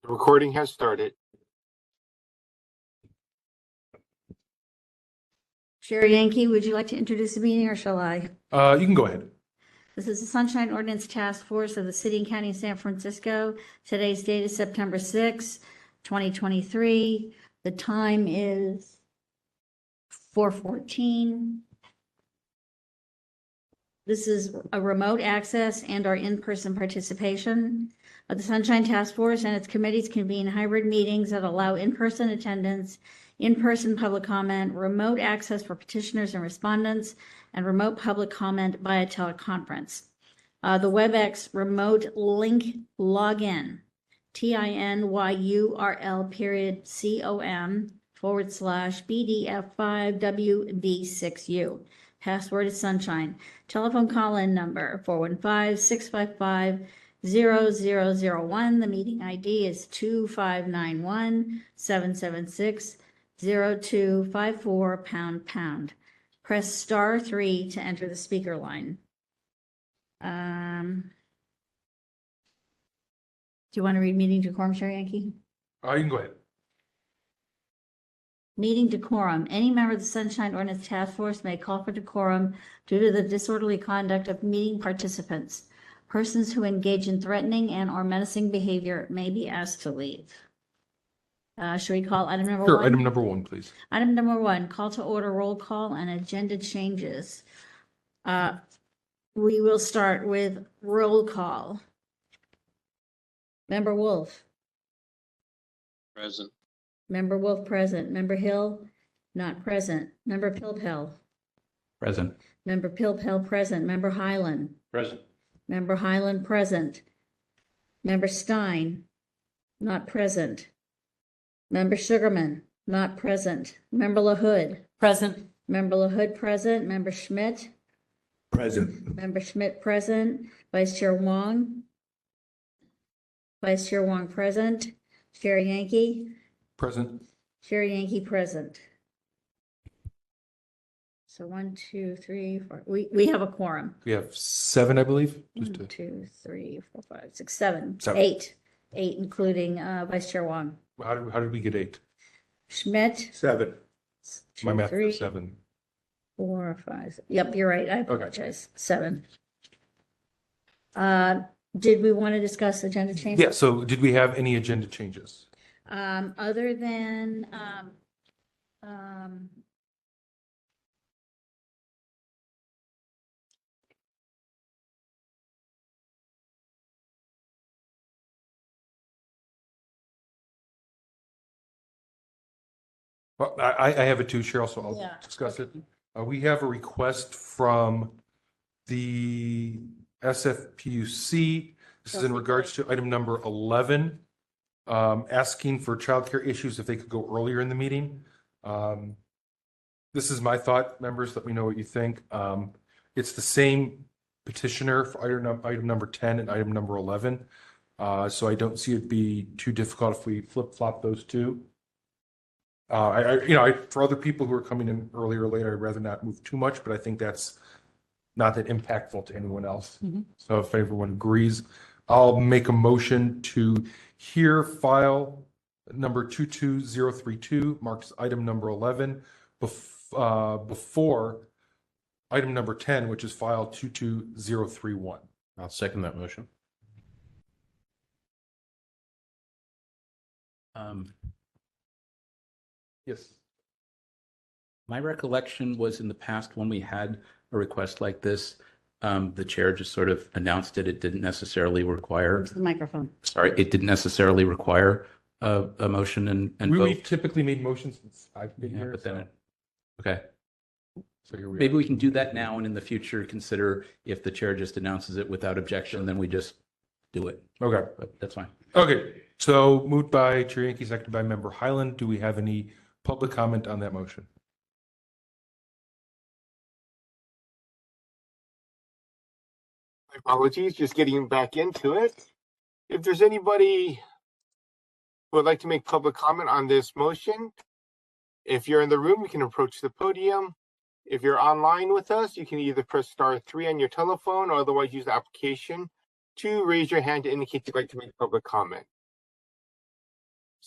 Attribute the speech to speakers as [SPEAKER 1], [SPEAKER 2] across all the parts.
[SPEAKER 1] The recording has started.
[SPEAKER 2] Sherry Yankee, would you like to introduce the meeting or shall I?
[SPEAKER 3] You can go ahead.
[SPEAKER 2] This is the Sunshine Ordinance Task Force of the City and County of San Francisco. Today's date is September 6, 2023. The time is 4:14. This is a remote access and our in-person participation. The Sunshine Task Force and its committees convene hybrid meetings that allow in-person attendance, in-person public comment, remote access for petitioners and respondents, and remote public comment via teleconference. The WebEx remote link login, TINYURL.com/BDF5WB6U. Password is Sunshine. Telephone call-in number 415-655-0001. The meeting ID is 2591-776-0254 ##. Press *3 to enter the speaker line. Do you want to read meeting decorum, Sherry Yankee?
[SPEAKER 3] You can go ahead.
[SPEAKER 2] Meeting decorum. Any member of the Sunshine Ordinance Task Force may call for decorum due to the disorderly conduct of meeting participants. Persons who engage in threatening and or menacing behavior may be asked to leave. Should we call item number
[SPEAKER 3] Sure,
[SPEAKER 2] one?
[SPEAKER 3] item number 1, please.
[SPEAKER 2] Item number 1, call to order, roll call, and agenda changes. We will start with roll call. Member Wolf.
[SPEAKER 1] Present.
[SPEAKER 2] Member Wolf present. Member Hill not present. Member Pilpel.
[SPEAKER 4] Present.
[SPEAKER 2] Member Pilpel present. Member Highland.
[SPEAKER 4] Present.
[SPEAKER 2] Member Highland present. Member Stein not present. Member Sugarman not present. Member LaHood.
[SPEAKER 5] Present.
[SPEAKER 2] Member LaHood present. Member Schmidt.
[SPEAKER 3] Present.
[SPEAKER 2] Member Schmidt present. Vice Chair Wong. Vice Chair Wong present. Chair Yankee.
[SPEAKER 3] Present.
[SPEAKER 2] Chair Yankee present. So 1, 2, 3, 4. We have a quorum.
[SPEAKER 3] We have 7, I believe.
[SPEAKER 2] 1, 2, 3, 4, 5, 6, 7.
[SPEAKER 3] 7.
[SPEAKER 2] 8, including Vice Chair Wong.
[SPEAKER 3] How did we get 8?
[SPEAKER 2] Schmidt.
[SPEAKER 3] 7.
[SPEAKER 2] 2,
[SPEAKER 3] My math
[SPEAKER 2] 3,
[SPEAKER 3] is 7.
[SPEAKER 2] 4, 5. Yep, you're right. I apologize. 7. Did we want to discuss agenda changes?
[SPEAKER 3] Yeah, so did we have any agenda changes?
[SPEAKER 2] Other than
[SPEAKER 3] Well, I have it too, Cheryl, so I'll
[SPEAKER 2] Yeah.
[SPEAKER 3] discuss it. We have a request from the SFPUC. This is in regards to item number 11, asking for childcare issues if they could go earlier in the meeting. This is my thought, members. Let me know what you think. It's the same petitioner for item number 10 and item number 11. So I don't see it be too difficult if we flip-flop those two. For other people who are coming in earlier or later, I'd rather not move too much, but I think that's not that impactful to anyone else. So if everyone agrees, I'll make a motion to hear file number 22032, marks item number 11, before item number 10, which is file 22031.
[SPEAKER 4] I'll second that motion.
[SPEAKER 3] Yes.
[SPEAKER 4] My recollection was in the past when we had a request like this, the chair just sort of announced it. It didn't necessarily require,
[SPEAKER 2] the microphone.
[SPEAKER 4] it didn't necessarily require a motion and
[SPEAKER 3] We've
[SPEAKER 4] vote.
[SPEAKER 3] typically made motions since I've been
[SPEAKER 4] Yeah,
[SPEAKER 3] here.
[SPEAKER 4] but then,
[SPEAKER 3] so-
[SPEAKER 4] okay.
[SPEAKER 3] So here we are.
[SPEAKER 4] Maybe we can do that now and in the future consider if the chair just announces it without objection, then we just do it.
[SPEAKER 3] Okay.
[SPEAKER 4] But that's fine.
[SPEAKER 3] Okay. So moved by Chair Yankee, seconded by Member Highland. Do we have any public comment on that motion?
[SPEAKER 1] My apologies, just getting back into it. If there's anybody who would like to make public comment on this motion, if you're in the room, you can approach the podium. If you're online with us, you can either press *3 on your telephone or otherwise use the application to raise your hand to indicate you'd like to make public comment.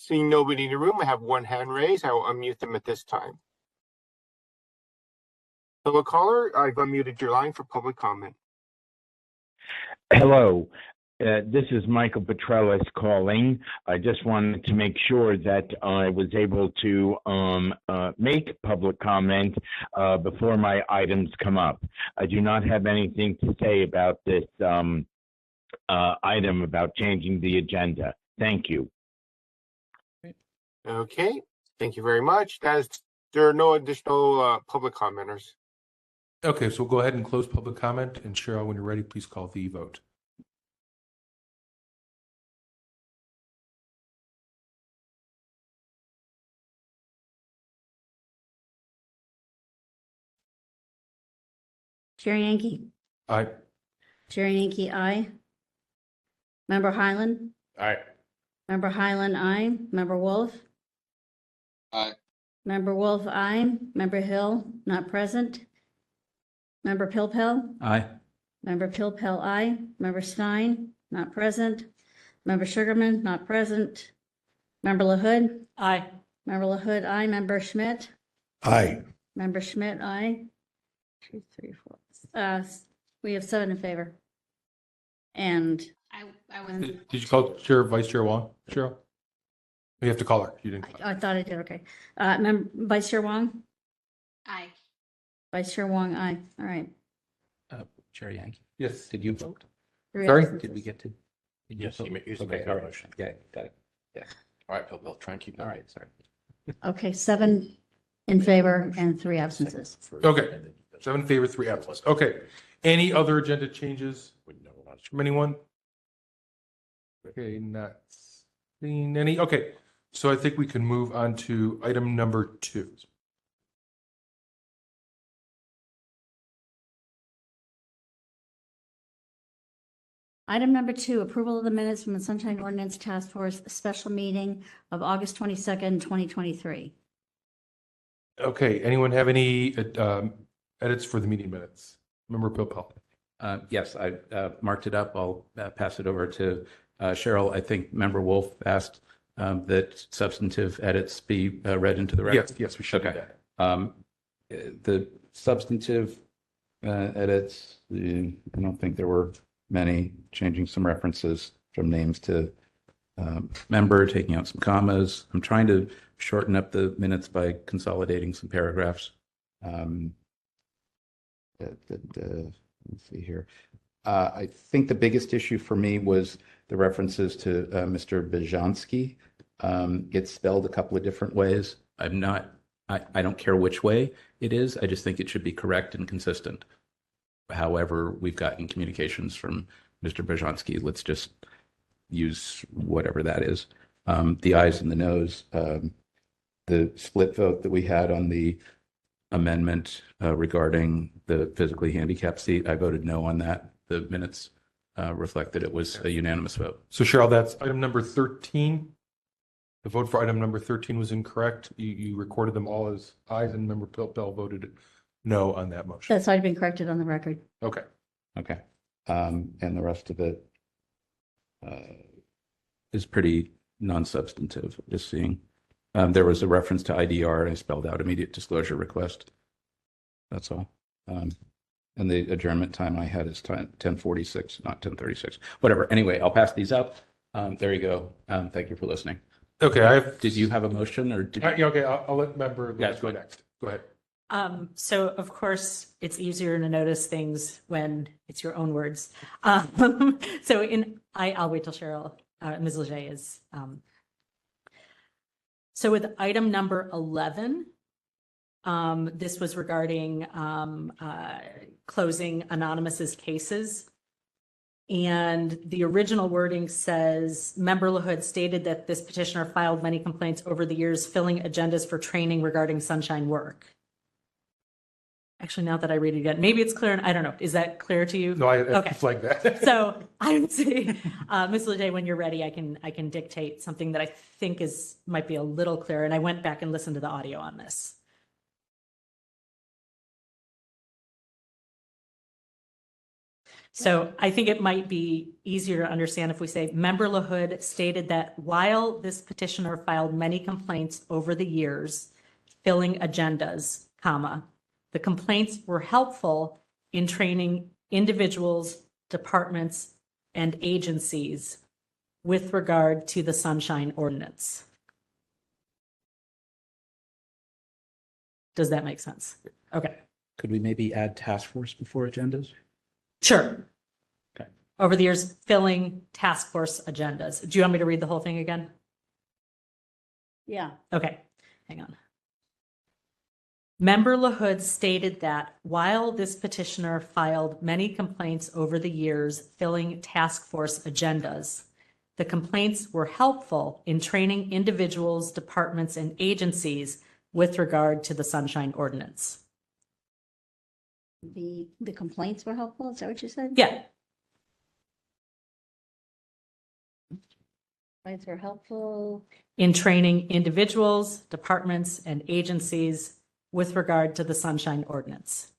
[SPEAKER 1] Seeing nobody in the room, I have one hand raised. I will unmute them at this time. Hello, caller. I've unmuted your line for public comment.
[SPEAKER 5] Hello, this is Michael Petrellis calling. I just wanted to make sure that I was able to make public comment before my items come up. I do not have anything to say about this item about changing the agenda. Thank you.
[SPEAKER 1] Okay, thank you very much. There are no additional public commenters.
[SPEAKER 3] Okay, so we'll go ahead and close public comment. And Cheryl, when you're ready, please call the vote.
[SPEAKER 2] Chair Yankee.
[SPEAKER 3] Aye.
[SPEAKER 2] Chair Yankee, aye. Member Highland.
[SPEAKER 3] Aye.
[SPEAKER 2] Member Highland, aye. Member Wolf.
[SPEAKER 6] Aye.
[SPEAKER 2] Member Wolf, aye. Member Hill, not present. Member Pilpel.
[SPEAKER 4] Aye.
[SPEAKER 2] Member Pilpel, aye. Member Stein, not present. Member Sugarman, not present. Member LaHood.
[SPEAKER 7] Aye.
[SPEAKER 2] Member LaHood, aye. Member Schmidt.
[SPEAKER 3] Aye.
[SPEAKER 2] Member Schmidt, aye. 2, 3, 4. We have 7 in favor. And I went.
[SPEAKER 3] Did you call Vice Chair Wong, Cheryl? You have to call her. You didn't.
[SPEAKER 2] I thought I did. Okay. Vice Chair Wong.
[SPEAKER 7] Aye.
[SPEAKER 2] Vice Chair Wong, aye. All right.
[SPEAKER 4] Chair Yankee,
[SPEAKER 3] Yes.
[SPEAKER 4] did you vote?
[SPEAKER 2] 3
[SPEAKER 3] Sorry?
[SPEAKER 2] absences.
[SPEAKER 4] Did we get to? Did
[SPEAKER 6] Yes,
[SPEAKER 4] vote?
[SPEAKER 6] you used to
[SPEAKER 4] Okay,
[SPEAKER 6] make
[SPEAKER 4] all
[SPEAKER 6] that
[SPEAKER 4] right.
[SPEAKER 6] motion.
[SPEAKER 4] Yeah, got it. Yeah.
[SPEAKER 6] All right, Bill, try and keep
[SPEAKER 4] All
[SPEAKER 6] that.
[SPEAKER 4] right, sorry.
[SPEAKER 2] Okay, 7 in favor and 3 absences.
[SPEAKER 3] Okay. 7 in favor, 3 absent. Okay. Any other agenda changes from anyone? Okay, not seeing any. Okay, so I think we can move on to item number 2.
[SPEAKER 2] Item number 2, approval of the minutes from the Sunshine Ordinance Task Force special meeting of August 22nd, 2023.
[SPEAKER 3] Okay, anyone have any edits for the meeting minutes? Member Pilpel.
[SPEAKER 4] Yes, I marked it up. I'll pass it over to Cheryl. I think Member Wolf asked that substantive edits be read into the record.
[SPEAKER 3] Yes, we should do
[SPEAKER 4] Okay.
[SPEAKER 3] that.
[SPEAKER 4] The substantive edits, I don't think there were many, changing some references from names to member, taking out some commas. I'm trying to shorten up the minutes by consolidating some paragraphs. Let's see here. I think the biggest issue for me was the references to Mr. Bajanski. It's spelled a couple of different ways. I don't care which way it is. I just think it should be correct and consistent. However, we've gotten communications from Mr. Bajanski. Let's just use whatever that is. The ayes and the noes. The split vote that we had on the amendment regarding the physically handicapped seat, I voted no on that. The minutes reflect that it was a unanimous vote.
[SPEAKER 3] So Cheryl, that's item number 13. The vote for item number 13 was incorrect. You recorded them all as ayes, and Member Pilpel voted no on that motion.
[SPEAKER 2] That's already been corrected on the record.
[SPEAKER 3] Okay.
[SPEAKER 4] Okay. And the rest of it is pretty non-substantive, just seeing. There was a reference to IDR and I spelled out immediate disclosure request. That's all. And the adjournment time I had is 10:46, not 10:36. Whatever. Anyway, I'll pass these up. There you go. Thank you for listening.
[SPEAKER 3] Okay.
[SPEAKER 4] Did you have a motion or did
[SPEAKER 3] Yeah, okay. I'll let Member
[SPEAKER 4] Yeah,
[SPEAKER 3] Lewis go next. Go ahead.
[SPEAKER 7] So of course, it's easier to notice things when it's your own words. So I'll wait till Cheryl, Ms. Leger is. So with item number 11, this was regarding closing Anonymous's cases. And the original wording says, Member LaHood stated that this petitioner filed many complaints over the years, filling agendas for training regarding sunshine work. Actually, now that I read it again, maybe it's clear. I don't know. Is that clear to you?
[SPEAKER 3] No,
[SPEAKER 7] Okay.
[SPEAKER 3] it's like that.
[SPEAKER 7] So I would say, Ms. Leger, when you're ready, I can dictate something that I think might be a little clearer. And I went back and listened to the audio on this. So I think it might be easier to understand if we say Member LaHood stated that while this petitioner filed many complaints over the years, filling agendas, comma, the complaints were helpful in training individuals, departments, and agencies with regard to the Sunshine Ordinance. Does that make sense? Okay.
[SPEAKER 4] Could we maybe add task force before agendas?
[SPEAKER 7] Sure.
[SPEAKER 4] Okay.
[SPEAKER 7] Over the years, filling task force agendas. Do you want me to read the whole thing again?
[SPEAKER 2] Yeah.
[SPEAKER 7] Okay, hang on. Member LaHood stated that while this petitioner filed many complaints over the years filling task force agendas, the complaints were helpful in training individuals, departments, and agencies with regard to the Sunshine Ordinance.
[SPEAKER 2] The complaints were helpful, is that what you said?
[SPEAKER 7] Yeah,
[SPEAKER 2] Complaints were helpful.
[SPEAKER 7] in training individuals, departments, and agencies with regard to the Sunshine Ordinance.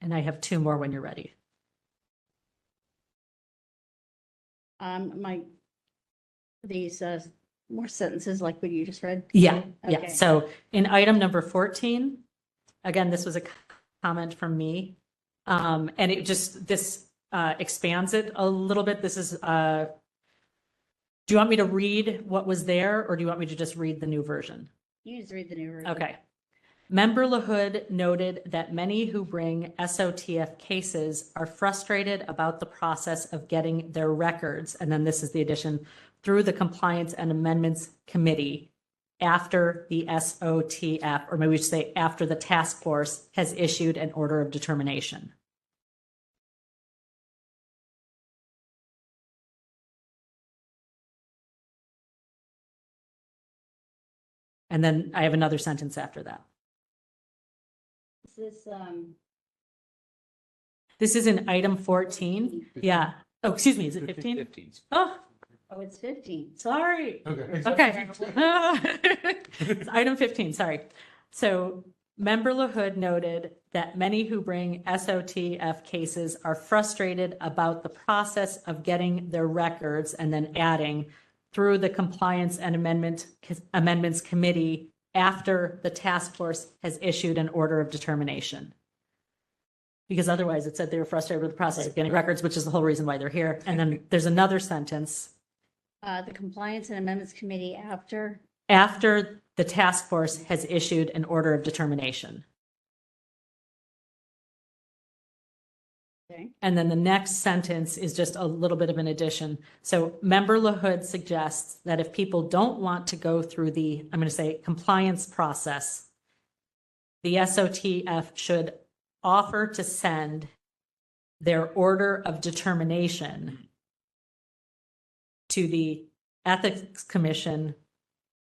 [SPEAKER 7] And I have two more when you're ready.
[SPEAKER 2] These more sentences like what you just read.
[SPEAKER 7] Yeah, yeah.
[SPEAKER 2] Okay.
[SPEAKER 7] So in item number 14, again, this was a comment from me. And it just, this expands it a little bit. This is, do you want me to read what was there or do you want me to just read the new version?
[SPEAKER 2] You just read the new version.
[SPEAKER 7] Okay. Member LaHood noted that many who bring SOTF cases are frustrated about the process of getting their records, and then this is the addition, through the Compliance and Amendments Committee after the SOTF, or maybe we should say after the task force has issued an order of determination. And then I have another sentence after that. This is in item 14. Yeah. Oh, excuse me. Is it 15?
[SPEAKER 4] 15.
[SPEAKER 7] Oh,
[SPEAKER 2] it's 15.
[SPEAKER 7] sorry.
[SPEAKER 3] Okay.
[SPEAKER 7] Okay. It's item 15, sorry. So Member LaHood noted that many who bring SOTF cases are frustrated about the process of getting their records and then adding through the Compliance and Amendments Committee after the task force has issued an order of determination. Because otherwise it said they were frustrated with the process of getting records, which is the whole reason why they're here. And then there's another sentence.
[SPEAKER 2] The Compliance and Amendments Committee after
[SPEAKER 7] The task force has issued an order of determination.
[SPEAKER 2] Okay.
[SPEAKER 7] And then the next sentence is just a little bit of an addition. So Member LaHood suggests that if people don't want to go through the, I'm going to say, compliance process, the SOTF should offer to send their order of determination to the Ethics Commission,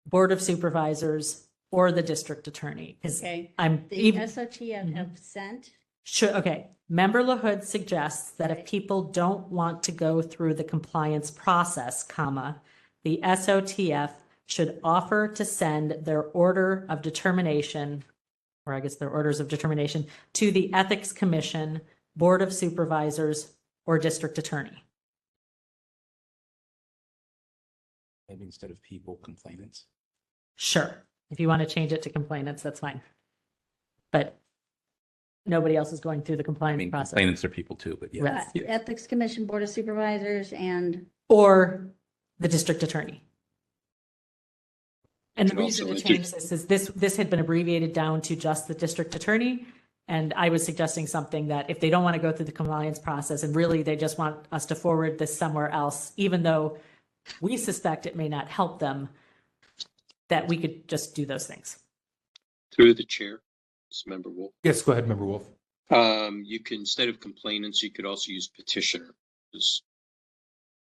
[SPEAKER 7] Board of Supervisors, or the district attorney.
[SPEAKER 2] Okay.
[SPEAKER 7] I'm
[SPEAKER 2] The
[SPEAKER 7] even,
[SPEAKER 2] SOTF have sent.
[SPEAKER 7] okay. Member LaHood suggests that if people don't want to go through the compliance process, comma, the SOTF should offer to send their order of determination, or I guess their orders of determination, to the Ethics Commission, Board of Supervisors, or district attorney.
[SPEAKER 4] Maybe instead of people, complainants.
[SPEAKER 7] Sure. If you want to change it to complainants, that's fine. But nobody else is going through the
[SPEAKER 4] I
[SPEAKER 7] compliance
[SPEAKER 4] mean,
[SPEAKER 7] process.
[SPEAKER 4] complainants are people too, but yeah.
[SPEAKER 7] Right.
[SPEAKER 4] Yeah.
[SPEAKER 2] Ethics Commission, Board of Supervisors, and
[SPEAKER 7] Or the district attorney. And the
[SPEAKER 6] Should
[SPEAKER 7] reason to
[SPEAKER 6] also
[SPEAKER 7] change this is this had been abbreviated down to just the district attorney. And I was suggesting something that if they don't want to go through the compliance process and really they just want us to forward this somewhere else, even though we suspect it may not help them, that we could just do those things.
[SPEAKER 6] Through the chair, this Member Wolf.
[SPEAKER 3] Yes, go ahead, Member Wolf.
[SPEAKER 6] You can, instead of complainants, you could also use petitioner. Is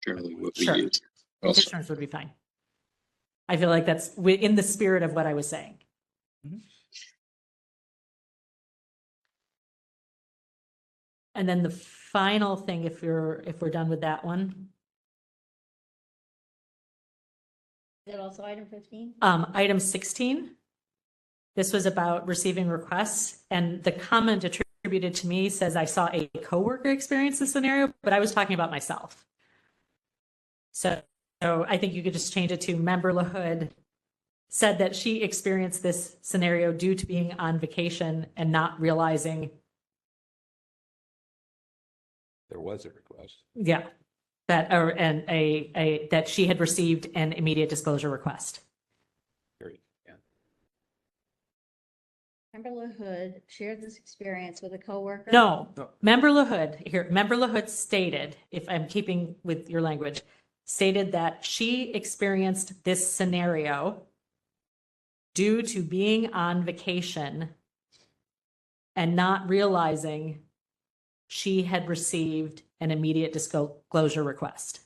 [SPEAKER 6] generally what we
[SPEAKER 7] Sure.
[SPEAKER 6] use. Also,
[SPEAKER 7] Petitioners would be fine. I feel like that's in the spirit of what I was saying. And then the final thing, if we're done with that one,
[SPEAKER 2] Is that also item 15?
[SPEAKER 7] item 16. This was about receiving requests, and the comment attributed to me says I saw a coworker experience this scenario, but I was talking about myself. So I think you could just change it to Member LaHood said that she experienced this scenario due to being on vacation and not realizing.
[SPEAKER 4] There was a request.
[SPEAKER 7] Yeah, that that she had received an immediate disclosure request.
[SPEAKER 4] Period. Yeah.
[SPEAKER 2] Member LaHood shared this experience with a coworker.
[SPEAKER 7] No, Member LaHood stated, if I'm keeping with your language, stated that she experienced this scenario due to being on vacation and not realizing she had received an immediate disclosure request.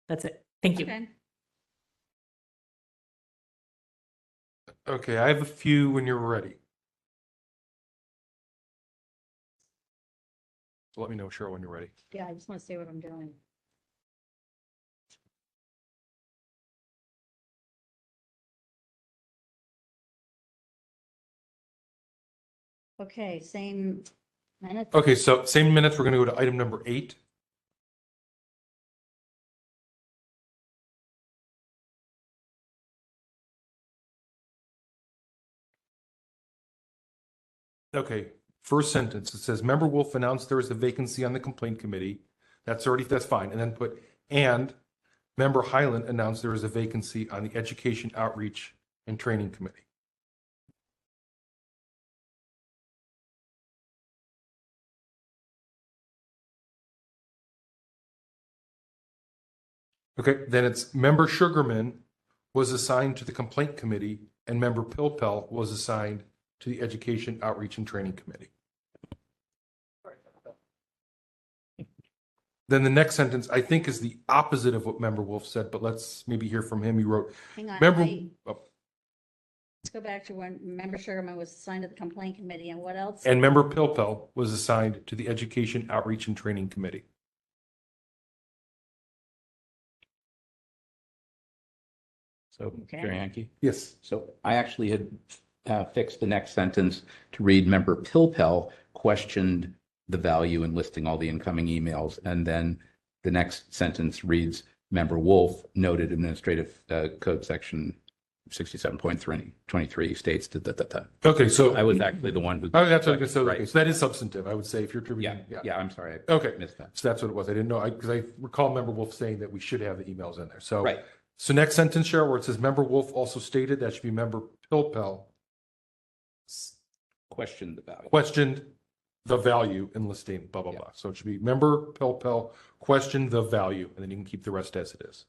[SPEAKER 7] That's it. Thank you.
[SPEAKER 2] Okay.
[SPEAKER 3] Okay, I have a few when you're ready. So let me know, Cheryl, when you're ready.
[SPEAKER 2] Yeah, I just want to say what I'm doing. Okay, same minutes.
[SPEAKER 3] Okay, so same minutes, we're going to go to item number 8. Okay, first sentence, it says, Member Wolf announced there is a vacancy on the complaint committee. That's fine. And then put, and Member Highland announced there is a vacancy on the Education Outreach and Training Committee. Okay, then it's Member Sugarman was assigned to the complaint committee and Member Pilpel was assigned to the Education Outreach and Training Committee. Then the next sentence, I think, is the opposite of what Member Wolf said, but let's maybe hear from him. He wrote,
[SPEAKER 2] Hang on.
[SPEAKER 3] Member,
[SPEAKER 2] Let's go back to when Member Sugarman was assigned to the complaint committee, and what else?
[SPEAKER 3] and Member Pilpel was assigned to the Education Outreach and Training Committee.
[SPEAKER 4] So,
[SPEAKER 2] Okay.
[SPEAKER 4] Chair Yankee?
[SPEAKER 3] Yes.
[SPEAKER 4] So I actually had fixed the next sentence to read Member Pilpel questioned the value in listing all the incoming emails. And then the next sentence reads Member Wolf noted Administrative Code Section 67.23 states that.
[SPEAKER 3] Okay, so
[SPEAKER 4] I was actually the one who.
[SPEAKER 3] oh, that's what I was going to say.
[SPEAKER 4] Right.
[SPEAKER 3] Okay, so that is substantive, I would say, if you're
[SPEAKER 4] Yeah,
[SPEAKER 3] attributing.
[SPEAKER 4] yeah, I'm sorry. I
[SPEAKER 3] Okay,
[SPEAKER 4] missed that.
[SPEAKER 3] so that's what it was. I didn't know, because I recall Member Wolf saying that we should have the emails in there. So,
[SPEAKER 4] Right.
[SPEAKER 3] So next sentence, Cheryl, where it says Member Wolf also stated, that should be Member Pilpel
[SPEAKER 4] Questioned the value.
[SPEAKER 3] questioned the value in listing, blah, blah,
[SPEAKER 4] Yeah.
[SPEAKER 3] blah. So it should be Member Pilpel questioned the value, and then you can keep the rest as it is.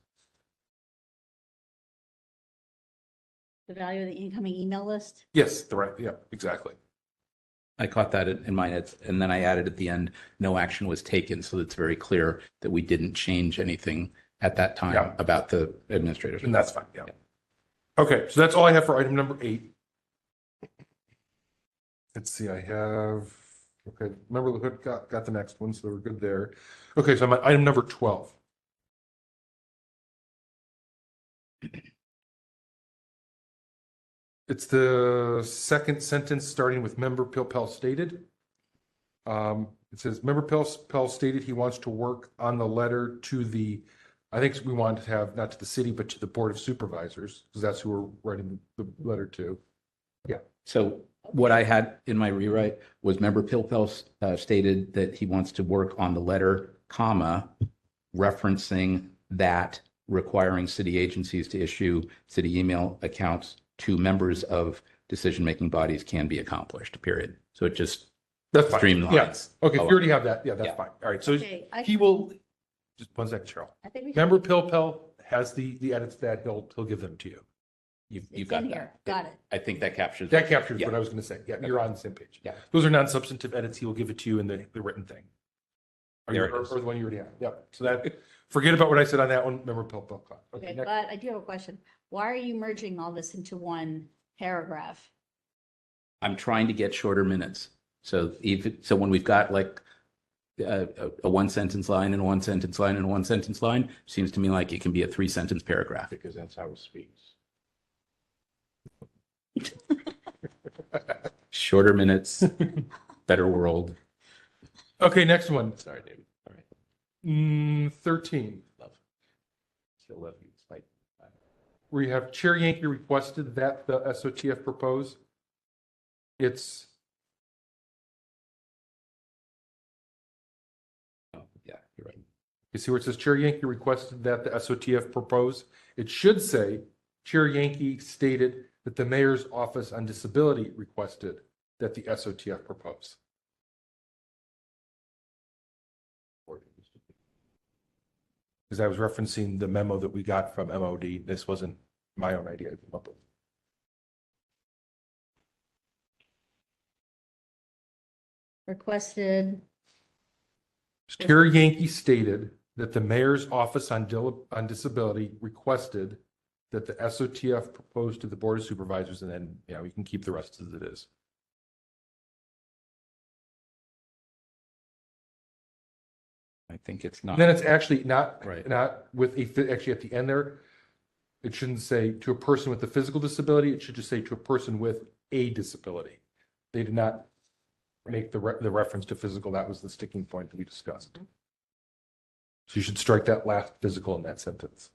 [SPEAKER 2] The value of the incoming email list?
[SPEAKER 3] Yes, the right, yeah, exactly.
[SPEAKER 4] I caught that in my notes, and then I added at the end, no action was taken, so it's very clear that we didn't change anything at that time
[SPEAKER 3] Yeah.
[SPEAKER 4] about the administrators.
[SPEAKER 3] And that's fine, yeah. Okay, so that's all I have for item number 8. Let's see, I have, okay, Member LaHood got the next one, so we're good there. Okay, so I'm at item number 12. It's the second sentence starting with Member Pilpel stated. It says, Member Pilpel stated he wants to work on the letter to the, I think we wanted to have, not to the city, but to the Board of Supervisors, because that's who we're writing the letter to. Yeah.
[SPEAKER 4] So what I had in my rewrite was Member Pilpel stated that he wants to work on the letter, comma, referencing that requiring city agencies to issue city email accounts to members of decision-making bodies can be accomplished, period. So it just
[SPEAKER 3] That's fine.
[SPEAKER 4] streamlines.
[SPEAKER 3] Yeah. Okay, if you already have that, yeah, that's
[SPEAKER 4] Yeah.
[SPEAKER 3] fine. All right, so
[SPEAKER 2] Okay,
[SPEAKER 3] he will, just one second, Cheryl.
[SPEAKER 2] I think we should.
[SPEAKER 3] Member Pilpel has the edits that he'll give them to you.
[SPEAKER 4] You've
[SPEAKER 2] It's
[SPEAKER 4] got
[SPEAKER 2] in
[SPEAKER 4] that.
[SPEAKER 2] here. Got it.
[SPEAKER 4] I think that captures.
[SPEAKER 3] That captures
[SPEAKER 4] Yeah.
[SPEAKER 3] what I was going to say. Yeah, you're on the same page.
[SPEAKER 4] Yeah.
[SPEAKER 3] Those are non-substantive edits. He will give it to you in the written thing.
[SPEAKER 4] There it is.
[SPEAKER 3] Or the one you already have. Yep. So that, forget about what I said on that one. Member Pilpel.
[SPEAKER 2] Okay,
[SPEAKER 3] next.
[SPEAKER 2] but I do have a question. Why are you merging all this into one paragraph?
[SPEAKER 4] I'm trying to get shorter minutes. So when we've got like a one sentence line and a one sentence line and a one sentence line, seems to me like it can be a 3-sentence paragraph.
[SPEAKER 5] Because that's how it speaks.
[SPEAKER 4] Shorter minutes, better world.
[SPEAKER 3] Okay, next one.
[SPEAKER 4] Sorry, David. All right.
[SPEAKER 3] 13.
[SPEAKER 4] Still love you. Despite
[SPEAKER 3] We have Chair Yankee requested that the SOTF propose. It's
[SPEAKER 4] yeah, you're right.
[SPEAKER 3] You see where it says Chair Yankee requested that the SOTF propose? It should say Chair Yankee stated that the Mayor's Office on Disability requested that the SOTF propose. Because I was referencing the memo that we got from MOD. This wasn't my own idea. I came up with.
[SPEAKER 2] Requested,
[SPEAKER 3] Chair Yankee stated that the Mayor's Office on Disability requested that the SOTF propose to the Board of Supervisors, and then, we can keep the rest as it is.
[SPEAKER 4] I think it's not.
[SPEAKER 3] And then it's actually not
[SPEAKER 4] Right.
[SPEAKER 3] not with actually at the end there. It shouldn't say to a person with a physical disability. It should just say to a person with a disability. They did not make the reference to physical. That was the sticking point that we discussed. So you should strike that last physical in that sentence.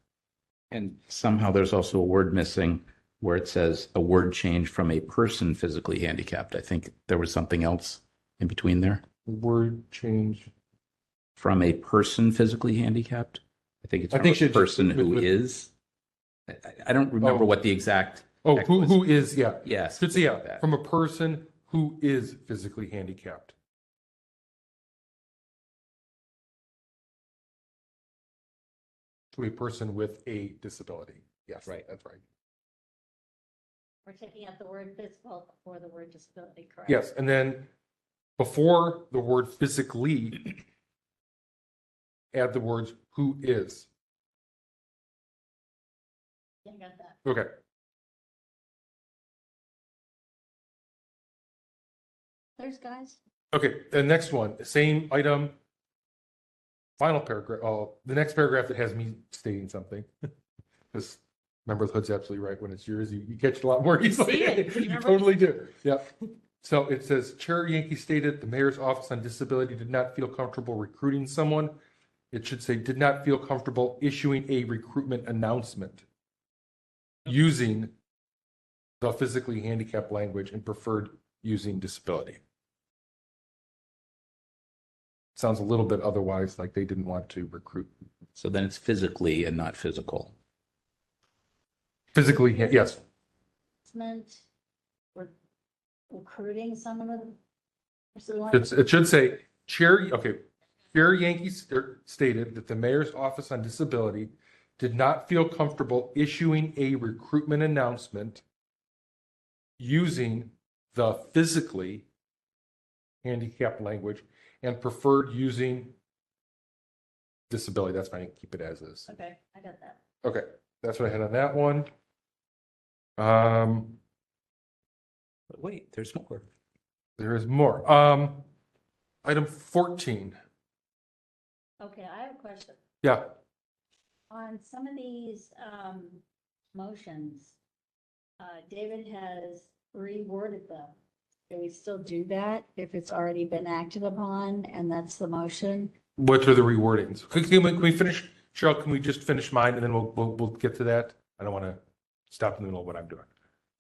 [SPEAKER 4] And somehow there's also a word missing where it says a word change from a person physically handicapped. I think there was something else in between there.
[SPEAKER 3] Word change.
[SPEAKER 4] From a person physically handicapped. I think it's from a
[SPEAKER 3] should
[SPEAKER 4] person who
[SPEAKER 3] with-
[SPEAKER 4] is. I don't remember
[SPEAKER 3] Oh.
[SPEAKER 4] what the exact.
[SPEAKER 3] Oh,
[SPEAKER 4] text
[SPEAKER 3] who
[SPEAKER 4] was.
[SPEAKER 3] is, yeah.
[SPEAKER 4] Yes.
[SPEAKER 3] Should say,
[SPEAKER 4] like that.
[SPEAKER 3] from a person who is physically handicapped. To a person with a disability. Yes,
[SPEAKER 4] Right.
[SPEAKER 3] That's right.
[SPEAKER 2] we're taking out the word physical before the word disability, correct?
[SPEAKER 3] Yes, and then before the word physically, add the words who is.
[SPEAKER 2] Yeah, I got that.
[SPEAKER 3] Okay.
[SPEAKER 2] There's guys.
[SPEAKER 3] Okay, the next one, same item. Final paragraph. Oh, the next paragraph that has me stating something. Because Member Hood's absolutely right. When it's yours, you catch it a lot more easily.
[SPEAKER 2] See it.
[SPEAKER 3] You totally do. Yep. So it says, Chair Yankee stated the Mayor's Office on Disability did not feel comfortable recruiting someone. It should say did not feel comfortable issuing a recruitment announcement using the physically handicapped language and preferred using disability. Sounds a little bit otherwise like they didn't want to recruit.
[SPEAKER 4] So then it's physically and not physical.
[SPEAKER 3] Physically, yes.
[SPEAKER 2] Meant we're recruiting someone with.
[SPEAKER 3] It should say Chair Yankee stated that the Mayor's Office on Disability did not feel comfortable issuing a recruitment announcement using the physically handicapped language and preferred using disability. That's fine. Keep it as is.
[SPEAKER 2] Okay, I got that.
[SPEAKER 3] Okay, that's what I had on that one.
[SPEAKER 4] But wait, there's more.
[SPEAKER 3] There is more. Item 14.
[SPEAKER 2] Okay, I have a question.
[SPEAKER 3] Yeah.
[SPEAKER 2] On some of these motions, David has reworded them. Can we still do that if it's already been acted upon and that's the motion?
[SPEAKER 3] What are the rewordings? Can we finish, Cheryl? Can we just finish mine and then we'll get to that? I don't want to stop in the middle of what I'm doing.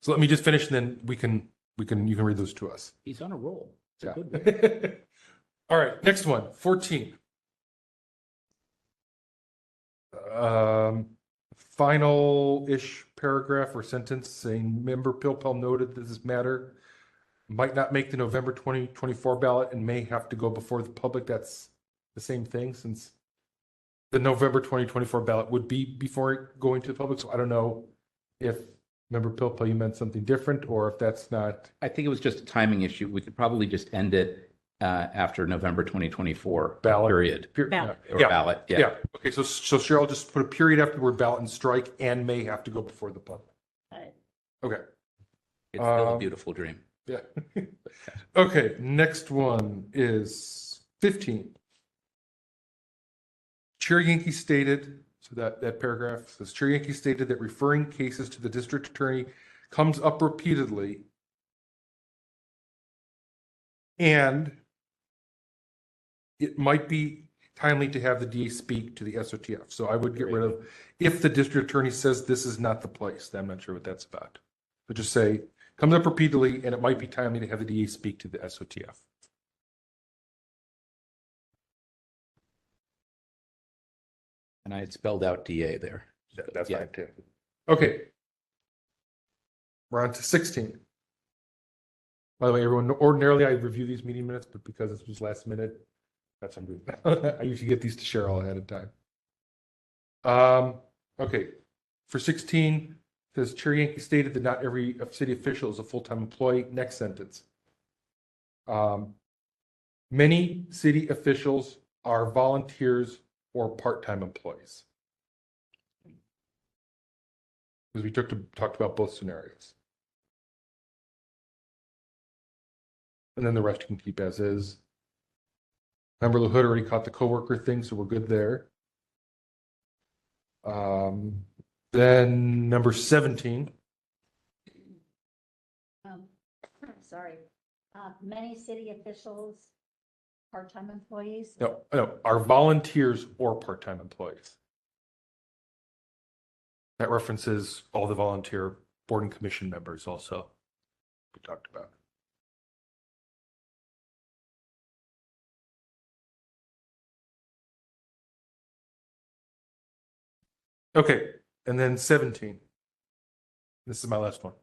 [SPEAKER 3] So let me just finish and then you can read those to us.
[SPEAKER 4] He's on a roll. It's a
[SPEAKER 3] Yeah.
[SPEAKER 4] good one.
[SPEAKER 3] All right, next one, 14. Final-ish paragraph or sentence saying Member Pilpel noted that this matter might not make the November 2024 ballot and may have to go before the public. That's the same thing since the November 2024 ballot would be before going to the public. So I don't know if Member Pilpel, you meant something different or if that's not.
[SPEAKER 4] I think it was just a timing issue. We could probably just end it after November 2024
[SPEAKER 3] Ballot.
[SPEAKER 4] period.
[SPEAKER 7] Ballot.
[SPEAKER 4] Or ballot, yeah.
[SPEAKER 3] Yeah. Okay, so Cheryl, just put a period after the word ballot and strike and may have to go before the public. Okay.
[SPEAKER 4] It's still a beautiful dream.
[SPEAKER 3] Yeah. Okay, next one is 15. Chair Yankee stated, so that paragraph says, Chair Yankee stated that referring cases to the district attorney comes up repeatedly and it might be timely to have the DA speak to the SOTF. So I would get rid of, if the district attorney says this is not the place, then I'm not sure what that's about. But just say, comes up repeatedly and it might be timely to have the DA speak to the SOTF.
[SPEAKER 4] And I had spelled out DA there.
[SPEAKER 3] That's
[SPEAKER 4] Yeah.
[SPEAKER 3] fine too. Okay. We're on to 16. By the way, everyone, ordinarily I review these meeting minutes, but because this was last minute, that's what I'm doing. I usually get these to Cheryl ahead of time. Okay. For 16, it says Chair Yankee stated that not every city official is a full-time employee. Next sentence. Many city officials are volunteers or part-time employees. Because we talked about both scenarios. And then the rest you can keep as is. Member LaHood already caught the coworker thing, so we're good there. Then number 17.
[SPEAKER 2] Sorry. Many city officials, part-time employees.
[SPEAKER 3] No, are volunteers or part-time employees. That references all the volunteer board and commission members also we talked about. Okay, and then 17. This is my last one.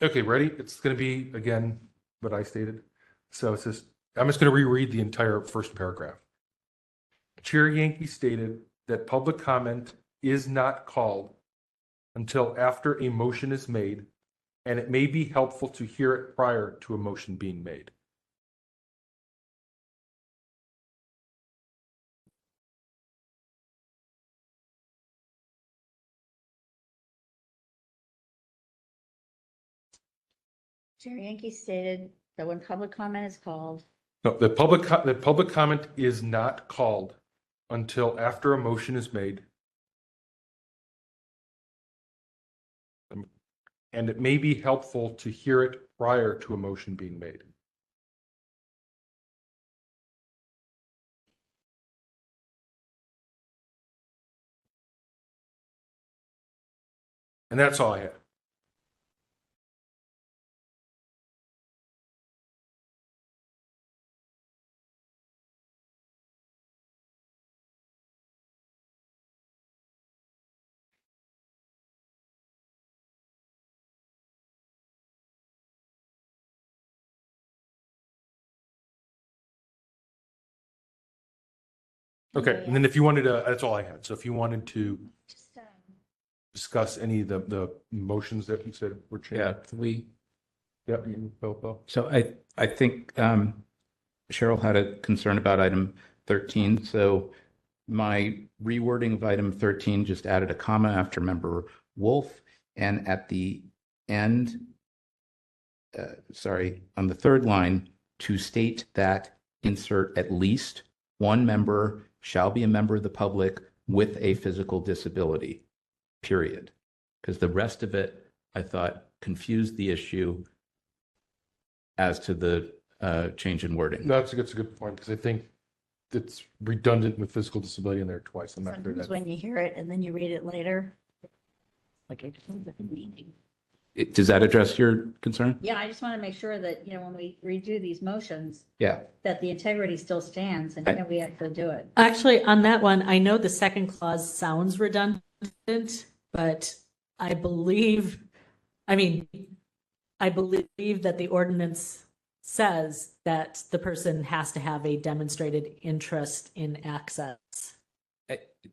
[SPEAKER 3] Okay, ready? It's going to be, again, what I stated. So it says, I'm just going to reread the entire first paragraph. Chair Yankee stated that public comment is not called until after a motion is made, and it may be helpful to hear it prior to a motion being made.
[SPEAKER 2] Chair Yankee stated that when public comment is called.
[SPEAKER 3] No, the public comment is not called until after a motion is made. And it may be helpful to hear it prior to a motion being made. And that's all I had. Okay, and then if you wanted to, that's all I had. So if you wanted to discuss any of the motions that you said were changed.
[SPEAKER 4] Yeah,
[SPEAKER 3] Bill.
[SPEAKER 4] So I think Cheryl had a concern about item 13. So my rewording of item 13 just added a comma after member Wolf, and at the end, on the third line, to state that insert at least one member shall be a member of the public with a physical disability, period. Because the rest of it, I thought, confused the issue as to the change in wording.
[SPEAKER 3] That's a good point, because I think it's redundant with physical disability in there twice. I'm not sure
[SPEAKER 2] Sometimes
[SPEAKER 3] that.
[SPEAKER 2] when you hear it and then you read it later. Like it meaning.
[SPEAKER 4] Does that address your concern?
[SPEAKER 2] Yeah, I just want to make sure that, when we redo these motions,
[SPEAKER 4] Yeah.
[SPEAKER 2] that the integrity still stands and we actually do it.
[SPEAKER 7] Actually, on that one, I know the second clause sounds redundant, but I believe that the ordinance says that the person has to have a demonstrated interest in access.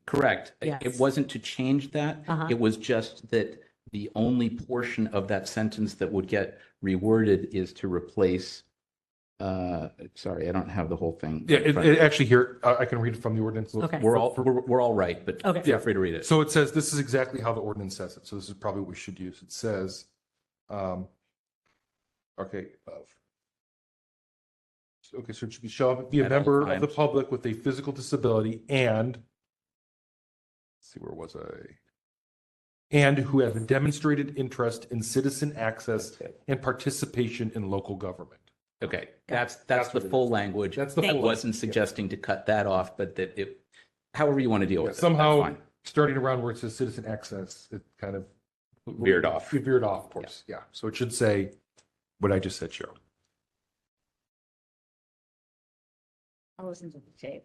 [SPEAKER 4] Correct.
[SPEAKER 7] Yes.
[SPEAKER 4] It wasn't to change that.
[SPEAKER 7] Uh-huh.
[SPEAKER 4] It was just that the only portion of that sentence that would get reworded is to replace, sorry, I don't have the whole thing.
[SPEAKER 3] Yeah,
[SPEAKER 4] in front.
[SPEAKER 3] it actually here, I can read it from the ordinance.
[SPEAKER 7] Okay.
[SPEAKER 4] We're all right, but
[SPEAKER 7] Okay.
[SPEAKER 4] feel free to read it.
[SPEAKER 3] So it says, this is exactly how the ordinance says it. So this is probably what we should use. It says, okay, so it should be be a
[SPEAKER 4] At all
[SPEAKER 3] member of
[SPEAKER 4] times.
[SPEAKER 3] the public with a physical disability and, let's see, where was I? And who have a demonstrated interest in citizen access and participation in local government.
[SPEAKER 4] Okay, that's
[SPEAKER 3] That's
[SPEAKER 4] the
[SPEAKER 3] what it
[SPEAKER 4] full
[SPEAKER 3] is.
[SPEAKER 4] language.
[SPEAKER 3] That's the
[SPEAKER 4] I
[SPEAKER 3] full
[SPEAKER 4] wasn't
[SPEAKER 3] language, yeah.
[SPEAKER 4] suggesting to cut that off, but that it, however you want to deal with it.
[SPEAKER 3] Somehow,
[SPEAKER 4] that's fine.
[SPEAKER 3] starting around where it says citizen access, it kind of
[SPEAKER 4] Veered off.
[SPEAKER 3] It veered off, of course. Yeah. So it should say what I just said, Cheryl.
[SPEAKER 2] I'll listen to the tape.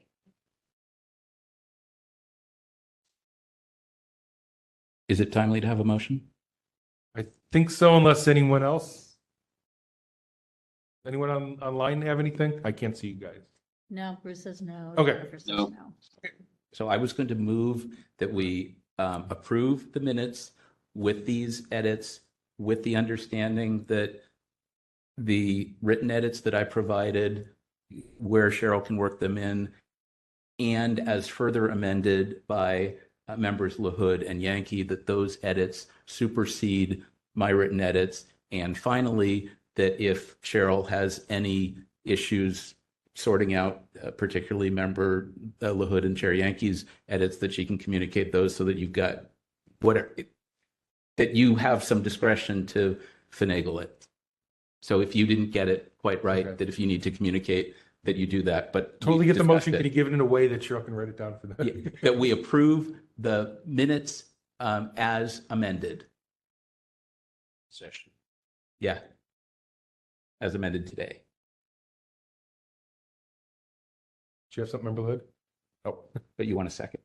[SPEAKER 4] Is it timely to have a motion?
[SPEAKER 3] I think so, unless anyone else. Anyone online have anything? I can't see you guys.
[SPEAKER 2] No, Bruce says no.
[SPEAKER 3] Okay.
[SPEAKER 2] Jennifer says
[SPEAKER 6] No.
[SPEAKER 2] no.
[SPEAKER 4] So I was going to move that we approve the minutes with these edits, with the understanding that the written edits that I provided, where Cheryl can work them in, and as further amended by members LaHood and Yankee, that those edits supersede my written edits. And finally, that if Cheryl has any issues sorting out, particularly member LaHood and Chair Yankee's edits, that she can communicate those so that you've got whatever, that you have some discretion to finagle it. So if you didn't get it quite right,
[SPEAKER 3] Okay.
[SPEAKER 4] that if you need to communicate, that you do that. But
[SPEAKER 3] Totally
[SPEAKER 4] we
[SPEAKER 3] get the
[SPEAKER 4] discussed
[SPEAKER 3] motion.
[SPEAKER 4] it.
[SPEAKER 3] Can you give it in a way that Cheryl can write it down for them?
[SPEAKER 4] Yeah, that we approve the minutes as amended.
[SPEAKER 3] Session.
[SPEAKER 4] Yeah. As amended today.
[SPEAKER 3] Do you have something, Member Lid? Oh.
[SPEAKER 4] But you want a second?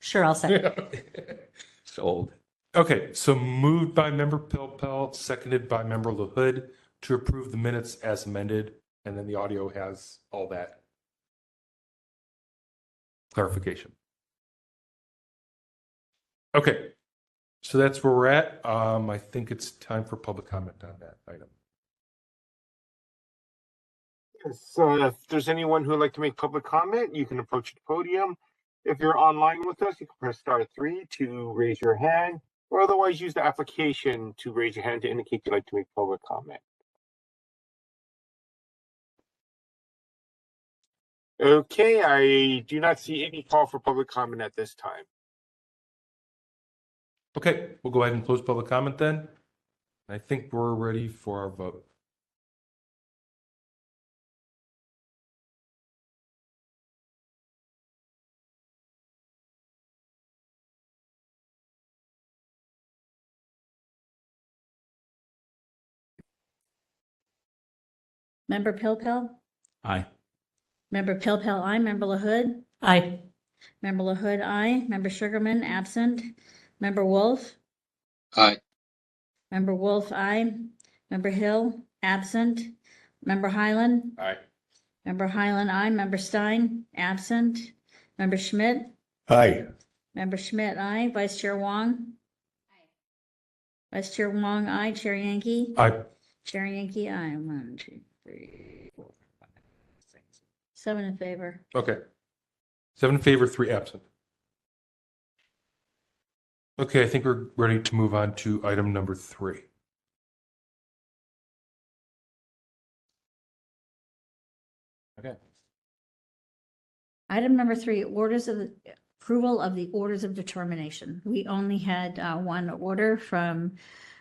[SPEAKER 7] Sure, I'll second.
[SPEAKER 4] Sold.
[SPEAKER 3] Okay, so moved by Member Pilpel, seconded by Member LaHood to approve the minutes as amended, and then the audio has all that clarification. Okay, so that's where we're at. I think it's time for public comment on that item.
[SPEAKER 1] So if there's anyone who would like to make public comment, you can approach the podium. If you're online with us, you can press *3 to raise your hand, or otherwise use the application to raise your hand to indicate you'd like to make public comment. Okay, I do not see any call for public comment at this time.
[SPEAKER 3] Okay, we'll go ahead and close public comment then. I think we're ready for our vote.
[SPEAKER 2] Member Pilpel?
[SPEAKER 4] Aye.
[SPEAKER 2] Member Pilpel, aye. Member LaHood?
[SPEAKER 7] Aye.
[SPEAKER 2] Member LaHood, aye. Member Sugarman, absent. Member Wolf?
[SPEAKER 6] Aye.
[SPEAKER 2] Member Wolf, aye. Member Hill, absent. Member Highland?
[SPEAKER 3] Aye.
[SPEAKER 2] Member Highland, aye. Member Stein, absent. Member Schmidt?
[SPEAKER 3] Aye.
[SPEAKER 2] Member Schmidt, aye. Vice Chair Wong? Vice Chair Wong, aye. Chair Yankee?
[SPEAKER 3] Aye.
[SPEAKER 2] Chair Yankee, aye. 1, 2, 3, 4, 5, 6, 7 in favor.
[SPEAKER 3] Okay. 7 in favor, 3 absent. Okay, I think we're ready to move on to item number 3.
[SPEAKER 4] Okay.
[SPEAKER 2] Item number 3, approval of the orders of determination. We only had one order from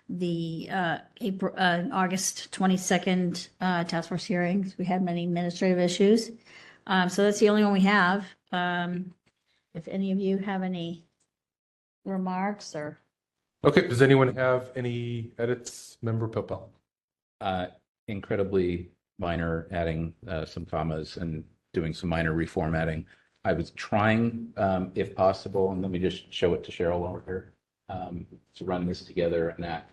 [SPEAKER 2] the August 22nd task force hearings. We had many administrative issues. So that's the only one we have. If any of you have any remarks or.
[SPEAKER 3] Okay, does anyone have any edits? Member Pilpel?
[SPEAKER 4] Incredibly minor, adding some commas and doing some minor reformatting. I was trying, if possible, and let me just show it to Cheryl over here, to run this together and that.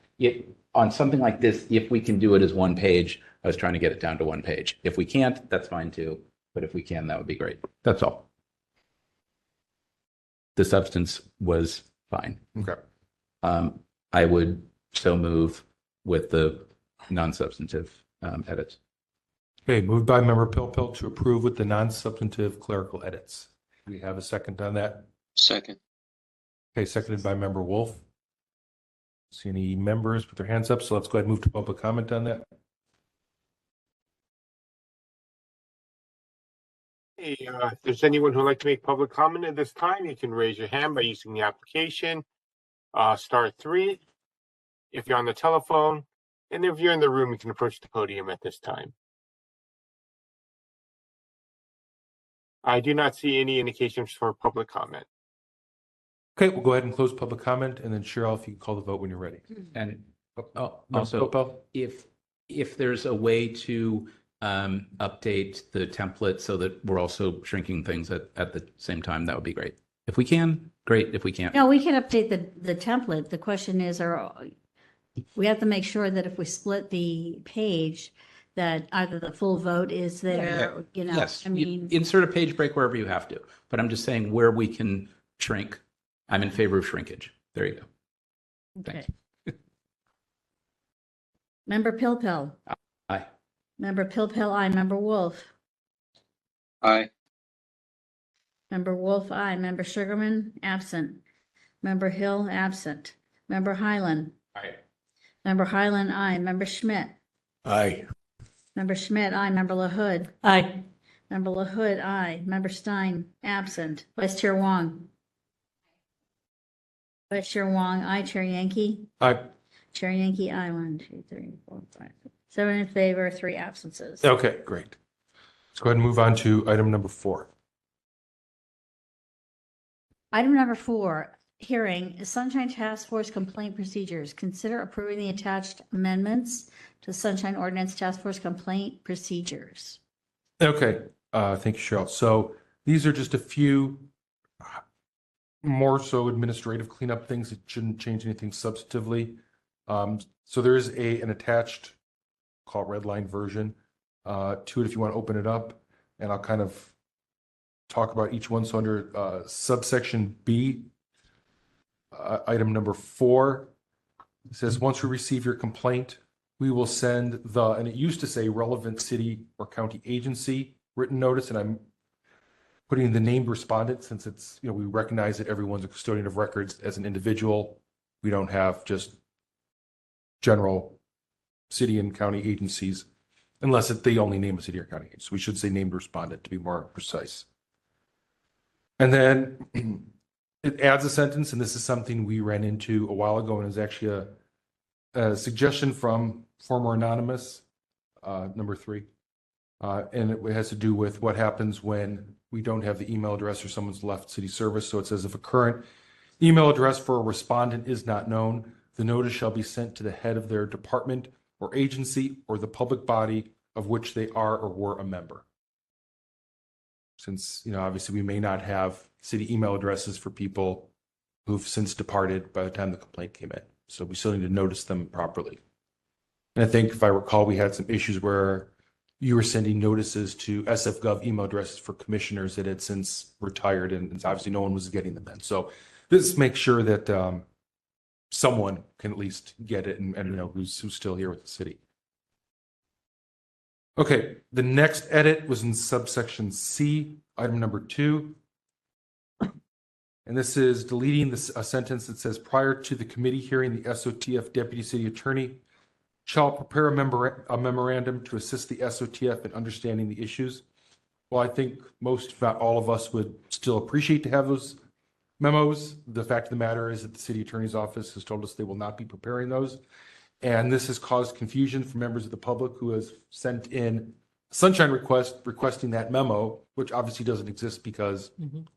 [SPEAKER 4] On something like this, if we can do it as one page, I was trying to get it down to one page. If we can't, that's fine too. But if we can, that would be great. That's all. The substance was fine.
[SPEAKER 3] Okay.
[SPEAKER 4] I would so move with the non-substantive edits.
[SPEAKER 3] Okay, moved by member Pilpil to approve with the non-substantive clerical edits. Do we have a second on that?
[SPEAKER 6] Second.
[SPEAKER 3] Okay, seconded by member Wolf. See any members put their hands up, so let's go ahead and move to public comment on that.
[SPEAKER 1] Hey, if there's anyone who'd like to make public comment at this time, you can raise your hand by using the application, *3 if you're on the telephone, and if you're in the room, you can approach the podium at this time. I do not see any indications for public comment.
[SPEAKER 3] Okay, we'll go ahead and close public comment, and then Cheryl, if you can call the vote when you're ready.
[SPEAKER 4] And
[SPEAKER 3] Member
[SPEAKER 4] also,
[SPEAKER 3] Pilpil?
[SPEAKER 4] if there's a way to update the template so that we're also shrinking things at the same time, that would be great. If we can, great. If we can't,
[SPEAKER 2] No, we can update the template. The question is, we have to make sure that if we split the page, that either the full vote is there, you know,
[SPEAKER 4] yes,
[SPEAKER 2] I mean.
[SPEAKER 4] insert a page break wherever you have to. But I'm just saying where we can shrink, I'm in favor of shrinkage. There you go.
[SPEAKER 2] Okay.
[SPEAKER 4] Thanks.
[SPEAKER 2] Member Pilpil.
[SPEAKER 4] Aye.
[SPEAKER 2] Member Pilpil, aye. Member Wolf.
[SPEAKER 6] Aye.
[SPEAKER 2] Member Wolf, aye. Member Sugarman, absent. Member Hill, absent. Member Highland.
[SPEAKER 3] Aye.
[SPEAKER 2] Member Highland, aye. Member Schmidt.
[SPEAKER 3] Aye.
[SPEAKER 2] Member Schmidt, aye. Member LaHood.
[SPEAKER 7] Aye.
[SPEAKER 2] Member LaHood, aye. Member Stein, absent. Vice Chair Wong. Vice Chair Wong, aye. Chair Yankee.
[SPEAKER 3] Aye.
[SPEAKER 2] Chair Yankee, aye. 1, 2, 3, 4, 5, 6, 7 in favor, 3 absences.
[SPEAKER 3] Okay, great. Let's go ahead and move on to item number 4.
[SPEAKER 2] Item number 4, hearing Sunshine Task Force complaint procedures. Consider approving the attached amendments to Sunshine Ordinance Task Force complaint procedures.
[SPEAKER 3] Okay, thank you, Cheryl. So these are just a few more so administrative cleanup things. It shouldn't change anything substantively. So there is an attached, call it red line version to it if you want to open it up, and I'll kind of talk about each one. So under subsection B, item number 4, it says, once we receive your complaint, we will send and it used to say relevant city or county agency written notice, and I'm putting the named respondent since it's, we recognize that everyone's a custodian of records as an individual. We don't have just general city and county agencies unless they only name a city or county agency. So we should say named respondent to be more precise. And then it adds a sentence, and this is something we ran into a while ago, and is actually a suggestion from former anonymous, number 3. And it has to do with what happens when we don't have the email address or someone's left city service. So it says, if a current email address for a respondent is not known, the notice shall be sent to the head of their department or agency or the public body of which they are or were a member. Since, obviously we may not have city email addresses for people who've since departed by the time the complaint came in. So we still need to notice them properly. And I think if I recall, we had some issues where you were sending notices to SF.gov email addresses for commissioners that had since retired, and obviously no one was getting them then. So this makes sure that someone can at least get it and who's still here with the city. Okay, the next edit was in subsection C, item number 2. And this is deleting a sentence that says, prior to the committee hearing, the SOTF deputy city attorney shall prepare a memorandum to assist the SOTF in understanding the issues. Well, I think most, if not all of us, would still appreciate to have those memos. The fact of the matter is that the city attorney's office has told us they will not be preparing those. And this has caused confusion for members of the public who has sent in a sunshine request requesting that memo, which obviously doesn't exist because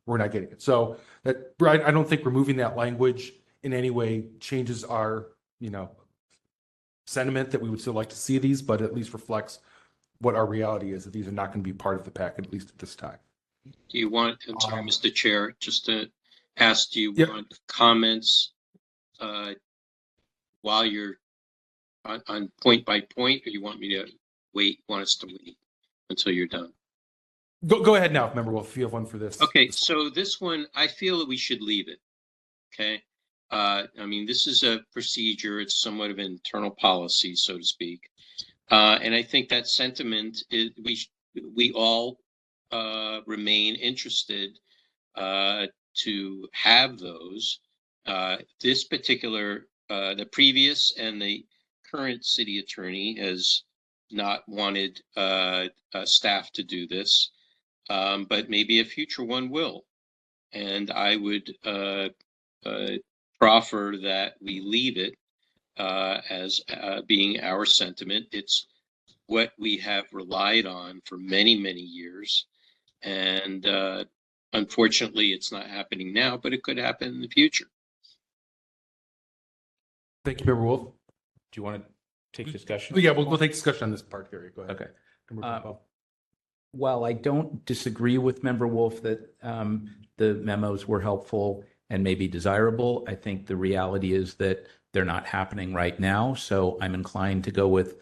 [SPEAKER 3] we're not getting it. So that, I don't think removing that language in any way changes our, sentiment that we would still like to see these, but at least reflects what our reality is, that these are not going to be part of the packet, at least at this time.
[SPEAKER 6] Do you want, I'm sorry, Mr. Chair, just to ask, do you want comments while you're on point by point, or you want me to want us to wait until you're done?
[SPEAKER 3] Go ahead now, member Wolf, if you have one for this.
[SPEAKER 6] Okay, so this one, I feel that we should leave it. Okay. I mean, this is a procedure. It's somewhat of an internal policy, so to speak. And I think that sentiment is we all remain interested to have those. This particular, the previous and the current city attorney has not wanted staff to do this, but maybe a future one will. And I would proffer that we leave it as being our sentiment. It's what we have relied on for many, many years. And unfortunately, it's not happening now, but it could happen in the future.
[SPEAKER 3] Thank you, Member Wolf.
[SPEAKER 4] Do you want to take discussion?
[SPEAKER 3] Yeah, we'll take discussion on this part, Gary. Go ahead.
[SPEAKER 4] Okay.
[SPEAKER 3] Member Pompeo.
[SPEAKER 4] While I don't disagree with Member Wolf that the memos were helpful and maybe desirable, I think the reality is that they're not happening right now. So I'm inclined to go with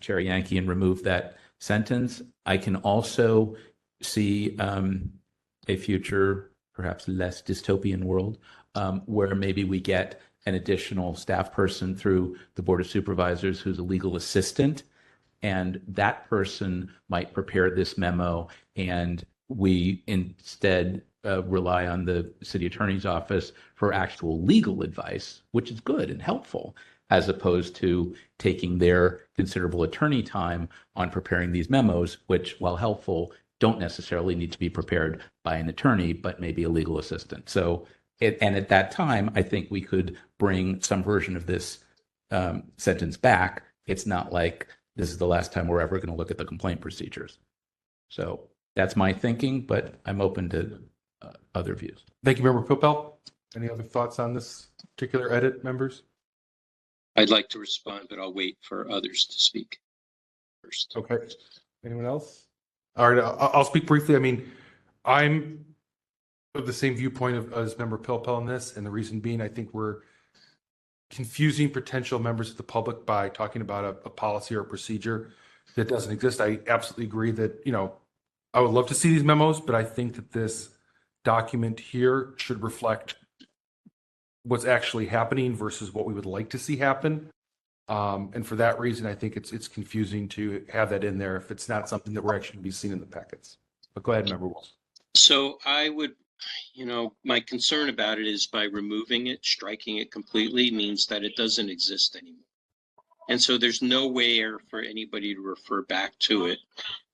[SPEAKER 4] Chair Yankee and remove that sentence. I can also see a future, perhaps less dystopian world where maybe we get an additional staff person through the Board of Supervisors who's a legal assistant, and that person might prepare this memo, and we instead rely on the city attorney's office for actual legal advice, which is good and helpful, as opposed to taking their considerable attorney time on preparing these memos, which, while helpful, don't necessarily need to be prepared by an attorney, but maybe a legal assistant. So, and at that time, I think we could bring some version of this sentence back. It's not like this is the last time we're ever going to look at the complaint procedures. So that's my thinking, but I'm open to other views.
[SPEAKER 3] Thank you, Member Pompeo. Any other thoughts on this particular edit, members?
[SPEAKER 6] I'd like to respond, but I'll wait for others to speak first.
[SPEAKER 3] Okay. Anyone else? All right, I'll speak briefly. I mean, I'm of the same viewpoint as Member Pilpel in this, and the reason being, I think we're confusing potential members of the public by talking about a policy or a procedure that doesn't exist. I absolutely agree that, I would love to see these memos, but I think that this document here should reflect what's actually happening versus what we would like to see happen. And for that reason, I think it's confusing to have that in there if it's not something that we're actually going to be seeing in the packets. But go ahead, Member Wilson.
[SPEAKER 6] So I would, my concern about it is by removing it, striking it completely means that it doesn't exist anymore. And so there's nowhere for anybody to refer back to it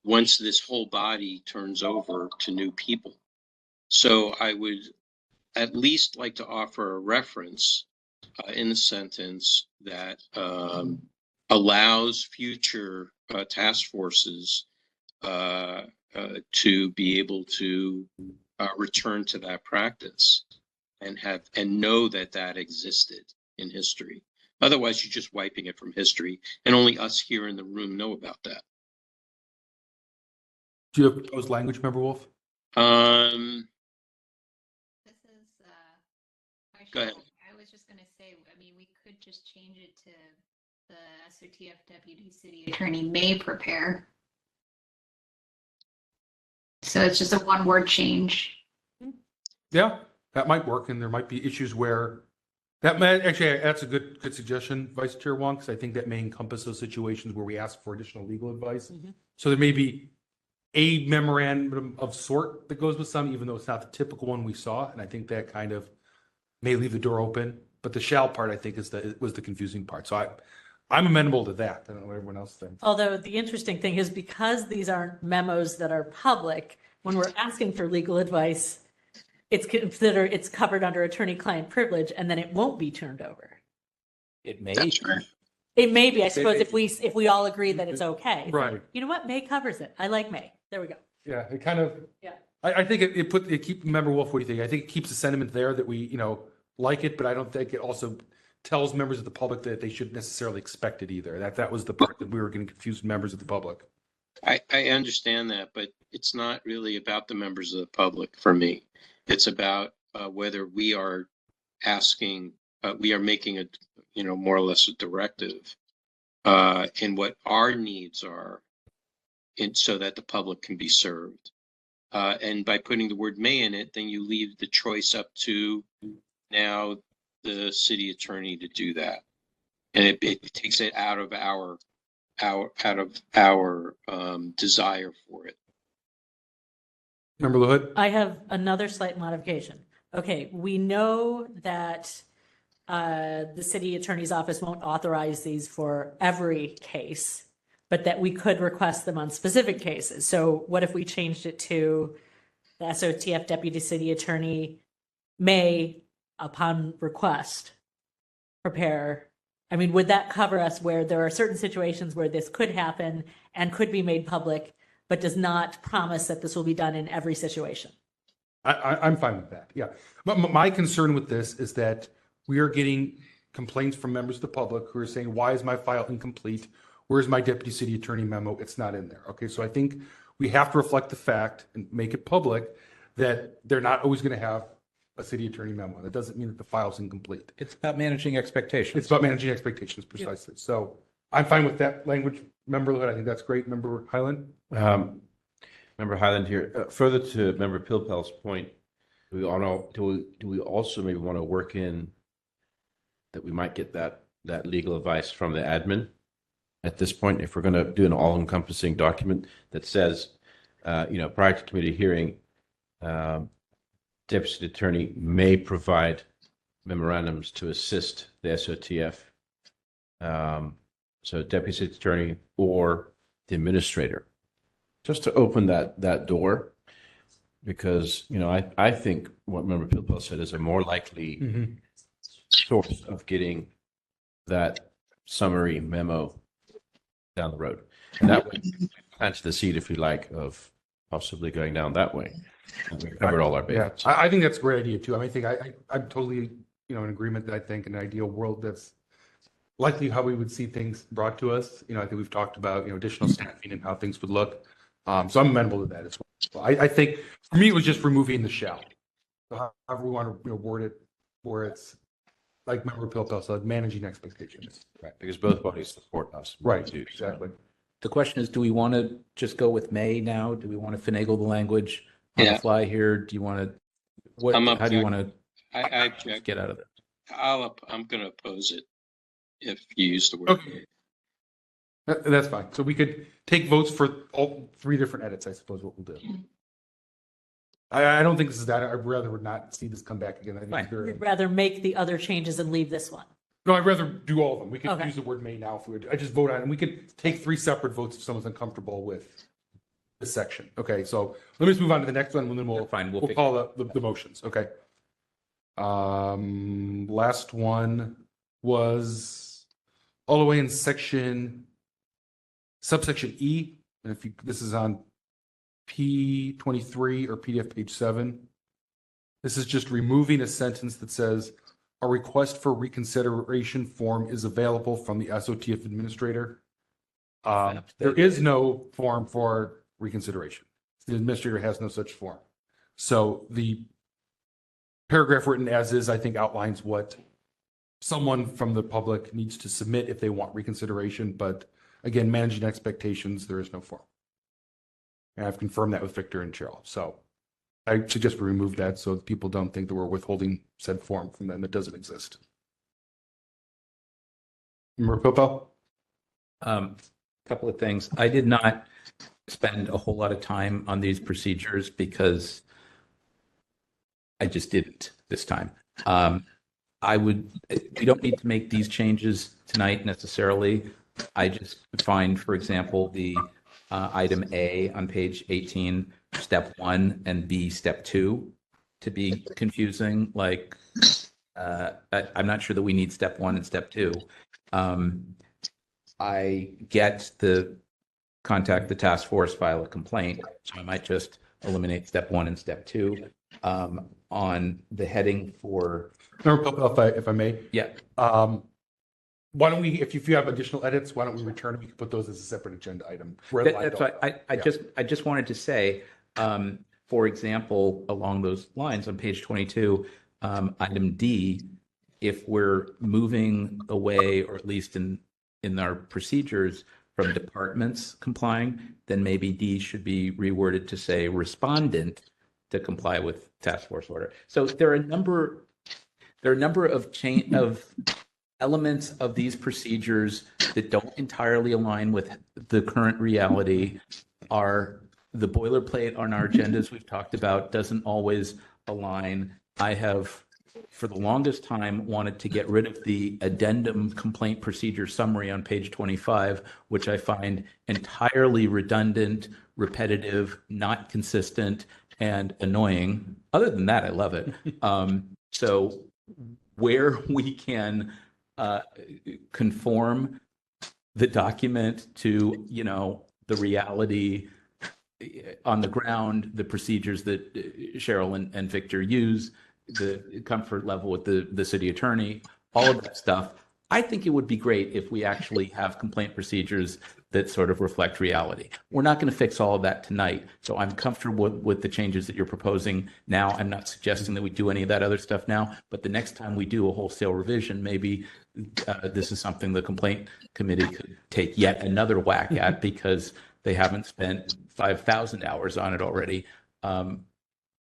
[SPEAKER 6] once this whole body turns over to new people. So I would at least like to offer a reference in the sentence that allows future task forces to be able to return to that practice and know that existed in history. Otherwise, you're just wiping it from history, and only us here in the room know about that.
[SPEAKER 3] Do you have proposed language, Member Wolf?
[SPEAKER 8] This is
[SPEAKER 6] Go ahead.
[SPEAKER 8] I was just going to say, I mean, we could just change it to the SOTF Deputy City Attorney may prepare. So it's just a one-word change.
[SPEAKER 3] Yeah, that might work, and there might be issues where that might actually, that's a good suggestion, Vice Chair Wong, because I think that may encompass those situations where we ask for additional legal advice. Mm-hmm. So there may be a memorandum of sort that goes with some, even though it's not the typical one we saw, and I think that kind of may leave the door open. But the shall part, I think, was the confusing part. So I'm amenable to that. I don't know what everyone else thinks.
[SPEAKER 7] Although the interesting thing is, because these aren't memos that are public, when we're asking for legal advice, it's covered under attorney-client privilege, and then it won't be turned over.
[SPEAKER 4] It may.
[SPEAKER 6] That's right.
[SPEAKER 7] It may be, I suppose, if we all agree that it's okay.
[SPEAKER 3] Right.
[SPEAKER 7] You know what? May covers it. I like May. There we go.
[SPEAKER 3] Yeah, it kind of.
[SPEAKER 7] Yeah.
[SPEAKER 3] I think it keep. Member Wolf, what do you think? I think it keeps the sentiment there that we like it, but I don't think it also tells members of the public that they shouldn't necessarily expect it either. That was the part that we were getting confused with members of the public.
[SPEAKER 6] I understand that, but it's not really about the members of the public for me. It's about whether we are asking, we are making a, more or less a directive in what our needs are, so that the public can be served. And by putting the word may in it, then you leave the choice up to now the city attorney to do that, and it takes it out of our desire for it.
[SPEAKER 3] Member LaHood?
[SPEAKER 7] I have another slight modification. Okay, we know that the city attorney's office won't authorize these for every case, but that we could request them on specific cases. So what if we changed it to the SOTF deputy city attorney may, upon request, prepare? I mean, would that cover us where there are certain situations where this could happen and could be made public, but does not promise that this will be done in every situation?
[SPEAKER 3] I'm fine with that. Yeah. But my concern with this is that we are getting complaints from members of the public who are saying, why is my file incomplete? Where's my deputy city attorney memo? It's not in there. Okay. So I think we have to reflect the fact and make it public that they're not always going to have a city attorney memo. That doesn't mean that the file's incomplete.
[SPEAKER 4] It's about managing expectations.
[SPEAKER 3] It's about managing expectations precisely. So I'm fine with that language. Member Hood, I think that's great. Member Highland?
[SPEAKER 9] Member Highland here. Further to Member Pilpel's point, do we also maybe want to work in that we might get that legal advice from the admin at this point, if we're going to do an all-encompassing document that says, prior to committee hearing, deputy attorney may provide memorandums to assist the SOTF. So deputy attorney or the administrator, just to open that door, because I think what Member Pilpel said is a more likely source of getting that summary memo down the road, and that would plant the seed, if you like, of possibly going down that way. We covered all our bases.
[SPEAKER 3] Yeah, I think that's a great idea too. I mean, I'm totally in agreement that I think in an ideal world that's likely how we would see things brought to us. I think we've talked about additional staffing and how things would look. So I'm amenable to that as well. I think for me it was just removing the shall. So however we want to word it, where it's like Member Pilpel said, managing expectations.
[SPEAKER 9] Right, because both bodies support us.
[SPEAKER 3] Right, exactly.
[SPEAKER 4] The question is, do we want to just go with may now? Do we want to finagle the language on the fly here? Do you want to, how do you want to
[SPEAKER 6] I object.
[SPEAKER 4] get out of it?
[SPEAKER 6] I'm going to oppose it if you use the word.
[SPEAKER 3] Okay. That's fine. So we could take votes for all three different edits, I suppose, what we'll do. I don't think this is that. I'd rather not see this come back again. I think
[SPEAKER 4] Fine.
[SPEAKER 3] very-
[SPEAKER 7] We'd rather make the other changes and leave this one.
[SPEAKER 3] No, I'd rather do all of them. We could
[SPEAKER 7] Okay.
[SPEAKER 3] use the word may now if we would. I just vote on it. And we could take three separate votes if someone's uncomfortable with this section. Okay, so let me just move on to the next one, and then we'll
[SPEAKER 4] Fine, we'll
[SPEAKER 3] we'll
[SPEAKER 4] figure
[SPEAKER 3] call the motions. Okay. Last one was all the way in subsection E. And if this is on P23 or PDF page 7. This is just removing a sentence that says a request for reconsideration form is available from the SOTF administrator. There is no form for reconsideration. The administrator has no such form. So the paragraph written as is, I think, outlines what someone from the public needs to submit if they want reconsideration. But again, managing expectations, there is no form. And I've confirmed that with Victor and Cheryl. So I suggest we remove that so people don't think that we're withholding said form from them. It doesn't exist. Member Popo?
[SPEAKER 4] Couple of things. I did not spend a whole lot of time on these procedures because I just didn't this time. We don't need to make these changes tonight necessarily. I just find, for example, the item A on page 18, step 1 and B, step 2 to be confusing. Like, I'm not sure that we need step 1 and step 2. I get the contact the task force, file a complaint. So I might just eliminate step 1 and step 2 on the heading for.
[SPEAKER 3] Member Popo, if I may.
[SPEAKER 4] Yeah.
[SPEAKER 3] Why don't we, if you have additional edits, why don't we return them? We can put those as a separate agenda item.
[SPEAKER 4] That's why I just wanted to say, for example, along those lines on page 22, item D, if we're moving away, or at least in our procedures, from departments complying, then maybe D should be reworded to say respondent to comply with task force order. So there are a number there are a number of elements of these procedures that don't entirely align with the current reality. The boilerplate on our agendas we've talked about doesn't always align. I have, for the longest time, wanted to get rid of the addendum complaint procedure summary on page 25, which I find entirely redundant, repetitive, not consistent, and annoying. Other than that, I love it. So where we can conform the document to, the reality on the ground, the procedures that Cheryl and Victor use, the comfort level with the city attorney, all of that stuff. I think it would be great if we actually have complaint procedures that sort of reflect reality. We're not going to fix all of that tonight, so I'm comfortable with the changes that you're proposing now. I'm not suggesting that we do any of that other stuff now, but the next time we do a wholesale revision, maybe this is something the complaint committee could take yet another whack at because they haven't spent 5,000 hours on it already.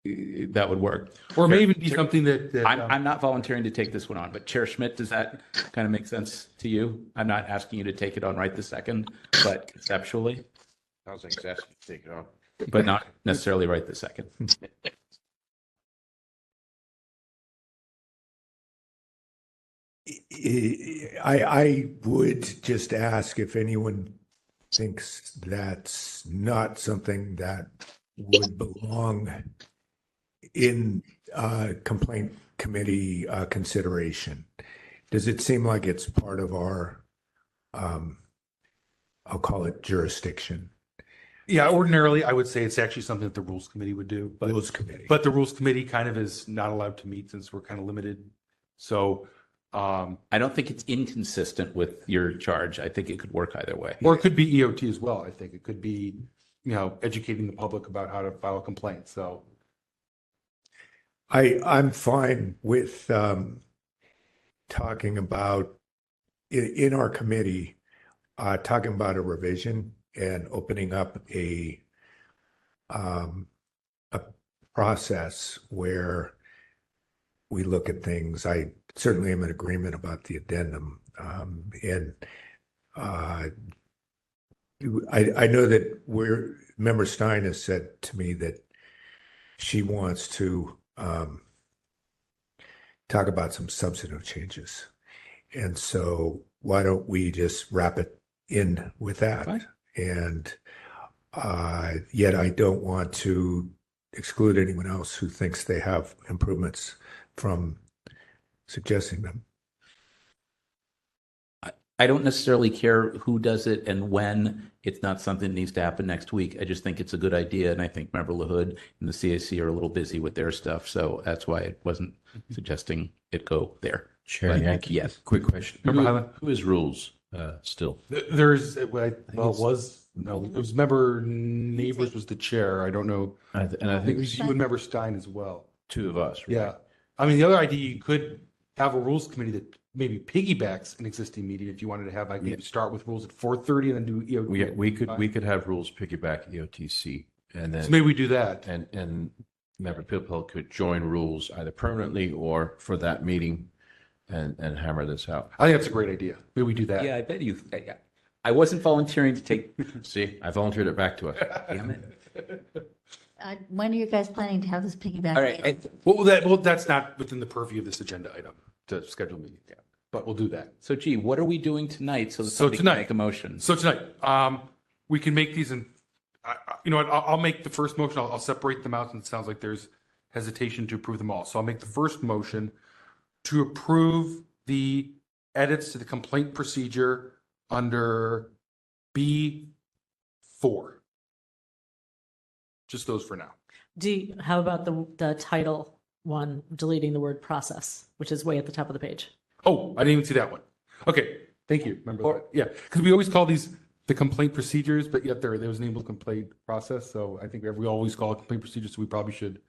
[SPEAKER 4] That would work.
[SPEAKER 3] Or maybe be something that
[SPEAKER 4] I'm not volunteering to take this one on, but Chair Schmidt, does that kind of make sense to you? I'm not asking you to take it on right this second, but conceptually.
[SPEAKER 9] Sounds like it's asking to take it on.
[SPEAKER 4] But not necessarily right this second.
[SPEAKER 10] I would just ask if anyone thinks that's not something that would belong in complaint committee consideration. Does it seem like it's part of our, I'll call it jurisdiction?
[SPEAKER 3] Yeah, ordinarily I would say it's actually something that the rules committee would do. But,
[SPEAKER 10] Rules committee.
[SPEAKER 3] But the rules committee kind of is not allowed to meet since we're kind of limited. So
[SPEAKER 4] I don't think it's inconsistent with your charge. I think it could work either way.
[SPEAKER 3] or it could be EOT as well. I think it could be, educating the public about how to file a complaint. So
[SPEAKER 10] I'm fine with talking about in our committee, talking about a revision and opening up a process where we look at things. I certainly am in agreement about the addendum, and I know that Member Stein has said to me that she wants to talk about some substantive changes. And so why don't we just wrap it in with that?
[SPEAKER 4] Fine.
[SPEAKER 10] And yet I don't want to exclude anyone else who thinks they have improvements from suggesting them.
[SPEAKER 4] I don't necessarily care who does it and when. It's not something that needs to happen next week. I just think it's a good idea. And I think Member LaHood and the CAC are a little busy with their stuff. So that's why I wasn't suggesting it go there.
[SPEAKER 9] Chair
[SPEAKER 4] But
[SPEAKER 9] Yankee,
[SPEAKER 4] yes.
[SPEAKER 9] quick question. Who is rules still?
[SPEAKER 3] there's, it was Member Neighbors was the chair. I don't know.
[SPEAKER 9] And I
[SPEAKER 3] I think it
[SPEAKER 9] think
[SPEAKER 3] was you and Member Stein as well.
[SPEAKER 9] two of us. Right?
[SPEAKER 3] Yeah. I mean, the other idea, you could have a rules committee that maybe piggybacks an existing meeting if you wanted to have, like, maybe start with rules at 4:30 and then do EOT.
[SPEAKER 9] We could have rules piggyback EOTC, and then
[SPEAKER 3] So maybe we do that.
[SPEAKER 9] and Member Pilpel could join rules either permanently or for that meeting, and hammer this out.
[SPEAKER 3] I think that's a great idea. Maybe we do that.
[SPEAKER 4] Yeah, I bet you. I wasn't volunteering to take.
[SPEAKER 9] See, I volunteered it back to us.
[SPEAKER 4] Damn it.
[SPEAKER 2] When are you guys planning to have this piggyback?
[SPEAKER 4] All right.
[SPEAKER 2] meeting?
[SPEAKER 3] Well, that's not within the purview of this agenda item to schedule a meeting. Yeah, but we'll do that.
[SPEAKER 4] So, gee, what are we doing tonight so that
[SPEAKER 3] So
[SPEAKER 4] somebody
[SPEAKER 3] tonight-
[SPEAKER 4] can make a motion?
[SPEAKER 3] So tonight, we can make these you know what, I'll make the first motion. I'll separate them out, and it sounds like there's hesitation to approve them all. So I'll make the first motion to approve the edits to the complaint procedure under B4. Just those for now.
[SPEAKER 7] How about the title one, deleting the word process, which is way at the top of the page?
[SPEAKER 3] Oh, I didn't even see that one. Okay, thank you. Remember that. Yeah, because we always call these the complaint procedures, but yet there was an able complaint process. So I think we always call it complaint procedures. So we probably should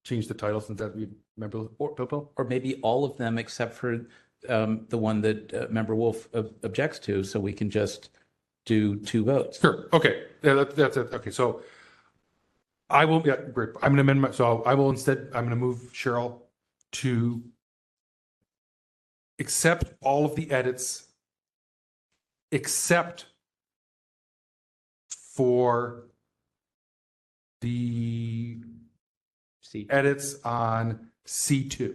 [SPEAKER 3] change the title since that we remember.
[SPEAKER 4] Or maybe all of them except for the one that Member Wolf objects to, so we can just do two votes.
[SPEAKER 3] Sure. Okay. Yeah, that's it. Okay. So I will. Yeah. Great. I'm going to amend my. So I will instead. I'm going to move Cheryl to accept all of the edits except for the edits on C2.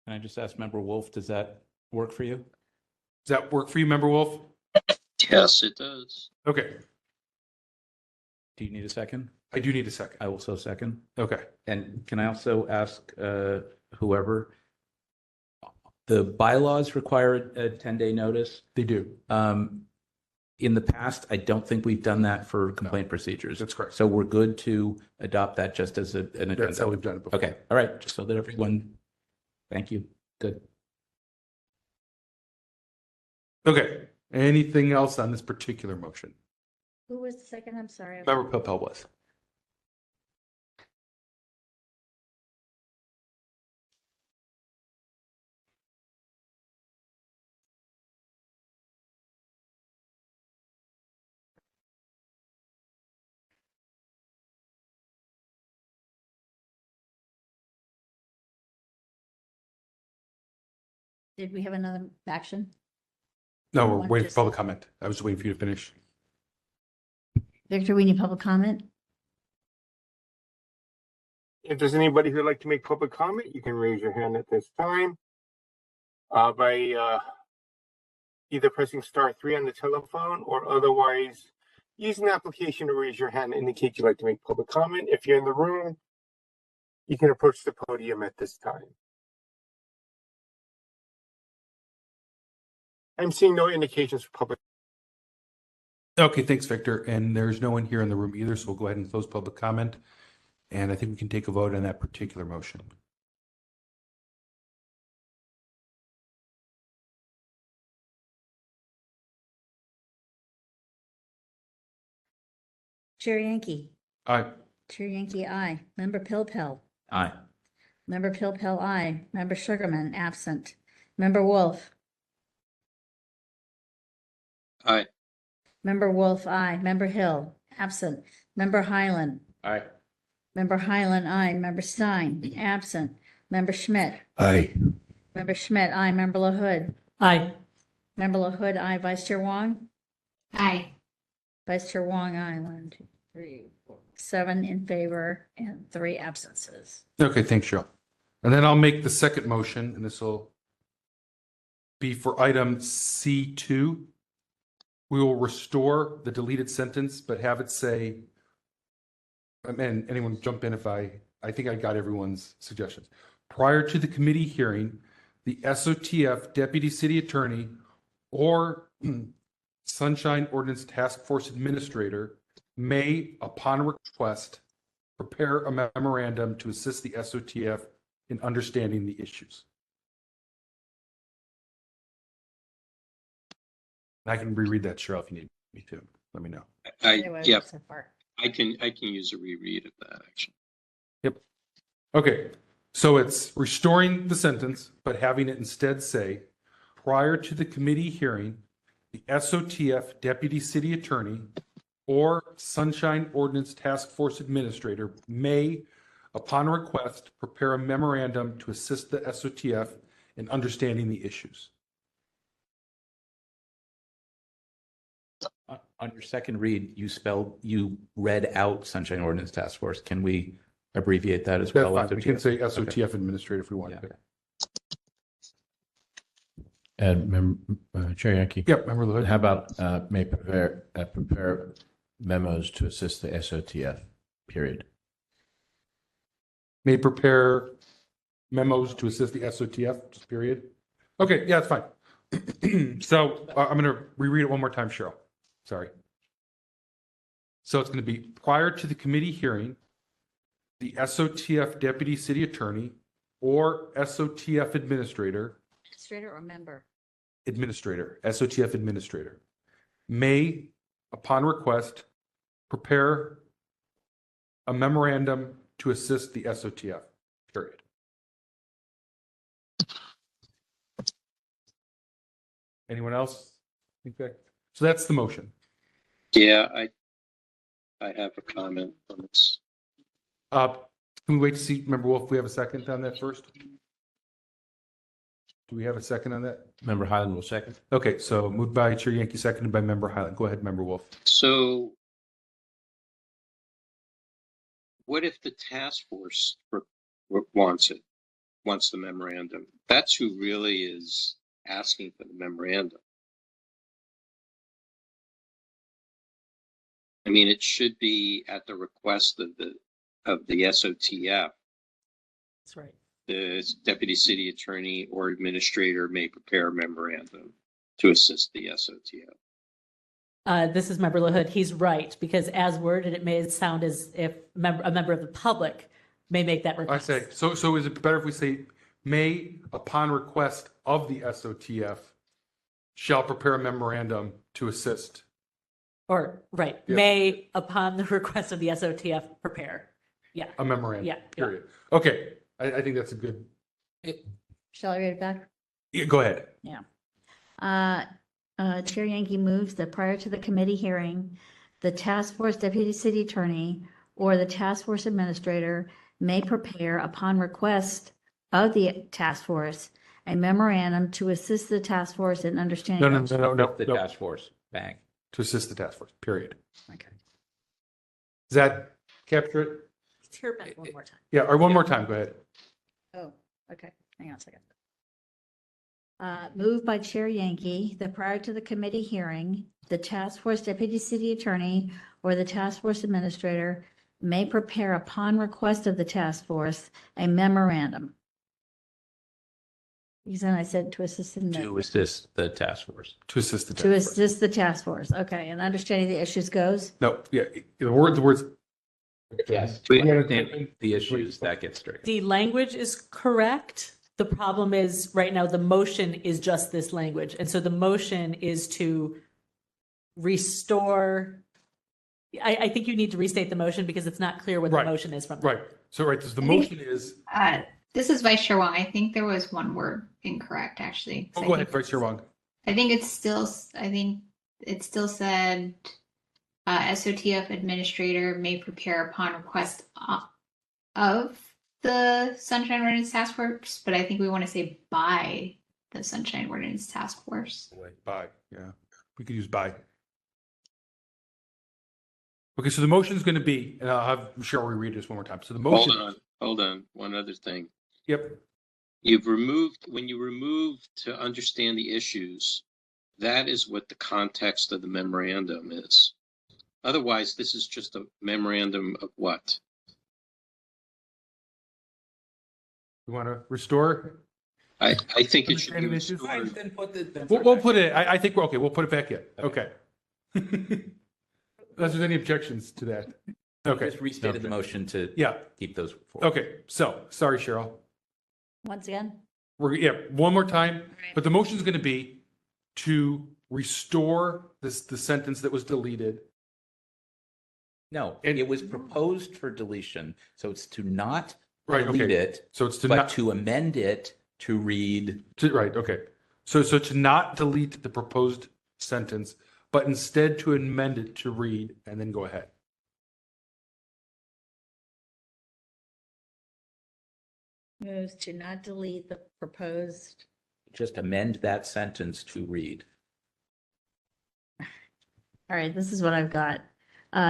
[SPEAKER 4] Can I just ask Member Wolf, does that work for you?
[SPEAKER 3] Does that work for you, Member Wolf?
[SPEAKER 6] Yes, it does.
[SPEAKER 3] Okay.
[SPEAKER 4] Do you need a second?
[SPEAKER 3] I do need a second.
[SPEAKER 4] I will so second.
[SPEAKER 3] Okay.
[SPEAKER 4] And can I also ask whoever, the bylaws require a 10-day notice?
[SPEAKER 3] They do.
[SPEAKER 4] In the past, I don't think we've done that for complaint procedures.
[SPEAKER 3] That's correct.
[SPEAKER 4] So we're good to adopt that just as an agenda.
[SPEAKER 3] That's how we've done it before.
[SPEAKER 4] Okay, all right, just so that everyone, thank you. Good.
[SPEAKER 3] Okay. Anything else on this particular motion?
[SPEAKER 2] Who was the second? I'm sorry.
[SPEAKER 3] Member Pilpel was.
[SPEAKER 2] Did we have another action?
[SPEAKER 3] No,
[SPEAKER 2] You
[SPEAKER 3] we're
[SPEAKER 2] want
[SPEAKER 3] waiting
[SPEAKER 2] just-
[SPEAKER 3] for public comment. I was waiting for you to finish.
[SPEAKER 2] Victor, we need public comment.
[SPEAKER 1] If there's anybody who'd like to make public comment, you can raise your hand at this time by either pressing *3 on the telephone or otherwise use an application to raise your hand and indicate you'd like to make public comment. If you're in the room, you can approach the podium at this time. I'm seeing no indications for public.
[SPEAKER 3] Okay, thanks, Victor. And there's no one here in the room either, so we'll go ahead and close public comment. And I think we can take a vote on that particular motion.
[SPEAKER 2] Chair Yankee.
[SPEAKER 3] Aye.
[SPEAKER 2] Chair Yankee, aye. Member Pilpel.
[SPEAKER 4] Aye.
[SPEAKER 2] Member Pilpel, aye. Member Sugarman, absent. Member Wolf.
[SPEAKER 6] Aye.
[SPEAKER 2] Member Wolf, aye. Member Hill, absent. Member Highland.
[SPEAKER 4] Aye.
[SPEAKER 2] Member Highland, aye. Member Stein, absent. Member Schmidt.
[SPEAKER 10] Aye.
[SPEAKER 2] Member Schmidt, aye. Member LaHood.
[SPEAKER 7] Aye.
[SPEAKER 2] Member LaHood, aye. Vice Chair Wong.
[SPEAKER 8] Aye.
[SPEAKER 2] Vice Chair Wong, aye. 1, 2, 3, 4, 7 in favor and 3 absences.
[SPEAKER 3] Okay, thanks, Cheryl. And then I'll make the second motion, and this will be for item C2. We will restore the deleted sentence, but have it say, and anyone jump in if I think I got everyone's suggestions. Prior to the committee hearing, the SOTF Deputy City Attorney or Sunshine Ordinance Task Force Administrator may, upon request, prepare a memorandum to assist the SOTF in understanding the issues. I can reread that, Cheryl, if you need me to. Let me know.
[SPEAKER 2] Anyway,
[SPEAKER 6] Yeah,
[SPEAKER 2] so far.
[SPEAKER 6] I can use a reread of that actually.
[SPEAKER 3] Yep. Okay. So it's restoring the sentence, but having it instead say, prior to the committee hearing, the SOTF Deputy City Attorney or Sunshine Ordinance Task Force Administrator may, upon request, prepare a memorandum to assist the SOTF in understanding the issues.
[SPEAKER 4] On your second read, you read out Sunshine Ordinance Task Force. Can we abbreviate that as
[SPEAKER 3] That's
[SPEAKER 4] well?
[SPEAKER 3] fine. We can say SOTF
[SPEAKER 4] Okay.
[SPEAKER 3] Administrator if we want.
[SPEAKER 4] Yeah.
[SPEAKER 9] And Chair Yankee.
[SPEAKER 3] Yep, remember the
[SPEAKER 9] How about may prepare memos to assist the SOTF, period.
[SPEAKER 3] may prepare memos to assist the SOTF, just period. Okay, yeah, it's fine. So I'm going to reread it one more time, Cheryl. Sorry. So it's going to be prior to the committee hearing, the SOTF Deputy City Attorney or SOTF Administrator,
[SPEAKER 2] Administrator or member?
[SPEAKER 3] Administrator, SOTF Administrator, may, upon request, prepare a memorandum to assist the SOTF, period. Anyone else think that? So that's the motion.
[SPEAKER 6] Yeah, I have a comment on this.
[SPEAKER 3] Can we wait to see, Member Wolf, if we have a second on that first? Do we have a second on that?
[SPEAKER 9] Member Highland will second.
[SPEAKER 3] Okay, so moved by Chair Yankee, seconded by Member Highland. Go ahead, Member Wolf.
[SPEAKER 6] So what if the task force wants the memorandum? That's who really is asking for the memorandum. I mean, it should be at the request of the SOTF.
[SPEAKER 7] That's right.
[SPEAKER 6] The deputy city attorney or administrator may prepare a memorandum to assist the SOTF.
[SPEAKER 7] This is Member LaHood. He's right, because as worded, it may sound as if a member of the public may make that
[SPEAKER 3] I
[SPEAKER 7] request.
[SPEAKER 3] say, so is it better if we say, may, upon request of the SOTF, shall prepare a memorandum to assist?
[SPEAKER 7] Or, right,
[SPEAKER 3] Yeah.
[SPEAKER 7] may, upon the request of the SOTF, prepare. Yeah.
[SPEAKER 3] A memorandum,
[SPEAKER 7] Yeah.
[SPEAKER 3] period. Okay, I think that's a good,
[SPEAKER 2] Shall I read it back?
[SPEAKER 3] yeah, go ahead.
[SPEAKER 2] Chair Yankee moves that prior to the committee hearing, the task force deputy city attorney or the task force administrator may prepare, upon request of the task force, a memorandum to assist the task force in understanding.
[SPEAKER 3] No.
[SPEAKER 4] The task force, bang.
[SPEAKER 3] To assist the task force, period.
[SPEAKER 2] Okay.
[SPEAKER 3] Does that capture it?
[SPEAKER 7] Let's hear it back one more time.
[SPEAKER 3] Yeah, or one more time, go ahead.
[SPEAKER 2] Oh, okay. Hang on a second. Moved by Chair Yankee that prior to the committee hearing, the task force deputy city attorney or the task force administrator may prepare, upon request of the task force, a memorandum. Reason I said to assist in
[SPEAKER 4] To assist the task force.
[SPEAKER 3] To assist the task
[SPEAKER 2] to
[SPEAKER 3] force.
[SPEAKER 2] assist the task force. Okay, and understanding the issues goes.
[SPEAKER 3] No, yeah, the words.
[SPEAKER 4] Yes.
[SPEAKER 6] We-
[SPEAKER 4] Understand the issues that get stricken.
[SPEAKER 7] The language is correct. The problem is, right now, the motion is just this language. And so the motion is to restore. I think you need to restate the motion because it's not clear what the
[SPEAKER 3] Right.
[SPEAKER 7] motion is from.
[SPEAKER 3] Right, so the motion is,
[SPEAKER 8] This is Vice Chair Wong. I think there was one word incorrect, actually.
[SPEAKER 3] oh, go ahead, Vice Chair Wong.
[SPEAKER 8] I think it still said SOTF administrator may prepare upon request of the Sunshine Ordinance Task Force, but I think we want to say by the Sunshine Ordinance Task Force.
[SPEAKER 3] By, yeah, we could use by. Okay, so the motion is going to be, and I'll have Cheryl reread this one more time. So the motion.
[SPEAKER 6] Hold on. One other thing.
[SPEAKER 3] Yep,
[SPEAKER 6] When you remove to understand the issues, that is what the context of the memorandum is. Otherwise, this is just a memorandum of what?
[SPEAKER 3] we want to restore.
[SPEAKER 6] I think it should be
[SPEAKER 3] Understanding issues?
[SPEAKER 6] restored.
[SPEAKER 4] Then put the.
[SPEAKER 3] We'll put it, I think, okay, we'll put it back in. Okay. Unless there's any objections to that. Okay.
[SPEAKER 4] Just restated the motion to
[SPEAKER 3] Yeah,
[SPEAKER 4] keep those forward.
[SPEAKER 3] okay, so, sorry, Cheryl.
[SPEAKER 2] Once again,
[SPEAKER 3] One more time,
[SPEAKER 2] right.
[SPEAKER 3] but the motion is going to be to restore the sentence that was deleted.
[SPEAKER 4] No,
[SPEAKER 3] And-
[SPEAKER 4] it was proposed for deletion, so it's to not
[SPEAKER 3] Right,
[SPEAKER 4] delete
[SPEAKER 3] okay.
[SPEAKER 4] it,
[SPEAKER 3] So it's to
[SPEAKER 4] but
[SPEAKER 3] not,
[SPEAKER 4] to amend it to read.
[SPEAKER 3] right, okay. So to not delete the proposed sentence, but instead to amend it to read and then go ahead.
[SPEAKER 2] moves to not delete the proposed.
[SPEAKER 4] Just amend that sentence to read.
[SPEAKER 2] All right, this is what I've got.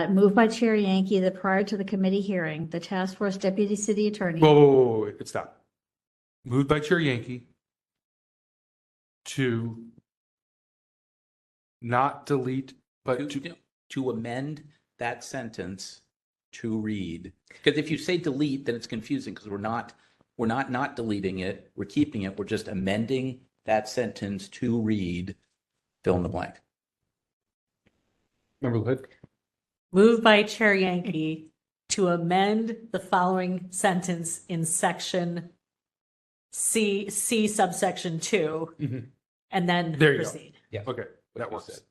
[SPEAKER 2] Moved by Chair Yankee that prior to the committee hearing, the task force deputy city attorney.
[SPEAKER 3] Whoa, stop. Moved by Chair Yankee to not delete, but
[SPEAKER 4] To amend that sentence to read. Because if you say delete, then it's confusing because we're not deleting it, we're keeping it, we're just amending that sentence to read, fill in the blank.
[SPEAKER 3] Member Hood.
[SPEAKER 7] Moved by Chair Yankee to amend the following sentence in section C subsection 2,
[SPEAKER 3] Mhm.
[SPEAKER 7] and then
[SPEAKER 3] There you go.
[SPEAKER 7] proceed.
[SPEAKER 4] Yeah.
[SPEAKER 3] Okay, that
[SPEAKER 4] you
[SPEAKER 3] works.
[SPEAKER 4] said.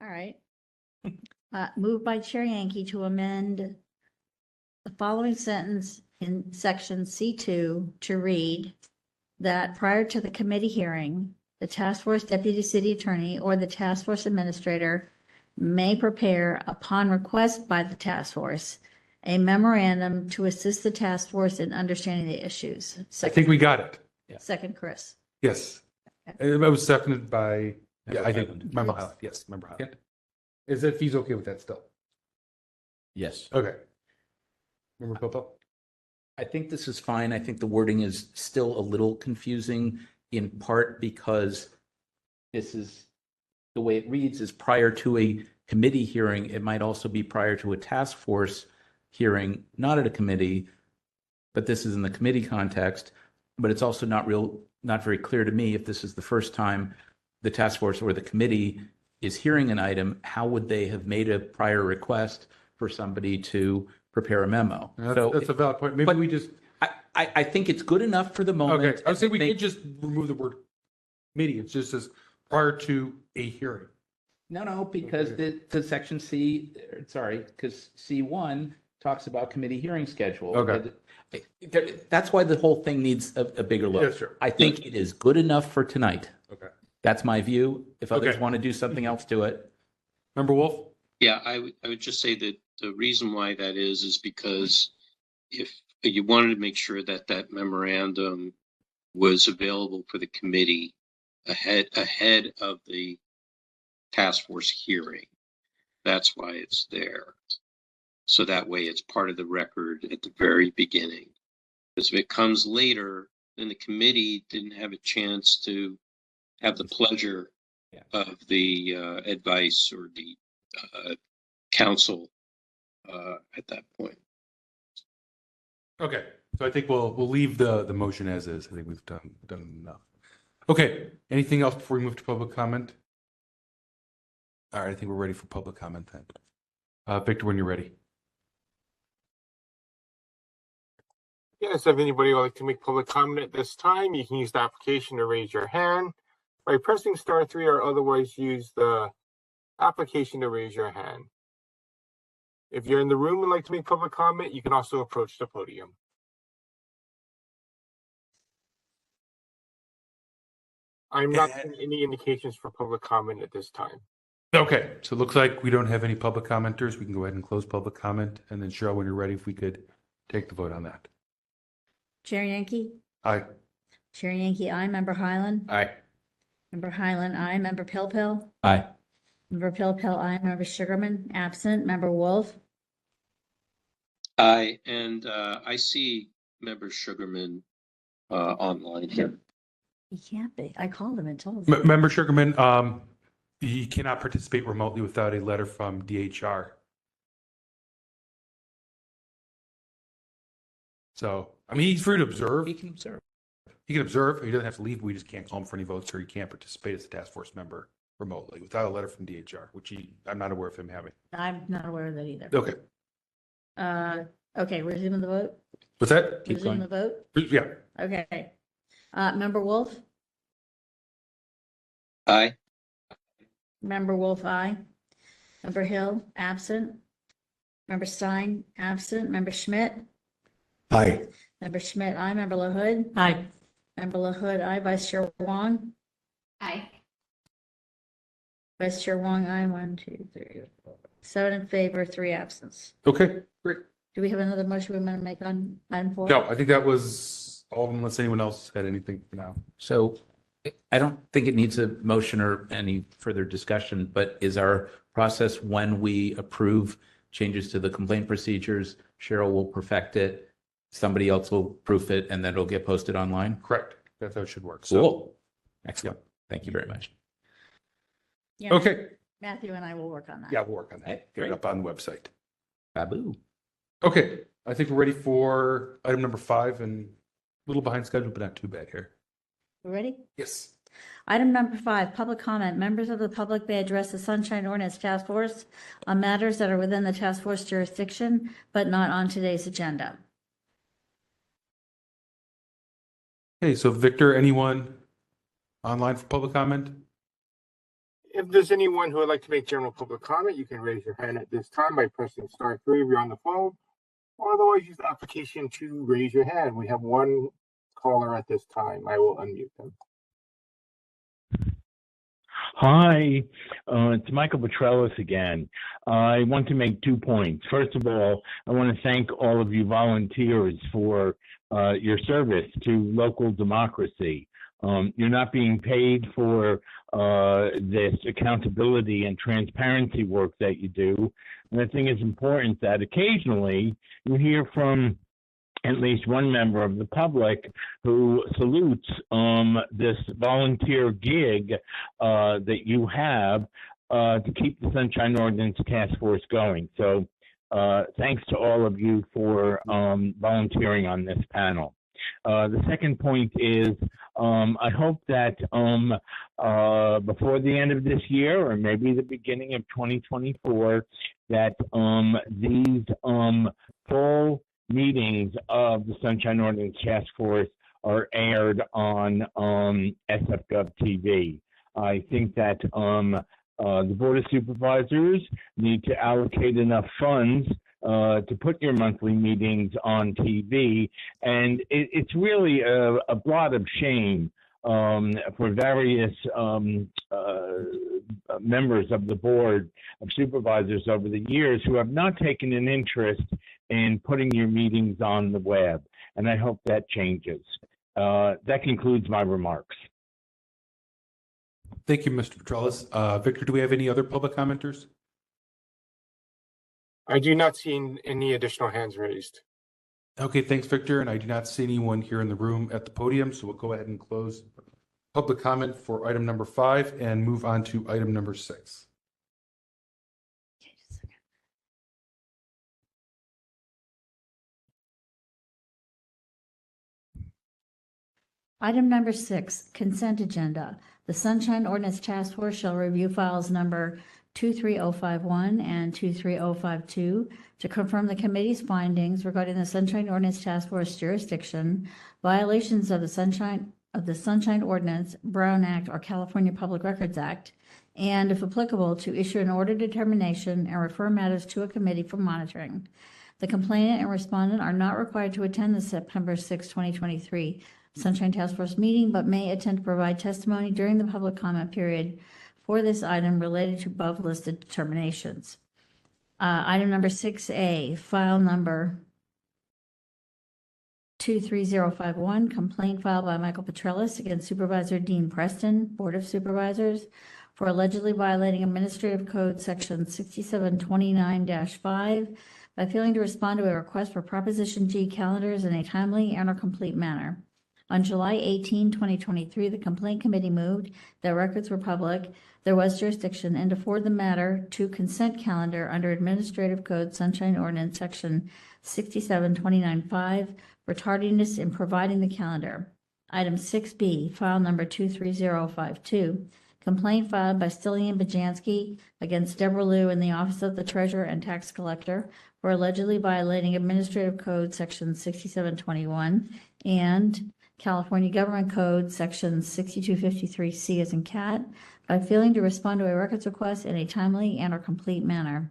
[SPEAKER 2] All right. Moved by Chair Yankee to amend the following sentence in section C2 to read that prior to the committee hearing, the task force deputy city attorney or the task force administrator may prepare, upon request by the task force, a memorandum to assist the task force in understanding the issues.
[SPEAKER 3] I think we got it.
[SPEAKER 2] Second, Chris.
[SPEAKER 3] Yes. It was seconded by, yeah, I think,
[SPEAKER 9] Highland.
[SPEAKER 3] Member Highland. Yes, Member Highland. Is it, if he's okay with that still?
[SPEAKER 9] Yes.
[SPEAKER 3] Okay. Member Popo?
[SPEAKER 4] I think this is fine. I think the wording is still a little confusing, in part because this is, the way it reads is prior to a committee hearing. It might also be prior to a task force hearing, not at a committee, but this is in the committee context. But it's also not very clear to me if this is the first time the task force or the committee is hearing an item, how would they have made a prior request for somebody to prepare a memo?
[SPEAKER 3] That's a valid point. Maybe
[SPEAKER 4] but
[SPEAKER 3] we just,
[SPEAKER 4] I think it's good enough for the moment.
[SPEAKER 3] okay, I would say we could just remove the word committee. It's just as prior to a hearing.
[SPEAKER 4] No, because the section C, because C1 talks about committee hearing schedule.
[SPEAKER 3] Okay.
[SPEAKER 4] That's why the whole thing needs a bigger look.
[SPEAKER 3] Yeah, sure.
[SPEAKER 4] I think it is good enough for tonight.
[SPEAKER 3] Okay.
[SPEAKER 4] That's my view. If others
[SPEAKER 3] Okay.
[SPEAKER 4] want to do something else, do it.
[SPEAKER 3] Member Wolf?
[SPEAKER 6] Yeah, I would just say that the reason why that is because if you wanted to make sure that that memorandum was available for the committee ahead of the task force hearing, that's why it's there. So that way it's part of the record at the very beginning. Because if it comes later, then the committee didn't have a chance to have the pleasure of the advice or the counsel at that point.
[SPEAKER 3] Okay, so I think we'll leave the motion as is. I think we've done enough. Okay, anything else before we move to public comment? All right, I think we're ready for public comment then. Victor, when you're ready.
[SPEAKER 1] Yes, if anybody would like to make public comment at this time, you can use the application to raise your hand by pressing *3 or otherwise use the application to raise your hand. If you're in the room and like to make public comment, you can also approach the podium. I'm not seeing any indications for public comment at this time.
[SPEAKER 3] Okay, so it looks like we don't have any public commenters. We can go ahead and close public comment. And then Cheryl, when you're ready, if we could take the vote on that.
[SPEAKER 2] Chair Yankee?
[SPEAKER 3] Aye.
[SPEAKER 2] Chair Yankee, aye. Member Highland?
[SPEAKER 4] Aye.
[SPEAKER 2] Member Highland, aye. Member Pilpil?
[SPEAKER 4] Aye.
[SPEAKER 2] Member Pilpil, aye. Member Sugarman, absent. Member Wolf?
[SPEAKER 6] Aye, and I see Member Sugarman online here.
[SPEAKER 2] He can't be. I called him and told him.
[SPEAKER 3] Member Sugarman, he cannot participate remotely without a letter from DHR. So, I mean, he's free to observe.
[SPEAKER 4] He can observe.
[SPEAKER 3] He can observe. He doesn't have to leave. We just can't call him for any votes, or he can't participate as a task force member remotely without a letter from DHR, which I'm not aware of him having.
[SPEAKER 2] I'm not aware of that either.
[SPEAKER 3] Okay.
[SPEAKER 2] Okay, resuming the vote?
[SPEAKER 3] What's that?
[SPEAKER 4] Keep
[SPEAKER 2] Resuming the
[SPEAKER 4] going.
[SPEAKER 2] vote?
[SPEAKER 3] Yeah.
[SPEAKER 2] Okay. Member Wolf?
[SPEAKER 6] Aye.
[SPEAKER 2] Member Wolf, aye. Member Hill, absent. Member Stein, absent. Member Schmidt?
[SPEAKER 10] Aye.
[SPEAKER 2] Member Schmidt, aye. Member LaHood?
[SPEAKER 7] Aye.
[SPEAKER 2] Member LaHood, aye. Vice Chair Wong?
[SPEAKER 8] Aye.
[SPEAKER 2] Vice Chair Wong, aye. 1, 2, 3, 4. 7 in favor, 3 absence.
[SPEAKER 3] Okay, great.
[SPEAKER 2] Do we have another motion we want to make on item 4?
[SPEAKER 3] No, I think that was all of them, unless anyone else had anything for now.
[SPEAKER 4] So I don't think it needs a motion or any further discussion, but is our process when we approve changes to the complaint procedures, Cheryl will perfect it, somebody else will proof it, and then it'll get posted online?
[SPEAKER 3] Correct. That's how it should work. So,
[SPEAKER 4] Cool. Excellent. Thank you very much.
[SPEAKER 2] Yeah,
[SPEAKER 3] okay.
[SPEAKER 2] Matthew and I will work on that.
[SPEAKER 3] Yeah, we'll work on that.
[SPEAKER 4] Okay,
[SPEAKER 3] Get it
[SPEAKER 4] great.
[SPEAKER 3] up on the website.
[SPEAKER 4] Babu.
[SPEAKER 3] Okay, I think we're ready for item number 5, and a little behind schedule, but not too bad here.
[SPEAKER 2] We ready?
[SPEAKER 3] Yes.
[SPEAKER 2] Item number 5, public comment. Members of the public may address the Sunshine Ordinance Task Force on matters that are within the task force jurisdiction, but not on today's agenda.
[SPEAKER 3] Okay, so Victor, anyone online for public comment?
[SPEAKER 1] If there's anyone who would like to make general public comment, you can raise your hand at this time by pressing *3 if you're on the phone, or otherwise use the application to raise your hand. We have one caller at this time. I will unmute them.
[SPEAKER 5] Hi, it's Michael Petrellis again. I want to make 2 points. First of all, I want to thank all of you volunteers for your service to local democracy. You're not being paid for this accountability and transparency work that you do. And I think it's important that occasionally you hear from at least one member of the public who salutes this volunteer gig that you have to keep the Sunshine Ordinance Task Force going. So thanks to all of you for volunteering on this panel. The second point is I hope that before the end of this year or maybe the beginning of 2024 that these full meetings of the Sunshine Ordinance Task Force are aired on SFGov TV. I think that the Board of Supervisors need to allocate enough funds to put your monthly meetings on TV, and it's really a blot of shame for various members of the Board of Supervisors over the years who have not taken an interest in putting your meetings on the web, and I hope that changes. That concludes my remarks.
[SPEAKER 3] Thank you, Mr. Petrellis. Victor, do we have any other public commenters?
[SPEAKER 1] I do not see any additional hands raised.
[SPEAKER 3] Okay, thanks, Victor. And I do not see anyone here in the room at the podium, so we'll go ahead and close public comment for item number 5 and move on to item number 6.
[SPEAKER 2] Item number 6, consent agenda. The Sunshine Ordinance Task Force shall review files number 23051 and 23052 to confirm the committee's findings regarding the Sunshine Ordinance Task Force jurisdiction, violations of the Sunshine Ordinance, Brown Act, or California Public Records Act, and, if applicable, to issue an order determination and refer matters to a committee for monitoring. The complainant and respondent are not required to attend the September 6, 2023 Sunshine Task Force meeting, but may attend to provide testimony during the public comment period for this item related to above listed determinations. Item number 6A, file number 23051, complaint filed by Michael Petrellis against Supervisor Dean Preston, Board of Supervisors, for allegedly violating Administrative Code Section 6729-5 by failing to respond to a request for Proposition G calendars in a timely and or complete manner. On July 18, 2023, the complaint committee moved that records were public, there was jurisdiction, and to forward the matter to consent calendar under Administrative Code Sunshine Ordinance Section 6729-5 for tardiness in providing the calendar. Item 6B, file number 23052, complaint filed by Stillian Bajanski against Deborah Liu in the Office of the Treasurer and Tax Collector for allegedly violating Administrative Code Section 6721 and California Government Code Section 6253C as in cat by failing to respond to a records request in a timely and or complete manner.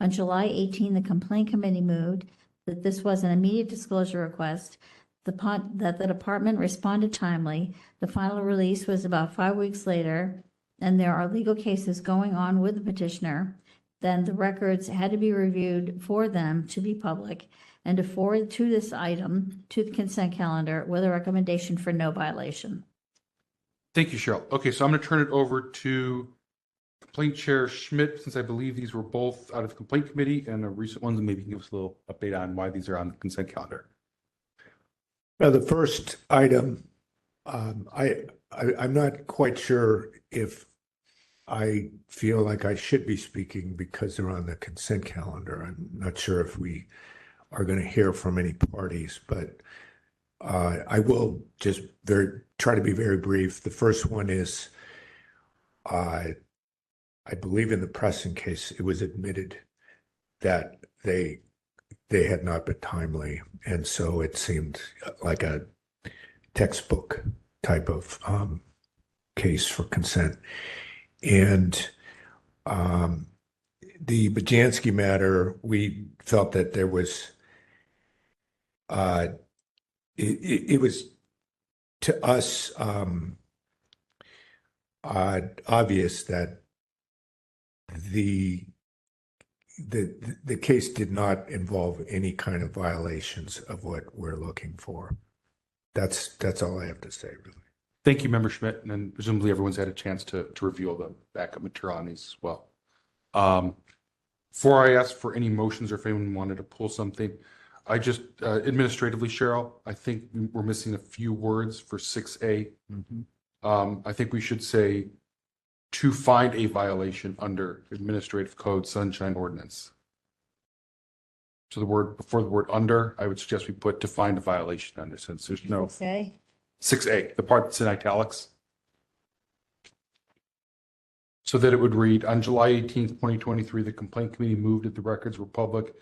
[SPEAKER 2] On July 18, the complaint committee moved that this was an immediate disclosure request, that the department responded timely. The final release was about 5 weeks later, and there are legal cases going on with the petitioner. Then the records had to be reviewed for them to be public and to forward to this item to the consent calendar with a recommendation for no violation.
[SPEAKER 3] Thank you, Cheryl. Okay, so I'm going to turn it over to Complaint Chair Schmidt, since I believe these were both out of the complaint committee and the recent ones, and maybe you can give us a little update on why these are on the consent calendar.
[SPEAKER 10] Now, the first item, I'm not quite sure if I feel like I should be speaking because they're on the consent calendar. I'm not sure if we are going to hear from any parties, but I will just try to be very brief. The first one is, I believe in the Preston case, it was admitted that they had not been timely, and so it seemed like a textbook type of case for consent. And the Bajanski matter, we felt that there was it was to us obvious that the case did not involve any kind of violations of what we're looking for. That's all I have to say, really.
[SPEAKER 3] Thank you, Member Schmidt, and then presumably everyone's had a chance to review the backup material on these as well. Before I ask for any motions or if anyone wanted to pull something, I just administratively, Cheryl, I think we're missing a few words for 6A. I think we should say to find a violation under Administrative Code Sunshine Ordinance. So the word before the word under, I would suggest we put to find a violation under, since there's no 6A, the part that's in italics. So that it would read, on July 18th, 2023, the complaint committee moved that the records were public.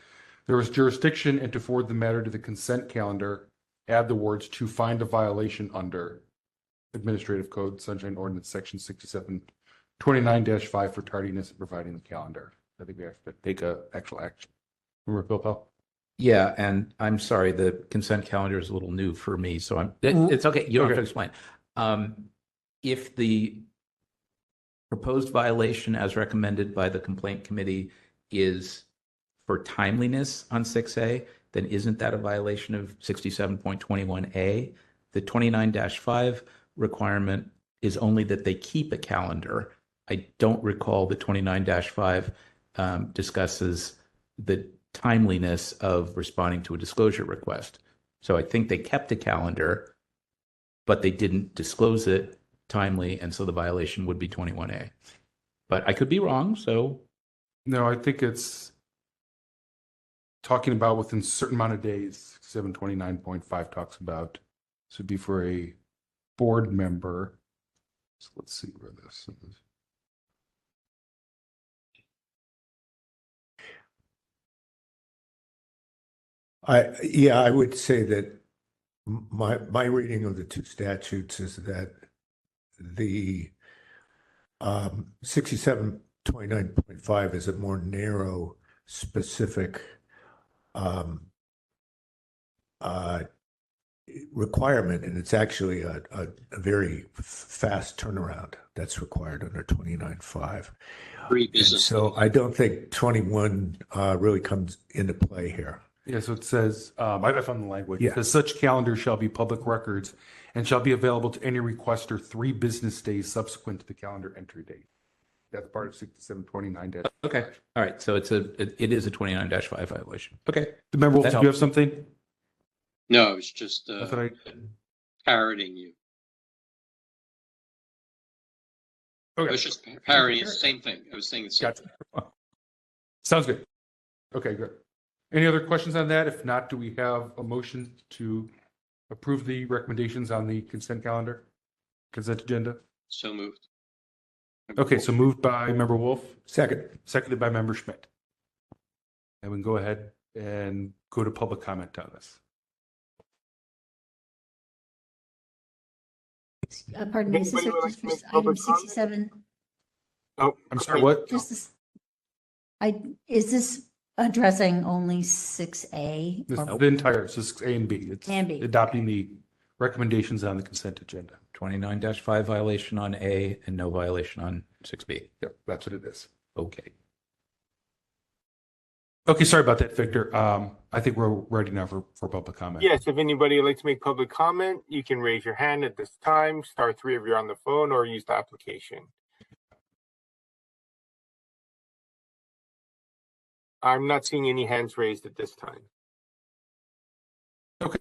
[SPEAKER 3] There was jurisdiction, and to forward the matter to the consent calendar, add the words to find a violation under Administrative Code Sunshine Ordinance Section 6729-5 for tardiness in providing the calendar. I think we have to take a actual action. Remember, Bill Pell?
[SPEAKER 4] Yeah, and I'm sorry, the consent calendar is a little new for me, so it's okay. You don't have to explain. If the proposed violation as recommended by the complaint committee is for timeliness on 6A, then isn't that a violation of 67.21A? The 29-5 requirement is only that they keep a calendar. I don't recall the 29-5 discusses the timeliness of responding to a disclosure request. So I think they kept a calendar, but they didn't disclose it timely, and so the violation would be 21A. But I could be wrong, so.
[SPEAKER 3] No, I think it's talking about within a certain amount of days. 729.5 talks about, this would be for a board member. So let's see where this is.
[SPEAKER 10] I would say that my reading of the two statutes is that the 6729.5 is a more narrow, specific requirement, and it's actually a very fast turnaround that's required under 29.5. So I don't think 21 really comes into play here.
[SPEAKER 3] Yeah, so it says, I found the language. It says such calendar shall be public records and shall be available to any requester 3 business days subsequent to the calendar entry date. That's part of 6729.
[SPEAKER 4] Okay. All right. So it is a 29-5 violation. Okay.
[SPEAKER 3] Member Wolf, do you have something?
[SPEAKER 6] No, I was just parroting you.
[SPEAKER 3] Okay.
[SPEAKER 6] I was just parroting the same thing. I was saying the same thing.
[SPEAKER 3] Sounds good. Okay, good. Any other questions on that? If not, do we have a motion to approve the recommendations on the consent calendar, consent agenda?
[SPEAKER 6] So moved.
[SPEAKER 3] Okay, so moved by Member Wolf.
[SPEAKER 10] Seconded
[SPEAKER 3] by Member Schmidt. And we can go ahead and go to public comment on this.
[SPEAKER 2] Pardon me, is this just for item 67?
[SPEAKER 1] Oh,
[SPEAKER 3] I'm sorry, what?
[SPEAKER 2] Just this, is this addressing only 6A?
[SPEAKER 3] This, the entire, so 6A and B. It's adopting the recommendations on the consent agenda.
[SPEAKER 4] 29-5 violation on A and no violation on 6B.
[SPEAKER 3] Yep, that's what it is.
[SPEAKER 4] Okay.
[SPEAKER 3] Okay, sorry about that, Victor. I think we're ready now for public comment.
[SPEAKER 1] Yes, if anybody would like to make public comment, you can raise your hand at this time, star 3 if you're on the phone, or use the application. I'm not seeing any hands raised at this time.
[SPEAKER 3] Okay,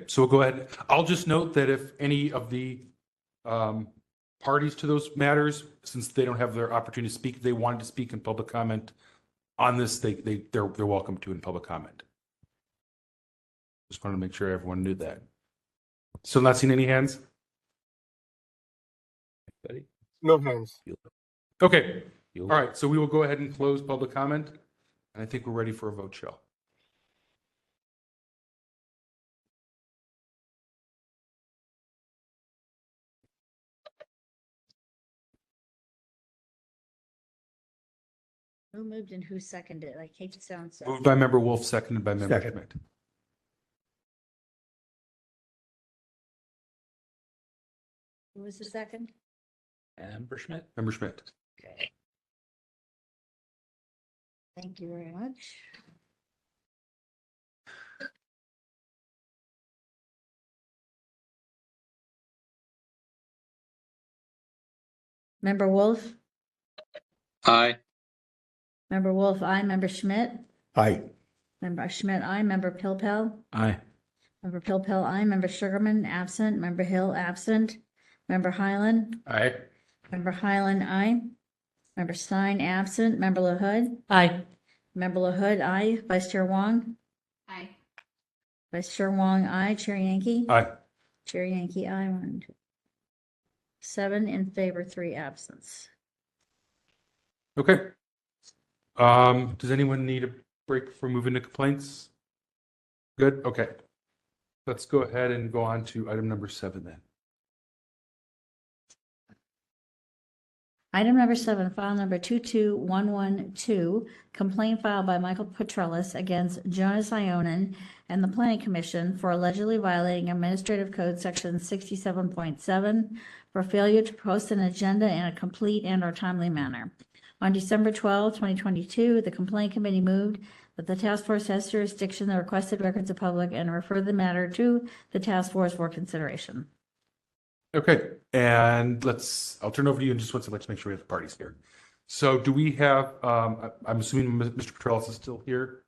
[SPEAKER 3] so we'll go ahead. I'll just note that if any of the parties to those matters, since they don't have their opportunity to speak, if they wanted to speak in public comment on this, they're welcome to in public comment. Just wanted to make sure everyone knew that. Still not seeing any hands?
[SPEAKER 4] Anybody?
[SPEAKER 1] No hands.
[SPEAKER 3] Okay. All right, so we will go ahead and close public comment. And I think we're ready for a vote, Shell.
[SPEAKER 2] Who moved and who seconded? I hate to sound so.
[SPEAKER 3] Moved by Member Wolf, seconded by Member Schmidt.
[SPEAKER 2] Who was the second?
[SPEAKER 4] Member Schmidt?
[SPEAKER 3] Member Schmidt.
[SPEAKER 2] Thank you very much. Member Wolf?
[SPEAKER 6] Aye.
[SPEAKER 2] Member Wolf, aye. Member Schmidt?
[SPEAKER 10] Aye.
[SPEAKER 2] Member Schmidt, aye. Member Pilpel?
[SPEAKER 4] Aye.
[SPEAKER 2] Member Pilpel, aye. Member Sugarman, absent. Member Hill, absent. Member Highland?
[SPEAKER 3] Aye.
[SPEAKER 2] Member Highland, aye. Member Stein, absent. Member LaHood?
[SPEAKER 7] Aye.
[SPEAKER 2] Member LaHood, aye. Vice Chair Wong?
[SPEAKER 8] Aye.
[SPEAKER 2] Vice Chair Wong, aye. Chair Yankee?
[SPEAKER 3] Aye.
[SPEAKER 2] Chair Yankee, aye. 1, 2. 7 in favor, 3 absence.
[SPEAKER 3] Okay. Does anyone need a break before moving to complaints? Good. Okay. Let's go ahead and go on to item number 7 then.
[SPEAKER 2] Item number 7, file number 22112, complaint filed by Michael Petrellis against Jonas Ionin and the Planning Commission for allegedly violating Administrative Code Section 67.7 for failure to post an agenda in a complete and/or timely manner. On December 12, 2022, the Complaint Committee moved that the task force has jurisdiction, the requested records of public, and refer the matter to the task force for consideration.
[SPEAKER 3] Okay, and I'll turn over to you in just one second. Let's make sure we have the parties here. So do we have, I'm assuming Mr. Petrellis is still here.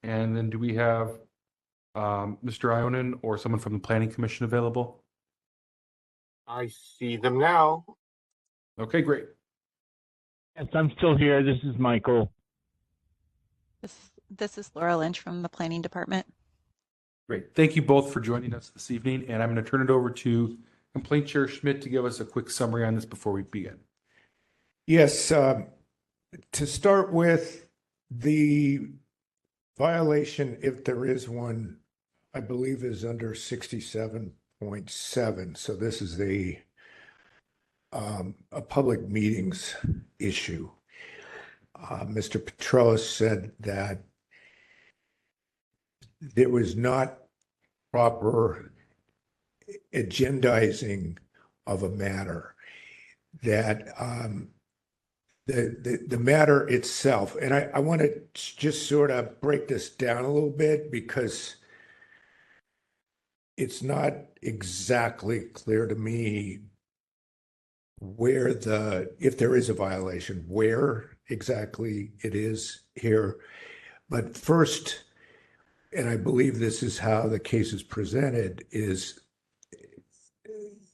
[SPEAKER 3] And then do we have Mr. Ionin or someone from the Planning Commission available?
[SPEAKER 1] I see them now.
[SPEAKER 3] Okay, great.
[SPEAKER 5] Yes, I'm still here. This is Michael.
[SPEAKER 11] This is Laura Lynch from the Planning Department.
[SPEAKER 3] Great. Thank you both for joining us this evening. And I'm going to turn it over to Complaint Chair Schmidt to give us a quick summary on this before we begin.
[SPEAKER 10] Yes, to start with, the violation, if there is one, I believe is under 67.7. So this is a public meetings issue. Mr. Petrellis said that there was not proper agendizing of a matter, that the matter itself, and I want to just sort of break this down a little bit because it's not exactly clear to me where if there is a violation, where exactly it is here. But first, and I believe this is how the case is presented, is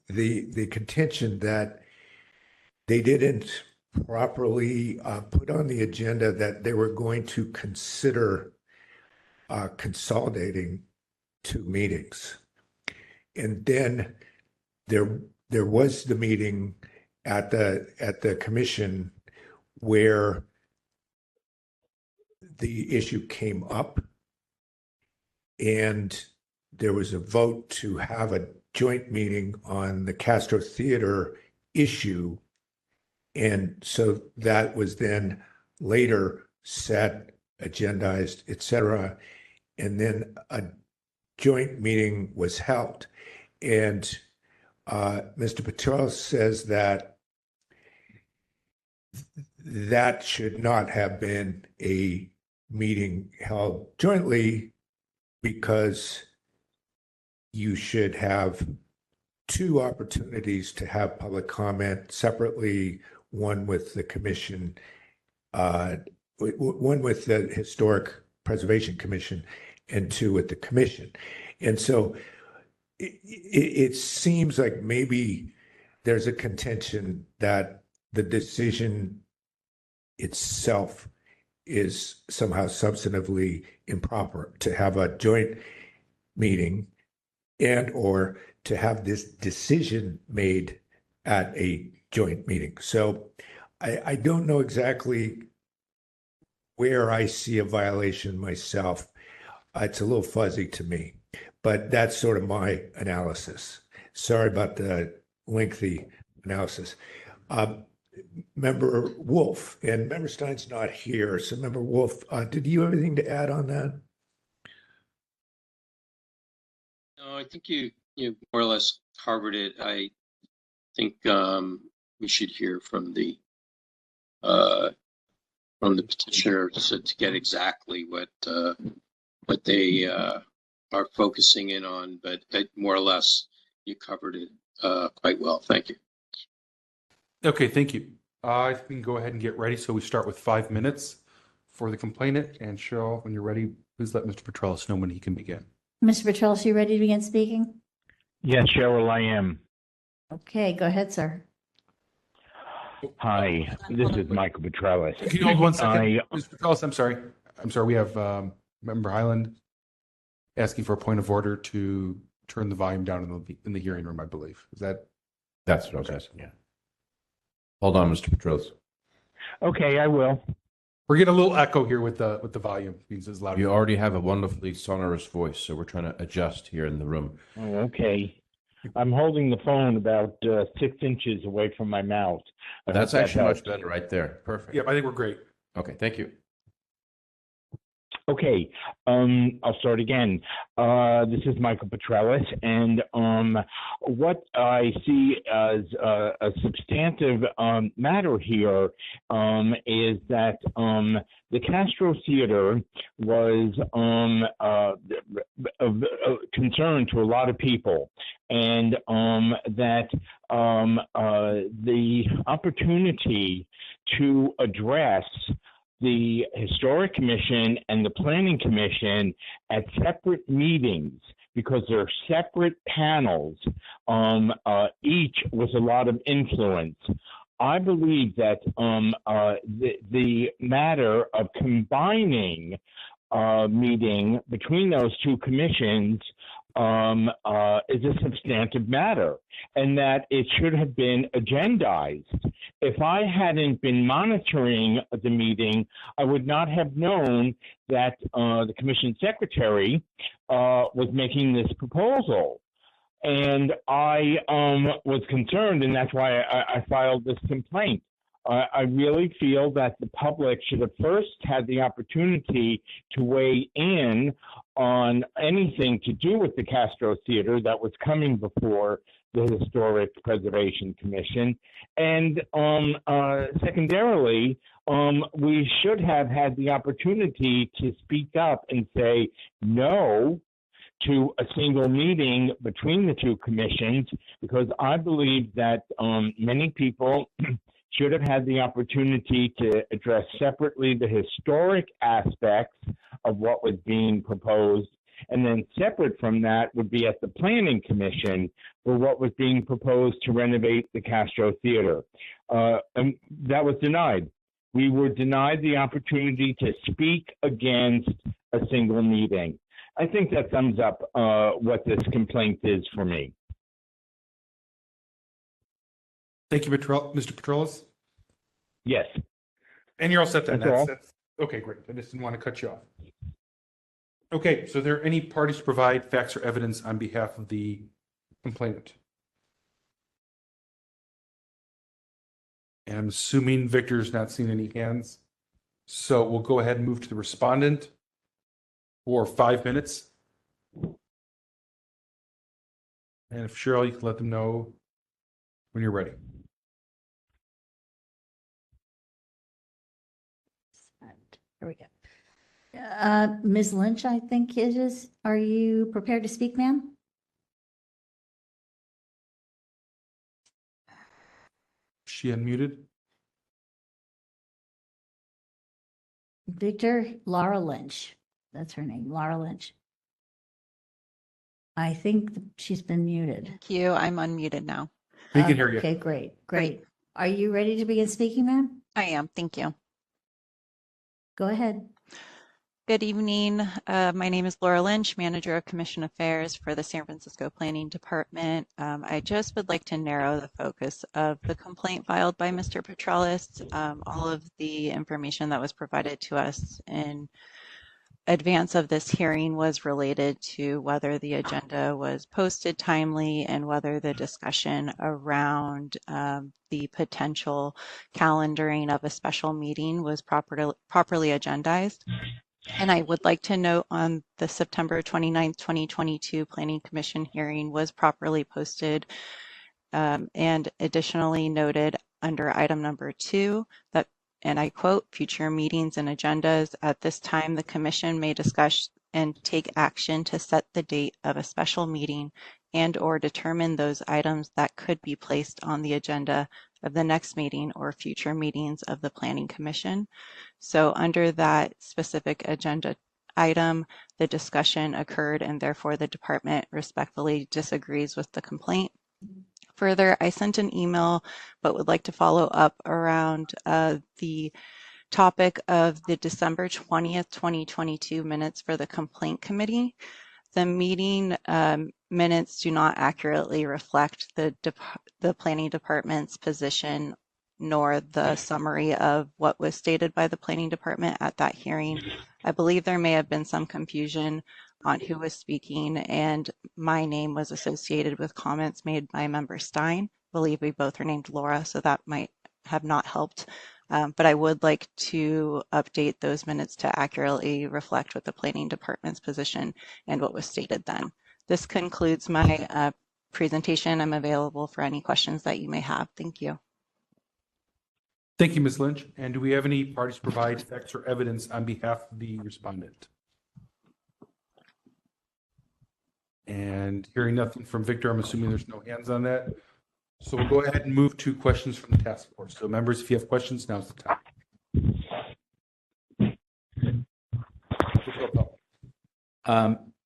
[SPEAKER 10] the contention that they didn't properly put on the agenda that they were going to consider consolidating 2 meetings. And then there was the meeting at the commission where the issue came up, and there was a vote to have a joint meeting on the Castro Theater issue. And so that was then later set, agendized, etc. And then a joint meeting was held. And Mr. Petrellis says that that should not have been a meeting held jointly, because you should have 2 opportunities to have public comment separately, one with the commission, one with the Historic Preservation Commission, and 2 with the commission. And so it seems like maybe there's a contention that the decision itself is somehow substantively improper to have a joint meeting and or to have this decision made at a joint meeting. So I don't know exactly where I see a violation myself. It's a little fuzzy to me, but that's sort of my analysis. Sorry about the lengthy analysis. Member Wolf, and Member Stein's not here. So Member Wolf, did you have anything to add on that?
[SPEAKER 6] No, I think you more or less covered it. I think we should hear from the petitioner to get exactly what they are focusing in on, but more or less you covered it quite well. Thank you.
[SPEAKER 3] Okay, thank you. I think we can go ahead and get ready. So we start with 5 minutes for the complainant. And Cheryl, when you're ready, please let Mr. Petrellis know when he can begin.
[SPEAKER 2] Mr. Petrellis, you ready to begin speaking?
[SPEAKER 5] Yes, Cheryl, I am.
[SPEAKER 2] Okay, go ahead, sir.
[SPEAKER 5] Hi, this is Michael Petrellis.
[SPEAKER 3] Can you hold 1 second? Mr. Petrellis, I'm sorry. We have Member Highland asking for a point of order to turn the volume down in the hearing room, I believe. Is that?
[SPEAKER 9] That's what I was asking, yeah. Hold on, Mr. Petrellis.
[SPEAKER 5] Okay, I will.
[SPEAKER 3] We're getting a little echo here with the volume. It means it's loud.
[SPEAKER 9] You already have a wonderfully sonorous voice, so we're trying to adjust here in the room.
[SPEAKER 5] Oh, okay. I'm holding the phone about 6 inches away from my mouth.
[SPEAKER 9] That's actually much better right there. Perfect.
[SPEAKER 3] Yep, I think we're great.
[SPEAKER 9] Okay, thank you.
[SPEAKER 5] Okay, I'll start again. This is Michael Petrellis, and what I see as a substantive matter here is that the Castro Theater was of concern to a lot of people, and that the opportunity to address the Historic Commission and the Planning Commission at separate meetings, because they're separate panels, each with a lot of influence. I believe that the matter of combining meeting between those two commissions is a substantive matter, and that it should have been agendized. If I hadn't been monitoring the meeting, I would not have known that the commission secretary was making this proposal. And I was concerned, and that's why I filed this complaint. I really feel that the public should have first had the opportunity to weigh in on anything to do with the Castro Theater that was coming before the Historic Preservation Commission. And secondarily, we should have had the opportunity to speak up and say no to a single meeting between the two commissions, because I believe that many people should have had the opportunity to address separately the historic aspects of what was being proposed, and then separate from that would be at the Planning Commission for what was being proposed to renovate the Castro Theater. And that was denied. We were denied the opportunity to speak against a single meeting. I think that sums up what this complaint is for me.
[SPEAKER 3] Thank you, Mr. Petrellis.
[SPEAKER 5] Yes.
[SPEAKER 3] And you're all set then.
[SPEAKER 5] That's all.
[SPEAKER 3] Okay, great. I just didn't want to cut you off. Okay, so are there any parties to provide facts or evidence on behalf of the complainant? And I'm assuming Victor's not seen any hands. So we'll go ahead and move to the respondent for 5 minutes. And if Cheryl, you can let them know when you're ready.
[SPEAKER 2] Here we go. Ms. Lynch, I think it is. Are you prepared to speak, ma'am?
[SPEAKER 3] She unmuted?
[SPEAKER 2] Laura Lynch. That's her name, Laura Lynch. I think she's been muted.
[SPEAKER 11] Thank you. I'm unmuted now.
[SPEAKER 3] We can hear you.
[SPEAKER 2] Okay, great. Are you ready to begin speaking, ma'am?
[SPEAKER 11] I am. Thank you.
[SPEAKER 2] Go ahead.
[SPEAKER 11] Good evening. My name is Laura Lynch, Manager of Commission Affairs for the San Francisco Planning Department. I just would like to narrow the focus of the complaint filed by Mr. Petrellis. All of the information that was provided to us in advance of this hearing was related to whether the agenda was posted timely and whether the discussion around the potential calendaring of a special meeting was properly agendized. And I would like to note on the September 29th, 2022 Planning Commission hearing was properly posted, and additionally noted under item number 2 that, and I quote, future meetings and agendas. At this time, the commission may discuss and take action to set the date of a special meeting and or determine those items that could be placed on the agenda of the next meeting or future meetings of the Planning Commission. So under that specific agenda item, the discussion occurred and therefore the department respectfully disagrees with the complaint. Further, I sent an email but would like to follow up around the topic of the December 20th, 2022 minutes for the complaint committee. The meeting minutes do not accurately reflect the planning department's position nor the summary of what was stated by the planning department at that hearing. I believe there may have been some confusion on who was speaking, and my name was associated with comments made by Member Stein. I believe we both are named Laura, so that might have not helped. But I would like to update those minutes to accurately reflect what the planning department's position and what was stated then. This concludes my presentation. I'm available for any questions that you may have. Thank you.
[SPEAKER 3] Thank you, Ms. Lynch. And do we have any parties to provide facts or evidence on behalf of the respondent? And hearing nothing from Victor, I'm assuming there's no hands on that. So we'll go ahead and move to questions from the task force. So members, if you have questions, now's the time.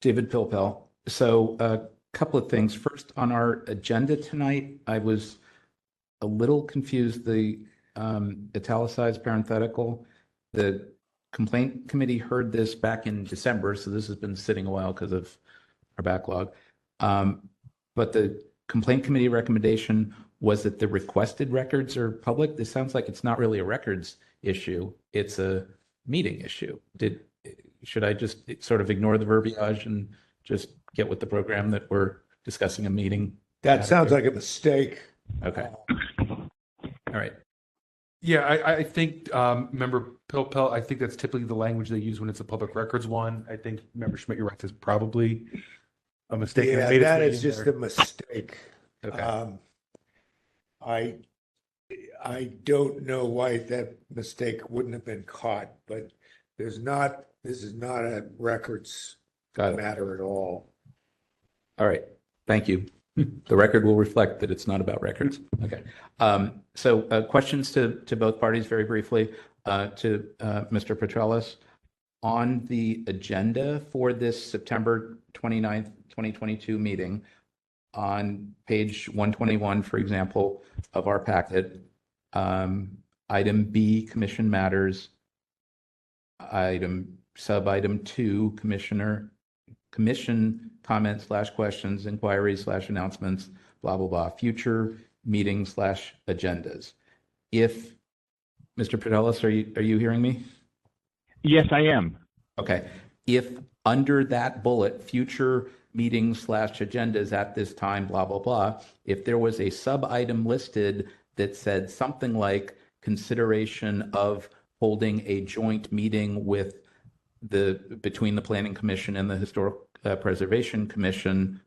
[SPEAKER 4] David Pilpel. So a couple of things. First, on our agenda tonight, I was a little confused. The italicized parenthetical, the complaint committee heard this back in December, so this has been sitting a while because of our backlog. But the complaint committee recommendation was that the requested records are public. This sounds like it's not really a records issue. It's a meeting issue. Should I just sort of ignore the verbiage and just get with the program that we're discussing a meeting?
[SPEAKER 10] That sounds like a mistake.
[SPEAKER 4] Okay. All right.
[SPEAKER 3] Yeah, I think, Member Pilpel, I think that's typically the language they use when it's a public records one. I think Member Schmidt, you're right, that's probably a mistake.
[SPEAKER 10] Yeah, that is just a mistake.
[SPEAKER 4] Okay.
[SPEAKER 10] I don't know why that mistake wouldn't have been caught, but this is not a records matter at all.
[SPEAKER 4] All right. Thank you. The record will reflect that it's not about records. Okay. So questions to both parties very briefly. To Mr. Petralis. On the agenda for this September 29th, 2022 meeting, on page 121, for example, of our packet, item B, commission matters, sub-item 2, commission comments / questions, inquiries / announcements, blah, blah, blah, future meetings / agendas. If, Mr. Petralis, are you hearing me?
[SPEAKER 5] Yes, I am.
[SPEAKER 4] Okay. If under that bullet, future meetings / agendas at this time, blah, blah, blah, if there was a sub-item listed that said something like consideration of holding a joint meeting with between the Planning Commission and the Historic Preservation Commission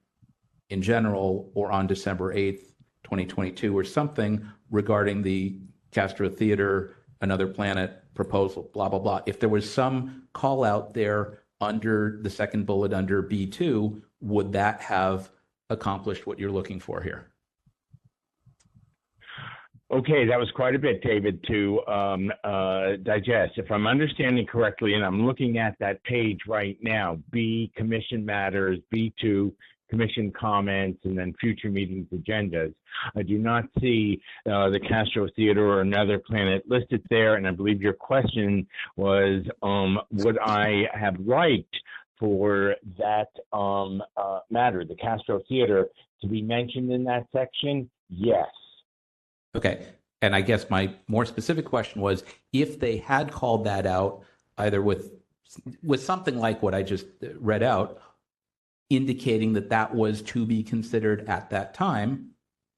[SPEAKER 4] in general, or on December 8th, 2022, or something regarding the Castro Theater, Another Planet proposal, blah, blah, blah. If there was some call out there under the second bullet under B2, would that have accomplished what you're looking for here?
[SPEAKER 5] Okay, that was quite a bit, David, to digest. If I'm understanding correctly, and I'm looking at that page right now, B, commission matters, B2, commission comments, and then future meetings agendas. I do not see the Castro Theater or Another Planet listed there, and I believe your question was, would I have liked for that matter, the Castro Theater, to be mentioned in that section? Yes.
[SPEAKER 4] Okay. And I guess my more specific question was, if they had called that out, either with something like what I just read out, indicating that that was to be considered at that time,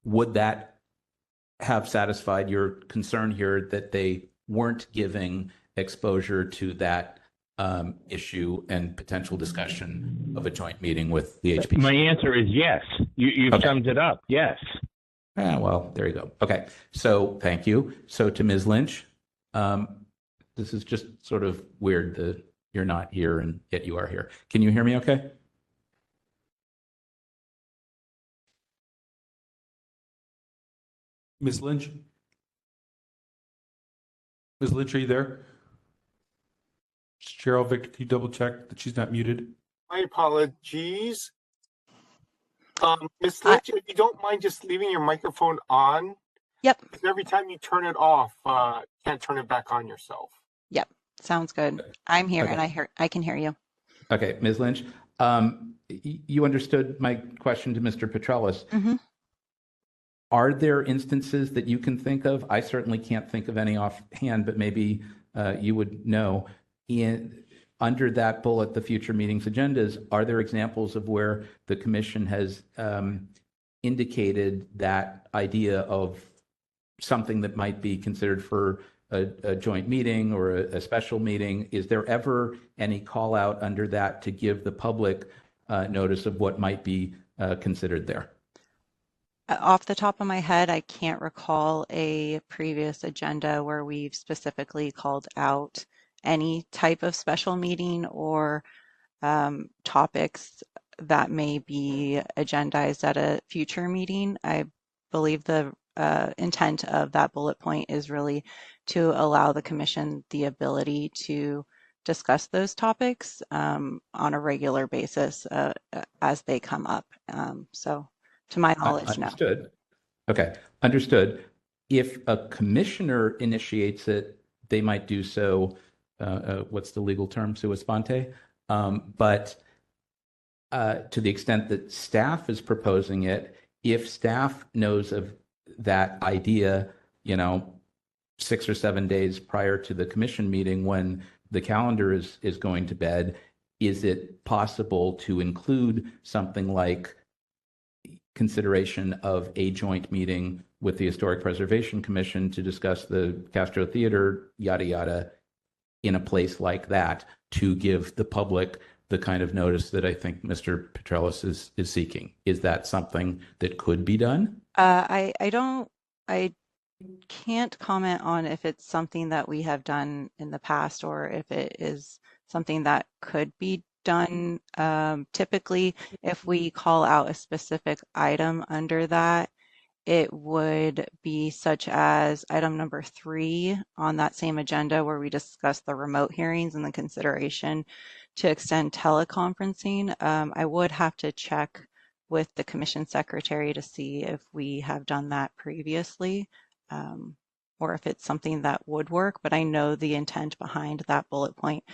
[SPEAKER 4] would that have satisfied your concern here that they weren't giving exposure to that issue and potential discussion of a joint meeting with the HPC?
[SPEAKER 5] My answer is yes. You've summed it up. Yes.
[SPEAKER 4] Well, there you go. Okay, so thank you. So to Ms. Lynch, this is just sort of weird that you're not here and yet you are here. Can you hear me okay?
[SPEAKER 3] Ms. Lynch? Ms. Lynch, are you there? Cheryl, Victor, can you double check that she's not muted?
[SPEAKER 1] My apologies. Ms. Lynch, if you don't mind just leaving your microphone on.
[SPEAKER 11] Yep.
[SPEAKER 1] Every time you turn it off, can't turn it back on yourself.
[SPEAKER 11] Yep. Sounds good. I'm here
[SPEAKER 4] Okay.
[SPEAKER 11] and I can hear you.
[SPEAKER 4] Okay, Ms. Lynch, you understood my question to Mr. Petrellis.
[SPEAKER 11] Mm-hmm.
[SPEAKER 4] Are there instances that you can think of? I certainly can't think of any offhand, but maybe you would know. Under that bullet, the future meetings agendas, are there examples of where the commission has indicated that idea of something that might be considered for a joint meeting or a special meeting? Is there ever any call out under that to give the public notice of what might be considered there?
[SPEAKER 11] Off the top of my head, I can't recall a previous agenda where we've specifically called out any type of special meeting or topics that may be agendized at a future meeting. I believe the intent of that bullet point is really to allow the commission the ability to discuss those topics on a regular basis as they come up. So to my knowledge,
[SPEAKER 4] Understood.
[SPEAKER 11] no.
[SPEAKER 4] Okay, understood. If a commissioner initiates it, they might do so, what's the legal term, sua sponte? But to the extent that staff is proposing it, if staff knows of that idea, 6 or 7 days prior to the commission meeting when the calendar is going to bed, is it possible to include something like consideration of a joint meeting with the Historic Preservation Commission to discuss the Castro Theater, yada, yada, in a place like that to give the public the kind of notice that I think Mr. Petrellis is seeking? Is that something that could be done?
[SPEAKER 11] I can't comment on if it's something that we have done in the past or if it is something that could be done. Typically, if we call out a specific item under that, it would be such as item number 3 on that same agenda where we discuss the remote hearings and the consideration to extend teleconferencing. I would have to check with the commission secretary to see if we have done that previously or if it's something that would work. But I know the intent behind that bullet point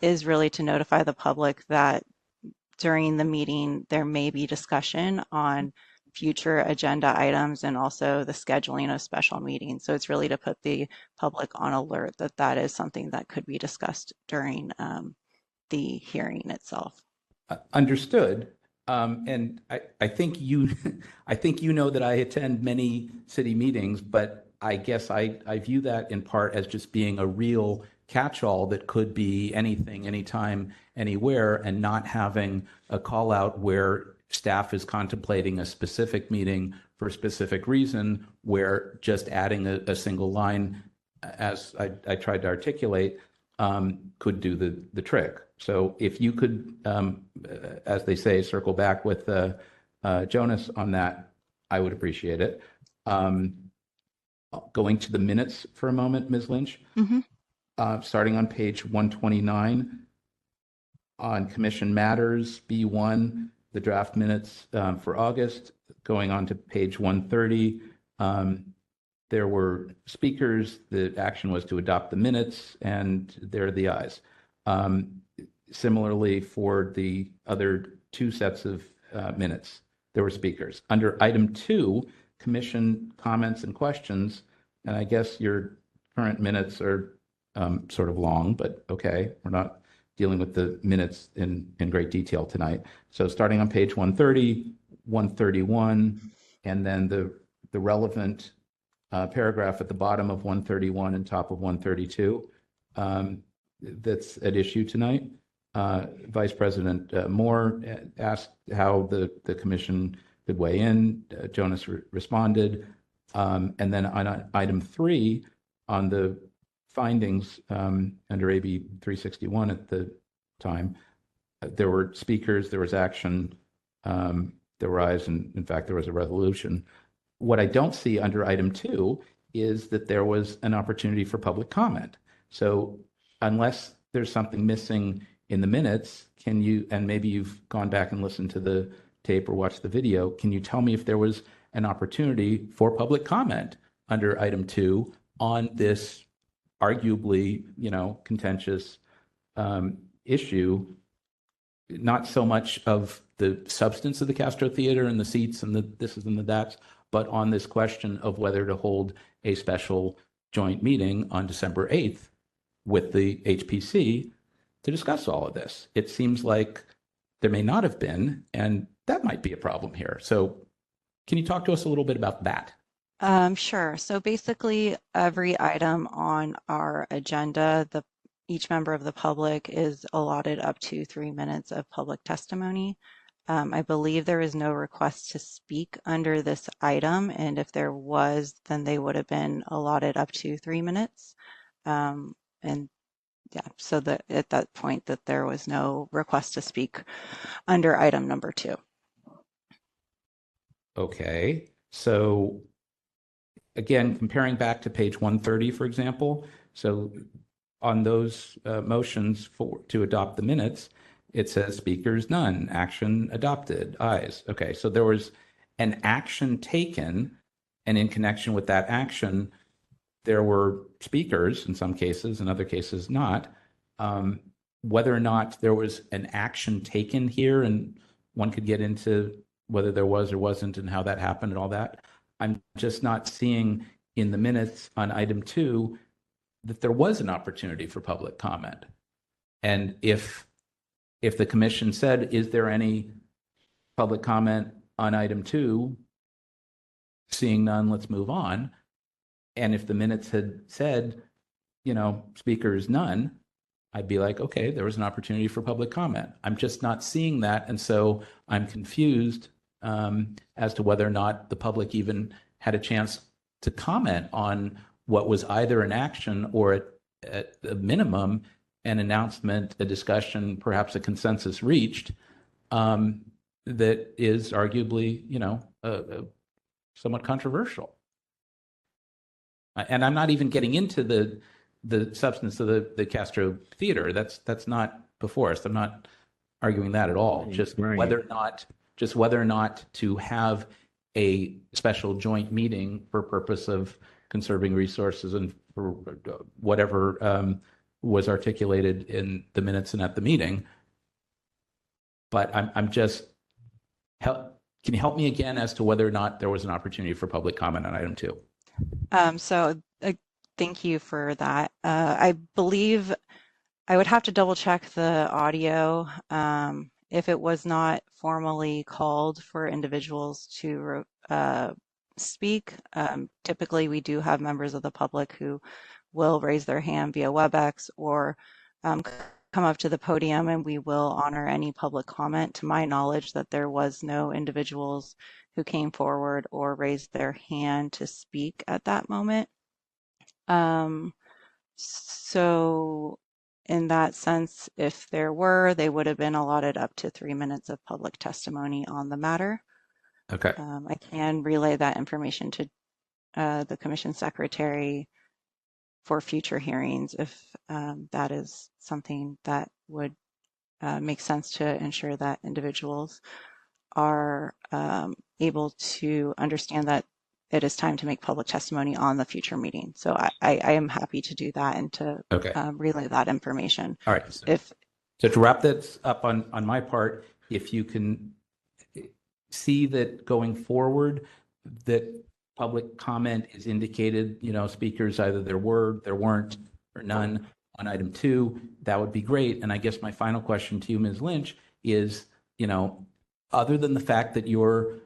[SPEAKER 11] is really to notify the public that during the meeting there may be discussion on future agenda items and also the scheduling of special meetings. So it's really to put the public on alert that that is something that could be discussed during the hearing itself.
[SPEAKER 4] Understood. And I think you know that I attend many city meetings, but I guess I view that in part as just being a real catch-all that could be anything, anytime, anywhere, and not having a call out where staff is contemplating a specific meeting for a specific reason, where just adding a single line, as I tried to articulate, could do the trick. So if you could, as they say, circle back with Jonas on that, I would appreciate it. Going to the minutes for a moment, Ms. Lynch.
[SPEAKER 11] Mm-hmm.
[SPEAKER 4] Starting on page 129, on Commission Matters, B1, the draft minutes for August. Going on to page 130, there were speakers. The action was to adopt the minutes, and there are the ayes. Similarly, for the other 2 sets of minutes, there were speakers. Under item 2, commission comments and questions, and I guess your current minutes are sort of long, but okay, we're not dealing with the minutes in great detail tonight. So starting on page 130, 131, and then the relevant paragraph at the bottom of 131 and top of 132, that's at issue tonight. Vice President Moore asked how the commission could weigh in. Jonas responded. And then on item 3, on the findings under AB 361 at the time, there were speakers, there was action, there were ayes, and in fact, there was a resolution. What I don't see under item 2 is that there was an opportunity for public comment. So unless there's something missing in the minutes, can you, and maybe you've gone back and listened to the tape or watched the video, can you tell me if there was an opportunity for public comment under item 2 on this arguably, contentious issue, not so much of the substance of the Castro Theater and the seats and the this and the that's, but on this question of whether to hold a special joint meeting on December 8th with the HPC to discuss all of this. It seems like there may not have been, and that might be a problem here. So can you talk to us a little bit about that?
[SPEAKER 11] Sure. So basically, every item on our agenda, each member of the public is allotted up to 3 minutes of public testimony. I believe there is no request to speak under this item, and if there was, then they would have been allotted up to 3 minutes. And yeah, so that at that point that there was no request to speak under item number 2.
[SPEAKER 4] Okay, so again, comparing back to page 130, for example, so on those motions to adopt the minutes, it says speakers none, action adopted, ayes. Okay, so there was an action taken, and in connection with that action, there were speakers in some cases, in other cases not. Whether or not there was an action taken here, and one could get into whether there was or wasn't and how that happened and all that, I'm just not seeing in the minutes on item 2 that there was an opportunity for public comment. And if the commission said, is there any public comment on item 2? Seeing none, let's move on. And if the minutes had said, speakers none, I'd be like, okay, there was an opportunity for public comment. I'm just not seeing that. And so I'm confused as to whether or not the public even had a chance to comment on what was either an action or at a minimum, an announcement, a discussion, perhaps a consensus reached that is arguably, somewhat controversial. And I'm not even getting into the substance of the Castro Theater. That's not before us. I'm not arguing that at all. Just whether or not to have a special joint meeting for purpose of conserving resources and for whatever was articulated in the minutes and at the meeting. But I'm just, can you help me again as to whether or not there was an opportunity for public comment on item 2?
[SPEAKER 11] Thank you for that. I believe I would have to double check the audio. If it was not formally called for individuals to speak, typically we do have members of the public who will raise their hand via WebEx or come up to the podium, and we will honor any public comment. To my knowledge, that there was no individuals who came forward or raised their hand to speak at that moment. So in that sense, if there were, they would have been allotted up to 3 minutes of public testimony on the matter.
[SPEAKER 4] Okay.
[SPEAKER 11] I can relay that information to the commission secretary for future hearings if that is something that would make sense to ensure that individuals are able to understand that it is time to make public testimony on the future meeting. So I am happy to do that and to relay that information.
[SPEAKER 4] All right. So to wrap this up on my part, if you can see that going forward that public comment is indicated, speakers, either there were, there weren't, or none on item 2, that would be great. And I guess my final question to you, Ms. Lynch, is, other than the fact that you're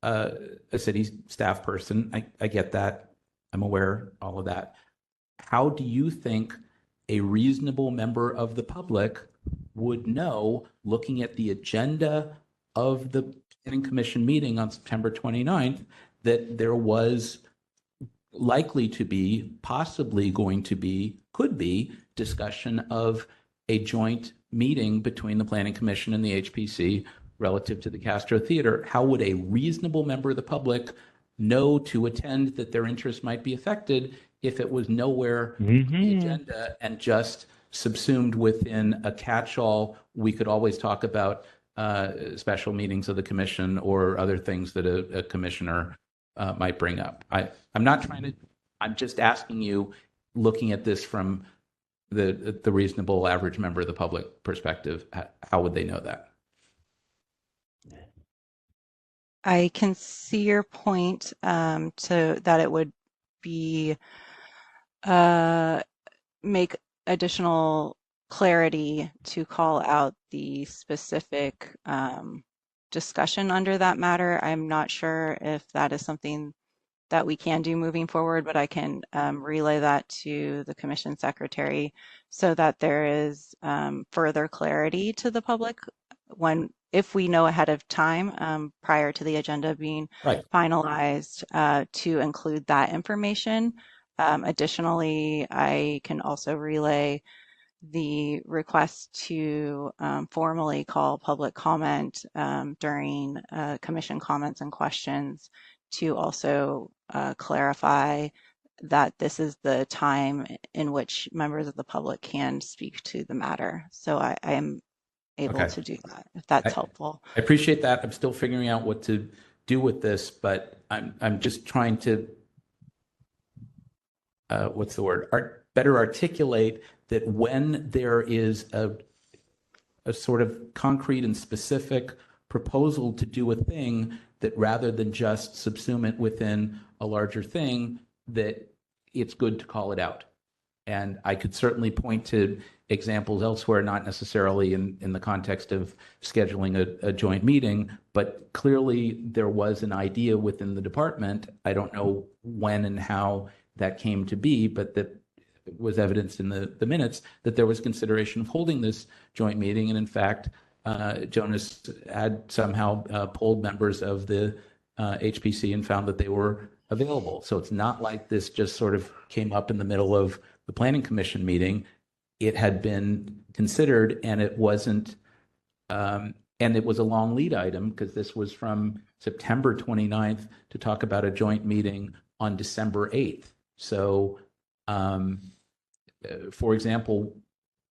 [SPEAKER 4] a city staff person, I get that, I'm aware, all of that. How do you think a reasonable member of the public would know, looking at the agenda of the planning commission meeting on September 29th, that there was likely to be, possibly going to be, could be discussion of a joint meeting between the planning commission and the HPC relative to the Castro Theater. How would a reasonable member of the public know to attend that their interests might be affected if it was nowhere on the agenda and just subsumed within a catch-all? We could always talk about special meetings of the commission or other things that a commissioner might bring up. I'm not trying to, I'm just asking you, looking at this from the reasonable average member of the public perspective, how would they know that?
[SPEAKER 11] I can see your point, to that it would be make additional clarity to call out the specific discussion under that matter. I'm not sure if that is something that we can do moving forward, but I can relay that to the commission secretary so that there is further clarity to the public if we know ahead of time prior to the agenda being finalized to include that information. Additionally, I can also relay the request to formally call public comment during commission comments and questions to also clarify that this is the time in which members of the public can speak to the matter. So I am able to do that, if that's helpful.
[SPEAKER 4] I appreciate that. I'm still figuring out what to do with this, but I'm just trying to, what's the word? Better articulate that when there is a sort of concrete and specific proposal to do a thing, that rather than just subsume it within a larger thing, that it's good to call it out. And I could certainly point to examples elsewhere, not necessarily in the context of scheduling a joint meeting, but clearly there was an idea within the department. I don't know when and how that came to be, but that was evidenced in the minutes that there was consideration of holding this joint meeting. And in fact, Jonas had somehow polled members of the HPC and found that they were available. So it's not like this just sort of came up in the middle of the planning commission meeting. It had been considered, and it wasn't, and it was a long lead item because this was from September 29th to talk about a joint meeting on December 8th. So, for example,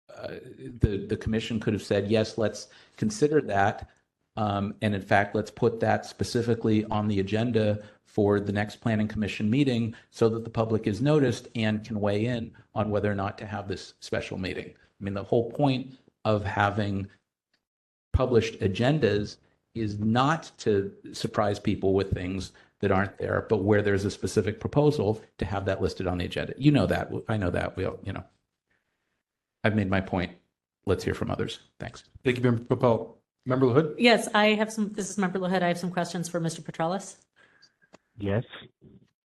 [SPEAKER 4] the commission could have said, yes, let's consider that. And in fact, let's put that specifically on the agenda for the next planning commission meeting so that the public is noticed and can weigh in on whether or not to have this special meeting. I mean, the whole point of having published agendas is not to surprise people with things that aren't there, but where there's a specific proposal to have that listed on the agenda. You know that. I know that. We all, I've made my point. Let's hear from others. Thanks.
[SPEAKER 3] Thank you, Member Popel. Member LaHood?
[SPEAKER 7] Yes, I have some, this is Member LaHood. I have some questions for Mr. Petralis.
[SPEAKER 5] Yes.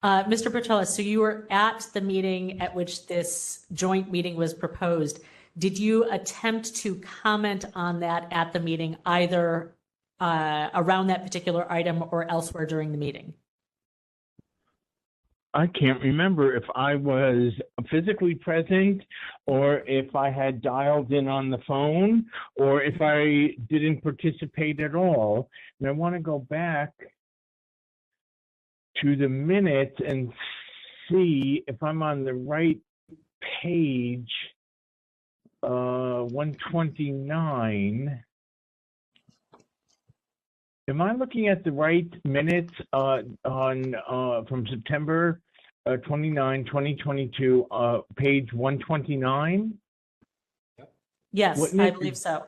[SPEAKER 7] Mr. Petralis, so you were at the meeting at which this joint meeting was proposed. Did you attempt to comment on that at the meeting, either around that particular item or elsewhere during the meeting?
[SPEAKER 5] I can't remember if I was physically present or if I had dialed in on the phone or if I didn't participate at all. And I want to go back to the minutes and see if I'm on the right page, 129. Am I looking at the right minutes from September 29, 2022, page 129?
[SPEAKER 7] Yes, I believe so.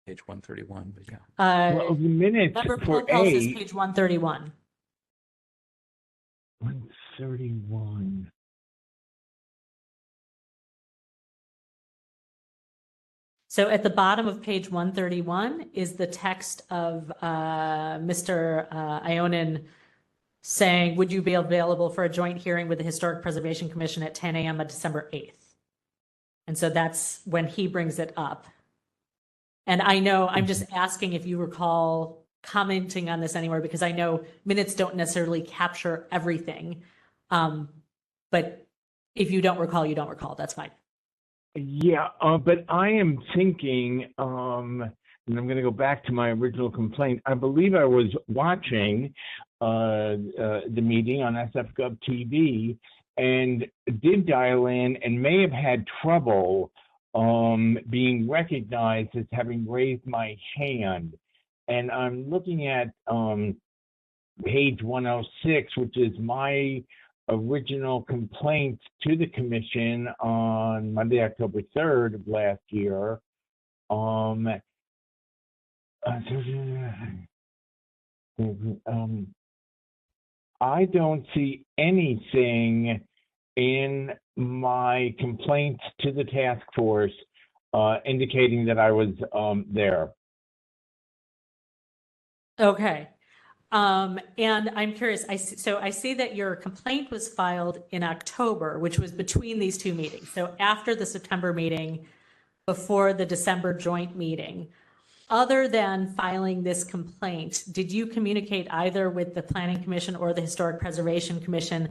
[SPEAKER 4] Page 131, but yeah.
[SPEAKER 5] Well, the minutes
[SPEAKER 7] Member
[SPEAKER 5] for
[SPEAKER 7] Popel says
[SPEAKER 5] A.
[SPEAKER 7] page 131.
[SPEAKER 5] 131.
[SPEAKER 7] So at the bottom of page 131 is the text of Mr. Ionin saying, would you be available for a joint hearing with the Historic Preservation Commission at 10 a.m. on December 8th? And so that's when he brings it up. And I know, I'm just asking if you recall commenting on this anywhere, because I know minutes don't necessarily capture everything. But if you don't recall, you don't recall. That's fine.
[SPEAKER 5] Yeah, but I am thinking, and I'm going to go back to my original complaint. I believe I was watching the meeting on SF.gov TV and did dial in and may have had trouble being recognized as having raised my hand. And I'm looking at page 106, which is my original complaint to the commission on Monday, October 3rd of last year. I don't see anything in my complaint to the task force indicating that I was there.
[SPEAKER 7] Okay. And I'm curious, so I see that your complaint was filed in October, which was between these two meetings. So after the September meeting, before the December joint meeting. Other than filing this complaint, did you communicate either with the Planning Commission or the Historic Preservation Commission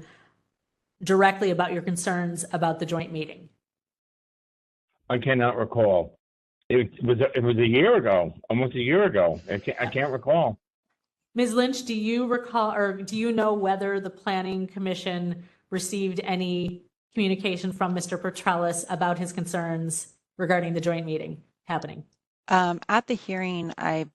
[SPEAKER 7] directly about your concerns about the joint meeting?
[SPEAKER 5] I cannot recall. It was a year ago, almost a year ago. I can't recall.
[SPEAKER 7] Ms. Lynch, do you recall, or do you know whether the Planning Commission received any communication from Mr. Petrellis about his concerns regarding the joint meeting happening?
[SPEAKER 11] At the hearing, I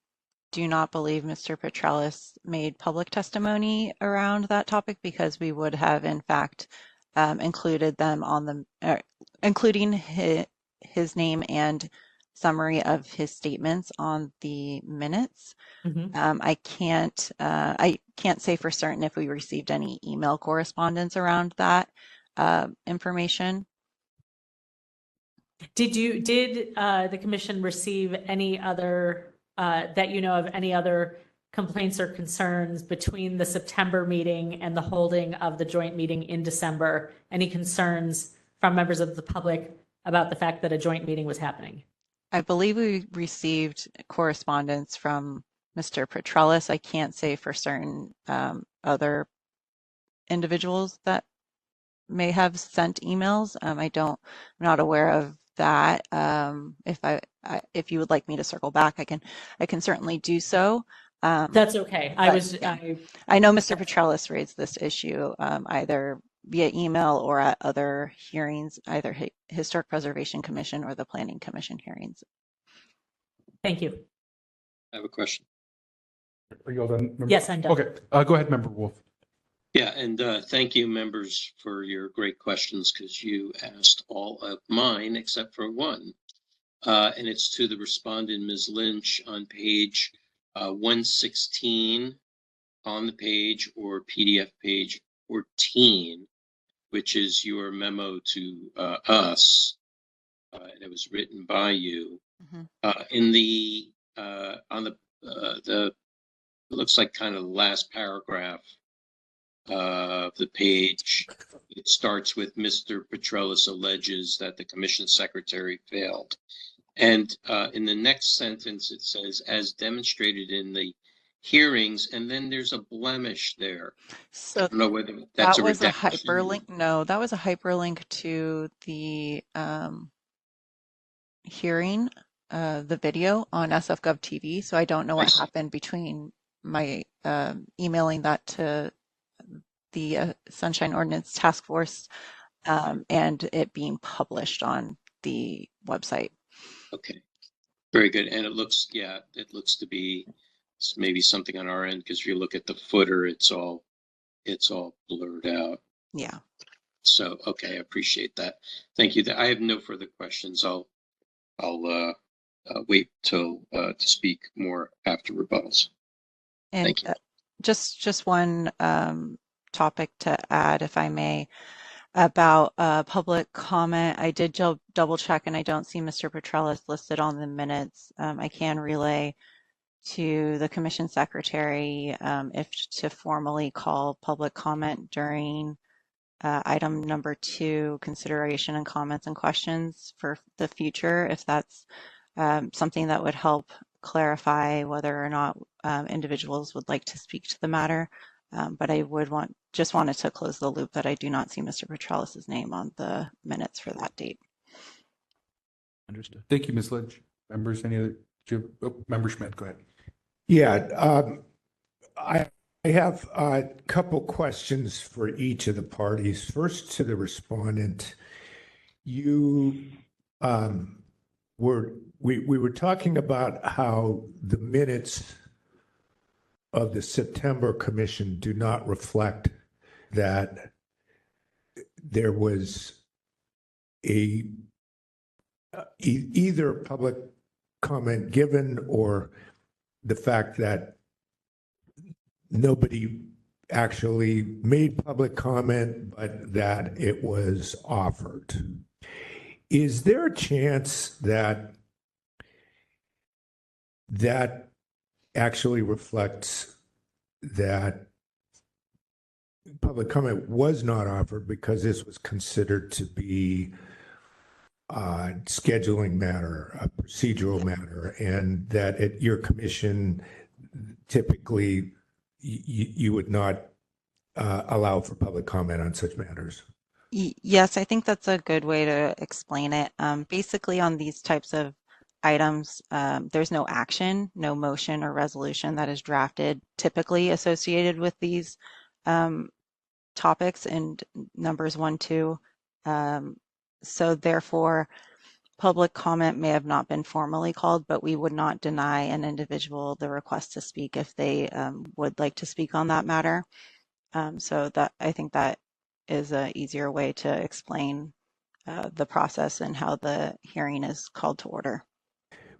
[SPEAKER 11] do not believe Mr. Petrellis made public testimony around that topic, because we would have, in fact, included them on the, including his name and summary of his statements on the minutes. I can't say for certain if we received any email correspondence around that information.
[SPEAKER 7] Did the commission receive any other, that you know of, any other complaints or concerns between the September meeting and the holding of the joint meeting in December? Any concerns from members of the public about the fact that a joint meeting was happening?
[SPEAKER 11] I believe we received correspondence from Mr. Petrellis. I can't say for certain other individuals that may have sent emails. I'm not aware of that. If you would like me to circle back, I can certainly do so.
[SPEAKER 7] That's okay. I
[SPEAKER 11] know Mr. Petrellis raised this issue either via email or at other hearings, either Historic Preservation Commission or the Planning Commission hearings.
[SPEAKER 7] Thank you.
[SPEAKER 6] I have a question.
[SPEAKER 3] Are you all done?
[SPEAKER 7] Yes, I'm done.
[SPEAKER 3] Okay, go ahead, Member Wolf.
[SPEAKER 6] Yeah, and thank you, members, for your great questions, because you asked all of mine except for one. And it's to the respondent, Ms. Lynch, on page 116 on the page, or PDF page 14, which is your memo to us. And it was written by you. In the on the it looks like kind of the last paragraph of the page. It starts with Mr. Petrellis alleges that the commission secretary failed. And in the next sentence, it says, as demonstrated in the hearings, and then there's a blemish there.
[SPEAKER 11] So
[SPEAKER 6] I don't know whether that's
[SPEAKER 11] that was a
[SPEAKER 6] redaction.
[SPEAKER 11] hyperlink. No, that was a hyperlink to the hearing, the video on SF.gov TV. So I don't know what happened between my emailing that to the Sunshine Ordinance Task Force and it being published on the website.
[SPEAKER 6] Okay, very good. And it looks to be maybe something on our end, because if you look at the footer, it's all blurred out.
[SPEAKER 11] Yeah.
[SPEAKER 6] So, okay, I appreciate that. Thank you. I have no further questions. I'll wait till to speak more after rebuttals.
[SPEAKER 11] And
[SPEAKER 6] thank you.
[SPEAKER 11] Just one topic to add, if I may, about public comment. I did double check, and I don't see Mr. Petrellis listed on the minutes. I can relay to the commission secretary if to formally call public comment during item number 2, consideration and comments and questions for the future, if that's something that would help clarify whether or not individuals would like to speak to the matter. But I would just wanted to close the loop that I do not see Mr. Petrellis's name on the minutes for that date.
[SPEAKER 3] Understood. Thank you, Ms. Lynch. Members, any other? Member Schmidt, go ahead.
[SPEAKER 10] Yeah, I have a couple questions for each of the parties. First, to the respondent, you we were talking about how the minutes of the September commission do not reflect that there was either public comment given or the fact that nobody actually made public comment, but that it was offered. Is there a chance that that actually reflects that public comment was not offered because this was considered to be a scheduling matter, a procedural matter, and that at your commission, typically you would not allow for public comment on such matters?
[SPEAKER 11] Yes, I think that's a good way to explain it. Basically, on these types of items, there's no action, no motion or resolution that is drafted typically associated with these topics in numbers 1, 2. So therefore, public comment may have not been formally called, but we would not deny an individual the request to speak if they would like to speak on that matter. So that I think that is an easier way to explain the process and how the hearing is called to order.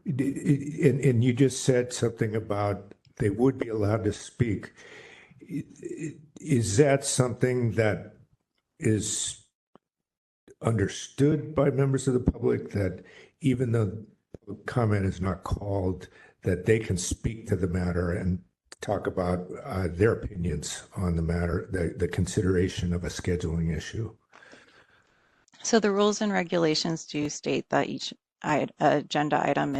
[SPEAKER 10] And you just said something about they would be allowed to speak. Is that something that is understood by members of the public, that even though comment is not called, that they can speak to the matter and talk about their opinions on the matter, the consideration of a scheduling issue?
[SPEAKER 11] So the rules and regulations do state that each agenda item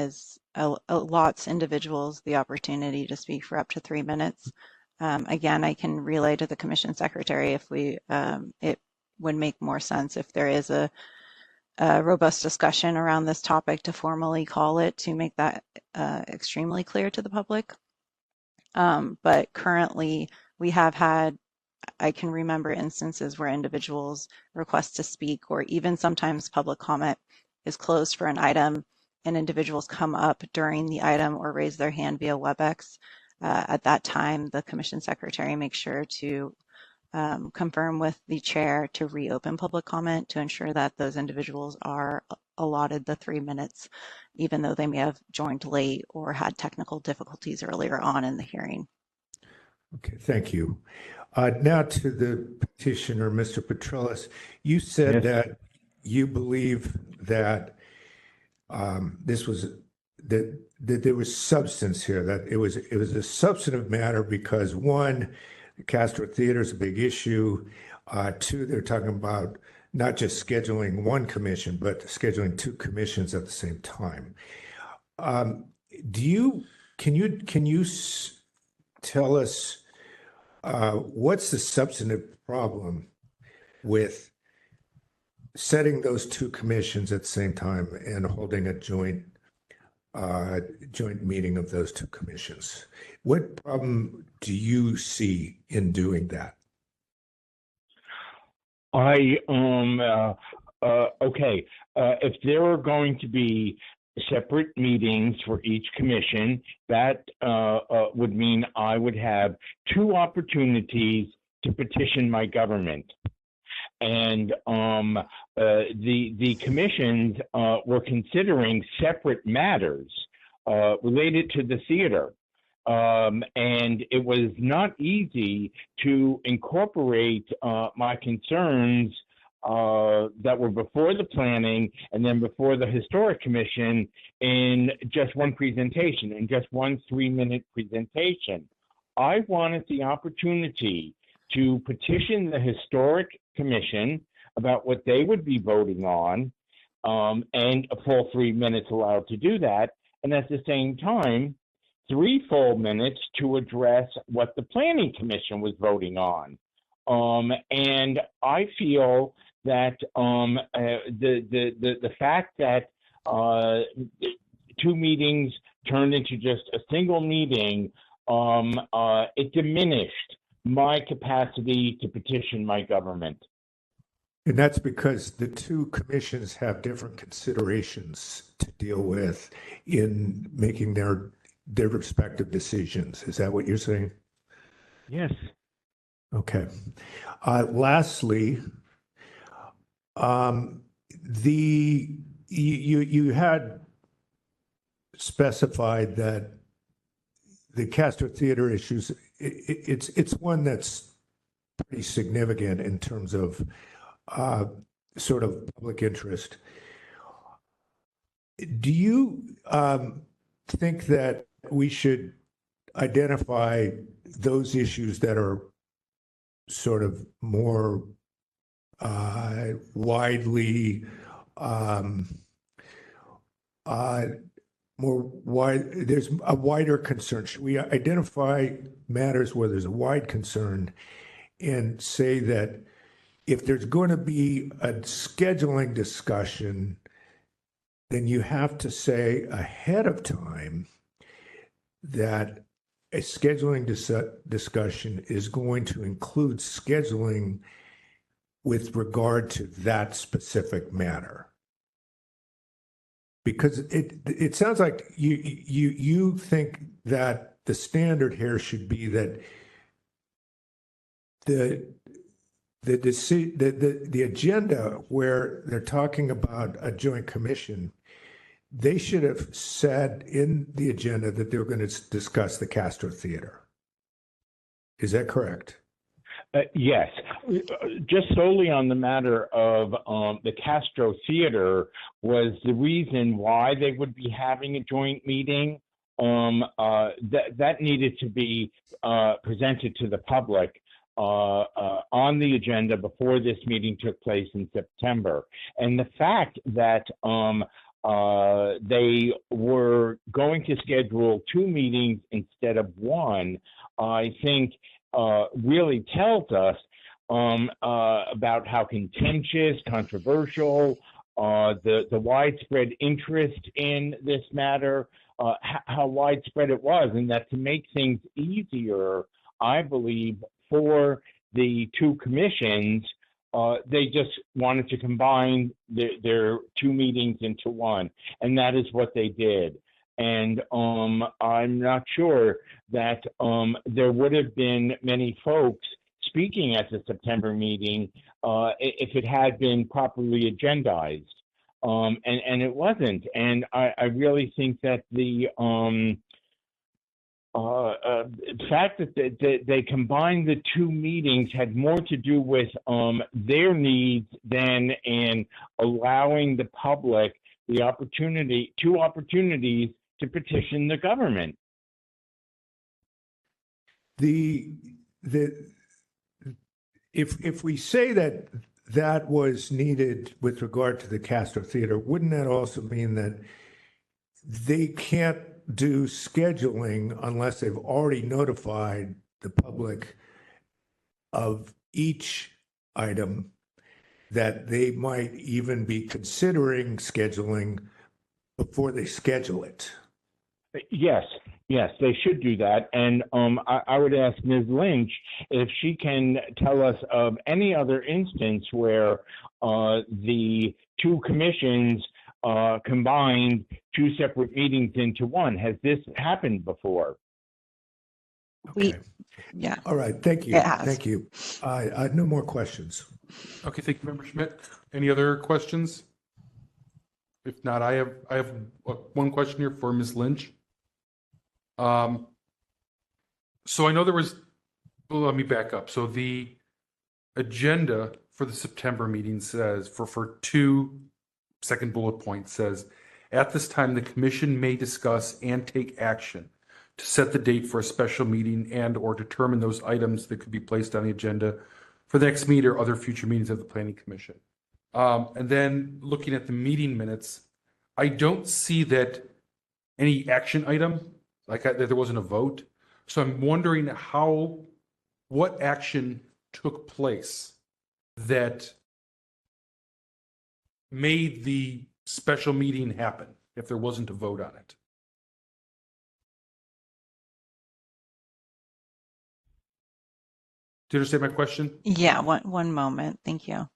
[SPEAKER 11] allots individuals the opportunity to speak for up to 3 minutes. Again, I can relay to the commission secretary if it would make more sense if there is a robust discussion around this topic to formally call it, to make that extremely clear to the public. But currently we have had, I can remember instances where individuals request to speak, or even sometimes public comment is closed for an item and individuals come up during the item or raise their hand via WebEx. At that time, the commission secretary makes sure to confirm with the chair to reopen public comment to ensure that those individuals are allotted the 3 minutes, even though they may have joined late or had technical difficulties earlier on in the hearing.
[SPEAKER 10] Okay, thank you. Now to the petitioner, Mr. Petrellis, you said
[SPEAKER 5] Yes.
[SPEAKER 10] that you believe that this was that there was substance here, that it was a substantive matter because, one, the Castro Theater is a big issue. Two, they're talking about not just scheduling one commission, but scheduling 2 commissions at the same time. Can you tell us what's the substantive problem with setting those 2 commissions at the same time and holding a joint meeting of those 2 commissions? What problem do you see in doing that?
[SPEAKER 5] Okay. If there are going to be separate meetings for each commission, that would mean I would have 2 opportunities to petition my government. And the commissions were considering separate matters related to the theater. And it was not easy to incorporate my concerns that were before the planning and then before the historic commission in just one presentation, in just one 3-minute presentation. I wanted the opportunity to petition the historic commission about what they would be voting on, and a full 3 minutes allowed to do that. And at the same time, 3 full minutes to address what the Planning Commission was voting on. And I feel that the fact that 2 meetings turned into just a single meeting, it diminished my capacity to petition my government.
[SPEAKER 10] And that's because the 2 commissions have different considerations to deal with in making their respective decisions. Is that what you're saying?
[SPEAKER 5] Yes.
[SPEAKER 10] Okay. Lastly, you had specified that the Castro Theater issues, it's one that's pretty significant in terms of sort of public interest. Do you think that we should identify those issues that are sort of more widely there's a wider concern? Should we identify matters where there's a wide concern and say that if there's going to be a scheduling discussion, then you have to say ahead of time that a scheduling discussion is going to include scheduling with regard to that specific matter? Because it sounds like you think that the standard here should be that the agenda where they're talking about a joint commission, they should have said in the agenda that they were going to discuss the Castro Theater. Is that correct?
[SPEAKER 5] Yes. Just solely on the matter of the Castro Theater was the reason why they would be having a joint meeting. That needed to be presented to the public on the agenda before this meeting took place in September. And the fact that they were going to schedule 2 meetings instead of 1, I think really tells us about how contentious, controversial, the widespread interest in this matter, how widespread it was, and that to make things easier, I believe, for the 2 commissions, they just wanted to combine their 2 meetings into 1, and that is what they did. And I'm not sure that there would have been many folks speaking at the September meeting if it had been properly agendized. And it wasn't. And I really think that the fact that they combined the 2 meetings had more to do with their needs than in allowing the public the opportunity, 2 opportunities to petition the government.
[SPEAKER 10] If we say that that was needed with regard to the Castro Theater, wouldn't that also mean that they can't do scheduling unless they've already notified the public of each item that they might even be considering scheduling before they schedule it?
[SPEAKER 5] Yes, they should do that. And I would ask Ms. Lynch if she can tell us of any other instance where the 2 commissions combined 2 separate meetings into 1. Has this happened before?
[SPEAKER 10] Okay.
[SPEAKER 11] Yeah.
[SPEAKER 10] All right. Thank you.
[SPEAKER 11] It has.
[SPEAKER 10] Thank you. No more questions.
[SPEAKER 3] Okay, thank you, Member Schmidt. Any other questions? If not, I have one question here for Ms. Lynch. So I know there was, well, let me back up. So the agenda for the September meeting says, for 2 second bullet point says, at this time, the commission may discuss and take action to set the date for a special meeting and or determine those items that could be placed on the agenda for the next meeting or other future meetings of the Planning Commission. And then looking at the meeting minutes, I don't see that any action item, that there wasn't a vote. So I'm wondering what action took place that made the special meeting happen if there wasn't a vote on it. Do you understand my question?
[SPEAKER 11] Yeah, one moment. Thank you.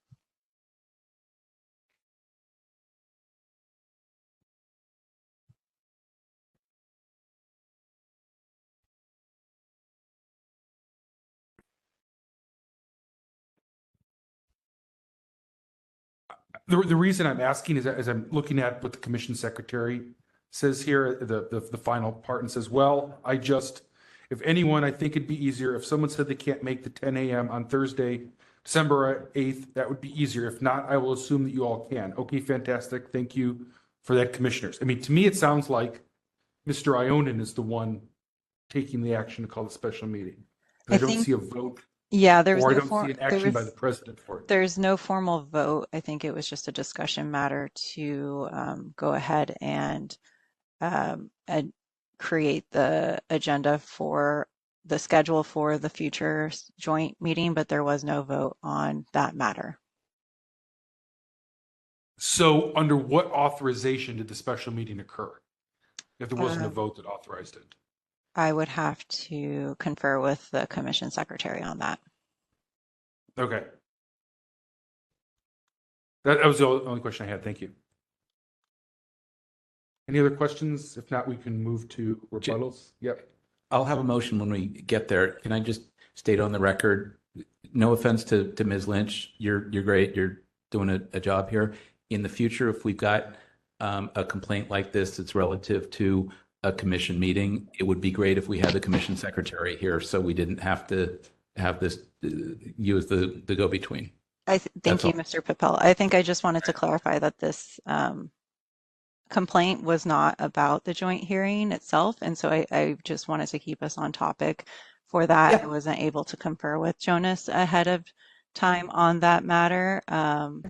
[SPEAKER 3] The reason I'm asking is that as I'm looking at what the commission secretary says here, the final part, and says, well, if anyone, I think it'd be easier if someone said they can't make the 10 a.m. on Thursday, December 8th, that would be easier. If not, I will assume that you all can. Okay, fantastic. Thank you for that, commissioners. I mean, to me, it sounds like Mr. Ionin is the one taking the action to call the special meeting. I don't see a vote.
[SPEAKER 11] Yeah, there was
[SPEAKER 3] or I
[SPEAKER 11] no
[SPEAKER 3] don't see an action by the president for it.
[SPEAKER 11] There's no formal vote. I think it was just a discussion matter to go ahead and create the agenda for the schedule for the future joint meeting, but there was no vote on that matter.
[SPEAKER 3] So under what authorization did the special meeting occur? If there wasn't a vote that authorized it?
[SPEAKER 11] I would have to confer with the commission secretary on that.
[SPEAKER 3] Okay. That was the only question I had. Thank you. Any other questions? If not, we can move to rebuttals. Yep.
[SPEAKER 4] I'll have a motion when we get there. Can I just state on the record, no offense to Ms. Lynch, you're great. You're doing a job here. In the future, if we've got a complaint like this that's relative to a commission meeting, it would be great if we had the commission secretary here so we didn't have to have this you as the go-between.
[SPEAKER 11] Thank you, Mr. Papel. I think I just wanted to clarify that this complaint was not about the joint hearing itself. And so I just wanted to keep us on topic for that. Yeah. I wasn't able to confer with Jonas ahead of time on that matter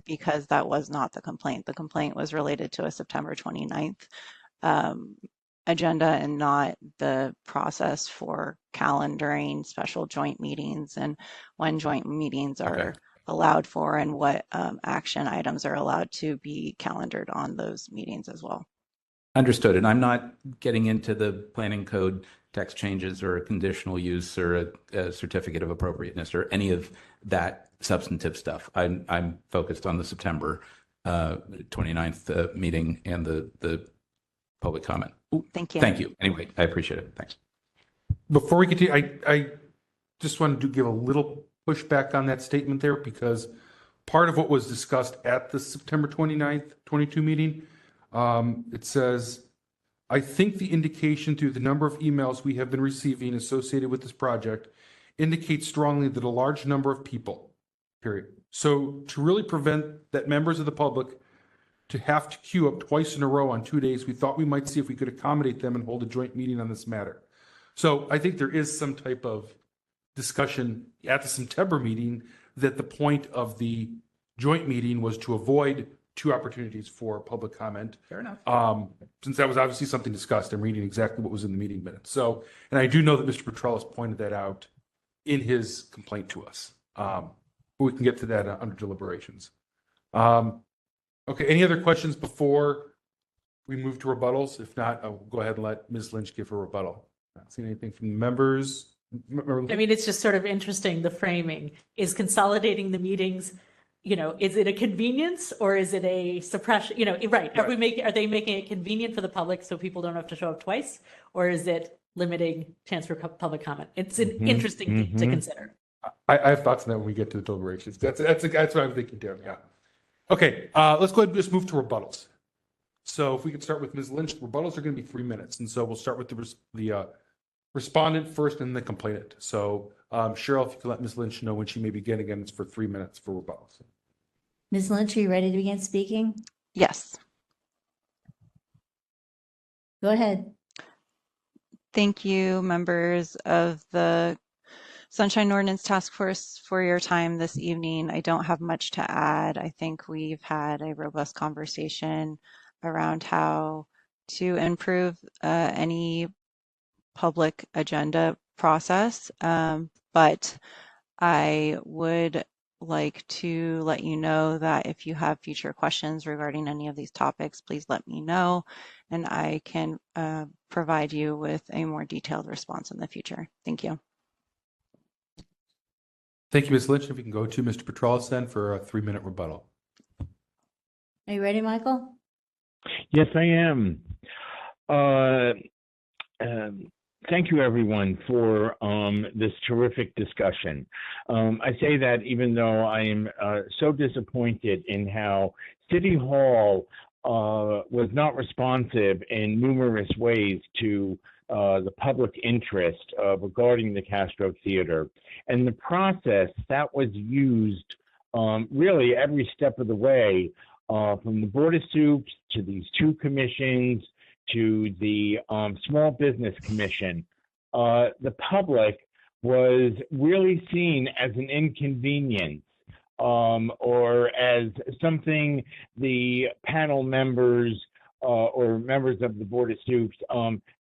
[SPEAKER 11] because that was not the complaint. The complaint was related to a September 29th agenda and not the process for calendaring special joint meetings and when joint meetings are allowed for and what action items are allowed to be calendared on those meetings as well.
[SPEAKER 4] Understood. And I'm not getting into the planning code text changes or a conditional use or a certificate of appropriateness or any of that substantive stuff. I'm focused on the September 29th meeting and the public comment.
[SPEAKER 11] Thank you.
[SPEAKER 4] Thank you. Anyway, I appreciate it. Thanks.
[SPEAKER 3] Before we continue, I just wanted to give a little pushback on that statement there because part of what was discussed at the September 29th, 22 meeting, it says, I think the indication through the number of emails we have been receiving associated with this project indicates strongly that a large number of people, period. So to really prevent that members of the public to have to queue up twice in a row on 2 days, we thought we might see if we could accommodate them and hold a joint meeting on this matter. So I think there is some type of discussion at the September meeting that the point of the joint meeting was to avoid 2 opportunities for public comment.
[SPEAKER 4] Fair enough.
[SPEAKER 3] Since that was obviously something discussed, I'm reading exactly what was in the meeting minutes. So, and I do know that Mr. Petrellis pointed that out in his complaint to us. But we can get to that under deliberations. Okay, any other questions before we move to rebuttals? If not, I'll go ahead and let Ms. Lynch give her rebuttal. Not seeing anything from the members.
[SPEAKER 7] I mean, it's just sort of interesting, the framing. Is consolidating the meetings, is it a convenience or is it a suppression? Right. Are they making it convenient for the public so people don't have to show up twice? Or is it limiting chance for public comment? It's an interesting thing to consider.
[SPEAKER 3] I have thoughts on that when we get to the deliberations. That's what I'm thinking too. Yeah. Okay, let's go ahead and just move to rebuttals. So if we could start with Ms. Lynch, rebuttals are going to be 3 minutes. And so we'll start with the respondent first and the complainant. So Cheryl, if you could let Ms. Lynch know when she may begin again, it's for 3 minutes for rebuttals.
[SPEAKER 2] Ms. Lynch, are you ready to begin speaking?
[SPEAKER 11] Yes.
[SPEAKER 2] Go ahead.
[SPEAKER 11] Thank you, members of the Sunshine Ordinance Task Force, for your time this evening. I don't have much to add. I think we've had a robust conversation around how to improve any public agenda process. But I would like to let you know that if you have future questions regarding any of these topics, please let me know, and I can provide you with a more detailed response in the future. Thank you.
[SPEAKER 3] Thank you, Ms. Lynch. If we can go to Mr. Petralis then for a 3-minute rebuttal.
[SPEAKER 2] Are you ready, Michael?
[SPEAKER 5] Yes, I am. Thank you, everyone, for this terrific discussion. I say that even though I am so disappointed in how City Hall was not responsive in numerous ways to the public interest regarding the Castro Theater. And the process that was used really every step of the way, from the Board of Soups to these 2 commissions to the Small Business Commission, the public was really seen as an inconvenience or as something the panel members or members of the Board of Soups,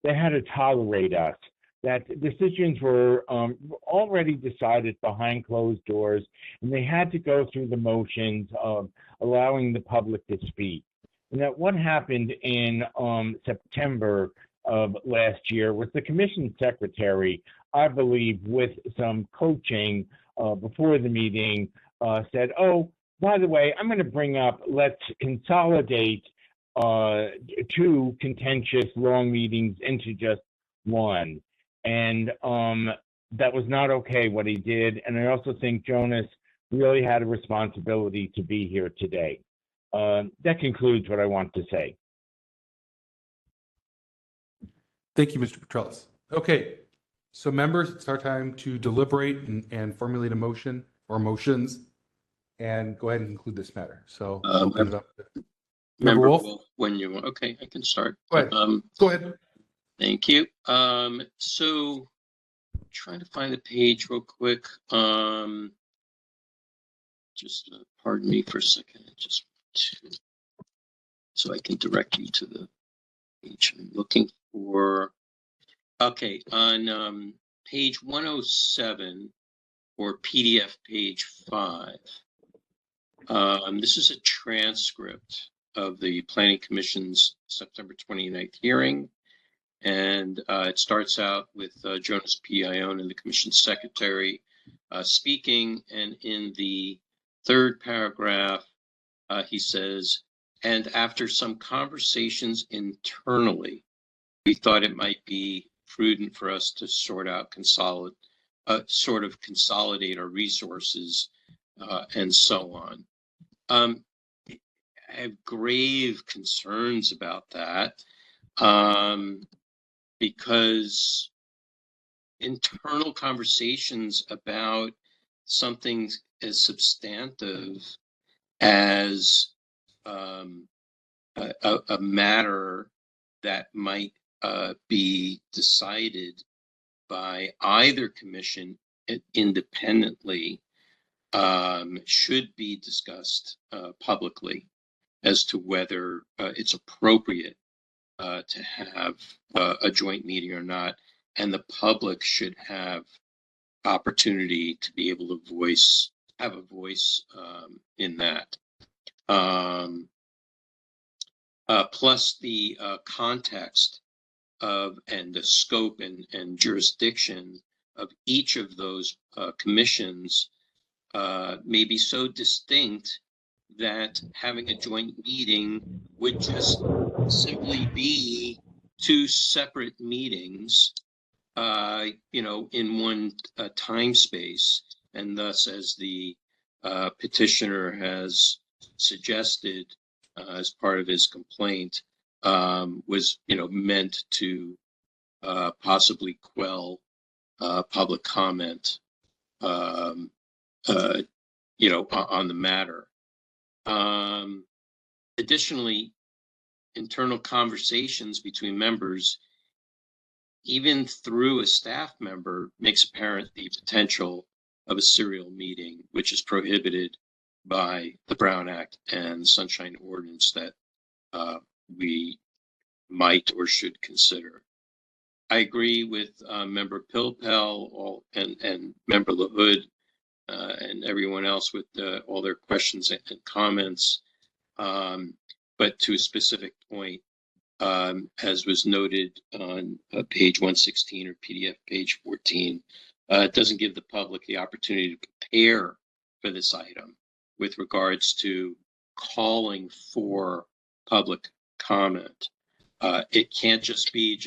[SPEAKER 5] they had to tolerate us. That decisions were already decided behind closed doors, and they had to go through the motions of allowing the public to speak. And that what happened in September of last year was the commission secretary, I believe, with some coaching before the meeting, said, oh, by the way, I'm going to bring up, let's consolidate 2 contentious long meetings into just one. And that was not okay what he did. And I also think Jonas really had a responsibility to be here today. That concludes what I want to say.
[SPEAKER 3] Thank you, Mr. Petralis. Okay, so members, it's our time to deliberate and formulate a motion or motions and go ahead and conclude this matter. So open it up. Member Wolf?
[SPEAKER 6] When you want. Okay, I can start.
[SPEAKER 3] Go ahead. Go ahead.
[SPEAKER 6] Thank you. So trying to find the page real quick. Just pardon me for a second. Just so I can direct you to the page I'm looking for. Okay, on page 107 or PDF page 5. This is a transcript of the Planning Commission's September 29th hearing. And it starts out with Jonas P. Ione and the Commission Secretary speaking. And in the 3rd paragraph, he says, and after some conversations internally, we thought it might be prudent for us to sort of consolidate our resources and so on. I have grave concerns about that because internal conversations about something as substantive as a matter that might be decided by either commission independently should be discussed publicly as to whether it's appropriate to have a joint meeting or not, and the public should have opportunity to be able to have a voice in that. Plus the context of and the scope and jurisdiction of each of those commissions may be so distinct that having a joint meeting would just simply be 2 separate meetings, in one time space, and thus, as the petitioner has suggested as part of his complaint, was meant to possibly quell public comment, on the matter. Additionally, internal conversations between members even through a staff member, makes apparent the potential of a serial meeting, which is prohibited by the Brown Act and the Sunshine Ordinance that we might or should consider. I agree with Member Pilpel and Member LaHood and everyone else with all their questions and comments. But to a specific point, as was noted on page 116 or PDF page 14, it doesn't give the public the opportunity to prepare for this item with regards to calling for public comment. It can't just be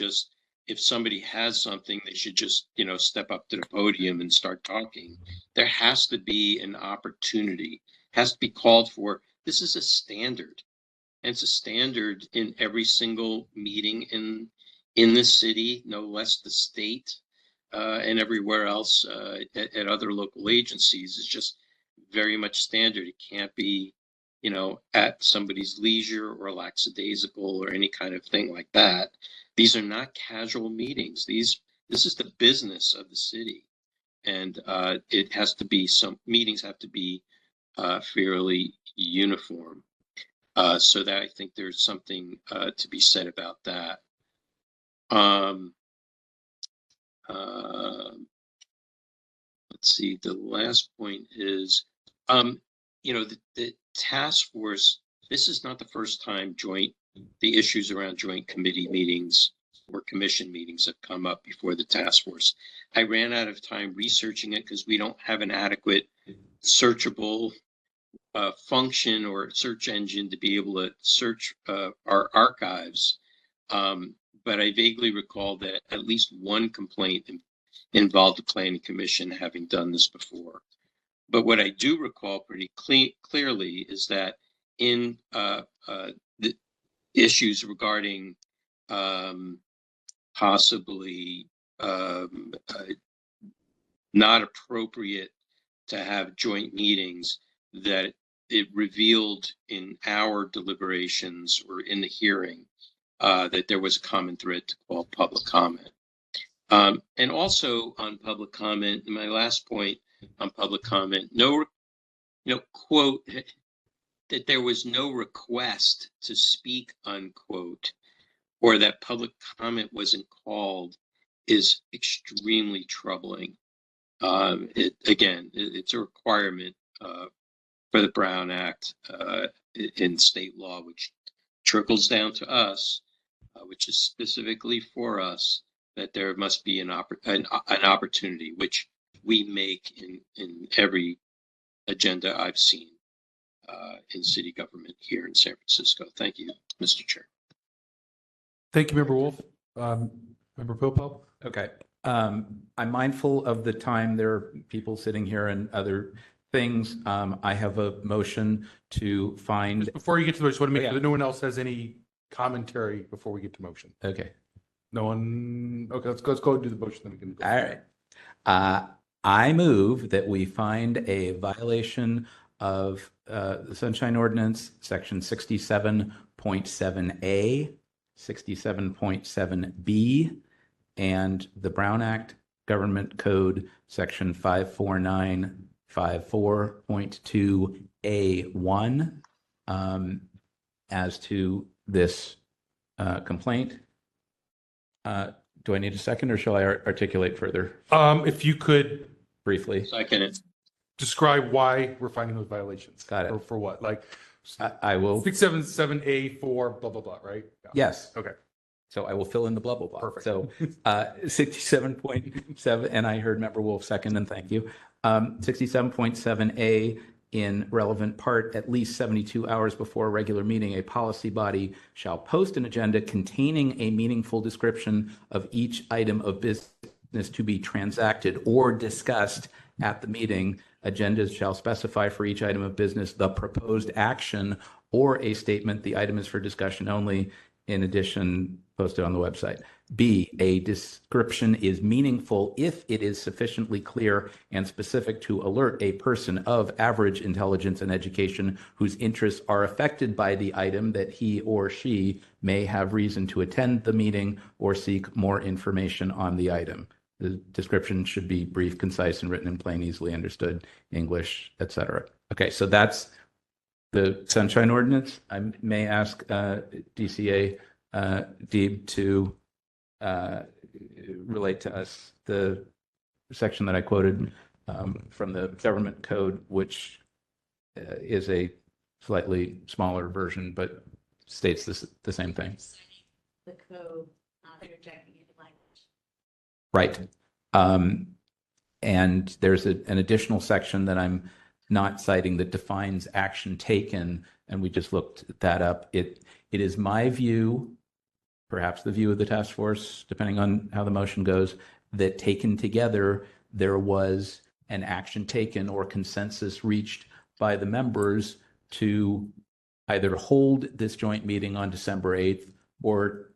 [SPEAKER 6] if somebody has something, they should just, step up to the podium and start talking. There has to be an opportunity, has to be called for. This is a standard. And it's a standard in every single meeting in the city, no less the state, and everywhere else at other local agencies. It's just very much standard. It can't be, at somebody's leisure or lackadaisical or any kind of thing like that. These are not casual meetings. This is the business of the city. And it has to be, some meetings have to be fairly uniform. So that I think there's something to be said about that. Let's see, the last point is, the task force, this is not the first time the issues around joint committee meetings or commission meetings have come up before the task force. I ran out of time researching it because we don't have an adequate searchable function or search engine to be able to search our archives. But I vaguely recall that at least one complaint involved the Planning Commission having done this before. But what I do recall pretty clearly is that in the issues regarding possibly not appropriate to have joint meetings, that it revealed in our deliberations or in the hearing that there was a common thread to call public comment. And also on public comment, my last point on public comment, quote, that there was no request to speak, unquote, or that public comment wasn't called is extremely troubling. It's a requirement for the Brown Act in state law, which trickles down to us, which is specifically for us, that there must be an opportunity, which we make in every agenda I've seen in city government here in San Francisco. Thank you, Mr. Chair.
[SPEAKER 3] Thank you, Member Wolf. Member Pilpel?
[SPEAKER 4] Okay. I'm mindful of the time. There are people sitting here and other things. I have a motion to find.
[SPEAKER 3] Just before you get to the, I just want to make
[SPEAKER 4] Yeah.
[SPEAKER 3] sure that no one else has any commentary before we get to motion.
[SPEAKER 4] Okay.
[SPEAKER 3] No one. Okay, let's go and do the motion. Then we can go.
[SPEAKER 4] All right. I move that we find a violation of the Sunshine Ordinance, Section 67.7A, 67.7B, and the Brown Act Government Code, Section 54954.2A1, as to this complaint. Do I need a second, or shall I articulate further
[SPEAKER 3] If you could
[SPEAKER 4] briefly?
[SPEAKER 6] Second.
[SPEAKER 3] describe why we're finding those violations.
[SPEAKER 4] Got it.
[SPEAKER 3] Or for what? Like
[SPEAKER 4] I will.
[SPEAKER 3] 677A for blah blah blah, right? Yeah.
[SPEAKER 4] Yes.
[SPEAKER 3] Okay.
[SPEAKER 4] So I will fill in the blah, blah, blah.
[SPEAKER 3] Perfect.
[SPEAKER 4] So 67.7, and I heard Member Wolf second, and thank you. 67.7A, in relevant part, at least 72 hours before a regular meeting, a policy body shall post an agenda containing a meaningful description of each item of business to be transacted or discussed at the meeting. Agendas shall specify for each item of business the proposed action or a statement, the item is for discussion only. In addition, posted on the website. B, a description is meaningful if it is sufficiently clear and specific to alert a person of average intelligence and education whose interests are affected by the item that he or she may have reason to attend the meeting or seek more information on the item. The description should be brief, concise, and written in plain, easily understood English, etc. Okay, so that's the Sunshine Ordinance. I may ask DCA Deeb to relate to us the section that I quoted from the government code, which is a slightly smaller version, but states the same thing.
[SPEAKER 2] The code, interjecting any language.
[SPEAKER 4] Right. And there's an additional section that I'm not citing that defines action taken, and we just looked that up. It is my view, perhaps the view of the task force, depending on how the motion goes, that taken together, there was an action taken or consensus reached by the members to either hold this joint meeting on December 8th or,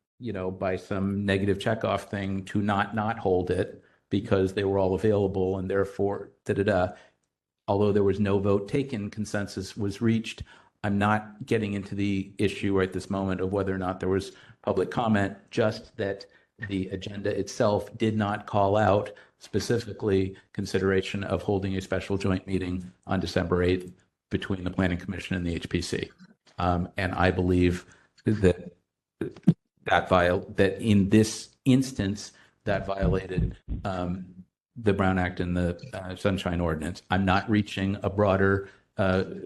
[SPEAKER 4] by some negative checkoff thing to not hold it because they were all available and therefore Although there was no vote taken, consensus was reached. I'm not getting into the issue right this moment of whether or not there was public comment, just that the agenda itself did not call out specifically consideration of holding a special joint meeting on December 8th between the Planning Commission and the HPC. And I believe that that in this instance, that violated the Brown Act and the Sunshine Ordinance. I'm not reaching a broader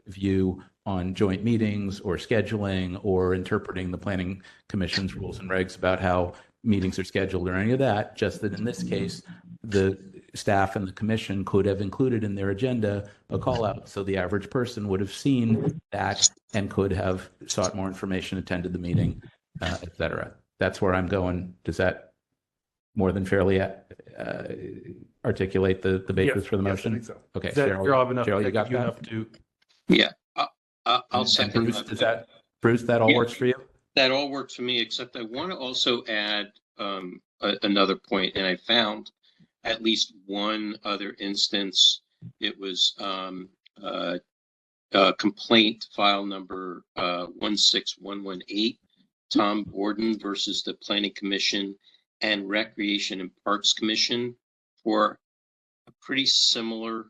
[SPEAKER 4] view on joint meetings or scheduling or interpreting the Planning Commission's rules and regs about how meetings are scheduled or any of that, just that in this case, the staff and the commission could have included in their agenda a call out so the average person would have seen that and could have sought more information, attended the meeting, et cetera. That's where I'm going. Does that more than fairly articulate the basis for the motion?
[SPEAKER 3] Yes, I think so.
[SPEAKER 4] Okay,
[SPEAKER 3] Cheryl,
[SPEAKER 4] you got that?
[SPEAKER 3] enough to...
[SPEAKER 6] Yeah, I'll second
[SPEAKER 4] Bruce,
[SPEAKER 6] that.
[SPEAKER 4] Bruce, that all works for you?
[SPEAKER 6] That all works for me, except I want to also add another point, and I found at least one other instance. It was complaint file number 16118, Tom Borden versus the Planning Commission and Recreation and Parks Commission for a pretty similar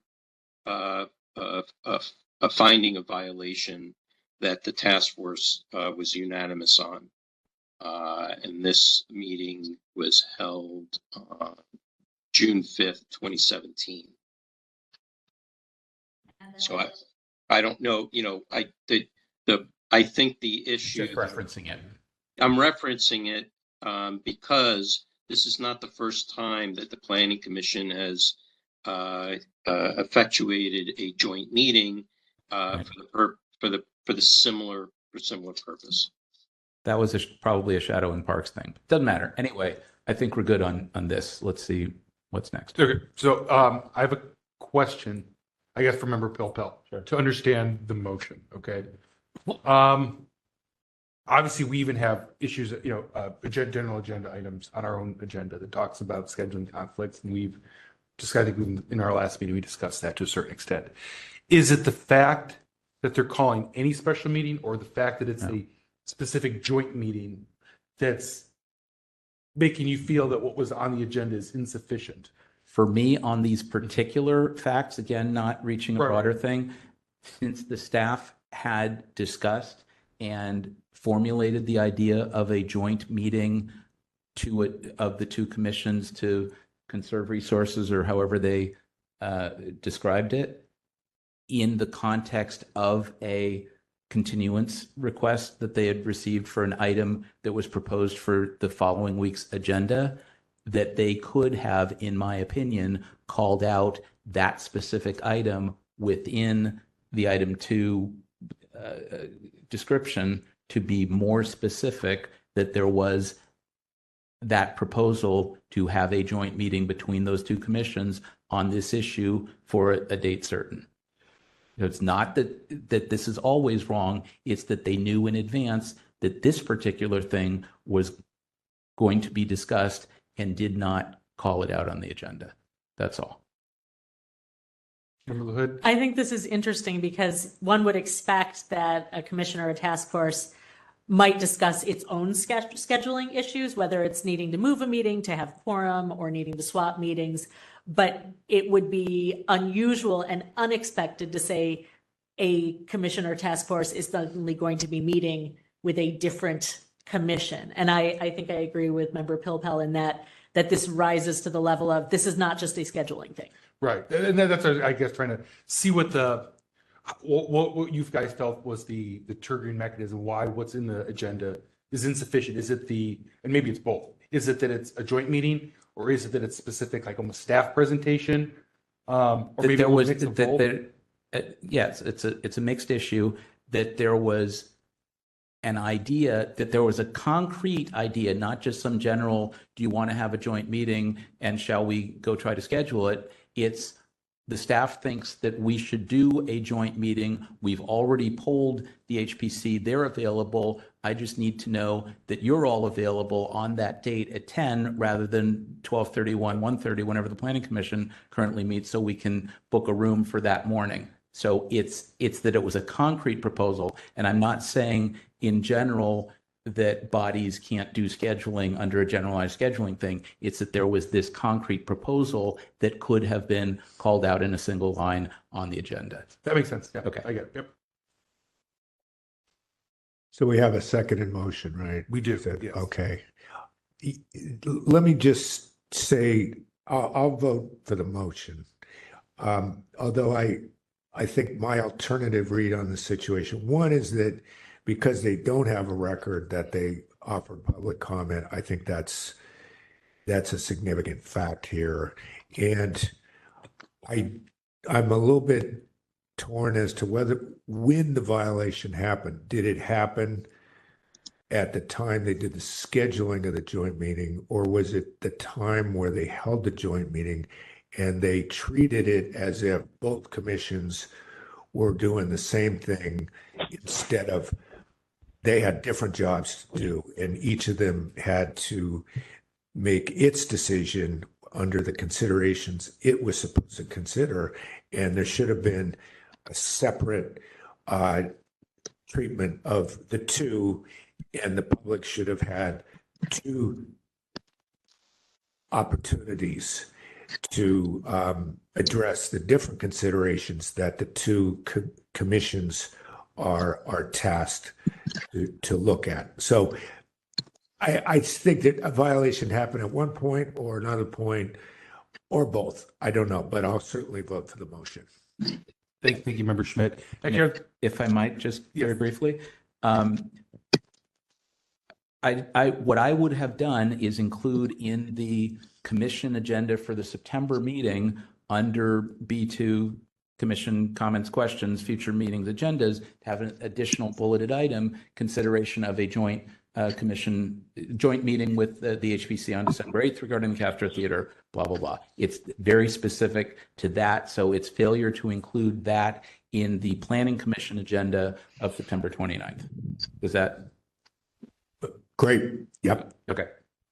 [SPEAKER 6] a finding of violation that the task force was unanimous on. And this meeting was held June 5th, 2017. So I don't know, I think the issue.
[SPEAKER 4] Just referencing it.
[SPEAKER 6] I'm referencing it because this is not the first time that the Planning Commission has effectuated a joint meeting for the similar purpose.
[SPEAKER 4] That was probably a Shadow and Parks thing. Doesn't matter. Anyway, I think we're good on this. Let's see what's next.
[SPEAKER 3] Okay, so I have a question, I guess, for Member Pilpel, to understand the motion. Okay. Obviously, we even have issues, general agenda items on our own agenda that talks about scheduling conflicts, and we've just, I think in our last meeting we discussed that to a certain extent. Is it the fact that they're calling any special meeting, or the fact that it's a specific joint meeting that's making you feel that what was on the agenda is insufficient?
[SPEAKER 4] For me, on these particular facts, again, not reaching a broader thing, since the staff had discussed and formulated the idea of a joint meeting of the two commissions to conserve resources, or however they described it, in the context of a continuance request that they had received for an item that was proposed for the following week's agenda, that they could have, in my opinion, called out that specific item within the item 2 description to be more specific, that there was that proposal to have a joint meeting between those two commissions on this issue for a date certain. It's not that this is always wrong. It's that they knew in advance that this particular thing was going to be discussed and did not call it out on the agenda. That's all.
[SPEAKER 3] Member Hood?
[SPEAKER 7] I think this is interesting because one would expect that a commission or a task force might discuss its own scheduling issues, whether it's needing to move a meeting to have quorum or needing to swap meetings. But it would be unusual and unexpected to say a commission or task force is suddenly going to be meeting with a different commission. And I think I agree with Member Pilpel in that this rises to the level of this is not just a scheduling thing.
[SPEAKER 3] Right. And that's, I guess, trying to see what you guys felt was the triggering mechanism, why what's in the agenda is insufficient. Is it and maybe it's both. Is it that it's a joint meeting, or is it that it's specific, like almost staff presentation? Or maybe
[SPEAKER 4] there was,
[SPEAKER 3] a mix of both?
[SPEAKER 4] yes, it's a mixed issue, that there was an idea, that there was a concrete idea, not just some general, do you want to have a joint meeting and shall we go try to schedule it? It's the staff thinks that we should do a joint meeting. We've already polled the HPC. They're available. I just need to know that you're all available on that date at 10 rather than 12:31, 1:30, whenever the Planning Commission currently meets, so we can book a room for that morning. So it's that it was a concrete proposal. And I'm not saying in general that bodies can't do scheduling under a generalized scheduling thing. It's that there was this concrete proposal that could have been called out in a single line on the agenda.
[SPEAKER 3] That makes sense. Yeah.
[SPEAKER 4] Okay.
[SPEAKER 3] I get it. Yep.
[SPEAKER 10] So we have a second in motion, right?
[SPEAKER 3] We do.
[SPEAKER 10] Yes.
[SPEAKER 3] Yes.
[SPEAKER 10] Okay. Let me just say, I'll vote for the motion. Although I think my alternative read on the situation, one is that because they don't have a record that they offered public comment, I think that's a significant fact here. And I'm a little bit torn as to when the violation happened. Did it happen at the time they did the scheduling of the joint meeting, or was it the time where they held the joint meeting and they treated it as if both commissions were doing the same thing, instead of they had different jobs to do and each of them had to make its decision under the considerations it was supposed to consider, and there should have been a separate treatment of the two, and the public should have had two opportunities to address the different considerations that the two commissions are tasked to look at. So I think that a violation happened at one point or another point, or both. I don't know, but I'll certainly vote for the motion.
[SPEAKER 3] Thank you, Member Schmidt.
[SPEAKER 4] If I might, just very briefly, what I would have done is include in the commission agenda for the September meeting under B2 commission comments, questions, future meetings, agendas, to have an additional bulleted item, consideration of a joint meeting with the HPC on December 8th regarding the Castro Theater, blah, blah, blah. It's very specific to that. So it's failure to include that in the Planning Commission agenda of September 29th. Is that?
[SPEAKER 10] Great. Yep.
[SPEAKER 3] Okay.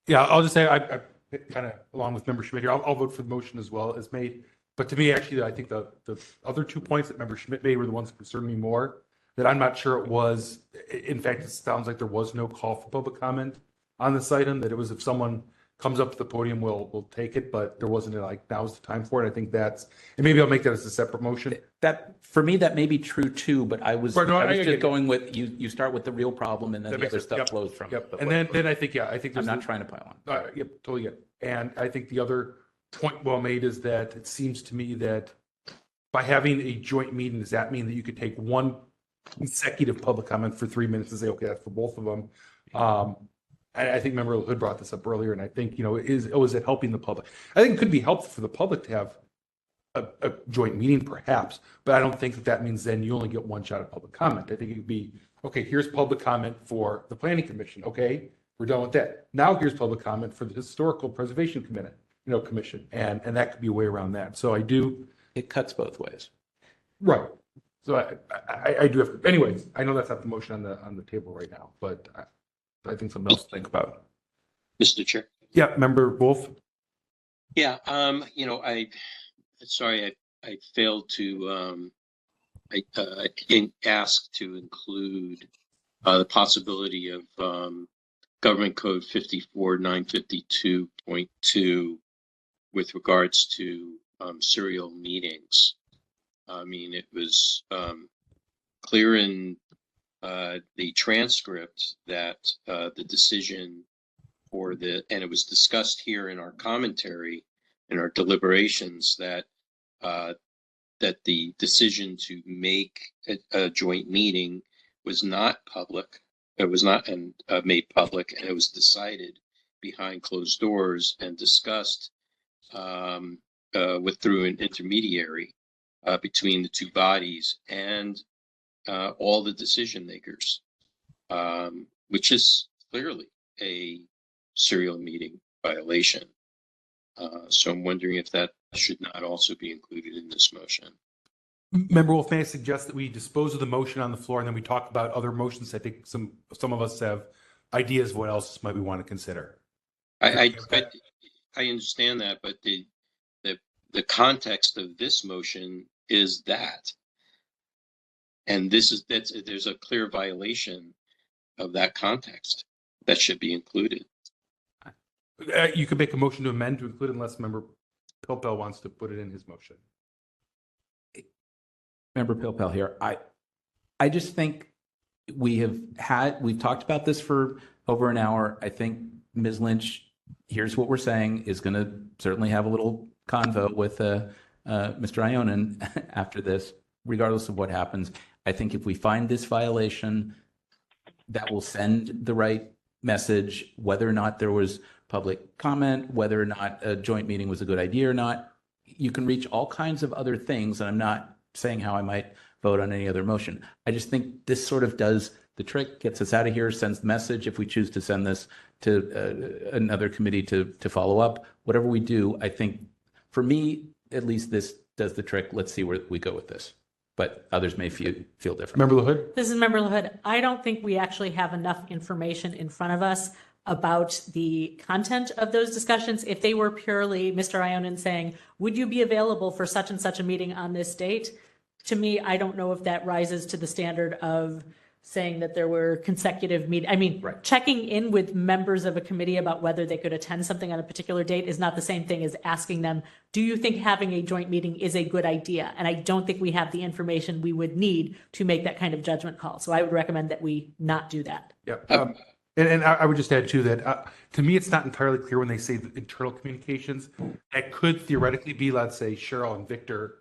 [SPEAKER 3] Yeah, I'll just say I kind of, along with Member Schmidt here, I'll vote for the motion as well as made. But to me, actually, I think the other 2 points that Member Schmidt made were the ones that concern me more, that I'm not sure it was. In fact, it sounds like there was no call for public comment on this item, that it was if someone comes up to the podium, we'll take it, but there wasn't like, now's the time for it. I think and maybe I'll make that as a separate motion.
[SPEAKER 4] That, for me, that may be true too, but I was just going with, you start with the real problem and then the other stuff flows from it.
[SPEAKER 3] And then I think,
[SPEAKER 4] I'm not trying to pile on.
[SPEAKER 3] Yep, totally get it. And I think the other point well made is that it seems to me that by having a joint meeting, does that mean that you could take one consecutive public comment for 3 minutes and say, okay, that's for both of them? I think Member Hood brought this up earlier, and I think, is it helping the public? I think it could be helpful for the public to have a joint meeting, perhaps, but I don't think that means then you only get one shot at public comment. I think it could be, okay, here's public comment for the Planning Commission. Okay, we're done with that. Now here's public comment for the Historical Preservation Commission, and that could be a way around that. So
[SPEAKER 4] it cuts both ways.
[SPEAKER 3] Right. So I do have, anyways, I know that's not the motion on the table right now, but I think something else to think about.
[SPEAKER 6] Mr. Chair.
[SPEAKER 3] Yeah, Member Wolf.
[SPEAKER 6] Yeah, sorry, I failed to ask to include the possibility of Government Code 54952.2 with regards to serial meetings. I mean, it was clear in the transcript that the decision and it was discussed here in our commentary, in our deliberations, that that the decision to make a joint meeting was not public. It was not made public, and it was decided behind closed doors and discussed through an intermediary between the two bodies and all the decision makers, which is clearly a serial meeting violation. So I'm wondering if that should not also be included in this motion.
[SPEAKER 3] Member Wolf, may I suggest that we dispose of the motion on the floor and then we talk about other motions? I think some of us have ideas of what else might we want to consider.
[SPEAKER 6] I understand that, but the context of this motion is that, and there's a clear violation of that context that should be included.
[SPEAKER 3] You could make a motion to amend to include unless Member Pilpel wants to put it in his motion.
[SPEAKER 4] Member Pilpel here. I just think we've talked about this for over an hour. I think Ms. Lynch, here's what we're saying, is going to certainly have a little convo with Mr. Ionin after this, regardless of what happens. I think if we find this violation, that will send the right message, whether or not there was public comment, whether or not a joint meeting was a good idea or not. You can reach all kinds of other things, and I'm not saying how I might vote on any other motion. I just think this sort of does the trick, gets us out of here, sends the message. If we choose to send this to another committee to follow up, whatever we do, I think for me, at least this does the trick. Let's see where we go with this. But others may feel different.
[SPEAKER 3] Member LaHood?
[SPEAKER 7] This is Member LaHood. I don't think we actually have enough information in front of us about the content of those discussions. If they were purely Mr. Ionin saying, would you be available for such and such a meeting on this date? To me, I don't know if that rises to the standard of saying that there were consecutive meetings. I mean,
[SPEAKER 4] right.
[SPEAKER 7] Checking in with members of a committee about whether they could attend something on a particular date is not the same thing as asking them, do you think having a joint meeting is a good idea? And I don't think we have the information we would need to make that kind of judgment call. So I would recommend that we not do that.
[SPEAKER 3] Yeah. And I would just add too that to me, it's not entirely clear when they say the internal communications. That could theoretically be, let's say, Cheryl and Victor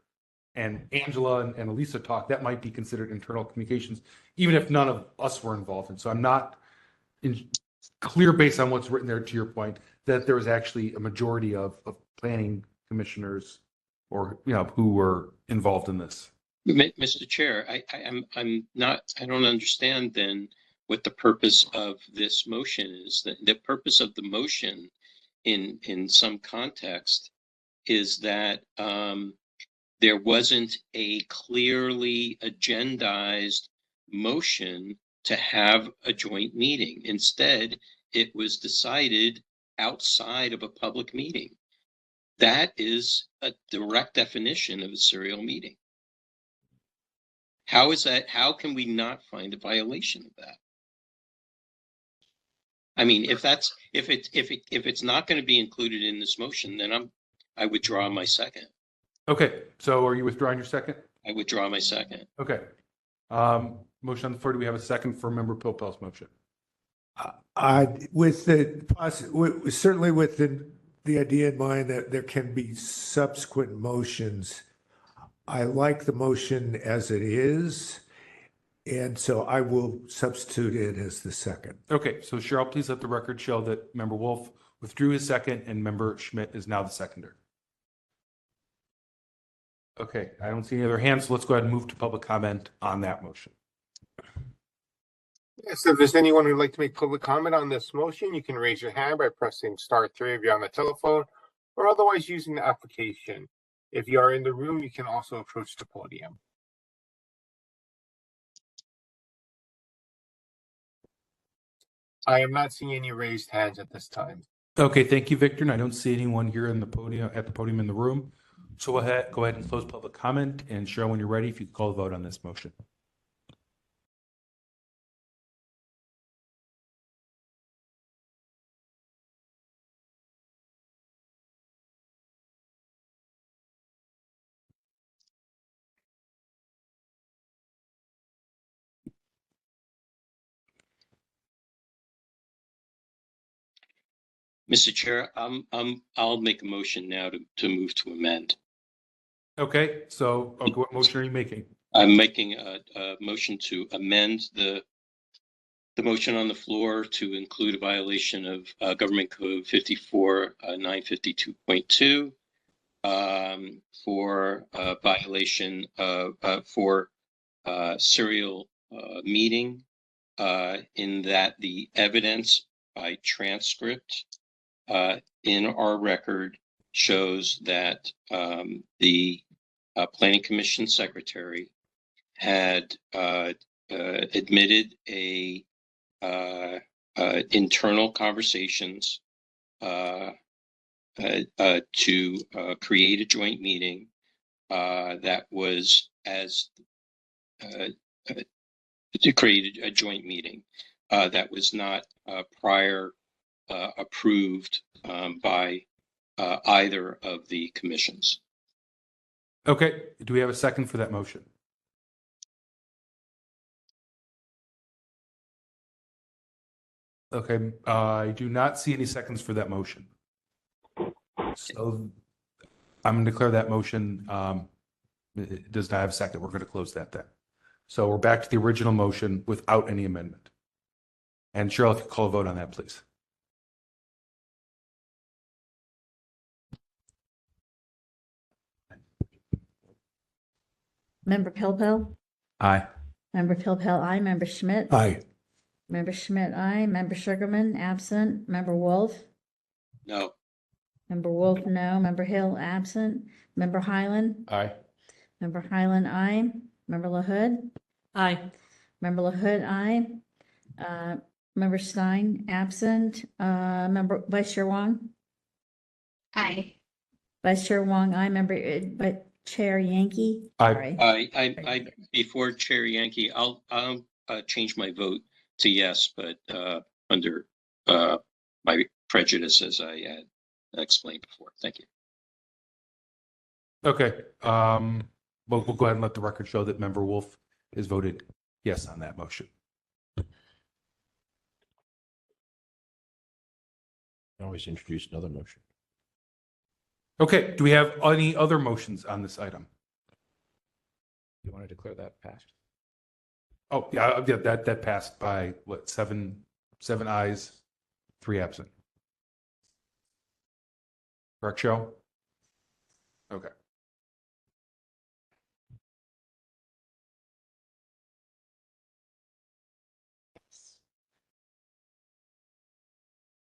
[SPEAKER 3] and Angela and Elisa talk. That might be considered internal communications, even if none of us were involved. And so I'm not clear based on what's written there, to your point, that there was actually a majority of planning commissioners or, who were involved in this.
[SPEAKER 6] Mr. Chair, I don't understand then what the purpose of this motion is. The purpose of the motion in some context is that there wasn't a clearly agendized motion to have a joint meeting. Instead, it was decided outside of a public meeting. That is a direct definition of a serial meeting. How is that? How can we not find a violation of that? I mean, if it's not going to be included in this motion, then I withdraw my second.
[SPEAKER 3] Okay, so are you withdrawing your second?
[SPEAKER 6] I withdraw my second.
[SPEAKER 3] Okay. Motion on the floor. Do we have a second for Member Pilpel's motion?
[SPEAKER 10] Certainly with the idea in mind that there can be subsequent motions. I like the motion as it is, and so I will substitute it as the second.
[SPEAKER 3] Okay, so Cheryl, please let the record show that Member Wolf withdrew his second and Member Schmidt is now the seconder. Okay, I don't see any other hands, so let's go ahead and move to public comment on that motion.
[SPEAKER 1] Yes, if there's anyone who'd like to make public comment on this motion, you can raise your hand by pressing *3 if you're on the telephone, or otherwise using the application. If you are in the room, you can also approach the podium. I am not seeing any raised hands at this time.
[SPEAKER 3] Okay, thank you, Victor. And I don't see anyone here in the podium, at the podium in the room. So go ahead and close public comment, and Cheryl, when you're ready, if you could call the vote on this motion.
[SPEAKER 6] Mr. Chair, I'll make a motion now to move to amend.
[SPEAKER 3] Okay, so what motion are you making?
[SPEAKER 6] I'm making a motion to amend the motion on the floor to include a violation of Government Code 54-952.2 for violation of for serial meeting in that the evidence by transcript in our record shows that the Planning Commission Secretary had admitted internal conversations to create a joint meeting that was to create a joint meeting that was not prior approved by either of the commissions.
[SPEAKER 3] Okay, do we have a second for that motion? Okay, I do not see any seconds for that motion. So I'm going to declare that motion it does not have a second. We're going to close that then. So we're back to the original motion without any amendment. And Cheryl, if you call a vote on that, please.
[SPEAKER 2] Member Pilpel?
[SPEAKER 3] Aye.
[SPEAKER 2] Member Pilpel, aye. Member Schmidt?
[SPEAKER 10] Aye.
[SPEAKER 2] Member Schmidt, aye. Member Sugarman, absent. Member Wolf?
[SPEAKER 6] No.
[SPEAKER 2] Member Wolf, no. Member Hill, absent. Member Highland?
[SPEAKER 3] Aye.
[SPEAKER 2] Member Highland, aye. Member LaHood?
[SPEAKER 7] Aye.
[SPEAKER 2] Member LaHood, aye. Member Stein, absent. Member Vice Chair Wong?
[SPEAKER 8] Aye.
[SPEAKER 2] Vice Chair Wong, aye. Member Chair Yankee?
[SPEAKER 3] Aye.
[SPEAKER 2] Sorry.
[SPEAKER 6] I before Chair Yankee, I'll change my vote to yes, but under my prejudice, as I had explained before. Thank you.
[SPEAKER 3] Okay. We'll go ahead and let the record show that Member Wolf has voted yes on that motion.
[SPEAKER 9] Always introduce another motion.
[SPEAKER 3] Okay. Do we have any other motions on this item?
[SPEAKER 4] You want to declare that passed?
[SPEAKER 3] Oh, yeah, that passed by what, seven ayes, 3 absent. Correct, Cheryl? Okay.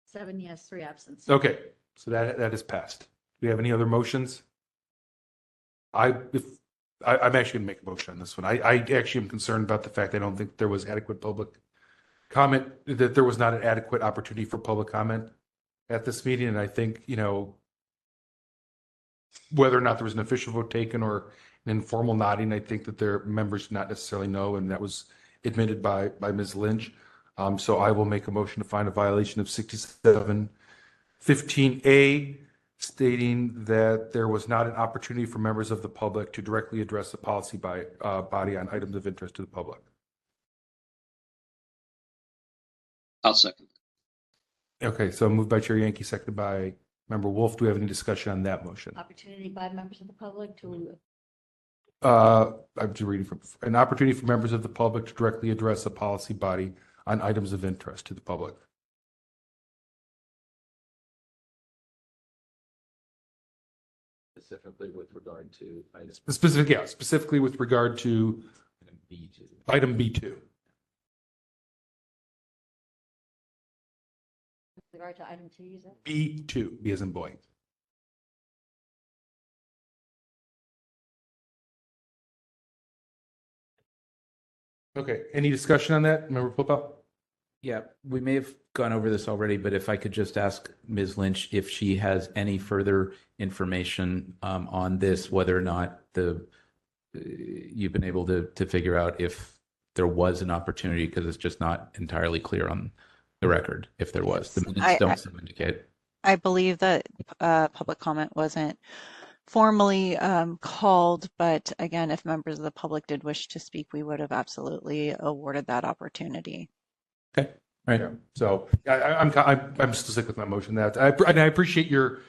[SPEAKER 2] Seven yes, 3 absent.
[SPEAKER 3] Okay, so that is passed. Do we have any other motions? I'm actually going to make a motion on this one. I actually am concerned about the fact I don't think there was adequate public comment, that there was not an adequate opportunity for public comment at this meeting. And I think, whether or not there was an official vote taken or an informal nodding, I think that their members did not necessarily know, and that was admitted by Ms. Lynch. So I will make a motion to find a violation of 6715A, stating that there was not an opportunity for members of the public to directly address the policy body on items of interest to the public.
[SPEAKER 6] I'll second.
[SPEAKER 3] Okay, so moved by Chair Yankee, seconded by Member Wolf. Do we have any discussion on that motion?
[SPEAKER 2] Opportunity by members of the public to.
[SPEAKER 3] I'm just reading from an opportunity for members of the public to directly address the policy body on items of interest to the public.
[SPEAKER 4] Specifically with regard to items.
[SPEAKER 3] Specifically with regard to
[SPEAKER 4] B2.
[SPEAKER 3] item B2.
[SPEAKER 2] With regard to item 2, you said?
[SPEAKER 3] B2, B as in boy. Okay, any discussion on that, Member Pope?
[SPEAKER 4] Yeah, we may have gone over this already, but if I could just ask Ms. Lynch if she has any further information on this, whether or not you've been able to figure out if there was an opportunity, because it's just not entirely clear on the record if there was. The minutes don't seem to indicate.
[SPEAKER 11] I believe that public comment wasn't formally called, but again, if members of the public did wish to speak, we would have absolutely awarded that opportunity.
[SPEAKER 4] Okay. Right.
[SPEAKER 3] Yeah. So I'm still sticking with my motion. That and I appreciate your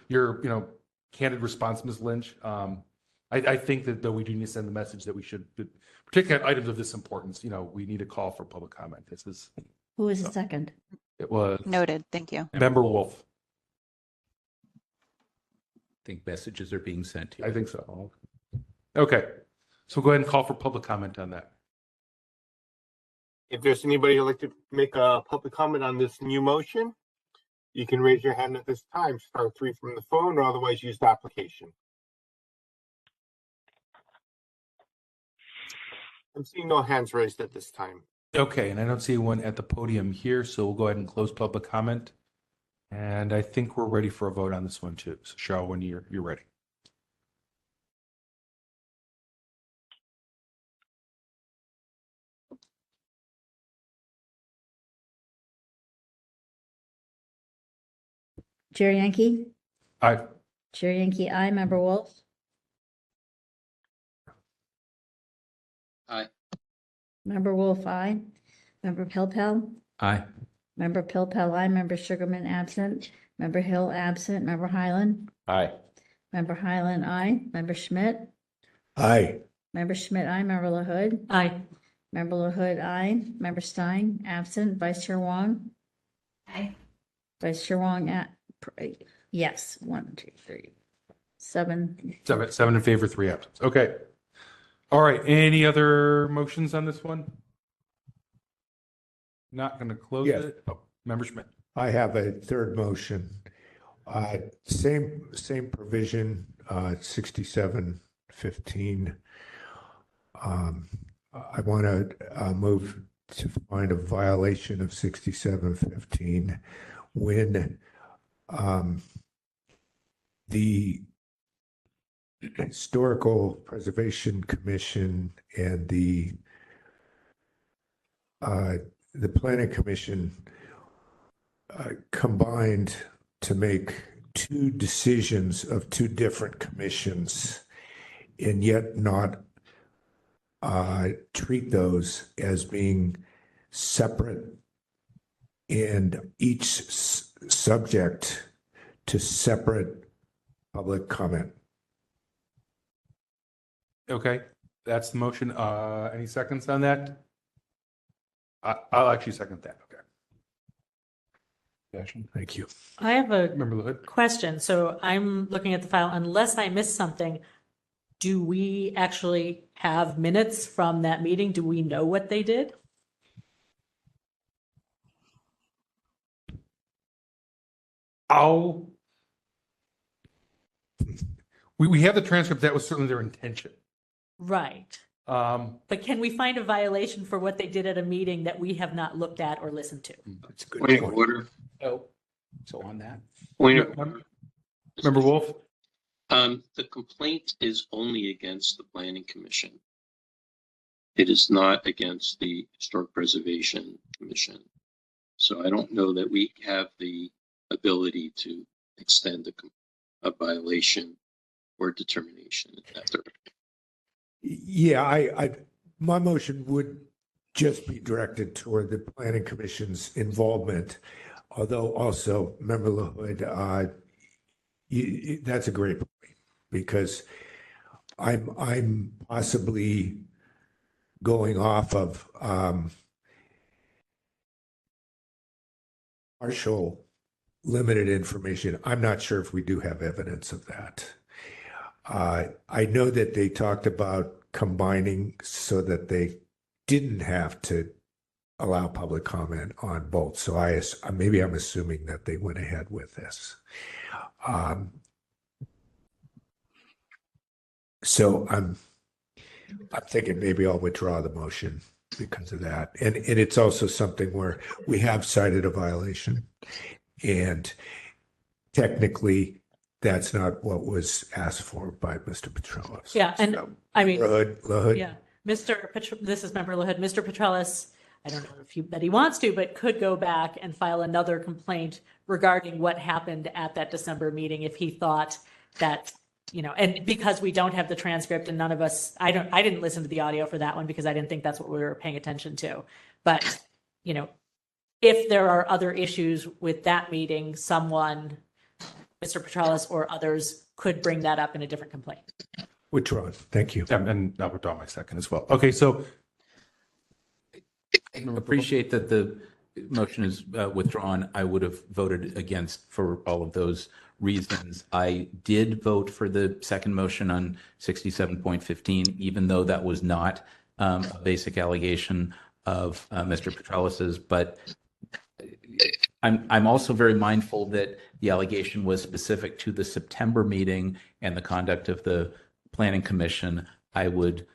[SPEAKER 3] candid response, Ms. Lynch. I think that though we do need to send the message that we should, particularly items of this importance, we need to call for public comment. This is.
[SPEAKER 2] Who is the second?
[SPEAKER 3] It was
[SPEAKER 11] Noted. Thank you.
[SPEAKER 3] Member Wolf.
[SPEAKER 4] I think messages are being sent here.
[SPEAKER 3] I think so. Okay. So go ahead and call for public comment on that.
[SPEAKER 1] If there's anybody who'd like to make a public comment on this new motion, you can raise your hand at this time. Star 3 from the phone, or otherwise use the application. I'm seeing no hands raised at this time.
[SPEAKER 3] Okay, and I don't see one at the podium here, so we'll go ahead and close public comment. And I think we're ready for a vote on this one too. So Cheryl, when you're ready.
[SPEAKER 2] Chair Yankee?
[SPEAKER 3] Aye.
[SPEAKER 2] Chair Yankee, aye. Member Wolf?
[SPEAKER 6] Aye.
[SPEAKER 2] Member Wolf, aye. Member Pilpel?
[SPEAKER 4] Aye.
[SPEAKER 2] Member Pilpel, aye. Member Sugarman, absent. Member Hill, absent. Member Highland?
[SPEAKER 4] Aye.
[SPEAKER 2] Member Highland, aye. Member Schmidt?
[SPEAKER 10] Aye.
[SPEAKER 2] Member Schmidt, aye. Member LaHood?
[SPEAKER 7] Aye.
[SPEAKER 2] Member LaHood, aye. Member Stein, absent. Vice Chair Wong?
[SPEAKER 8] Aye.
[SPEAKER 2] Vice Chair Wong, yes. 1, 2, 3, 7.
[SPEAKER 3] Seven in favor, 3 absent. Okay. All right. Any other motions on this one? Not going to close
[SPEAKER 10] Yes.
[SPEAKER 3] it. Oh, Member Schmidt.
[SPEAKER 10] I have a third motion. Same provision, 6715. I want to move to find a violation of 6715 when the Historical Preservation Commission and the Planning Commission combined to make 2 decisions of 2 different commissions, and yet not treat those as being separate and each subject to separate public comment.
[SPEAKER 3] Okay. That's the motion. Any seconds on that? I'll actually second that. Okay.
[SPEAKER 10] Thank you.
[SPEAKER 7] I have a
[SPEAKER 3] Member LaHood.
[SPEAKER 7] question. So I'm looking at the file. Unless I missed something, do we actually have minutes from that meeting? Do we know what they did?
[SPEAKER 3] We have the transcript. That was certainly their intention.
[SPEAKER 7] Right. But can we find a violation for what they did at a meeting that we have not looked at or listened to?
[SPEAKER 10] That's a good
[SPEAKER 6] Point of
[SPEAKER 10] point.
[SPEAKER 6] order.
[SPEAKER 4] Oh, so on that.
[SPEAKER 6] Point of
[SPEAKER 3] Member Wolf.
[SPEAKER 6] The complaint is only against the Planning Commission. It is not against the Historic Preservation Commission. So I don't know that we have the ability to extend a violation or determination in that direction.
[SPEAKER 10] Yeah, my motion would just be directed toward the Planning Commission's involvement, although also, Member LaHood, that's a great point, because I'm possibly going off of partial limited information. I'm not sure if we do have evidence of that. I know that they talked about combining so that they didn't have to allow public comment on both. So maybe I'm assuming that they went ahead with this. So I'm thinking maybe I'll withdraw the motion because of that. And it's also something where we have cited a violation, and technically that's not what was asked for by Mr. Petrellis.
[SPEAKER 7] Yeah, and
[SPEAKER 10] So,
[SPEAKER 7] I mean,
[SPEAKER 10] LaHood.
[SPEAKER 7] yeah, this is Member LaHood. Mr. Petrellis, I don't know that he wants to, but could go back and file another complaint regarding what happened at that December meeting if he thought that, and because we don't have the transcript and none of us, I didn't listen to the audio for that one because I didn't think that's what we were paying attention to. But, if there are other issues with that meeting, someone, Mr. Petrellis or others, could bring that up in a different complaint.
[SPEAKER 10] Withdrawn. Thank you.
[SPEAKER 3] And I'll withdraw my second as well. Okay, so
[SPEAKER 4] I appreciate that the motion is withdrawn. I would have voted against for all of those reasons. I did vote for the second motion on 67.15, even though that was not a basic allegation of Mr. Petrellis's, but I'm also very mindful that the allegation was specific to the September meeting and the conduct of the Planning Commission. I would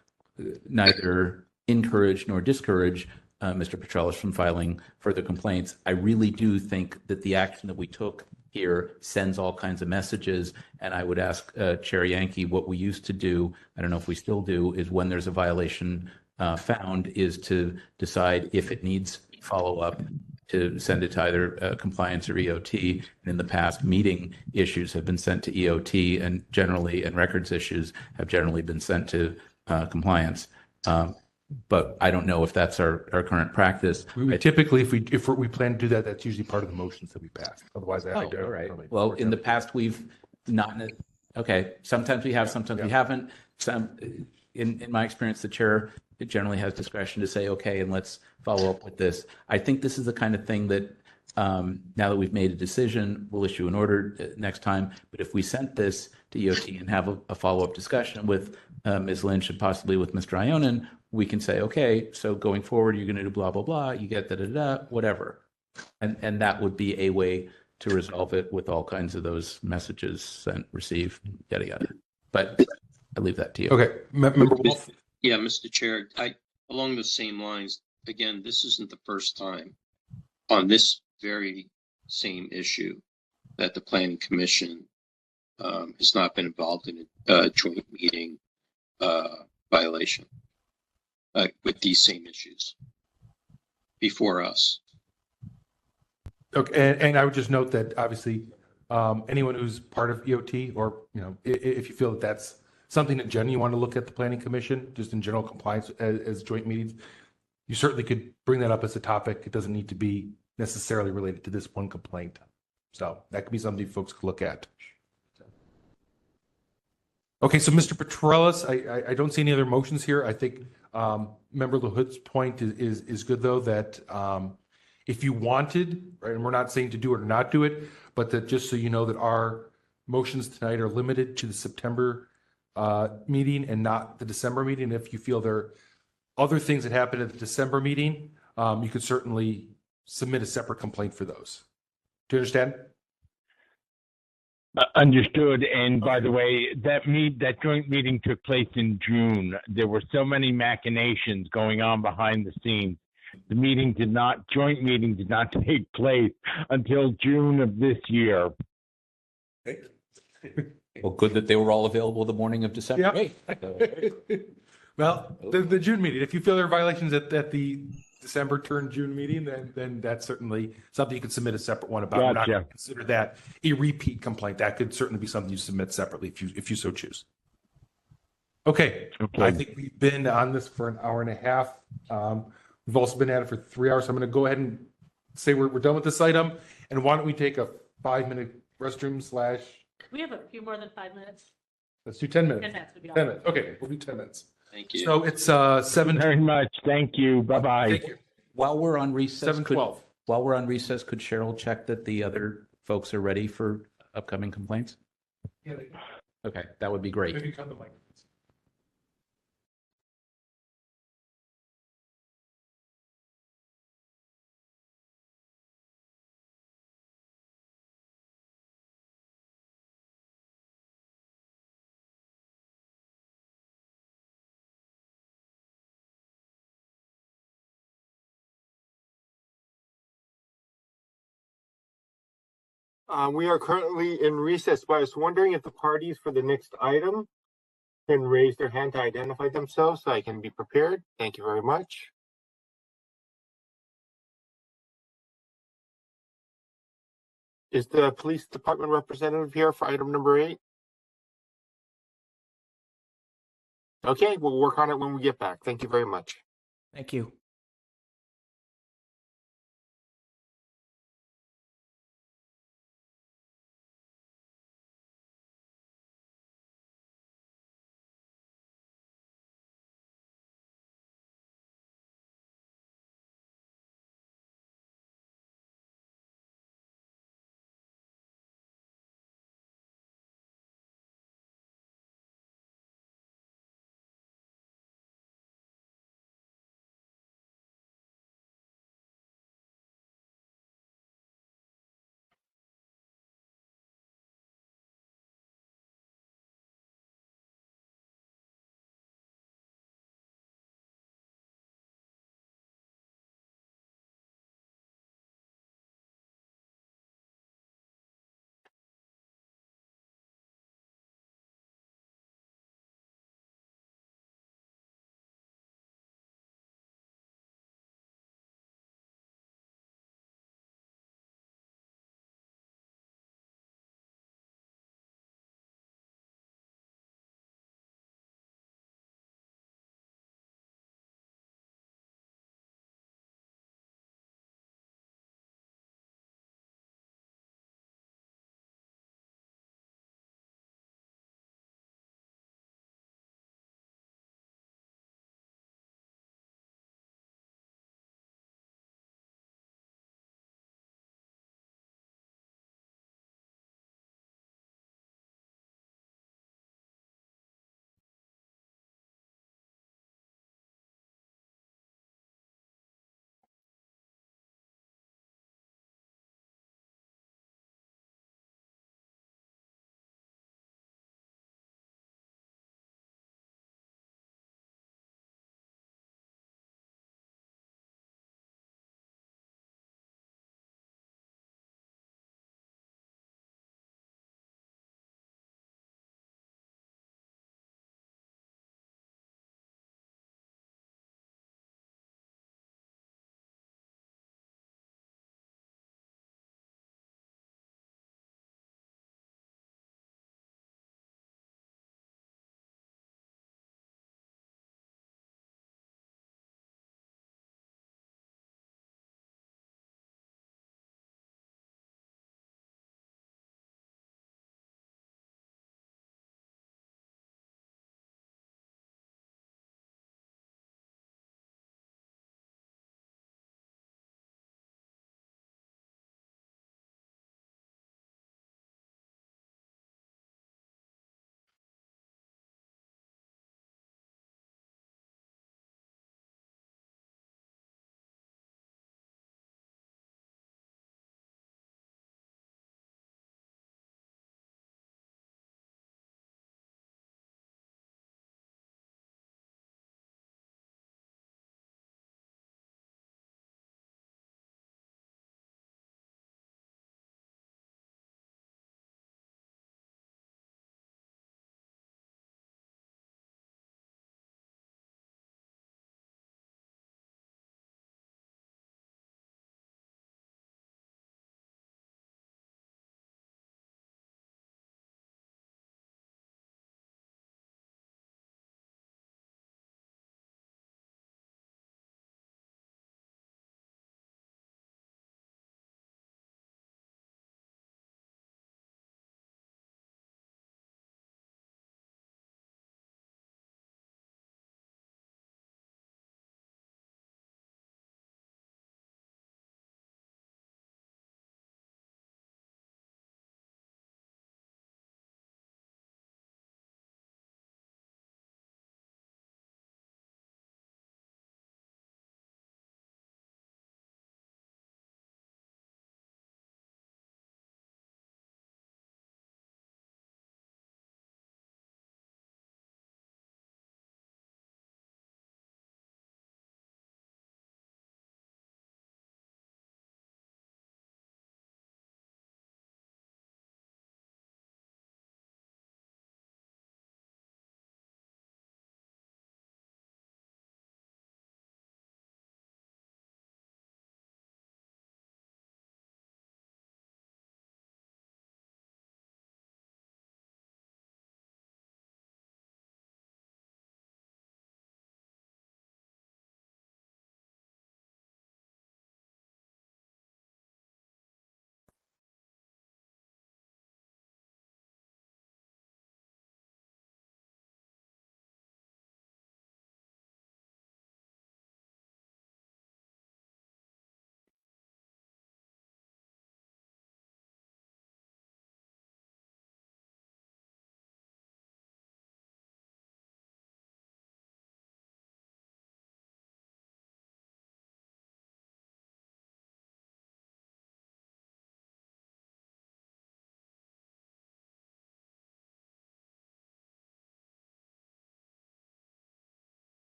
[SPEAKER 4] neither encourage nor discourage Mr. Petrellis from filing further complaints. I really do think that the action that we took here sends all kinds of messages, and I would ask Chair Yankee, what we used to do, I don't know if we still do, is when there's a violation found, is to decide if it needs follow-up, to send it to either compliance or EOT. And in the past, meeting issues have been sent to EOT, and records issues have generally been sent to compliance. But I don't know if that's our current practice.
[SPEAKER 3] Typically, if we plan to do that, that's usually part of the motions that we pass. Otherwise, I don't.
[SPEAKER 4] All right. Well, in the past, we've not. Okay. Sometimes we have. Sometimes we haven't. In my experience, the chair generally has discretion to say, okay, and let's follow up with this. I think this is the kind of thing that now that we've made a decision, we'll issue an order next time. But if we sent this to EOT and have a follow-up discussion with Ms. Lynch and possibly with Mr. Ionin, we can say, okay, so going forward, you're going to do blah, blah, blah, you get da-da-da, whatever. And that would be a way to resolve it with all kinds of those messages sent, received, yada, yada. But I leave that to you.
[SPEAKER 3] Okay. Member Wolf?
[SPEAKER 6] Yeah, Mr. Chair, along the same lines, again, this isn't the first time on this very same issue that the Planning Commission has not been involved in a joint meeting violation with these same issues before us.
[SPEAKER 3] Okay, and I would just note that obviously anyone who's part of EOT, or if you feel that that's something that Jen, you want to look at the Planning Commission, just in general compliance as joint meetings, you certainly could bring that up as a topic. It doesn't need to be necessarily related to this one complaint. So that could be something folks could look at. Okay, so Mr. Petrellis, I don't see any other motions here. I think Member LaHood's point is good, though, that if you wanted, right, and we're not saying to do it or not do it, but that just so you know that our motions tonight are limited to the September meeting and not the December meeting. If you feel there are other things that happened at the December meeting, you could certainly submit a separate complaint for those. Do you understand?
[SPEAKER 5] Understood. And by the way, that joint meeting took place in June. There were so many machinations going on behind the scenes. The joint meeting did not take place until June of this year.
[SPEAKER 4] Well, good that they were all available the morning of December 8th.
[SPEAKER 3] Well, the June meeting, if you feel there are violations at the December turn June meeting, then that's certainly something you could submit a separate one about. We're not going to consider that a repeat complaint. That could certainly be something you submit separately if you so choose. Okay. I think we've been on this for an hour and a half. We've also been at it for 3 hours. So I'm going to go ahead and say we're done with this item. And why don't we take a 5-minute restroom /
[SPEAKER 7] We have a few more than 5 minutes.
[SPEAKER 3] Let's do 10 minutes.
[SPEAKER 7] 10 minutes would be
[SPEAKER 3] 10 minutes. Okay, we'll do 10 minutes.
[SPEAKER 6] Thank you.
[SPEAKER 3] So it's 7.
[SPEAKER 5] Very much. Thank you. Bye-bye.
[SPEAKER 3] Thank you.
[SPEAKER 4] While we're on recess,
[SPEAKER 3] 7:12.
[SPEAKER 4] While we're on recess, could Cheryl check that the other folks are ready for upcoming complaints?
[SPEAKER 3] Yeah,
[SPEAKER 4] Okay, that would be great.
[SPEAKER 3] maybe cut the mic.
[SPEAKER 1] We are currently in recess, but I was wondering if the parties for the next item can raise their hand to identify themselves so I can be prepared. Thank you very much. Is the police department representative here for item number 8? Okay, we'll work on it when we get back. Thank you very much.
[SPEAKER 12] Thank you.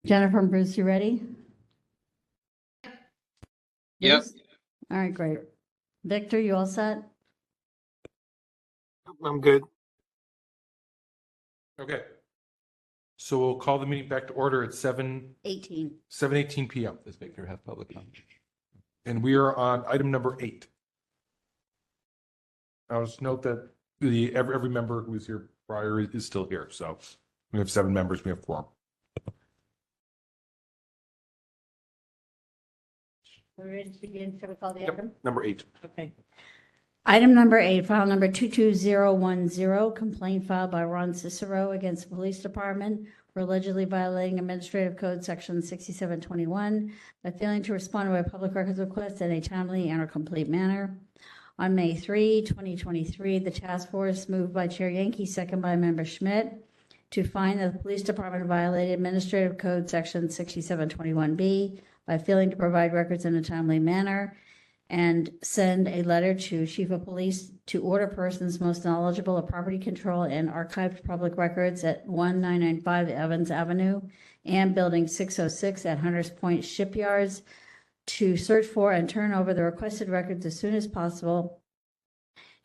[SPEAKER 2] Jennifer and Bruce, you ready?
[SPEAKER 6] Yep.
[SPEAKER 2] Bruce? All right, great. Victor, you all set?
[SPEAKER 1] I'm good.
[SPEAKER 3] Okay. So we'll call the meeting back to order at
[SPEAKER 2] 18.
[SPEAKER 3] 7:18 p.m.
[SPEAKER 4] Does Victor have public comment?
[SPEAKER 3] And we are on item number 8. I'll just note that every member who was here prior is still here. So we have 7 members. We have quorum.
[SPEAKER 2] We're ready to begin. Shall we call the item?
[SPEAKER 3] Number 8.
[SPEAKER 2] Okay. Item number 8, file number 22010, complaint filed by Ron Cicero against the police department for allegedly violating Administrative Code Section 6721 by failing to respond to a public records request in a timely and or complete manner. On May 3, 2023, the task force, moved by Chair Yankee, second by Member Schmidt, to find that the police department violated Administrative Code Section 6721B by failing to provide records in a timely manner, and send a letter to Chief of Police to order persons most knowledgeable of property control and archived public records at 1995 Evans Avenue and Building 606 at Hunters Point Shipyards to search for and turn over the requested records as soon as possible,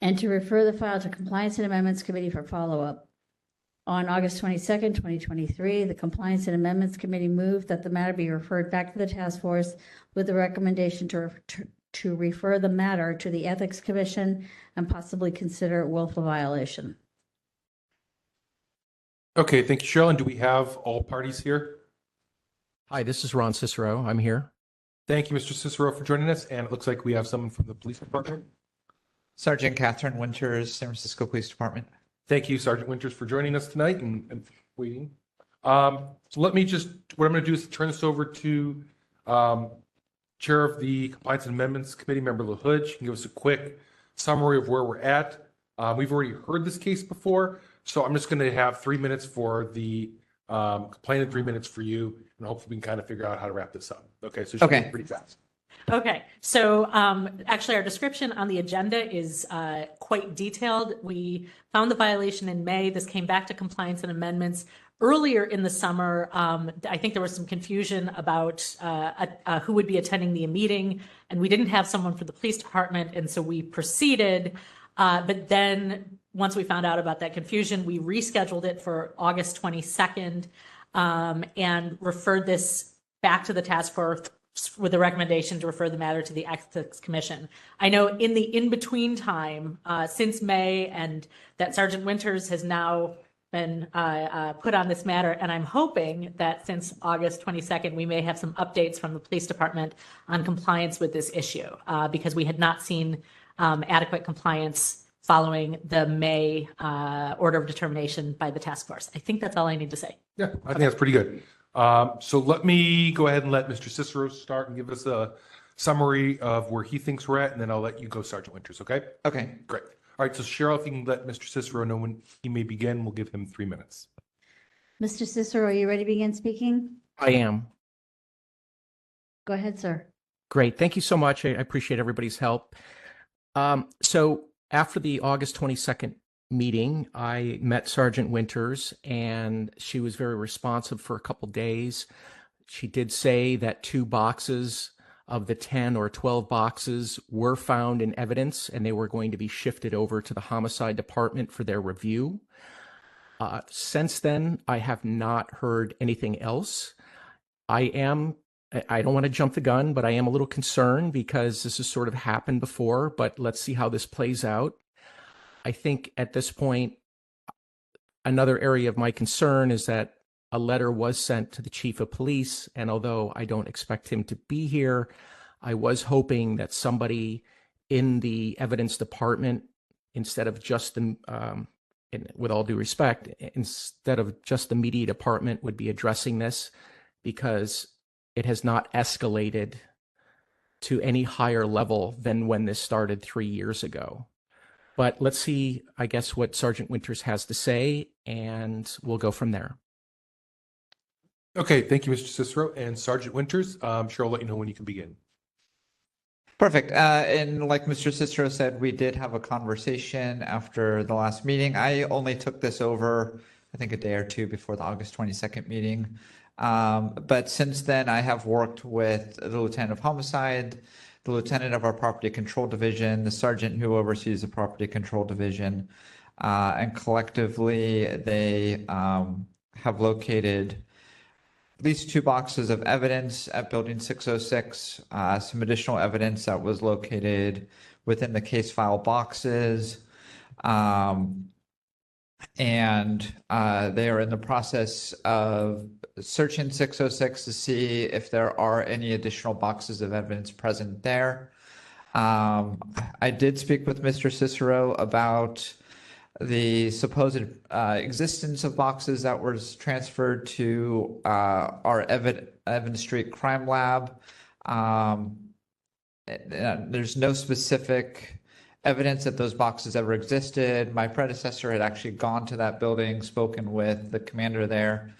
[SPEAKER 2] and to refer the file to Compliance and Amendments Committee for follow-up. On August 22nd, 2023, the Compliance and Amendments Committee moved that the matter be referred back to the task force with the recommendation to refer the matter to the Ethics Commission and possibly consider willful violation.
[SPEAKER 3] Okay, thank you, Cheryl. And do we have all parties here?
[SPEAKER 12] Hi, this is Ron Cicero. I'm here.
[SPEAKER 3] Thank you, Mr. Cicero, for joining us. And it looks like we have someone from the police department.
[SPEAKER 13] Sergeant Catherine Winters, San Francisco Police Department.
[SPEAKER 3] Thank you, Sergeant Winters, for joining us tonight and waiting. So what I'm going to do is turn this over to Chair of the Compliance and Amendments Committee, Member LaHood. She can give us a quick summary of where we're at. We've already heard this case before, so I'm just going to have 3 minutes for the complainant, 3 minutes for you, and hopefully we can kind of figure out how to wrap this up. Okay, so she's pretty fast.
[SPEAKER 7] Okay, so actually our description on the agenda is quite detailed. We found the violation in May. This came back to Compliance and Amendments. Earlier in the summer, I think there was some confusion about who would be attending the meeting, and we didn't have someone for the police department, and so we proceeded. But then once we found out about that confusion, we rescheduled it for August 22nd and referred this back to the task force with the recommendation to refer the matter to the Ethics Commission. I know in the in-between time, since May, and that Sergeant Winters has now been put on this matter, and I'm hoping that since August 22nd, we may have some updates from the police department on compliance with this issue, because we had not seen adequate compliance following the May order of determination by the task force. I think that's all I need to say.
[SPEAKER 3] Yeah, I think that's pretty good. So let me go ahead and let Mr. Cicero start and give us a summary of where he thinks we're at, and then I'll let you go, Sergeant Winters, okay?
[SPEAKER 13] Okay.
[SPEAKER 3] Great. All right, so Cheryl, if you can let Mr. Cicero know when he may begin, we'll give him 3 minutes.
[SPEAKER 2] Mr. Cicero, are you ready to begin speaking?
[SPEAKER 12] I am.
[SPEAKER 2] Go ahead, sir.
[SPEAKER 12] Great. Thank you so much. I appreciate everybody's help. So after the August 22nd meeting, I met Sergeant Winters, and she was very responsive for a couple days. She did say that 2 boxes of the 10 or 12 boxes were found in evidence, and they were going to be shifted over to the homicide department for their review. Since then, I have not heard anything else. I don't want to jump the gun, but I am a little concerned because this has sort of happened before, but let's see how this plays out. I think at this point, another area of my concern is that a letter was sent to the chief of police, and although I don't expect him to be here, I was hoping that somebody in the evidence department, instead of just the, with all due respect, instead of just the media department, would be addressing this, because it has not escalated to any higher level than when this started 3 years ago. But let's see, I guess, what Sergeant Winters has to say, and we'll go from there.
[SPEAKER 3] Okay, thank you, Mr. Cicero. And Sergeant Winters, Cheryl will let you know when you can begin.
[SPEAKER 13] Perfect. And like Mr. Cicero said, we did have a conversation after the last meeting. I only took this over, I think, a day or two before the August 22nd meeting. But since then, I have worked with the lieutenant of homicide, the lieutenant of our property control division, the sergeant who oversees the property control division, and collectively they have located at least 2 boxes of evidence at Building 606, some additional evidence that was located within the case file boxes. And they are in the process of searching 606 to see if there are any additional boxes of evidence present there. I did speak with Mr. Cicero about the supposed existence of boxes that was transferred to our Evans Street Crime Lab. There's no specific evidence that those boxes ever existed. My predecessor had actually gone to that building, spoken with the commander there,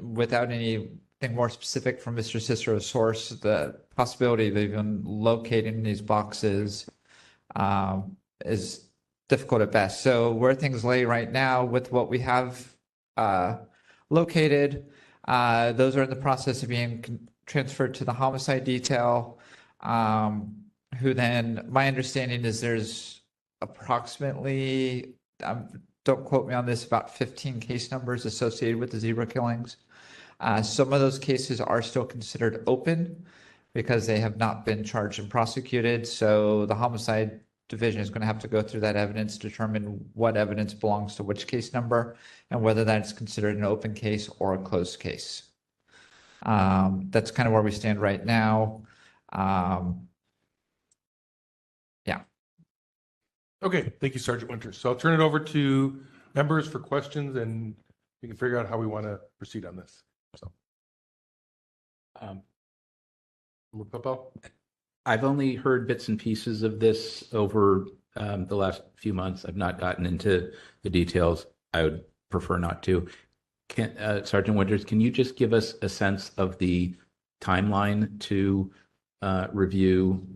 [SPEAKER 13] without anything more specific from Mr. Cicero's source. The possibility of even locating these boxes is difficult at best. So where things lay right now with what we have located, those are in the process of being transferred to the homicide detail, who then, my understanding is there's approximately, don't quote me on this, about 15 case numbers associated with the zebra killings. Some of those cases are still considered open because they have not been charged and prosecuted. So the homicide division is going to have to go through that evidence, determine what evidence belongs to which case number, and whether that's considered an open case or a closed case. That's kind of where we stand right now. Yeah.
[SPEAKER 3] Okay, thank you, Sergeant Winters. So I'll turn it over to members for questions, and we can figure out how we want to proceed on this. So,
[SPEAKER 4] I've only heard bits and pieces of this over the last few months. I've not gotten into the details. I would prefer not to. Sergeant Winters, can you just give us a sense of the timeline to review,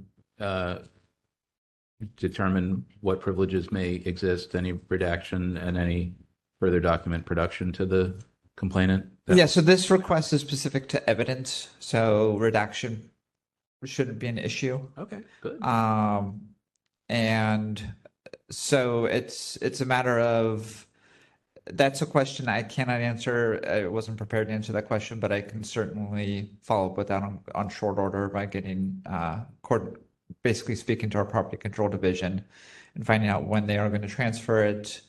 [SPEAKER 4] determine what privileges may exist, any redaction, and any further document production to the complainant?
[SPEAKER 13] Yeah, so this request is specific to evidence, so redaction shouldn't be an issue.
[SPEAKER 4] Okay, good.
[SPEAKER 13] And so it's a matter of, that's a question I cannot answer. I wasn't prepared to answer that question, but I can certainly follow up with that on short order by getting basically speaking to our property control division and finding out when they are going to transfer it,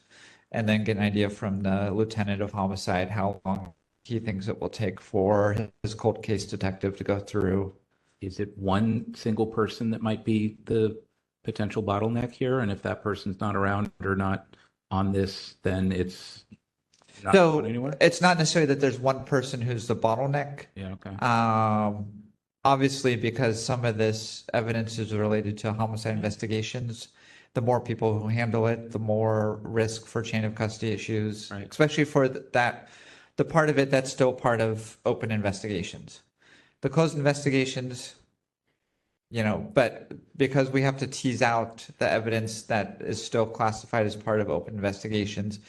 [SPEAKER 13] and then get an idea from the lieutenant of homicide how long he thinks it will take for his cold case detective to go through.
[SPEAKER 4] Is it one single person that might be the potential bottleneck here? And if that person's not around or not on this, then it's not going anywhere?
[SPEAKER 13] It's not necessarily that there's one person who's the bottleneck.
[SPEAKER 4] Yeah, okay.
[SPEAKER 13] Obviously, because some of this evidence is related to homicide investigations, the more people who handle it, the more risk for chain of custody issues,
[SPEAKER 4] Right.
[SPEAKER 13] Especially for the part of it that's still part of open investigations. The closed investigations, but because we have to tease out the evidence that is still classified as part of open investigations,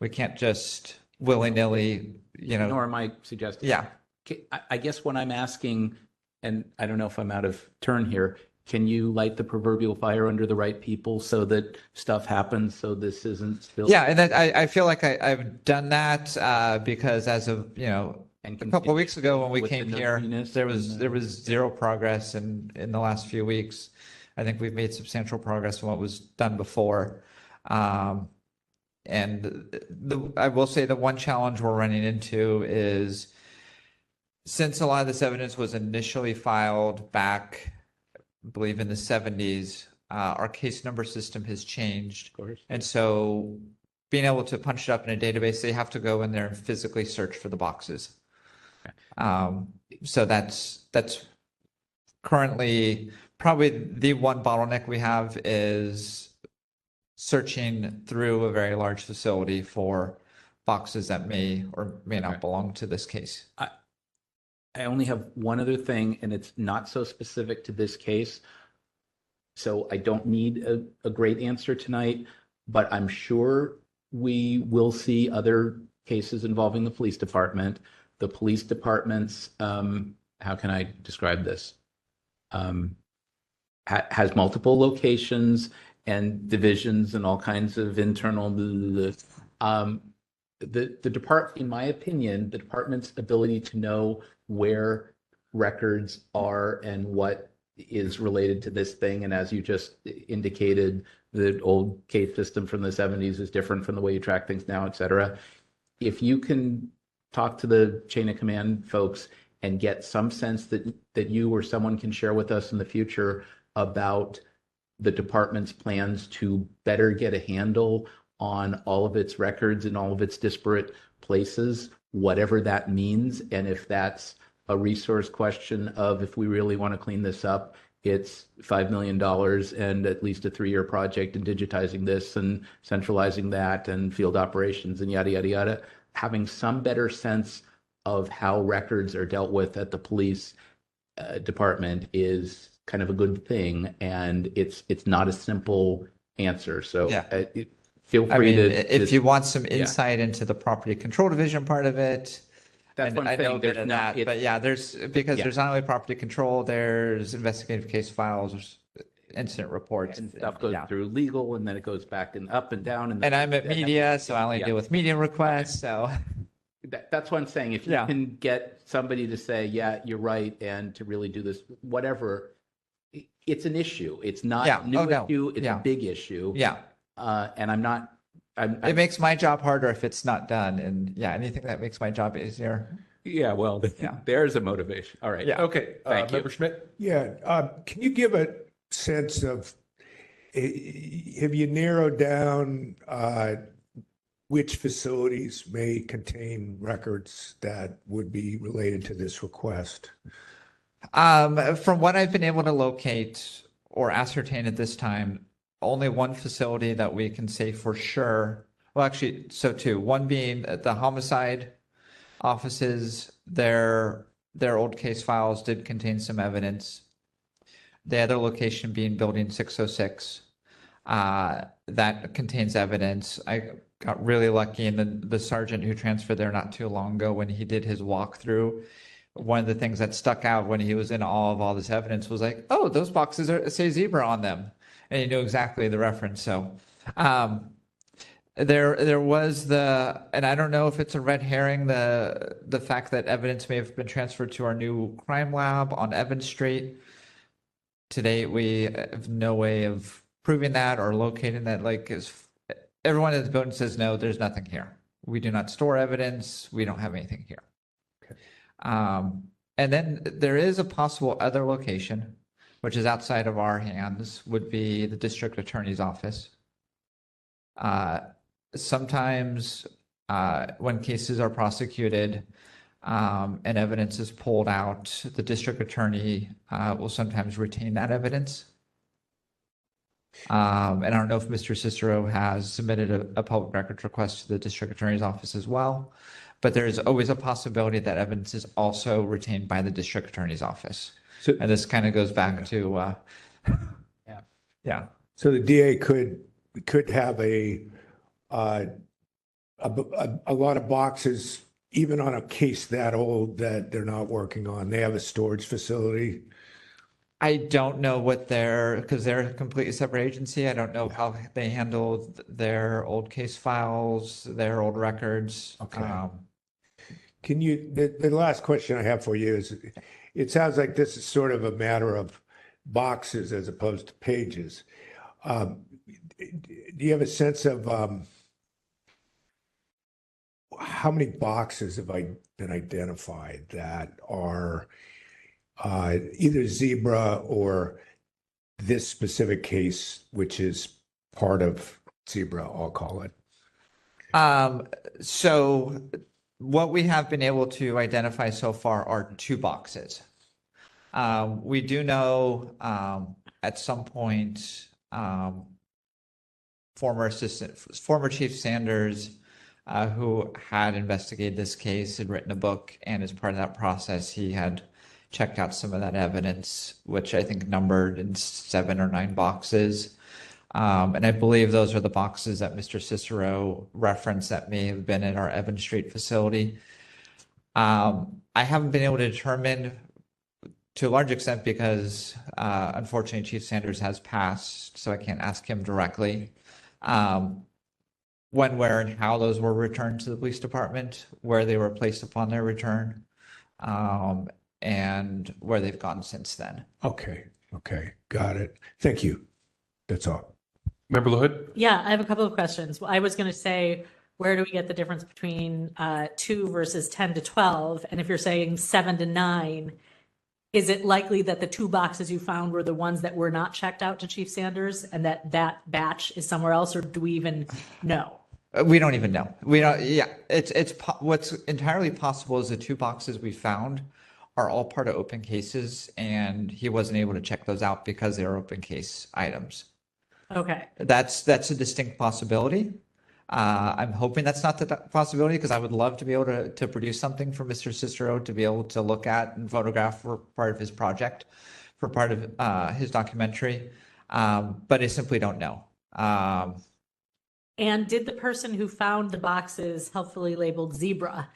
[SPEAKER 13] we can't just willy-nilly,
[SPEAKER 4] Nor am I suggesting.
[SPEAKER 13] Yeah.
[SPEAKER 4] I guess what I'm asking, and I don't know if I'm out of turn here, can you light the proverbial fire under the right people so that stuff happens, so this isn't still?
[SPEAKER 13] Yeah, and I feel like I've done that because as of, a couple of weeks ago when we came here, there was zero progress in the last few weeks. I think we've made substantial progress from what was done before. And I will say the one challenge we're running into is, since a lot of this evidence was initially filed back, I believe in the 70s, our case number system has changed.
[SPEAKER 4] Of course.
[SPEAKER 13] And so being able to punch it up in a database, they have to go in there and physically search for the boxes. So that's currently probably the one bottleneck we have, is searching through a very large facility for boxes that may or may not belong to this case.
[SPEAKER 4] I only have one other thing, and it's not so specific to this case, so I don't need a great answer tonight, but I'm sure we will see other cases involving the police department. The police department's, how can I describe this? Has multiple locations and divisions and all kinds of internal. The department, in my opinion, the department's ability to know where records are and what is related to this thing, and as you just indicated, the old case system from the 70s is different from the way you track things now, et cetera. If you can talk to the chain of command folks and get some sense that you or someone can share with us in the future about the department's plans to better get a handle on all of its records in all of its disparate places, whatever that means, and if that's a resource question of if we really want to clean this up, it's $5 million and at least a 3-year project in digitizing this and centralizing that and field operations and yada, yada, yada. Having some better sense of how records are dealt with at the police department is kind of a good thing. And it's not a simple answer. So feel free
[SPEAKER 13] if you want some insight into the property control division part of it,
[SPEAKER 4] that's one
[SPEAKER 13] I
[SPEAKER 4] thing.
[SPEAKER 13] know a bit of that, but there's not only property control, there's investigative case files, there's incident reports.
[SPEAKER 4] And stuff goes through legal, and then it goes back and up and down.
[SPEAKER 13] And I'm at media, so I only deal with media requests. So
[SPEAKER 4] that's what I'm saying. If you can get somebody to say, yeah, you're right, and to really do this, whatever, it's an issue. It's not a new issue. It's a big issue.
[SPEAKER 13] Yeah.
[SPEAKER 4] And
[SPEAKER 13] it makes my job harder if it's not done. And anything that makes my job easier.
[SPEAKER 4] Yeah, well, there's a motivation. All right.
[SPEAKER 3] Yeah. Okay.
[SPEAKER 4] Thank you.
[SPEAKER 3] Member Schmidt?
[SPEAKER 10] Yeah. Can you give a sense of, have you narrowed down which facilities may contain records that would be related to this request?
[SPEAKER 13] From what I've been able to locate or ascertain at this time, only one facility that we can say for sure. Well, actually, so two. One being the homicide offices, their old case files did contain some evidence. The other location being building 606, that contains evidence. I got really lucky, and the sergeant who transferred there not too long ago, when he did his walkthrough, one of the things that stuck out when he was in awe of all this evidence was like, oh, those boxes say zebra on them. And he knew exactly the reference. So there was and I don't know if it's a red herring, the fact that evidence may have been transferred to our new crime lab on Evans Street. To date, we have no way of proving that or locating that. Like, everyone in the building says, no, there's nothing here. We do not store evidence. We don't have anything here. Okay. And then there is a possible other location, which is outside of our hands, would be the district attorney's office. Sometimes when cases are prosecuted and evidence is pulled out, the district attorney will sometimes retain that evidence. And I don't know if Mr. Cicero has submitted a public records request to the district attorney's office as well, but there's always a possibility that evidence is also retained by the district attorney's office. So, and this kind of goes back to,
[SPEAKER 10] So the DA could have a lot of boxes, even on a case that old that they're not working on. They have a storage facility.
[SPEAKER 13] I don't know because they're a completely separate agency. I don't know how they handle their old case files, their old records.
[SPEAKER 10] Okay. The last question I have for you is, it sounds like this is sort of a matter of boxes as opposed to pages. Do you have a sense of how many boxes have been identified that are either zebra or this specific case, which is part of zebra, I'll call it?
[SPEAKER 13] So what we have been able to identify so far are 2 boxes. We do know at some point former Chief Sanders, who had investigated this case, had written a book, and as part of that process, he had checked out some of that evidence, which I think numbered in 7 or 9 boxes. And I believe those are the boxes that Mr. Cicero referenced that may have been in our Evans Street facility. I haven't been able to determine to a large extent because unfortunately Chief Sanders has passed, so I can't ask him directly. When, where, and how those were returned to the police department, where they were placed upon their return, and where they've gone since then.
[SPEAKER 10] Okay, got it. Thank you. That's all.
[SPEAKER 3] Member LaHood?
[SPEAKER 7] Yeah, I have a couple of questions. I was going to say, where do we get the difference between 2 versus 10 to 12? And if you're saying 7 to 9, is it likely that the 2 boxes you found were the ones that were not checked out to Chief Sanders and that batch is somewhere else, or do we even know?
[SPEAKER 13] We don't even know. We don't. Yeah, it's what's entirely possible is the 2 boxes we found are all part of open cases, and he wasn't able to check those out because they are open case items.
[SPEAKER 7] Okay.
[SPEAKER 13] That's a distinct possibility. I'm hoping that's not the possibility because I would love to be able to produce something for Mr. Cicero to be able to look at and photograph for part of his project, for part of his documentary, but I simply don't know.
[SPEAKER 7] And did the person who found the boxes helpfully labeled zebra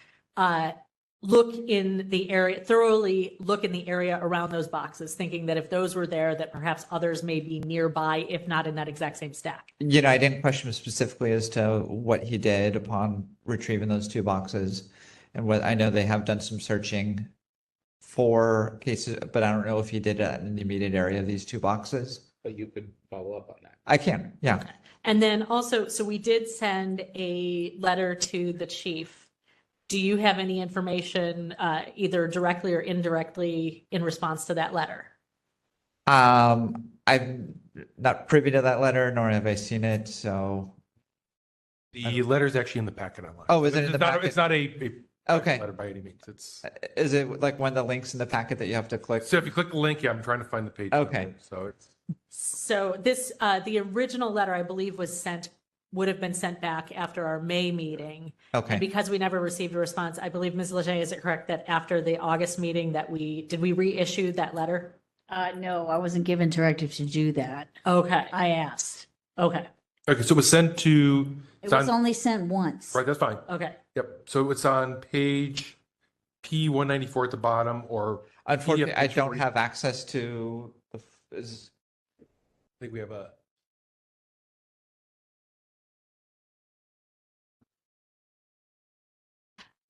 [SPEAKER 7] look in the area, thoroughly look in the area around those boxes, thinking that if those were there, that perhaps others may be nearby, if not in that exact same stack?
[SPEAKER 13] You know, I didn't question him specifically as to what he did upon retrieving those 2 boxes. And what I know they have done some searching for cases, but I don't know if he did it in the immediate area of these 2 boxes.
[SPEAKER 4] But you could follow up on that.
[SPEAKER 13] I can, yeah.
[SPEAKER 7] Okay. And then also, so we did send a letter to the chief. Do you have any information, either directly or indirectly, in response to that letter?
[SPEAKER 13] I'm not privy to that letter, nor have I seen it. So
[SPEAKER 3] The letter's actually in the packet online.
[SPEAKER 13] Oh, is it in the packet?
[SPEAKER 3] It's not a
[SPEAKER 13] okay
[SPEAKER 3] letter by any means. It's.
[SPEAKER 13] Is it like one of the links in the packet that you have to click?
[SPEAKER 3] So if you click the link, yeah, I'm trying to find the page.
[SPEAKER 13] Okay.
[SPEAKER 3] So it's.
[SPEAKER 7] So this, the original letter, I believe, would have been sent back after our May meeting.
[SPEAKER 13] Okay.
[SPEAKER 7] And because we never received a response, I believe, Ms. Leger, is it correct that after the August meeting that did we reissue that letter?
[SPEAKER 2] No, I wasn't given directive to do that.
[SPEAKER 7] Okay.
[SPEAKER 2] I asked.
[SPEAKER 7] Okay.
[SPEAKER 3] Okay, so it was sent to.
[SPEAKER 2] It was only sent once.
[SPEAKER 3] Right, that's fine.
[SPEAKER 7] Okay.
[SPEAKER 3] Yep. So it's on page P194 at the bottom, or.
[SPEAKER 13] Unfortunately, I
[SPEAKER 3] PDF
[SPEAKER 13] don't have access to the.
[SPEAKER 3] I think we have a.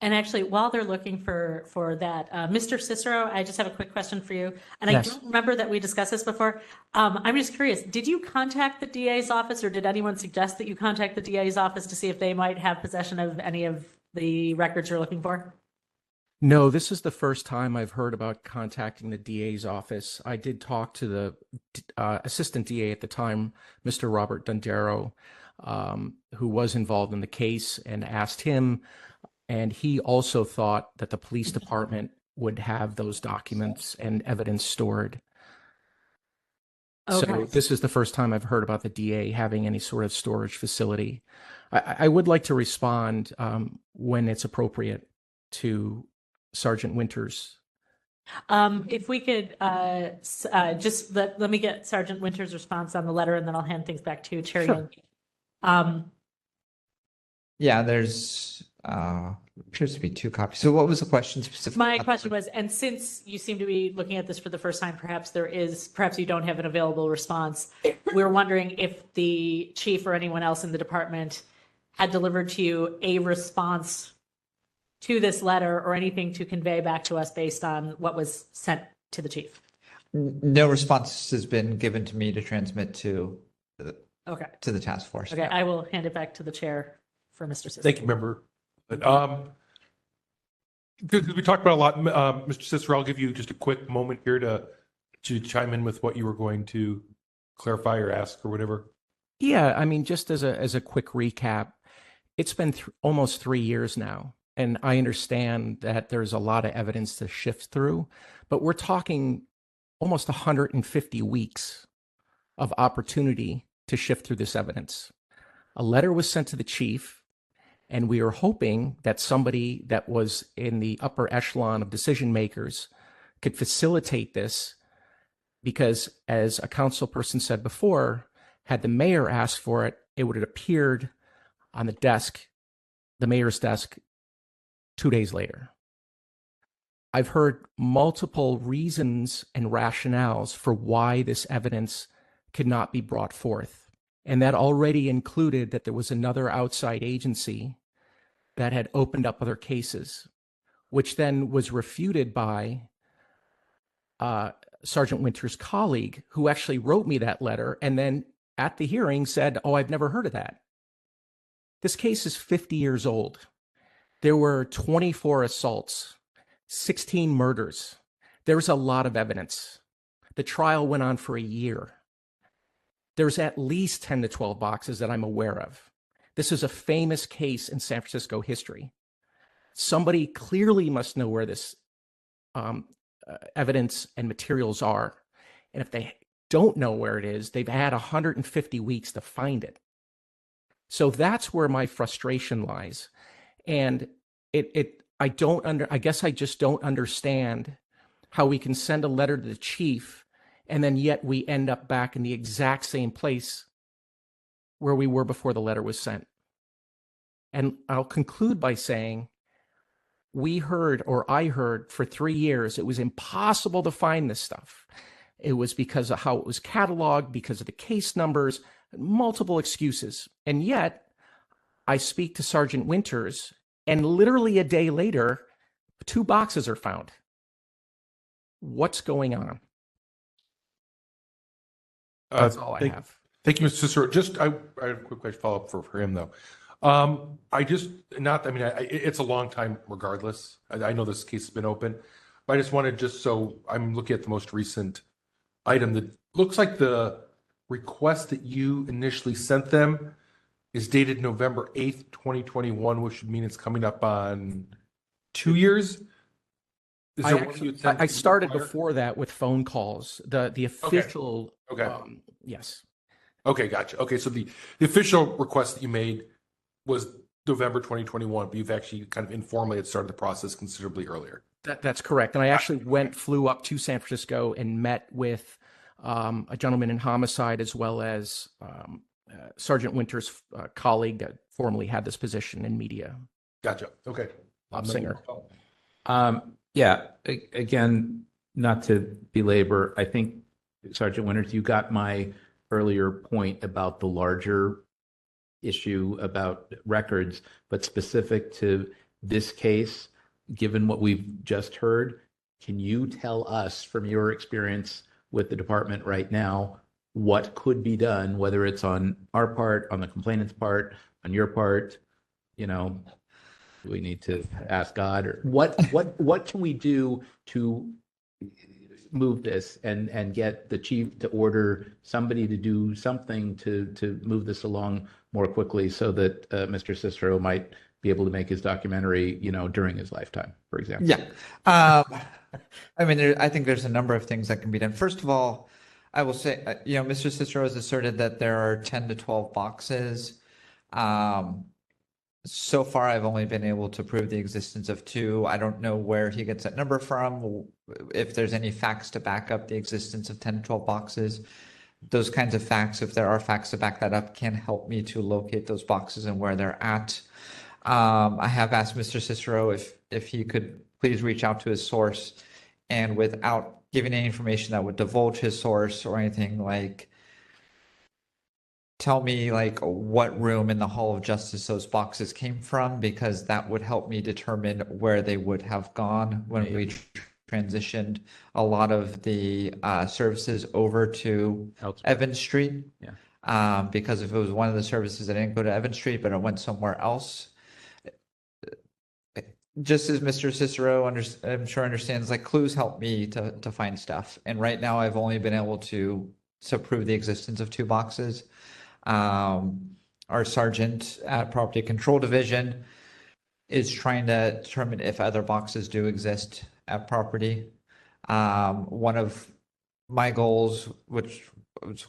[SPEAKER 7] And actually, while they're looking for that, Mr. Cicero, I just have a quick question for you. And
[SPEAKER 12] Yes.
[SPEAKER 7] I don't remember that we discussed this before. I'm just curious, did you contact the DA's office, or did anyone suggest that you contact the DA's office to see if they might have possession of any of the records you're looking for?
[SPEAKER 12] No, this is the first time I've heard about contacting the DA's office. I did talk to the assistant DA at the time, Mr. Robert Dondero, who was involved in the case, and asked him. And he also thought that the police department would have those documents and evidence stored.
[SPEAKER 7] Okay.
[SPEAKER 12] So this is the first time I've heard about the DA having any sort of storage facility. I would like to respond when it's appropriate to Sergeant Winters.
[SPEAKER 7] If we could just let me get Sergeant Winters' response on the letter, and then I'll hand things back to Chair
[SPEAKER 12] Sure.
[SPEAKER 7] Young.
[SPEAKER 13] Yeah, there's appears to be 2 copies. So what was the question specifically?
[SPEAKER 7] My question was, and since you seem to be looking at this for the first time, perhaps you don't have an available response. We're wondering if the chief or anyone else in the department had delivered to you a response to this letter or anything to convey back to us based on what was sent to the chief.
[SPEAKER 13] No response has been given to me to transmit to
[SPEAKER 7] Okay.
[SPEAKER 13] to the task force.
[SPEAKER 7] Okay, I will hand it back to the chair for Mr. Cicero.
[SPEAKER 3] Thank you, member. Because we talked about a lot, Mr. Cicero, I'll give you just a quick moment here to chime in with what you were going to clarify or ask or whatever.
[SPEAKER 12] Yeah, I mean, just as a quick recap, it's been almost 3 years now, and I understand that there's a lot of evidence to shift through, but we're talking almost 150 weeks of opportunity to shift through this evidence. A letter was sent to the chief, and we were hoping that somebody that was in the upper echelon of decision makers could facilitate this, because as a council person said before, Had the mayor asked for it, it would have appeared on the desk, the mayor's desk, 2 days later. I've heard multiple reasons and rationales for why this evidence could not be brought forth. And that already included that there was another outside agency that had opened up other cases, which then was refuted by Sergeant Winter's colleague, who actually wrote me that letter and then at the hearing said, "Oh, I've never heard of that." This case is 50 years old. There were 24 assaults, 16 murders. There was a lot of evidence. The trial went on for a year. There's at least 10 to 12 boxes that I'm aware of. This is a famous case in San Francisco history. Somebody clearly must know where this evidence and materials are. And if they don't know where it is, they've had 150 weeks to find it. So that's where my frustration lies. And I guess I just don't understand how we can send a letter to the chief and then yet we end up back in the exact same place where we were before the letter was sent. And I'll conclude by saying I heard for 3 years, it was impossible to find this stuff. It was because of how it was cataloged, because of the case numbers, multiple excuses. And yet I speak to Sergeant Winters and literally a day later, 2 boxes are found. What's going on? That's all I have.
[SPEAKER 3] Thank you, Mr. Cicero. I have a quick question follow-up for him, though. It's a long time regardless. I know this case has been open, but I just wanted, so I'm looking at the most recent item that looks like the request that you initially sent them is dated November 8th, 2021, which would mean it's coming up on 2 years.
[SPEAKER 12] I started before that with phone calls. The official.
[SPEAKER 3] Okay.
[SPEAKER 12] Yes.
[SPEAKER 3] Okay, gotcha. Okay, so the official request that you made was November 2021, but you've actually kind of informally had started the process considerably earlier.
[SPEAKER 12] That's correct. And I actually flew up to San Francisco and met with a gentleman in homicide as well as Sergeant Winter's colleague that formerly had this position in media.
[SPEAKER 3] Gotcha. Okay.
[SPEAKER 12] Bob Singer.
[SPEAKER 4] Yeah, again, not to belabor, I think, Sergeant Winters, you got my earlier point about the larger issue about records, but specific to this case, given what we've just heard, can you tell us from your experience with the department right now what could be done, whether it's on our part, on the complainant's part, on your part? We need to ask God, or what can we do to move this and get the chief to order somebody to do something to move this along more quickly so that Mr. Cicero might be able to make his documentary, during his lifetime, for example?
[SPEAKER 13] Yeah. I think there's a number of things that can be done. First of all, I will say, Mr. Cicero has asserted that there are 10 to 12 boxes. So far, I've only been able to prove the existence of 2. I don't know where he gets that number from, if there's any facts to back up the existence of 10 to 12 boxes. Those kinds of facts, if there are facts to back that up, can help me to locate those boxes and where they're at. I have asked Mr. Cicero if he could please reach out to his source, and without giving any information that would divulge his source or anything, tell me what room in the Hall of Justice those boxes came from, because that would help me determine where they would have gone when we transitioned a lot of the services over to Evans Street.
[SPEAKER 4] Yeah.
[SPEAKER 13] Because if it was one of the services that didn't go to Evans Street, but it went somewhere else, just as Mr. Cicero I'm sure understands, clues help me to find stuff. And right now I've only been able to prove the existence of 2 boxes. Our sergeant at Property Control Division is trying to determine if other boxes do exist at property. One of my goals, which I was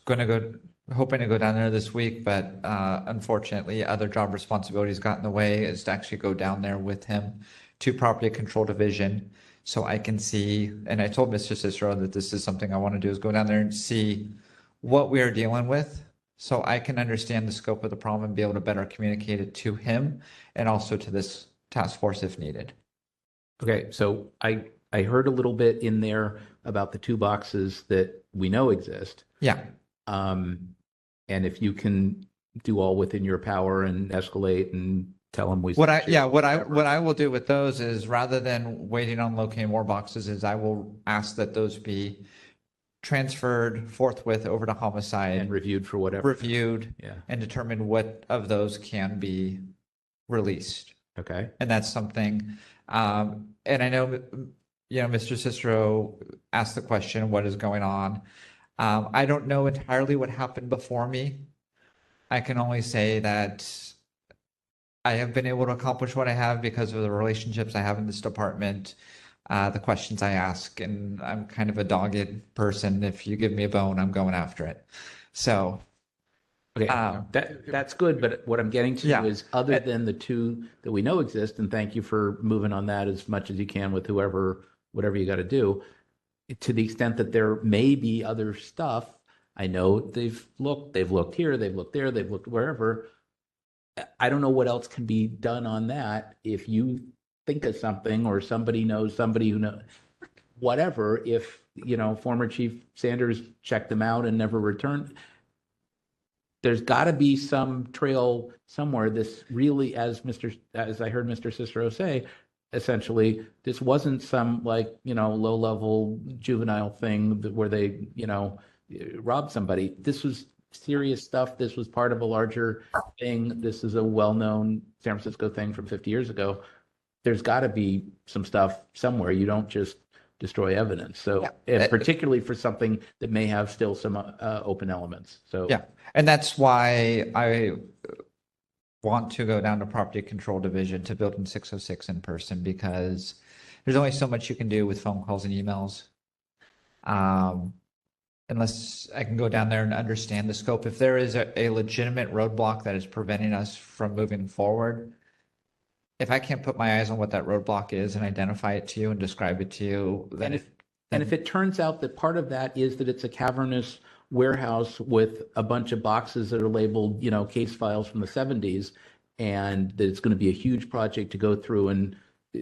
[SPEAKER 13] hoping to go down there this week, but unfortunately other job responsibilities got in the way, is to actually go down there with him to Property Control Division so I can see, and I told Mr. Cicero that this is something I want to do, is go down there and see what we are dealing with, so I can understand the scope of the problem and be able to better communicate it to him and also to this task force if needed.
[SPEAKER 4] Okay, so I heard a little bit in there about the 2 boxes that we know exist.
[SPEAKER 13] Yeah.
[SPEAKER 4] And if you can do all within your power and escalate and tell them
[SPEAKER 13] What I will do with those is, rather than waiting on locating more boxes, is I will ask that those be transferred forthwith over to homicide
[SPEAKER 4] and reviewed for whatever.
[SPEAKER 13] Reviewed,
[SPEAKER 4] Yeah.
[SPEAKER 13] and determine what of those can be released.
[SPEAKER 4] Okay.
[SPEAKER 13] And that's something, and I know, Mr. Cicero asked the question, what is going on? I don't know entirely what happened before me. I can only say that I have been able to accomplish what I have because of the relationships I have in this department, the questions I ask, and I'm kind of a dogged person. If you give me a bone, I'm going after it. So,
[SPEAKER 4] okay, that's good. But what I'm getting to is, other than the 2 that we know exist, and thank you for moving on that as much as you can with whatever you got to do, to the extent that there may be other stuff. I know they've looked here, they've looked there, they've looked wherever. I don't know what else can be done on that. If you think of something, or somebody knows somebody who knows, whatever, if, former Chief Sanders checked them out and never returned, there's got to be some trail somewhere. This really, as I heard Mr. Cicero say, essentially, this wasn't some low-level juvenile thing where they, robbed somebody. This was serious stuff. This was part of a larger thing. This is a well-known San Francisco thing from 50 years ago. There's got to be some stuff somewhere. You don't just destroy evidence. So, particularly for something that may have still some open elements. So,
[SPEAKER 13] and that's why I want to go down to Property Control Division to Building 606 in person, because there's only so much you can do with phone calls and emails. Unless I can go down there and understand the scope. If there is a legitimate roadblock that is preventing us from moving forward, if I can't put my eyes on what that roadblock is and identify it to you and describe it to you, then
[SPEAKER 4] if it turns out that part of that is that it's a cavernous warehouse with a bunch of boxes that are labeled, case files from the 70s, and that it's going to be a huge project to go through and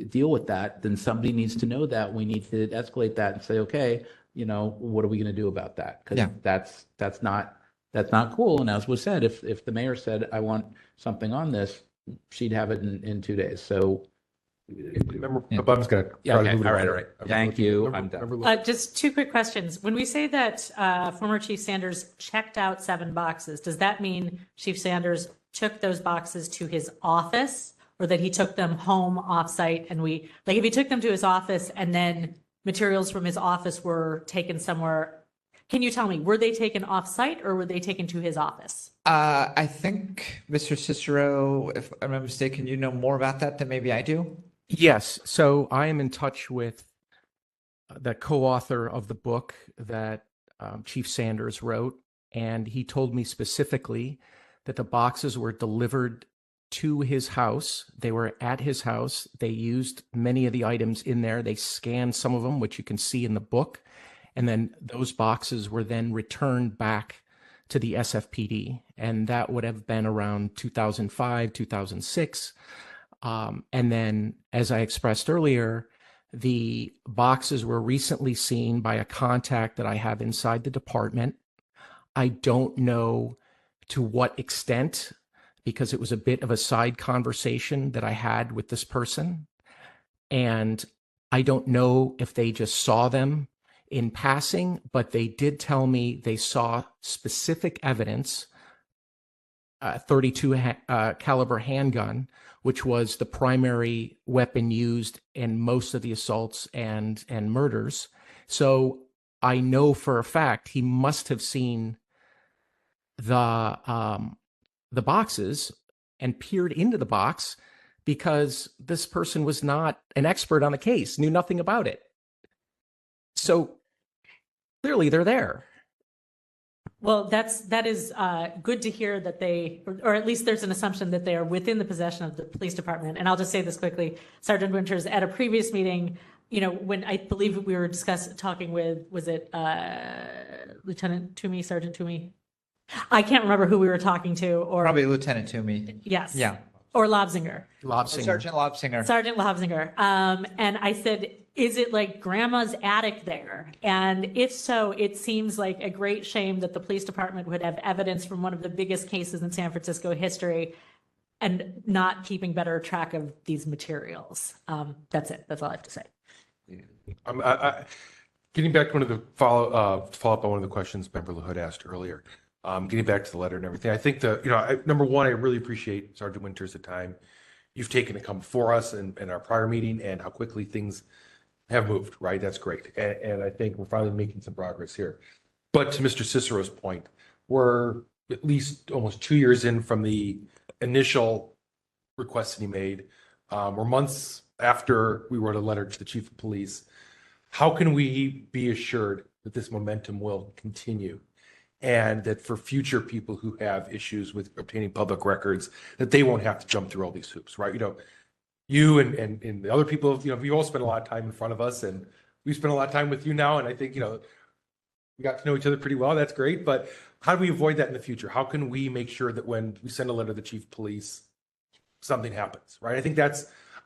[SPEAKER 4] deal with that, then somebody needs to know that. We need to escalate that and say, okay, what are we going to do about that? Because that's not cool. And as was said, if the mayor said, I want something on this, she'd have it in 2 days. So
[SPEAKER 3] I'm just going to
[SPEAKER 4] okay. All right. Thank you. I'm done.
[SPEAKER 7] Just 2 quick questions. When we say that former Chief Sanders checked out 7 boxes, does that mean Chief Sanders took those boxes to his office, or that he took them home offsite? And if he took them to his office and then materials from his office were taken somewhere, can you tell me, were they taken offsite or were they taken to his office?
[SPEAKER 13] I think, Mr. Cicero, if I'm not mistaken, you know more about that than maybe I do.
[SPEAKER 12] Yes. So I am in touch with the co-author of the book that Chief Sanders wrote, and he told me specifically that the boxes were delivered to his house. They were at his house. They used many of the items in there. They scanned some of them, which you can see in the book. And then those boxes were then returned back to the SFPD. And that would have been around 2005, 2006. And then, as I expressed earlier, the boxes were recently seen by a contact that I have inside the department. I don't know to what extent, because it was a bit of a side conversation that I had with this person. And I don't know if they just saw them in passing, but they did tell me they saw specific evidence, 32 caliber handgun, which was the primary weapon used in most of the assaults and murders. So I know for a fact he must have seen the boxes and peered into the box, because this person was not an expert on the case, knew nothing about it. So clearly they're there.
[SPEAKER 7] Well, that is good to hear that they, or at least there's an assumption that they are within the possession of the police department. And I'll just say this quickly, Sergeant Winters, at a previous meeting, when I believe we were talking with, was it Lieutenant Toomey, Sergeant Toomey? I can't remember who we were talking to, or
[SPEAKER 13] Probably Lieutenant Toomey.
[SPEAKER 7] yes,
[SPEAKER 13] Yeah.
[SPEAKER 7] or Lobsinger.
[SPEAKER 12] Lobsinger.
[SPEAKER 13] Sergeant Lobsinger.
[SPEAKER 7] Sergeant Lobsinger. And I said, is it like grandma's attic there? And if so, it seems like a great shame that the police department would have evidence from one of the biggest cases in San Francisco history and not keeping better track of these materials. That's it. That's all I have to say.
[SPEAKER 3] Getting back to one of the follow up on one of the questions Member LaHood asked earlier, getting back to the letter and everything. I think number one, I really appreciate Sergeant Winters the time you've taken to come before us in our prior meeting and how quickly things have moved, right? That's great. And I think we're finally making some progress here. But to Mr. Cicero's point, we're at least almost 2 years in from the initial request that he made. We're months after we wrote a letter to the chief of police. How can we be assured that this momentum will continue and that for future people who have issues with obtaining public records, that they won't have to jump through all these hoops, right? You and the other people, you all spend a lot of time in front of us, and we spend a lot of time with you now. And I think, we got to know each other pretty well. That's great. But how do we avoid that in the future? How can we make sure that when we send a letter to the chief of police, something happens, right? I think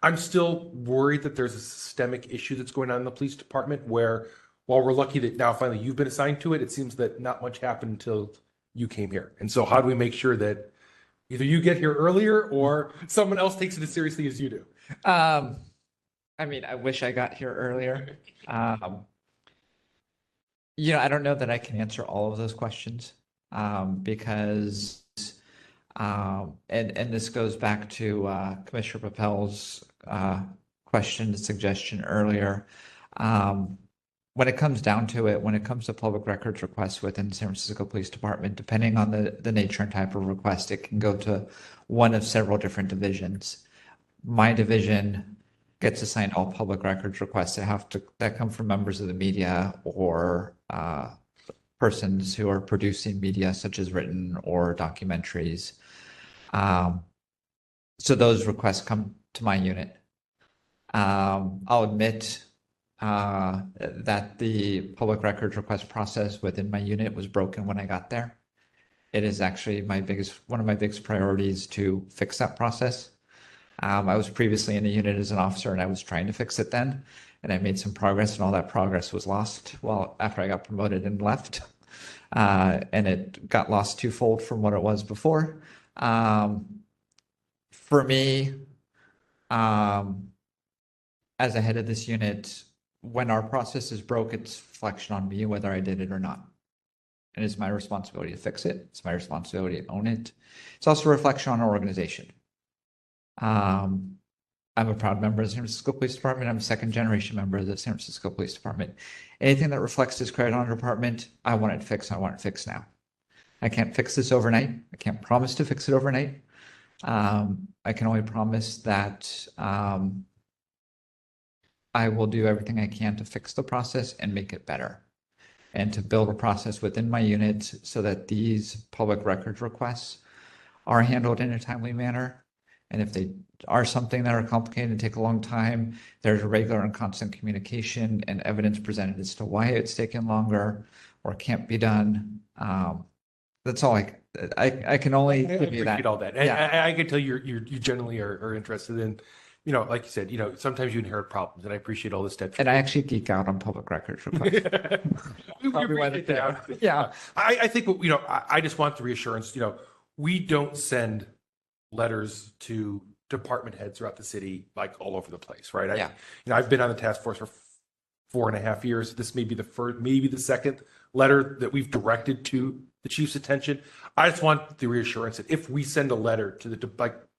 [SPEAKER 3] I'm still worried that there's a systemic issue that's going on in the police department where, while we're lucky that now finally you've been assigned to it, it seems that not much happened until you came here. And so how do we make sure that either you get here earlier or someone else takes it as seriously as you do?
[SPEAKER 13] I wish I got here earlier. I don't know that I can answer all of those questions because, and this goes back to Commissioner Papel's question and suggestion earlier. When it comes down to it, when it comes to public records requests within the San Francisco Police Department, depending on the nature and type of request, it can go to one of several different divisions. My division gets assigned all public records requests that come from members of the media or persons who are producing media, such as written or documentaries. So those requests come to my unit. I'll admit that the public records request process within my unit was broken when I got there. It is actually one of my biggest priorities to fix that process. I was previously in the unit as an officer and I was trying to fix it then, and I made some progress, and all that progress was lost after I got promoted and left. And it got lost twofold from what it was before. For me, as a head of this unit, when our process is broke, it's reflection on me whether I did it or not. And it's my responsibility to fix it. It's my responsibility to own it. It's also a reflection on our organization. I'm a proud member of the San Francisco Police Department. I'm a second-generation member of the San Francisco Police Department. Anything that reflects discredit on our department, I want it fixed. I want it fixed now. I can't fix this overnight. I can't promise to fix it overnight. I can only promise that I will do everything I can to fix the process and make it better, and to build a process within my unit so that these public records requests are handled in a timely manner. And if they are something that are complicated and take a long time, there's a regular and constant communication and evidence presented as to why it's taken longer or can't be done. That's all I can only give you that.
[SPEAKER 3] All that.
[SPEAKER 13] Yeah.
[SPEAKER 3] I can tell you generally are interested in, like you said, sometimes you inherit problems, and I appreciate all this steps.
[SPEAKER 13] And I actually geek out on public records requests.
[SPEAKER 3] we appreciate that.
[SPEAKER 13] Yeah.
[SPEAKER 3] I think, I just want the reassurance, we don't send letters to department heads throughout the city, like all over the place, right?
[SPEAKER 13] Yeah.
[SPEAKER 3] I've been on the task force for 4.5 years. This may be the first, maybe the second letter that we've directed to the chief's attention. I just want the reassurance that if we send a letter to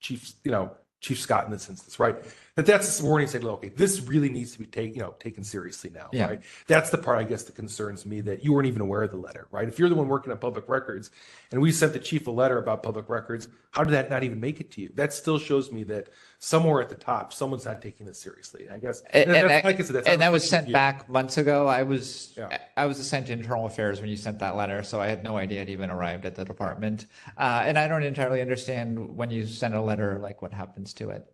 [SPEAKER 3] Chief Scott in this instance, right, that's a warning saying, look, okay, this really needs to be taken seriously now,
[SPEAKER 13] Yeah.
[SPEAKER 3] right? That's the part, I guess, that concerns me, that you weren't even aware of the letter, right? If you're the one working on public records and we sent the chief a letter about public records, how did that not even make it to you? That still shows me that somewhere at the top, someone's not taking this seriously, I guess.
[SPEAKER 13] That was sent back months ago. I was assigned to internal affairs when you sent that letter, so I had no idea it even arrived at the department. And I don't entirely understand when you send a letter, like what happens to it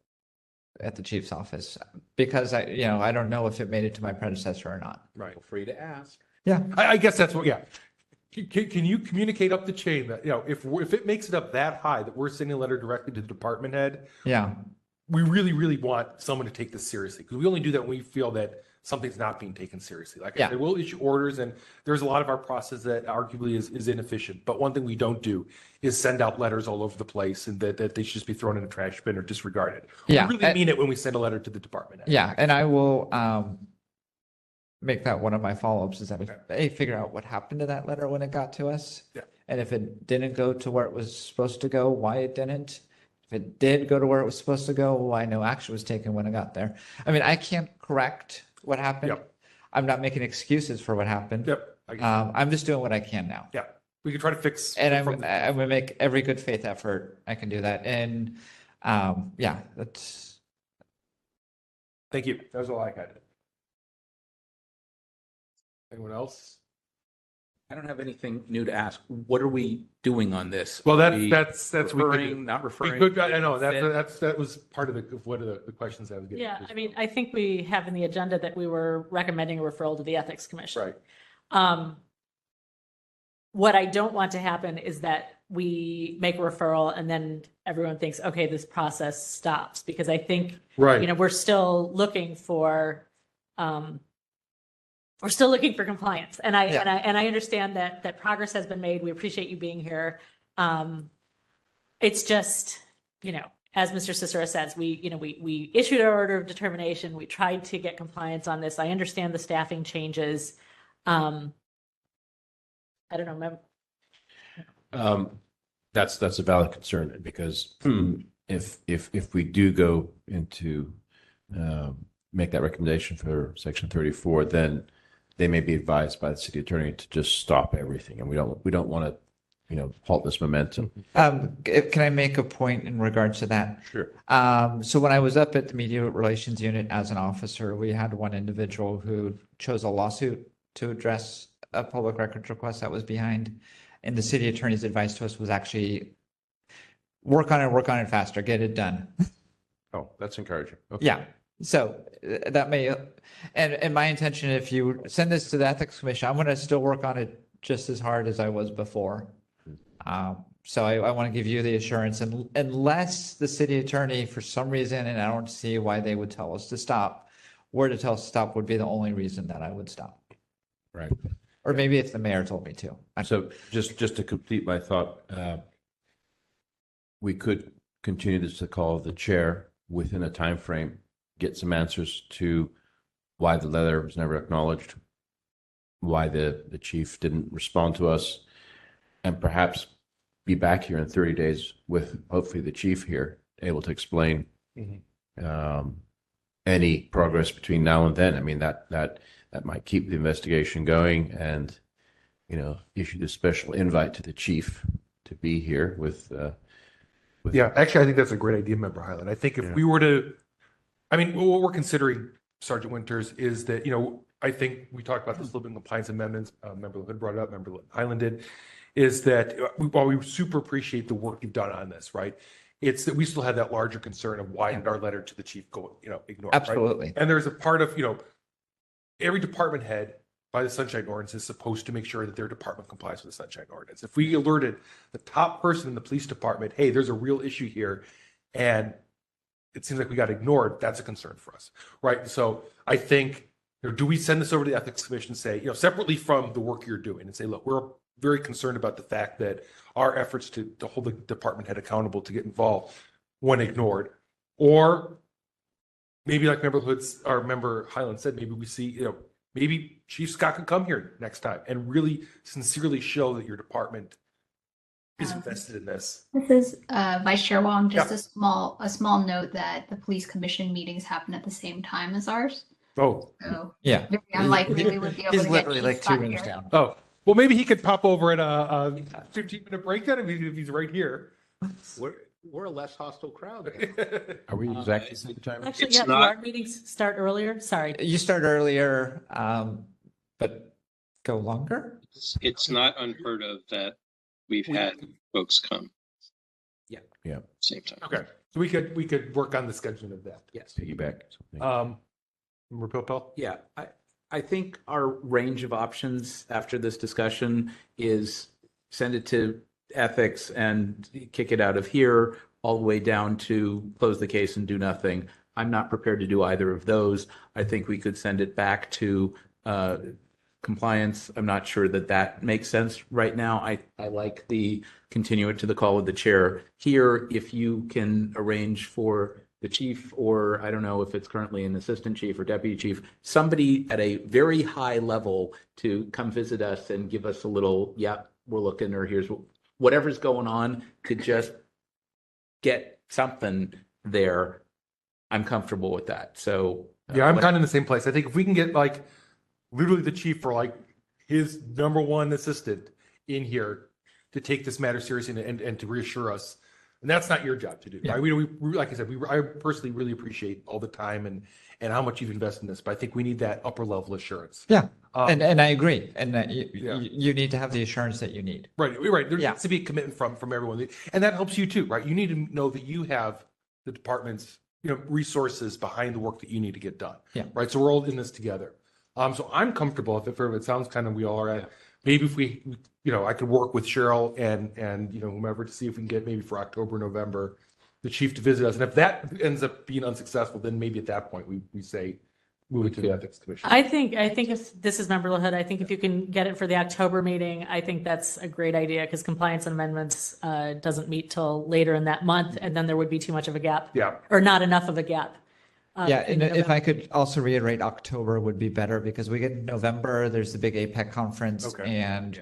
[SPEAKER 13] at the chief's office, because I don't know if it made it to my predecessor or not.
[SPEAKER 3] Right.
[SPEAKER 9] Feel free to ask.
[SPEAKER 13] Yeah.
[SPEAKER 3] I guess that's what, Can you communicate up the chain that, if it makes it up that high that we're sending a letter directly to the department head,
[SPEAKER 13] Yeah.
[SPEAKER 3] we really, really want someone to take this seriously, because we only do that when we feel that something's not being taken seriously. Like I said, we'll issue orders, and there's a lot of our process that arguably is inefficient. But one thing we don't do is send out letters all over the place and that they should just be thrown in a trash bin or disregarded.
[SPEAKER 13] Yeah.
[SPEAKER 3] We really mean it when we send a letter to the department head.
[SPEAKER 13] Yeah, and I will make that one of my follow-ups, is that figure out what happened to that letter when it got to us.
[SPEAKER 3] Yeah.
[SPEAKER 13] And if it didn't go to where it was supposed to go, why it didn't. If it did go to where it was supposed to go, why no action was taken when it got there. I mean, I can't correct what happened.
[SPEAKER 3] Yep.
[SPEAKER 13] I'm not making excuses for what happened.
[SPEAKER 3] Yep.
[SPEAKER 13] I'm just doing what I can now.
[SPEAKER 3] Yeah. We can try to fix.
[SPEAKER 13] And I'm going to make every good faith effort I can do that. And that's.
[SPEAKER 3] Thank you. That was all I had. Anyone else?
[SPEAKER 14] I don't have anything new to ask. What are we doing on this?
[SPEAKER 3] Well,
[SPEAKER 14] Are we
[SPEAKER 3] that's
[SPEAKER 14] referring, not referring.
[SPEAKER 3] I know that was part of one of the questions I was getting.
[SPEAKER 7] Yeah, I mean, I think we have in the agenda that we were recommending a referral to the Ethics Commission.
[SPEAKER 3] Right.
[SPEAKER 7] What I don't want to happen is that we make a referral and then everyone thinks, okay, this process stops, because I think,
[SPEAKER 3] Right.
[SPEAKER 7] we're still looking for, compliance. And I understand that progress has been made. We appreciate you being here. It's just, as Mr. Cicero says, we issued our order of determination. We tried to get compliance on this. I understand the staffing changes. I don't know.
[SPEAKER 9] That's a valid concern, because if we do go into make that recommendation for Section 34, then they may be advised by the city attorney to just stop everything, and we don't want to halt this momentum.
[SPEAKER 13] Can I make a point in regards to that?
[SPEAKER 9] Sure.
[SPEAKER 13] So when I was up at the Media Relations Unit as an officer, we had one individual who chose a lawsuit to address a public records request that was behind. And the city attorney's advice to us was actually work on it faster, get it done.
[SPEAKER 9] Oh, that's encouraging. Okay.
[SPEAKER 13] Yeah. So that may, and my intention, if you send this to the Ethics Commission, I'm going to still work on it just as hard as I was before. So I want to give you the assurance, and unless the city attorney, for some reason, and I don't see why they would tell us to stop, were to tell us to stop would be the only reason that I would stop.
[SPEAKER 9] Right.
[SPEAKER 13] Or maybe if the mayor told me to.
[SPEAKER 9] So just to complete my thought, we could continue this to call the chair within a time frame, get some answers to why the letter was never acknowledged, why the chief didn't respond to us, and perhaps be back here in 30 days with hopefully the chief here able to explain any progress between now and then. I mean, that might keep the investigation going, and issue the special invite to the chief to be here with
[SPEAKER 3] Yeah, actually, I think that's a great idea, Member Highland. I think if we were to, what we're considering, Sergeant Winters, is that, I think we talked about this a little bit in compliance amendments. Member Hood brought it up, Member Highland did, is that while we super appreciate the work you've done on this, right? It's that we still have that larger concern of why did our letter to the chief go, ignored?
[SPEAKER 13] Absolutely.
[SPEAKER 3] Right? And there's a part of, every department head by the Sunshine Ordinance is supposed to make sure that their department complies with the Sunshine Ordinance. If we alerted the top person in the police department, hey, there's a real issue here, and it seems like we got ignored, that's a concern for us, right? So I think, do we send this over to the Ethics Commission and say, separately from the work you're doing, and say, look, we're very concerned about the fact that our efforts to hold the department head accountable to get involved when ignored, or maybe like Member Highland said, maybe we see, maybe Chief Scott can come here next time and really sincerely show that your department is invested in this.
[SPEAKER 8] This is Vice Chair Wong. Just a small note that the police commission meetings happen at the same time as ours.
[SPEAKER 3] Oh,
[SPEAKER 8] so
[SPEAKER 13] yeah.
[SPEAKER 8] Very unlikely we would be able
[SPEAKER 13] He's
[SPEAKER 8] to get
[SPEAKER 13] literally
[SPEAKER 8] Chief
[SPEAKER 13] like 2
[SPEAKER 8] Scott
[SPEAKER 13] rooms
[SPEAKER 8] here.
[SPEAKER 13] down.
[SPEAKER 3] Oh, well, maybe he could pop over at a 15-minute break then if he's right here.
[SPEAKER 10] We're a less hostile crowd.
[SPEAKER 9] Are we exactly the same time?
[SPEAKER 7] Actually,
[SPEAKER 6] It's
[SPEAKER 7] yeah, do
[SPEAKER 6] not-
[SPEAKER 7] our meetings start earlier? Sorry.
[SPEAKER 13] You start earlier, but go longer?
[SPEAKER 6] It's not unheard of that we've had folks come.
[SPEAKER 14] Yeah.
[SPEAKER 6] Same time.
[SPEAKER 3] Okay, so we could work on the scheduling of that.
[SPEAKER 14] Yes.
[SPEAKER 9] Piggyback. Something.
[SPEAKER 3] Member Pilpel?
[SPEAKER 14] Yeah. I think our range of options after this discussion is send it to ethics and kick it out of here all the way down to close the case and do nothing. I'm not prepared to do either of those. I think we could send it back to compliance. I'm not sure that that makes sense right now. I like the continue it to the call of the chair. Here, if you can arrange for the chief, or I don't know if it's currently an assistant chief or deputy chief, somebody at a very high level to come visit us and give us a little, yeah, we're looking, or here's whatever's going on, to just get something there. I'm comfortable with that. So
[SPEAKER 3] yeah, I'm kind of in the same place. I think if we can get like literally the chief or like his number one assistant in here to take this matter seriously and to reassure us. And that's not your job to do.
[SPEAKER 13] Yeah.
[SPEAKER 3] Right? We like I said, I personally really appreciate all the time and how much you've invested in this, but I think we need that upper level assurance.
[SPEAKER 13] Yeah. And I agree. And you need to have the assurance that you need.
[SPEAKER 3] Right. There needs to be a commitment from everyone. And that helps you too, right? You need to know that you have the department's, resources behind the work that you need to get done.
[SPEAKER 13] Yeah.
[SPEAKER 3] Right. So we're all in this together. So I'm comfortable if it sounds kind of we all are at. Maybe if we, I could work with Cheryl and whomever to see if we can get maybe for October, November, the chief to visit us. And if that ends up being unsuccessful, then maybe at that point we say move it to the ethics commission.
[SPEAKER 7] I think if this is member Hood, I think if you can get it for the October meeting, I think that's a great idea, because compliance and amendments doesn't meet till later in that month, and then there would be too much of a gap.
[SPEAKER 3] Yeah.
[SPEAKER 7] Or not enough of a gap.
[SPEAKER 13] Yeah, and if I could also reiterate, October would be better, because we get November, there's the big APEC conference,
[SPEAKER 3] Okay.
[SPEAKER 13] and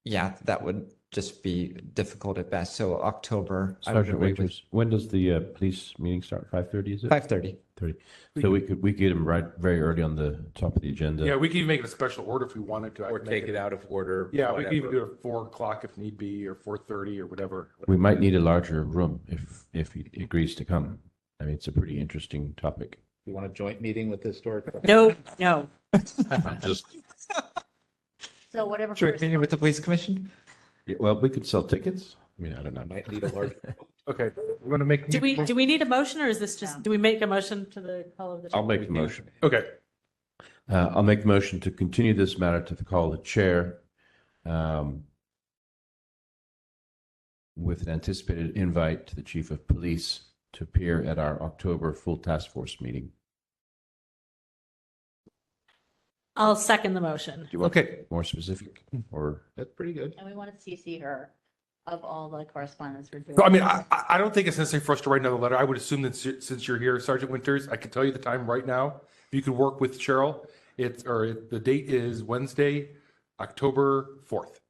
[SPEAKER 13] yeah, that would just be difficult at best. So October, I would
[SPEAKER 9] Sergeant
[SPEAKER 13] agree with
[SPEAKER 9] Winters, when does the police meeting start? 5:30, is it?
[SPEAKER 13] 5:30.
[SPEAKER 9] 30. So we could get them right very early on the top of the agenda.
[SPEAKER 3] Yeah, we could even make it a special order if we wanted to. I
[SPEAKER 14] or
[SPEAKER 3] could make
[SPEAKER 14] take it out of order.
[SPEAKER 3] Yeah, we could even
[SPEAKER 14] whatever.
[SPEAKER 3] do it at 4:00 if need be, or 4:30 or whatever.
[SPEAKER 9] We might need a larger room if he agrees to come. I mean, it's a pretty interesting topic.
[SPEAKER 4] You want a joint meeting with the historic?
[SPEAKER 7] No.
[SPEAKER 9] Just
[SPEAKER 2] So whatever.
[SPEAKER 13] Joint meeting with the police commission?
[SPEAKER 9] well, we could sell tickets. I mean, I don't know.
[SPEAKER 4] Might need a large.
[SPEAKER 3] Okay, we want to make.
[SPEAKER 7] Do we need a motion, or is this just, do we make a motion to the call of the?
[SPEAKER 9] I'll make the motion.
[SPEAKER 3] Okay.
[SPEAKER 9] I'll make the motion to continue this matter to the call of the chair, with an anticipated invite to the chief of police to appear at our October full task force meeting.
[SPEAKER 7] I'll second the motion.
[SPEAKER 9] Do you want
[SPEAKER 3] Okay.
[SPEAKER 9] more specific, or
[SPEAKER 4] That's pretty good.
[SPEAKER 2] And we want to CC her of all the correspondence we're doing.
[SPEAKER 3] So, I mean, I don't think it's necessary for us to write another letter. I would assume that since you're here, Sergeant Winters, I can tell you the time right now. If you could work with Cheryl, the date is Wednesday, October 4th.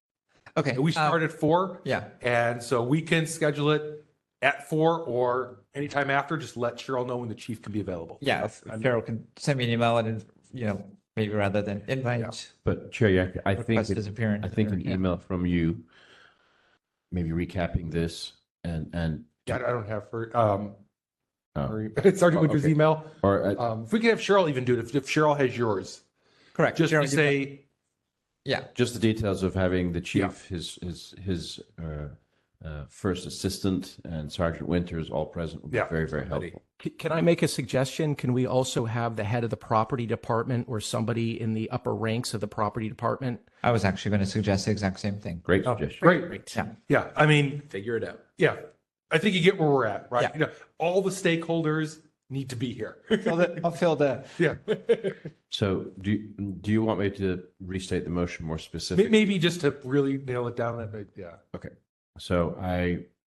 [SPEAKER 13] Okay.
[SPEAKER 3] And we start at 4.
[SPEAKER 13] Yeah.
[SPEAKER 3] And so we can schedule it at 4 or anytime after. Just let Cheryl know when the chief can be available.
[SPEAKER 13] Yeah, if Carol can send me an email and, maybe rather than invite,
[SPEAKER 9] but Chair, I think
[SPEAKER 13] request his appearance.
[SPEAKER 9] I think an
[SPEAKER 13] Yeah.
[SPEAKER 9] email from you, maybe recapping this and
[SPEAKER 3] Yeah, I don't have her.
[SPEAKER 9] oh,
[SPEAKER 3] Sergeant Winters'
[SPEAKER 9] okay.
[SPEAKER 3] email.
[SPEAKER 9] or
[SPEAKER 3] If we could have Cheryl even do it, if Cheryl has yours,
[SPEAKER 13] Correct.
[SPEAKER 3] just
[SPEAKER 13] Cheryl,
[SPEAKER 3] to say,
[SPEAKER 13] Yeah,
[SPEAKER 9] just the details of having the chief, his first assistant, and Sergeant Winters all present would be
[SPEAKER 3] Yeah.
[SPEAKER 9] very, very helpful.
[SPEAKER 12] Can I make a suggestion? Can we also have the head of the property department or somebody in the upper ranks of the property department?
[SPEAKER 13] I was actually going to suggest the exact same thing.
[SPEAKER 9] Great suggestion.
[SPEAKER 3] great.
[SPEAKER 13] Yeah.
[SPEAKER 3] Yeah, I mean,
[SPEAKER 14] Figure it out.
[SPEAKER 3] yeah, I think you get where we're at, right?
[SPEAKER 13] Yeah.
[SPEAKER 3] All the stakeholders need to be here.
[SPEAKER 13] I'll fill the.
[SPEAKER 3] Yeah.
[SPEAKER 9] So do you want me to restate the motion more specific?
[SPEAKER 3] Maybe just to really nail it down. Yeah.
[SPEAKER 9] Okay. So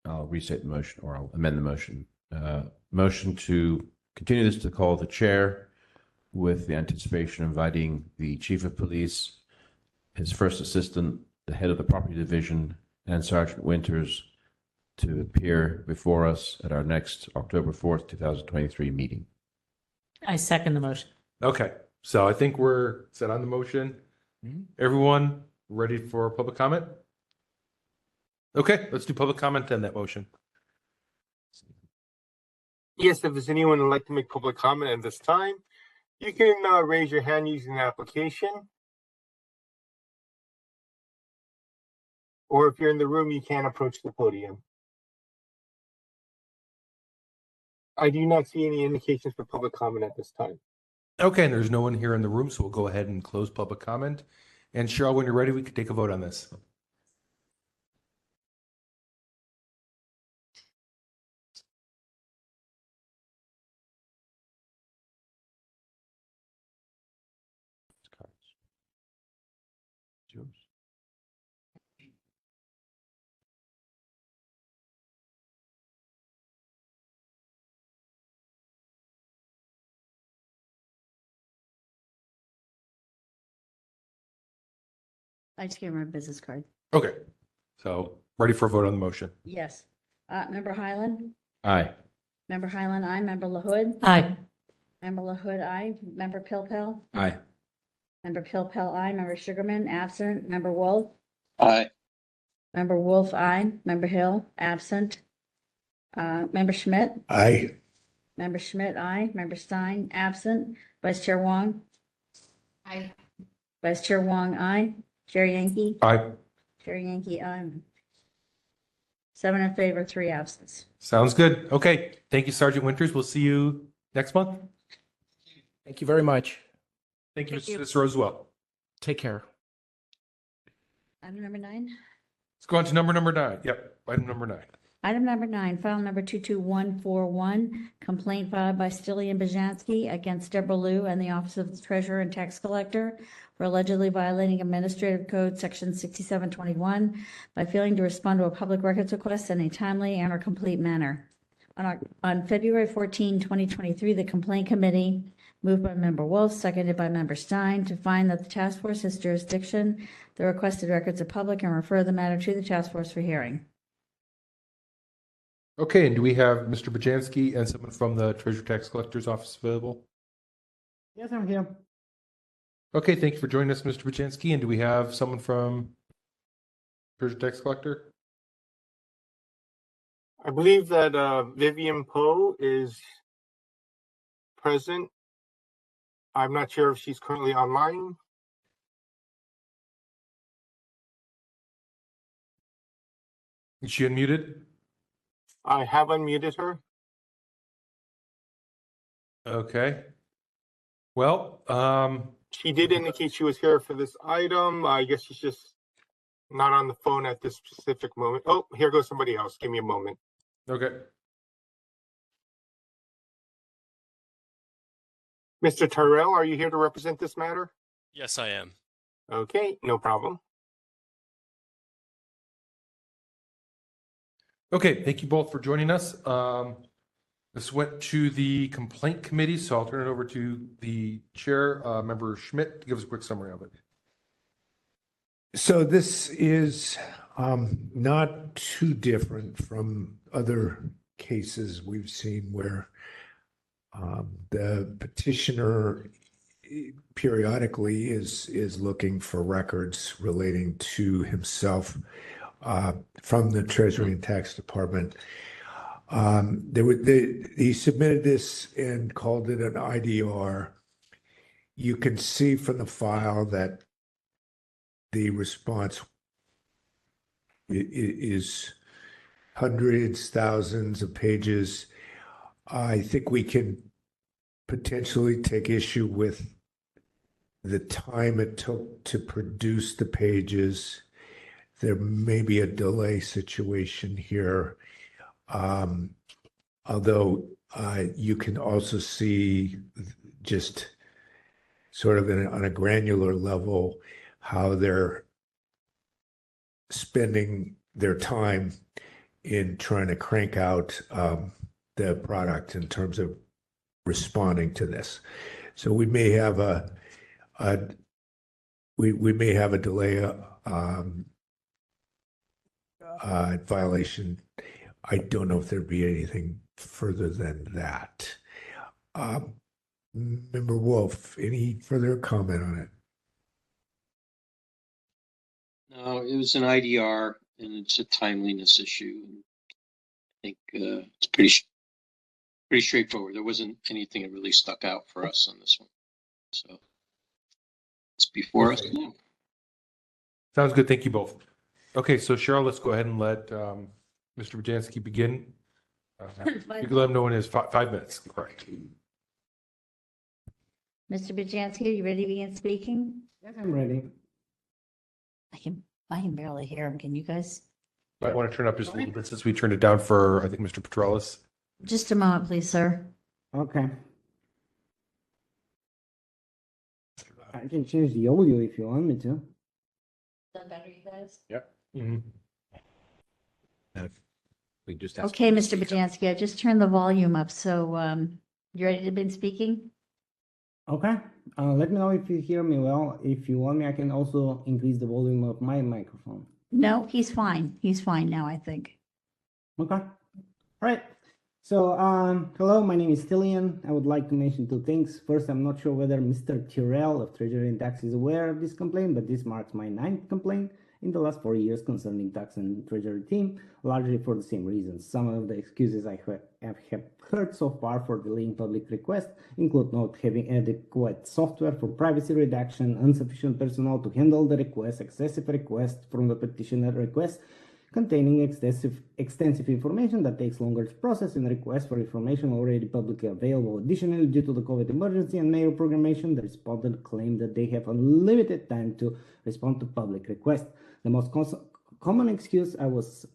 [SPEAKER 9] I'll restate the motion, or I'll amend the motion. Motion to continue this to call the chair with the anticipation of inviting the chief of police, his first assistant, the head of the property division, and Sergeant Winters to appear before us at our next October 4th, 2023 meeting.
[SPEAKER 7] I second the motion.
[SPEAKER 3] Okay. So I think we're set on the motion. Everyone ready for public comment? Okay, let's do public comment on that motion. Yes, if there's anyone who'd like to make public comment at this time, you can raise your hand using the application. Or if you're in the room, you can approach the podium. I do not see any indications for public comment at this time. Okay, and there's no one here in the room, so we'll go ahead and close public comment. And Cheryl, when you're ready, we can take a vote on this. Yours.
[SPEAKER 2] I just gave her a business card.
[SPEAKER 3] Okay, so ready for a vote on the motion.
[SPEAKER 2] Yes. Member Highland?
[SPEAKER 9] Aye.
[SPEAKER 2] Member Highland, aye. Member LaHood?
[SPEAKER 7] Aye.
[SPEAKER 2] Member LaHood, aye. Member Pilpel?
[SPEAKER 14] Aye.
[SPEAKER 2] Member Pilpel, aye. Member Sugarman, absent. Member Wolf?
[SPEAKER 6] Aye.
[SPEAKER 2] Member Wolf, aye. Member Hill, absent. Member Schmidt?
[SPEAKER 10] Aye.
[SPEAKER 2] Member Schmidt, aye. Member Stein, absent. Vice Chair Wong?
[SPEAKER 8] Aye.
[SPEAKER 2] Vice Chair Wong, aye. Chair Yankee?
[SPEAKER 3] Aye.
[SPEAKER 2] Chair Yankee, aye. 7 in favor, 3 absent.
[SPEAKER 3] Sounds good. Okay, thank you, Sergeant Winters. We'll see you next month.
[SPEAKER 12] Thank you very much.
[SPEAKER 3] Thank you,
[SPEAKER 2] Thank you.
[SPEAKER 3] Mr. Cicero, as well.
[SPEAKER 12] Take care.
[SPEAKER 2] Item number 9.
[SPEAKER 3] Let's go on to number 9. Yep, item number 9.
[SPEAKER 2] Item number 9, file number 22141, complaint filed by Stilly and Bajanski against Deborah Liu and the Office of the Treasurer and Tax Collector for allegedly violating Administrative Code Section 6721 by failing to respond to a public records request in a timely and or complete manner. On February 14, 2023, the Complaint Committee, moved by Member Wolf, seconded by Member Stein, to find that the task force has jurisdiction, the requested records are public, and refer the matter to the task force for hearing.
[SPEAKER 3] Okay, and do we have Mr. Bajanski and someone from the Treasurer Tax Collector's Office available?
[SPEAKER 15] Yes, I'm here.
[SPEAKER 3] Okay, thank you for joining us, Mr. Bajanski. And do we have someone from Treasurer Tax Collector?
[SPEAKER 1] I believe that Vivian Poe is present. I'm not sure if she's currently online.
[SPEAKER 3] Is she unmuted?
[SPEAKER 1] I have unmuted her.
[SPEAKER 3] Okay. Well,
[SPEAKER 1] she did indicate she was here for this item. I guess she's just not on the phone at this specific moment. Oh, here goes somebody else. Give me a moment.
[SPEAKER 3] Okay.
[SPEAKER 1] Mr. Tyrell, are you here to represent this matter?
[SPEAKER 16] Yes, I am.
[SPEAKER 1] Okay, no problem.
[SPEAKER 3] Okay, thank you both for joining us. This went to the Complaint Committee, so I'll turn it over to the chair, Member Schmidt, to give us a quick summary of it.
[SPEAKER 10] So this is not too different from other cases we've seen where the petitioner periodically is looking for records relating to himself from the Treasury and Tax Department. He submitted this and called it an IDR. You can see from the file that the response is hundreds, thousands of pages. I think we can potentially take issue with the time it took to produce the pages. There may be a delay situation here. Although you can also see just sort of on a granular level how they're spending their time in trying to crank out the product in terms of responding to this. So we may have we may have a delay violation. I don't know if there'd be anything further than that. Member Wolf, any further comment on it?
[SPEAKER 6] No, it was an IDR and it's a timeliness issue. I think it's pretty straightforward. There wasn't anything that really stuck out for us on this one. So it's before us now.
[SPEAKER 3] Sounds good. Thank you both. Okay, so Cheryl, let's go ahead and let Mr. Bajanski begin. You can let him know in his 5 minutes. Correct.
[SPEAKER 2] Mr. Bajanski, are you ready to begin speaking?
[SPEAKER 15] Yes, I'm ready.
[SPEAKER 2] I can barely hear him. Can you guys?
[SPEAKER 3] Might want to turn up just a little bit since we turned it down for, I think, Mr. Petralis.
[SPEAKER 2] Just a moment, please, sir.
[SPEAKER 15] Okay. I can change the audio if you want me to.
[SPEAKER 2] Is that better, you guys?
[SPEAKER 3] Yep.
[SPEAKER 4] We just have
[SPEAKER 2] Okay, Mr. Bajanski, I just turned the volume up. So you ready to begin speaking?
[SPEAKER 15] Okay. Let me know if you hear me well. If you want me, I can also increase the volume of my microphone.
[SPEAKER 2] No, he's fine. He's fine now, I think.
[SPEAKER 15] Okay. All right. So, hello, my name is Tillian. I would like to mention two things. First, I'm not sure whether Mr. Tyrell of Treasury and Tax is aware of this complaint, but this marks my 9th complaint in the last 4 years concerning tax and treasury team, largely for the same reasons. Some of the excuses I have heard so far for delaying public requests include not having adequate software for privacy redaction, insufficient personnel to handle the request, excessive requests from the petitioner requests containing extensive information that takes longer to process, and requests for information already publicly available. Additionally, due to the COVID emergency and mail programmation, the respondent claimed that they have unlimited time to respond to public requests. The most common excuse I was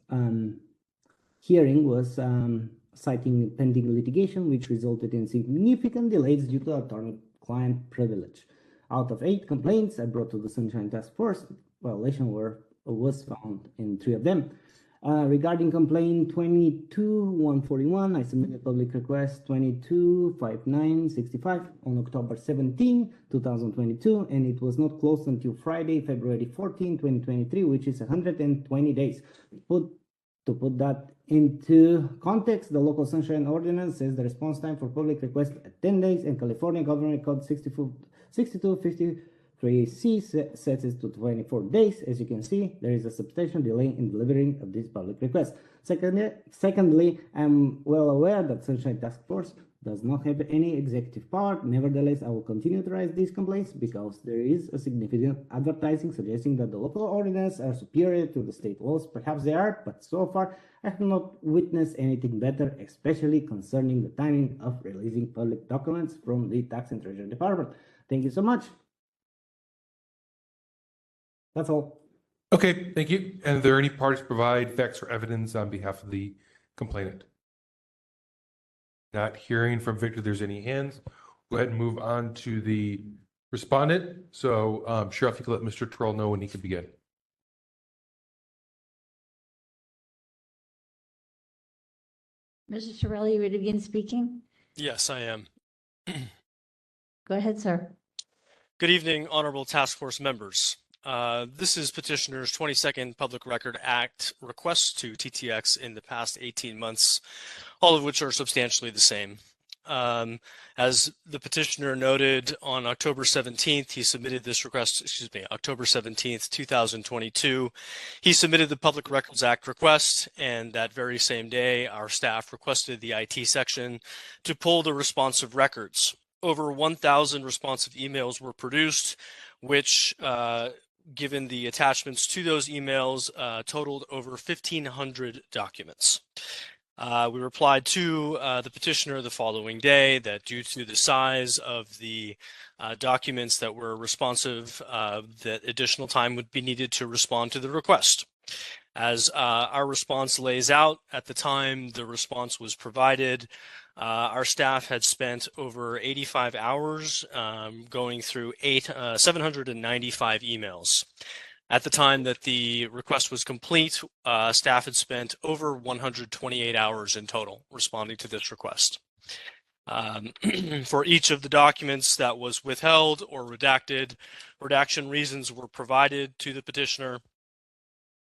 [SPEAKER 15] hearing was citing pending litigation, which resulted in significant delays due to attorney-client privilege. Out of 8 complaints I brought to the Sunshine Task Force, violation was found in 3 of them. Regarding complaint 22-141, I submitted public request 22-5965 on October 17, 2022, and it was not closed until Friday, February 14, 2023, which is 120 days. To put that into context, the local Sunshine Ordinance says the response time for public request at 10 days, and California Government Code 6253C sets it to 24 days. As you can see, there is a substantial delay in delivering of this public request. Secondly, I'm well aware that Sunshine Task Force does not have any executive power. Nevertheless, I will continue to raise these complaints because there is a significant advertising suggesting that the local ordinances are superior to the state laws. Perhaps they are, but so far I have not witnessed anything better, especially concerning the timing of releasing public documents from the Tax and Treasury Department. Thank you so much. That's all.
[SPEAKER 3] Okay, thank you. And are there any parties to provide facts or evidence on behalf of the complainant? Not hearing from Victor, there's any hands. Go ahead and move on to the respondent. So, Sheriff, you can let Mr. Tyrell know when he can begin.
[SPEAKER 2] Mr. Tyrell, you ready to begin speaking?
[SPEAKER 16] Yes, I am.
[SPEAKER 2] Go ahead, sir.
[SPEAKER 16] Good evening, honorable task force members. This is petitioner's 22nd Public Record Act requests to TTX in the past 18 months, all of which are substantially the same. As the petitioner noted, on October 17th, he submitted this request, October 17th, 2022. He submitted the Public Records Act request, and that very same day, our staff requested the IT section to pull the responsive records. Over 1,000 responsive emails were produced, which, given the attachments to those emails, totaled over 1,500 documents. We replied to the petitioner the following day that due to the size of the documents that were responsive, that additional time would be needed to respond to the request. As our response lays out, at the time the response was provided, our staff had spent over 85 hours going through 795 emails. At the time that the request was complete, staff had spent over 128 hours in total responding to this request. For each of the documents that was withheld or redacted, redaction reasons were provided to the petitioner.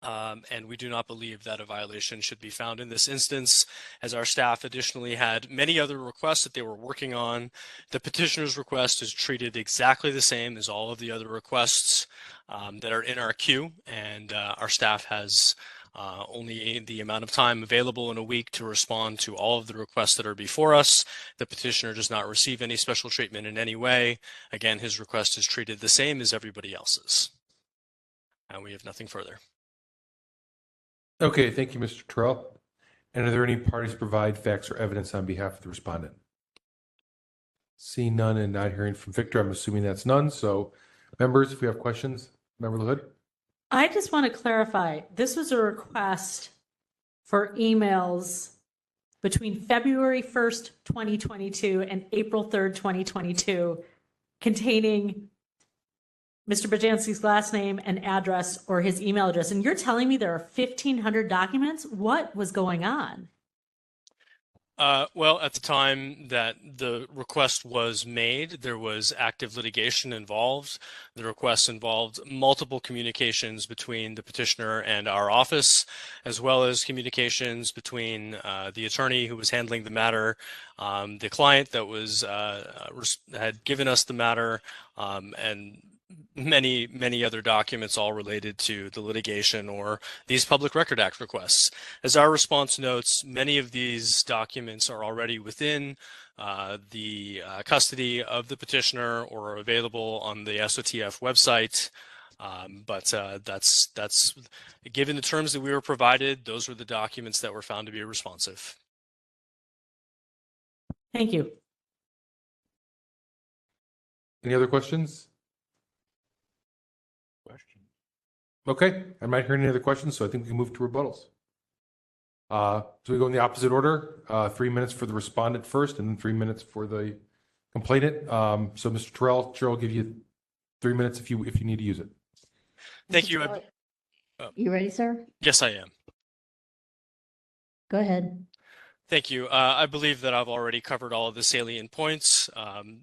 [SPEAKER 16] And we do not believe that a violation should be found in this instance, as our staff additionally had many other requests that they were working on. The petitioner's request is treated exactly the same as all of the other requests that are in our queue, and our staff has only the amount of time available in a week to respond to all of the requests that are before us. The petitioner does not receive any special treatment in any way. Again, his request is treated the same as everybody else's. And we have nothing further.
[SPEAKER 3] Okay, thank you, Mr. Tyrell. And are there any parties to provide facts or evidence on behalf of the respondent? Seeing none and not hearing from Victor, I'm assuming that's none. So members, if we have questions, Member LaHood?
[SPEAKER 7] I just want to clarify, this was a request for emails between February 1st, 2022 and April 3rd, 2022, containing Mr. Bajanski's last name and address or his email address. And you're telling me there are 1,500 documents? What was going on?
[SPEAKER 16] Well, at the time that the request was made, there was active litigation involved. The request involved multiple communications between the petitioner and our office, as well as communications between the attorney who was handling the matter, the client that was had given us the matter, and many other documents all related to the litigation or these Public Record Act requests. As our response notes, many of these documents are already within the custody of the petitioner or are available on the SOTF website. But that's given the terms that we were provided, those were the documents that were found to be responsive.
[SPEAKER 7] Thank you.
[SPEAKER 3] Any other questions? Okay, I'm not hearing any other questions, so I think we can move to rebuttals. So we go in the opposite order. 3 minutes for the respondent first, and then 3 minutes for the complainant. So Mr. Terrell, Chair will give you 3 minutes if you need to use it.
[SPEAKER 16] Thank you.
[SPEAKER 2] You ready, sir?
[SPEAKER 16] Yes, I am.
[SPEAKER 2] Go ahead.
[SPEAKER 16] Thank you. I believe that I've already covered all of the salient points.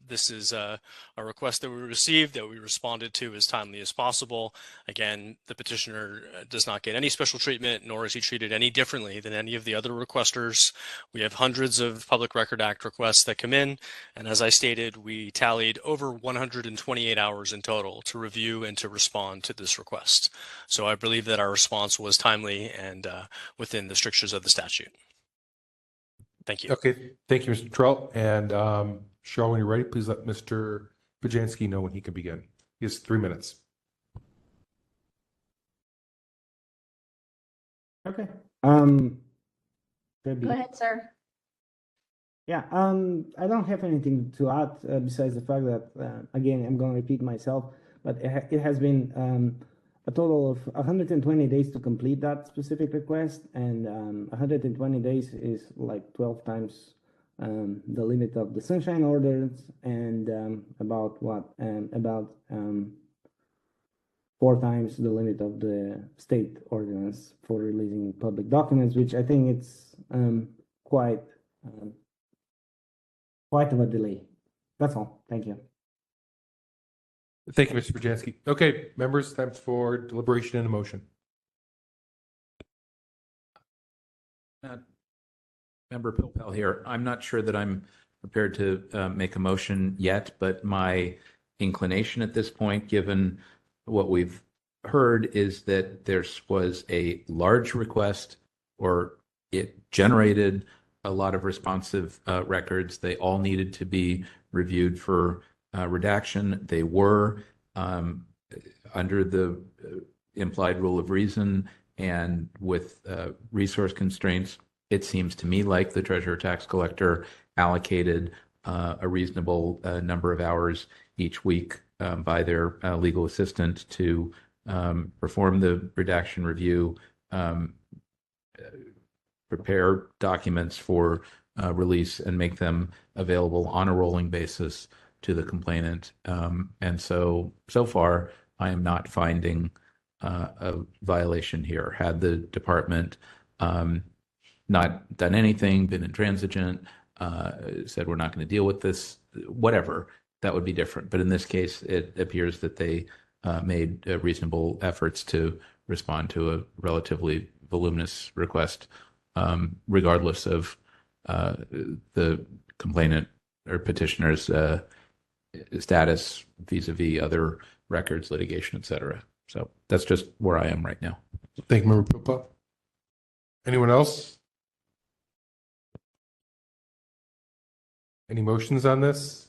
[SPEAKER 16] This is a request that we received that we responded to as timely as possible. Again, the petitioner does not get any special treatment, nor is he treated any differently than any of the other requesters. We have hundreds of Public Record Act requests that come in, and as I stated, we tallied over 128 hours in total to review and to respond to this request. So I believe that our response was timely and within the strictures of the statute. Thank you.
[SPEAKER 3] Okay, thank you, Mr. Terrell. And Cheryl, when you're ready, please let Mr. Bajanski know when he can begin. He has 3 minutes.
[SPEAKER 15] Okay.
[SPEAKER 2] Go ahead, sir.
[SPEAKER 15] Yeah, I don't have anything to add besides the fact that, again, I'm going to repeat myself, but it has been a total of 120 days to complete that specific request, and 120 days is like 12 times the limit of the sunshine orders, and about 4 times the limit of the state ordinance for releasing public documents, which I think it's quite of a delay. That's all. Thank you.
[SPEAKER 3] Thank you, Mr. Bajanski. Okay, members, time for deliberation and a motion.
[SPEAKER 14] Member Pilpel here. I'm not sure that I'm prepared to make a motion yet, but my inclination at this point, given what we've heard, is that there was a large request, or it generated a lot of responsive records. They all needed to be reviewed for redaction. They were under the implied rule of reason, and with resource constraints, it seems to me like the treasurer tax collector allocated a reasonable number of hours each week by their legal assistant to perform the redaction review, prepare documents for release, and make them available on a rolling basis to the complainant. And so far, I am not finding a violation here. Had the department not done anything, been intransigent, said we're not going to deal with this, whatever, that would be different. But in this case, it appears that they made reasonable efforts to respond to a relatively voluminous request, regardless of the complainant or petitioner's status vis-a-vis other records, litigation, et cetera. So that's just where I am right now.
[SPEAKER 3] Thank you, Member Pilpel. Anyone else? Any motions on this?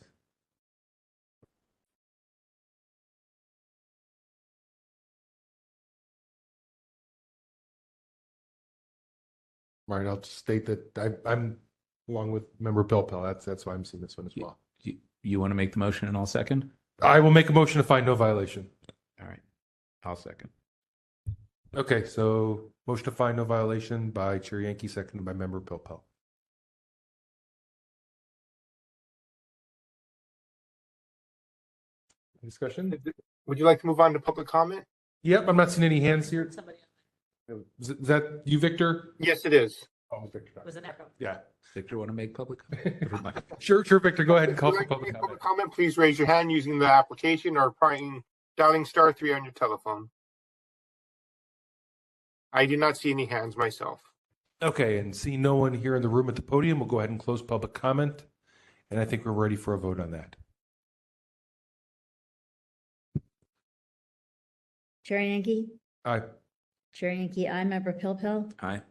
[SPEAKER 3] Right, I'll just state that I'm along with Member Pilpel. That's why I'm seeing this one as well.
[SPEAKER 14] You want to make the motion and I'll second?
[SPEAKER 3] I will make a motion to find no violation.
[SPEAKER 4] All right. I'll second.
[SPEAKER 3] Okay, so motion to find no violation by Chair Yankee, seconded by Member Pilpel. Discussion?
[SPEAKER 1] Would you like to move on to public comment?
[SPEAKER 3] Yep, I'm not seeing any hands here.
[SPEAKER 7] Somebody
[SPEAKER 3] Is that you, Victor?
[SPEAKER 1] Yes, it is.
[SPEAKER 3] Oh, Victor.
[SPEAKER 7] was an echo.
[SPEAKER 3] Yeah.
[SPEAKER 14] Victor, want to make public comment? Never mind.
[SPEAKER 3] Sure, Victor. Go ahead and call
[SPEAKER 1] If
[SPEAKER 3] for
[SPEAKER 1] you'd like to
[SPEAKER 3] public
[SPEAKER 1] make
[SPEAKER 3] comment.
[SPEAKER 1] comment, please raise your hand using the application or dialing *3 on your telephone. I did not see any hands myself.
[SPEAKER 3] Okay, and see no one here in the room at the podium, we'll go ahead and close public comment. And I think we're ready for a vote on that.
[SPEAKER 2] Chair Yankee?
[SPEAKER 3] Aye.
[SPEAKER 2] Chair Yankee, aye. Member Pilpel?
[SPEAKER 14] Aye.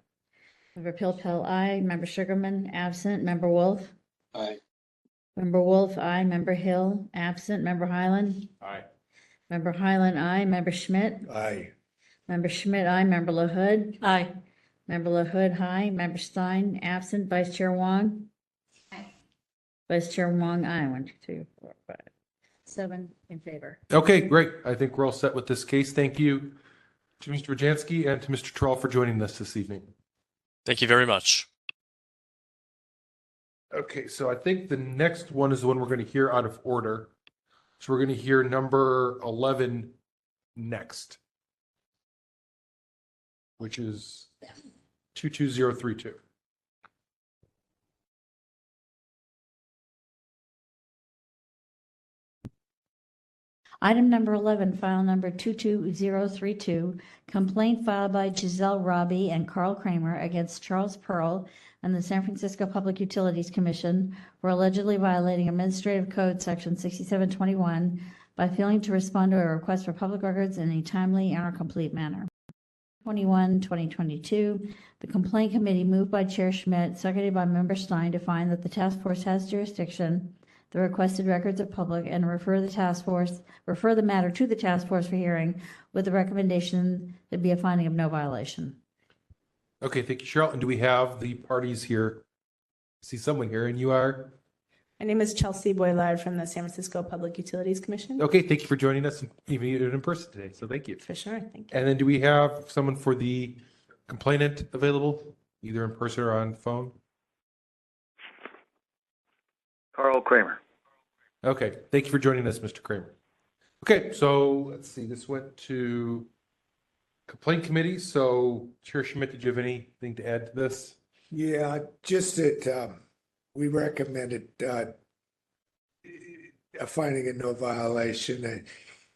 [SPEAKER 2] Member Pilpel, aye. Member Sugarman, absent. Member Wolf?
[SPEAKER 6] Aye.
[SPEAKER 2] Member Wolf, aye. Member Hill, absent. Member Highland?
[SPEAKER 3] Aye.
[SPEAKER 2] Member Highland, aye. Member Schmidt?
[SPEAKER 10] Aye.
[SPEAKER 2] Member Schmidt, aye. Member LaHood?
[SPEAKER 7] Aye.
[SPEAKER 2] Member LaHood, aye. Member Stein, absent. Vice Chair Wong?
[SPEAKER 8] Aye.
[SPEAKER 2] Vice Chair Wong, aye. 1, 2, 3, 4, 5, 7 in favor.
[SPEAKER 3] Okay, great. I think we're all set with this case. Thank you to Mr. Rajansky and to Mr. Troll for joining us this evening.
[SPEAKER 16] Thank you very much.
[SPEAKER 3] Okay, so I think the next one is the one we're going to hear out of order. So we're going to hear number 11 next, which is 22032.
[SPEAKER 2] Item number 11, file number 22032, complaint filed by Giselle Robbie and Carl Kramer against Charles Pearl and the San Francisco Public Utilities Commission for allegedly violating Administrative Code Section 6721 by failing to respond to a request for public records in a timely and or complete manner. 2022, the complaint committee moved by Chair Schmidt, seconded by Member Stein, to find that the task force has jurisdiction, the requested records of public, and refer the matter to the task force for hearing with the recommendation that be a finding of no violation.
[SPEAKER 3] Okay, thank you, Cheryl. And do we have the parties here? I see someone here, and you are?
[SPEAKER 17] My name is Chelsea Boylard from the San Francisco Public Utilities Commission.
[SPEAKER 3] Okay, thank you for joining us, even in person today. So thank you.
[SPEAKER 17] For sure, thank you.
[SPEAKER 3] And then do we have someone for the complainant available, either in person or on phone?
[SPEAKER 18] Carl Kramer.
[SPEAKER 3] Okay, thank you for joining us, Mr. Kramer. Okay, so let's see, this went to complaint committee. So Chair Schmidt, did you have anything to add to this?
[SPEAKER 10] Yeah, just that we recommended a finding of no violation.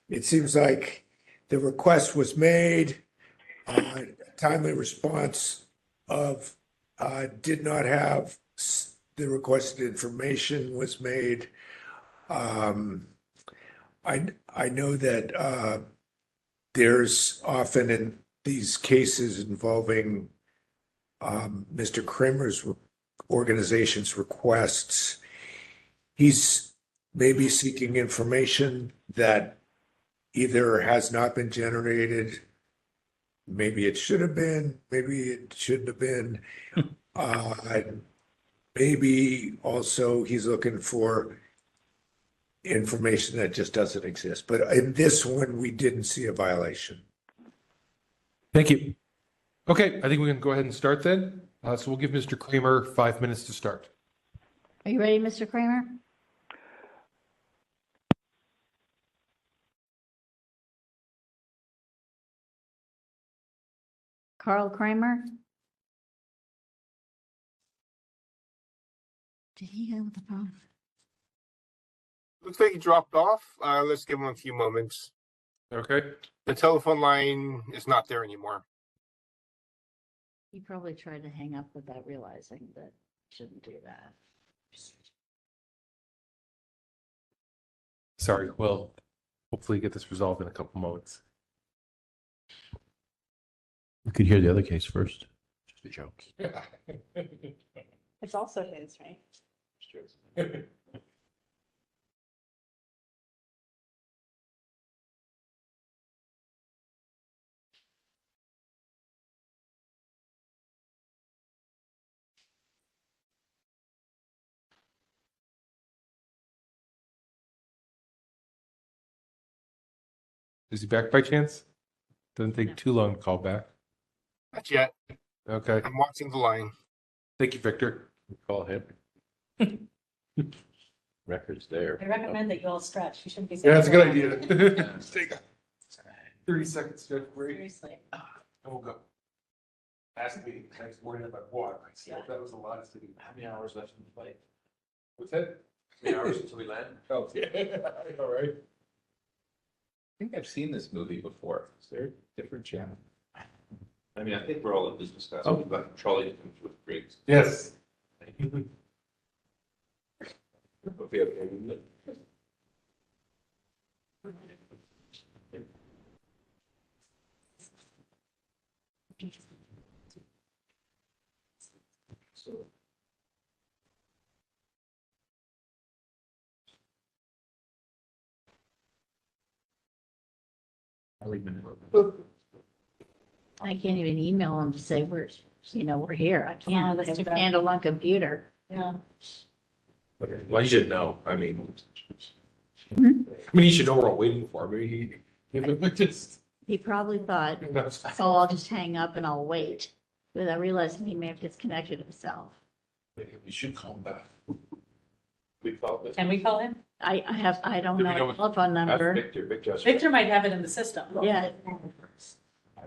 [SPEAKER 10] It seems like the request was made, timely response of did not have the requested information was made. I know that there's often in these cases involving Mr. Kramer's organization's requests, he's maybe seeking information that either has not been generated, maybe it should have been, maybe it shouldn't have been. Maybe also he's looking for information that just doesn't exist. But in this one, we didn't see a violation.
[SPEAKER 3] Thank you. Okay, I think we can go ahead and start then. So we'll give Mr. Kramer 5 minutes to start.
[SPEAKER 2] Are you ready, Mr. Kramer? Carl Kramer? Did he have the phone?
[SPEAKER 1] Looks like he dropped off. Let's give him a few moments.
[SPEAKER 3] Okay.
[SPEAKER 1] The telephone line is not there anymore.
[SPEAKER 2] He probably tried to hang up without realizing that he shouldn't do that.
[SPEAKER 3] Sorry, we'll hopefully get this resolved in a couple moments.
[SPEAKER 9] You could hear the other case first. Just a joke.
[SPEAKER 17] It's also his, right?
[SPEAKER 3] Is he back by chance? Doesn't take too long to call back.
[SPEAKER 1] Not yet.
[SPEAKER 3] Okay.
[SPEAKER 1] I'm watching the line.
[SPEAKER 3] Thank you, Victor.
[SPEAKER 9] Call him. Record's there.
[SPEAKER 7] I recommend that you all stretch. You shouldn't be.
[SPEAKER 3] Yeah, that's a good
[SPEAKER 7] sitting
[SPEAKER 3] idea.
[SPEAKER 7] around.
[SPEAKER 3] Take a 30 seconds stretch break.
[SPEAKER 7] Seriously.
[SPEAKER 3] And we'll go. Last meeting, next morning about water. That was a lot of city.
[SPEAKER 9] How many hours left in the flight?
[SPEAKER 3] What's that?
[SPEAKER 9] How many hours until we land?
[SPEAKER 3] Oh, yeah. All right.
[SPEAKER 14] I think I've seen this movie before. Is there a different channel?
[SPEAKER 9] I mean, I think we're all in business class.
[SPEAKER 3] Oh.
[SPEAKER 9] We've got trolley that comes with drinks.
[SPEAKER 3] Yes.
[SPEAKER 9] Hope you have a-
[SPEAKER 2] I can't even email them to say we're here. I can't.
[SPEAKER 7] that's
[SPEAKER 2] I have
[SPEAKER 7] too
[SPEAKER 2] to
[SPEAKER 7] bad.
[SPEAKER 2] handle on computer.
[SPEAKER 7] Yeah.
[SPEAKER 3] Okay. Well, you should know. I mean,
[SPEAKER 2] Hmm?
[SPEAKER 3] you should know we're all waiting for. I mean, he just.
[SPEAKER 2] He probably thought,
[SPEAKER 3] That's fine.
[SPEAKER 2] oh, I'll just hang up and I'll wait. Without realizing he may have disconnected himself.
[SPEAKER 3] We should call him back.
[SPEAKER 9] We call this.
[SPEAKER 7] Can we call him?
[SPEAKER 2] I don't
[SPEAKER 3] Do we
[SPEAKER 2] know
[SPEAKER 3] know
[SPEAKER 2] his telephone number.
[SPEAKER 9] Victor, Victor.
[SPEAKER 7] Victor might have it in the system.
[SPEAKER 2] Yeah.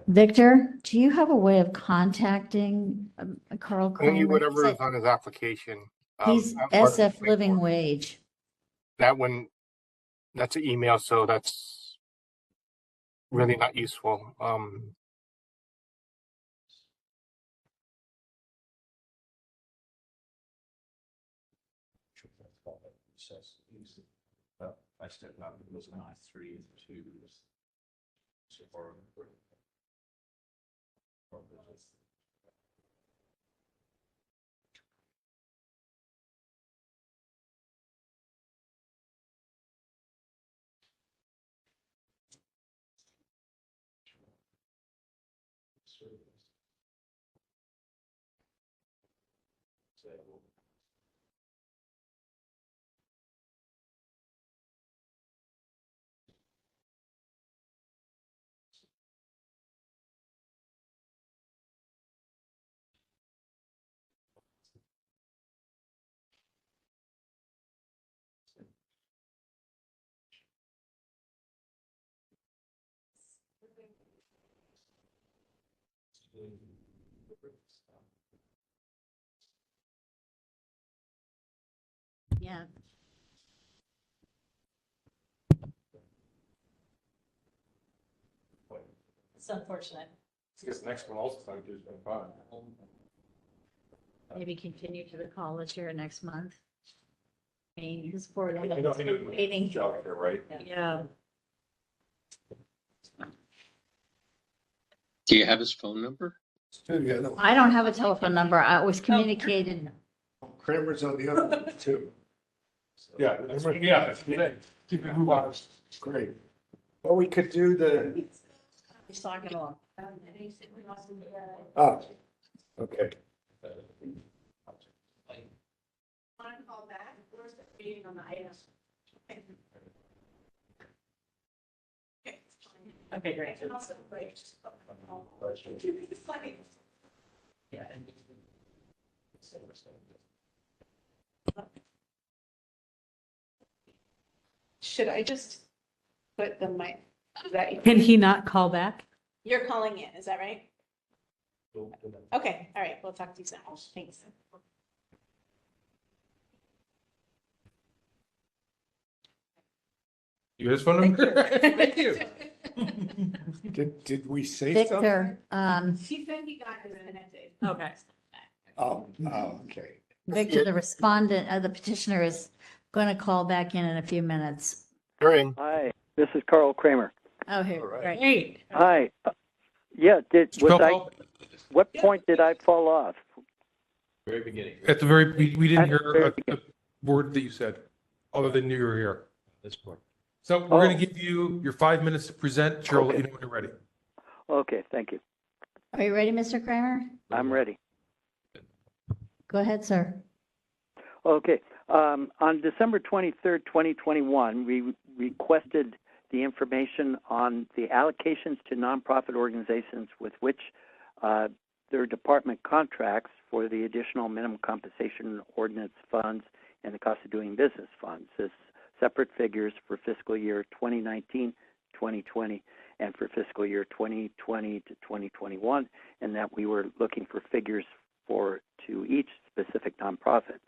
[SPEAKER 2] Victor, do you have a way of contacting Carl
[SPEAKER 1] Only
[SPEAKER 2] Kramer?
[SPEAKER 1] whatever is on his application.
[SPEAKER 2] He's
[SPEAKER 1] I'm part of the
[SPEAKER 2] SF
[SPEAKER 1] planning
[SPEAKER 2] Living
[SPEAKER 1] board.
[SPEAKER 2] Wage.
[SPEAKER 1] That one, that's an email, so that's really not useful.
[SPEAKER 9] I stepped out, it was not 3, 2. So far.
[SPEAKER 2] Yeah.
[SPEAKER 7] It's unfortunate.
[SPEAKER 3] I guess the next one also thought it was going fine.
[SPEAKER 2] Maybe continue to the call this year next month. I mean, his board.
[SPEAKER 3] I know
[SPEAKER 2] Waiting.
[SPEAKER 3] job here, right?
[SPEAKER 2] Yeah.
[SPEAKER 6] Do you have his phone number?
[SPEAKER 2] I don't have a telephone number. I was communicated.
[SPEAKER 10] Kramer's on the other one too.
[SPEAKER 3] Yeah, yeah. Keep it move on.
[SPEAKER 10] Great. Well, we could do the,
[SPEAKER 2] He's talking along.
[SPEAKER 10] oh, okay.
[SPEAKER 17] Want to call back? Where's the meeting on the item?
[SPEAKER 7] Okay, great.
[SPEAKER 17] Yeah. Should I just put the mic?
[SPEAKER 7] Can he not call back?
[SPEAKER 17] You're calling in, is that right? Okay, all right, we'll talk to you soon. Thanks.
[SPEAKER 3] You have his phone number? Thank you.
[SPEAKER 10] Did we say something?
[SPEAKER 2] Victor,
[SPEAKER 17] She said he got disconnected.
[SPEAKER 7] Okay.
[SPEAKER 10] Oh, okay.
[SPEAKER 2] Victor, the respondent, the petitioner is going to call back in a few minutes.
[SPEAKER 1] You're in.
[SPEAKER 18] Hi, this is Carl Kramer.
[SPEAKER 2] Oh, here,
[SPEAKER 3] All right.
[SPEAKER 2] right.
[SPEAKER 7] Great.
[SPEAKER 18] Hi. Yeah, what point did I fall off?
[SPEAKER 9] Very beginning.
[SPEAKER 3] At the very, we didn't
[SPEAKER 18] At the
[SPEAKER 3] hear
[SPEAKER 18] very
[SPEAKER 3] a word that you said, other than you were here.
[SPEAKER 9] This point.
[SPEAKER 3] So we're going
[SPEAKER 18] Oh.
[SPEAKER 3] to give you your 5 minutes to present. Cheryl, let you know when you're ready.
[SPEAKER 18] Okay, thank you.
[SPEAKER 2] Are you ready, Mr. Kramer?
[SPEAKER 18] I'm ready.
[SPEAKER 2] Go ahead, sir.
[SPEAKER 18] Okay. On December 23rd, 2021, we requested the information on the allocations to nonprofit organizations with which their department contracts for the additional minimum compensation ordinance funds and the cost of doing business funds as separate figures for fiscal year 2019, 2020, and for fiscal year 2020 to 2021, and that we were looking for figures to each specific nonprofit.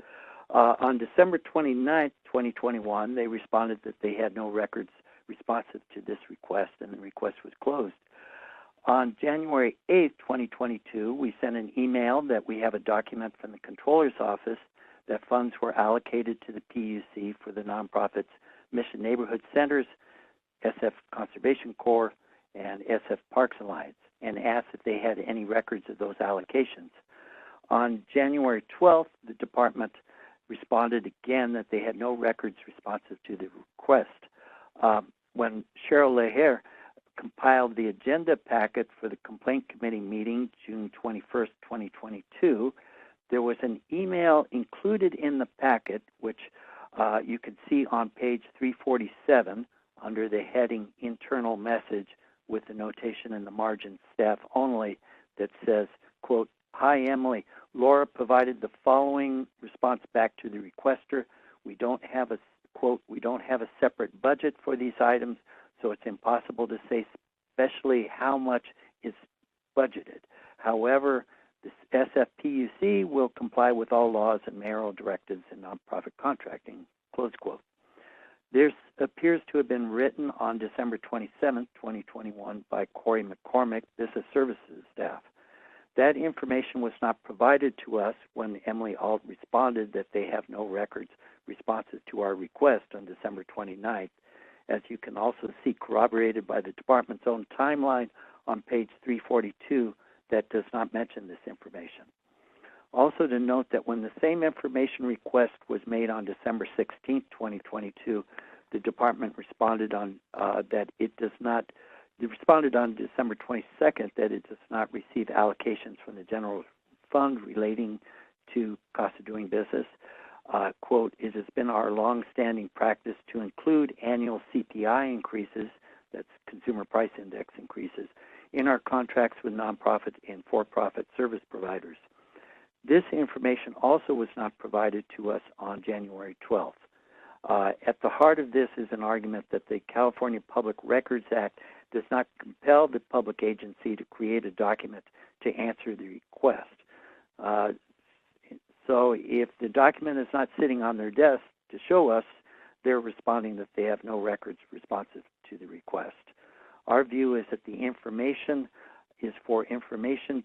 [SPEAKER 18] On December 29th, 2021, they responded that they had no records responsive to this request, and the request was closed. On January 8th, 2022, we sent an email that we have a document from the Controller's Office that funds were allocated to the PUC for the nonprofits Mission Neighborhood Centers, SF Conservation Corps, and SF Parks Alliance, and asked if they had any records of those allocations. On January 12th, the department responded again that they had no records responsive to the request. When Cheryl Leher compiled the agenda packet for the Complaint Committee meeting, June 21st, 2022, there was an email included in the packet, which you can see on page 347 under the heading Internal Message with the notation in the margin staff only that says, quote, "Hi, Emily. Laura provided the following response back to the requester. We don't have a, quote, we don't have a separate budget for these items, so it's impossible to say especially how much is budgeted. However, the SFPUC will comply with all laws and mayoral directives in nonprofit contracting," close quote. This appears to have been written on December 27, 2021 by Corey McCormick, Business Services staff. That information was not provided to us when Emily Alt responded that they have no records responsive to our request on December 29th, as you can also see corroborated by the department's own timeline on page 342 that does not mention this information. Also to note that when the same information request was made on December 16, 2022, the department responded on responded on December 22nd that it does not receive allocations from the general fund relating to cost of doing business. Quote, "It has been our long-standing practice to include annual CPI increases, that's Consumer Price Index increases, in our contracts with nonprofit and for-profit service providers. This information also was not provided to us on January 12th. At the heart of this is an argument that the California Public Records Act does not compel the public agency to create a document to answer the request. So if the document is not sitting on their desk to show us, they're responding that they have no records responsive to the request. Our view is that the information is for information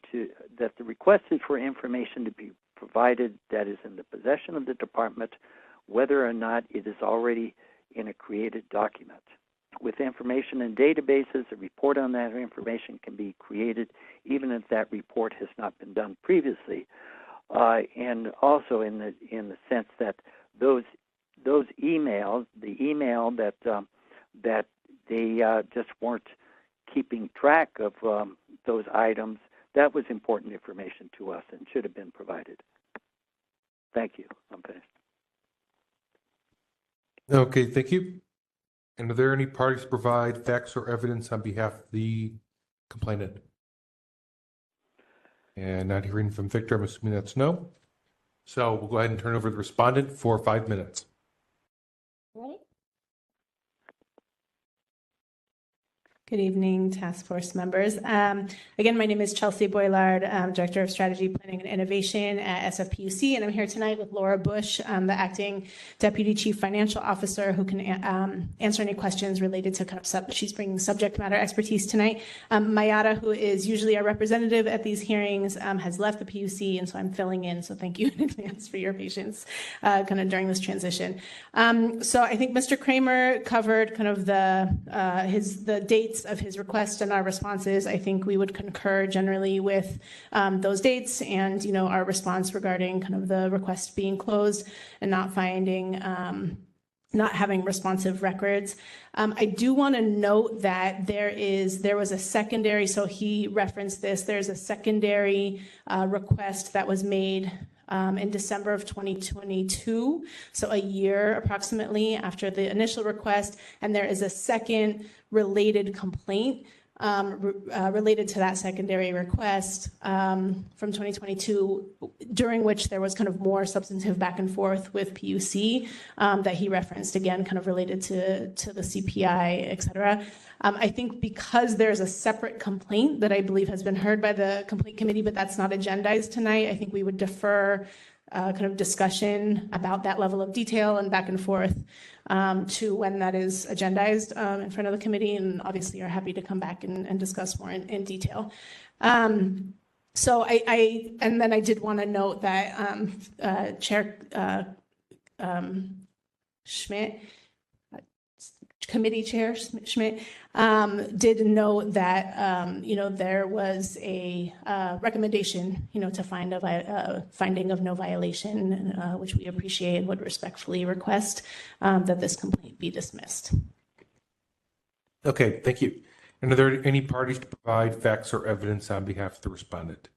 [SPEAKER 18] that the request is for information to be provided that is in the possession of the department, whether or not it is already in a created document. With information in databases, a report on that information can be created even if that report has not been done previously. And also in the sense that those emails, the email that they just weren't keeping track of those items, that was important information to us and should have been provided. Thank you. I'm finished.
[SPEAKER 3] Okay, thank you. And are there any parties to provide facts or evidence on behalf of the complainant? And not hearing from Victor, I'm assuming that's no. So we'll go ahead and turn over to the respondent for 5 minutes.
[SPEAKER 17] Ready? Good evening, task force members. Again, my name is Chelsea Boylard, Director of Strategy, Planning, and Innovation at SFPUC, and I'm here tonight with Laura Bush, the Acting Deputy Chief Financial Officer, who can answer any questions related to kind of she's bringing subject matter expertise tonight. Mayada, who is usually our representative at these hearings, has left the PUC, and so I'm filling in, so thank you in advance for your patience kind of during this transition. So I think Mr. Kramer covered kind of the dates of his request and our responses. I think we would concur generally with those dates and, you know, our response regarding kind of the request being closed and not finding, not having responsive records. I do want to note that there was a secondary, so he referenced this, there's a secondary request that was made in December of 2022, so a year approximately after the initial request, and there is a second related complaint related to that secondary request from 2022, during which there was kind of more substantive back and forth with PUC that he referenced, again, kind of related to the CPI, et cetera. I think because there's a separate complaint that I believe has been heard by the complaint committee, but that's not agendized tonight, I think we would defer kind of discussion about that level of detail and back and forth to when that is agendized in front of the committee, and obviously are happy to come back and discuss more in detail. So and then I did want to note that Chair Schmidt, Committee Chair Schmidt, did note that there was a recommendation to find a finding of no violation, which we appreciate and would respectfully request that this complaint be dismissed.
[SPEAKER 3] Okay, thank you. And are there any parties to provide facts or evidence on behalf of the respondent?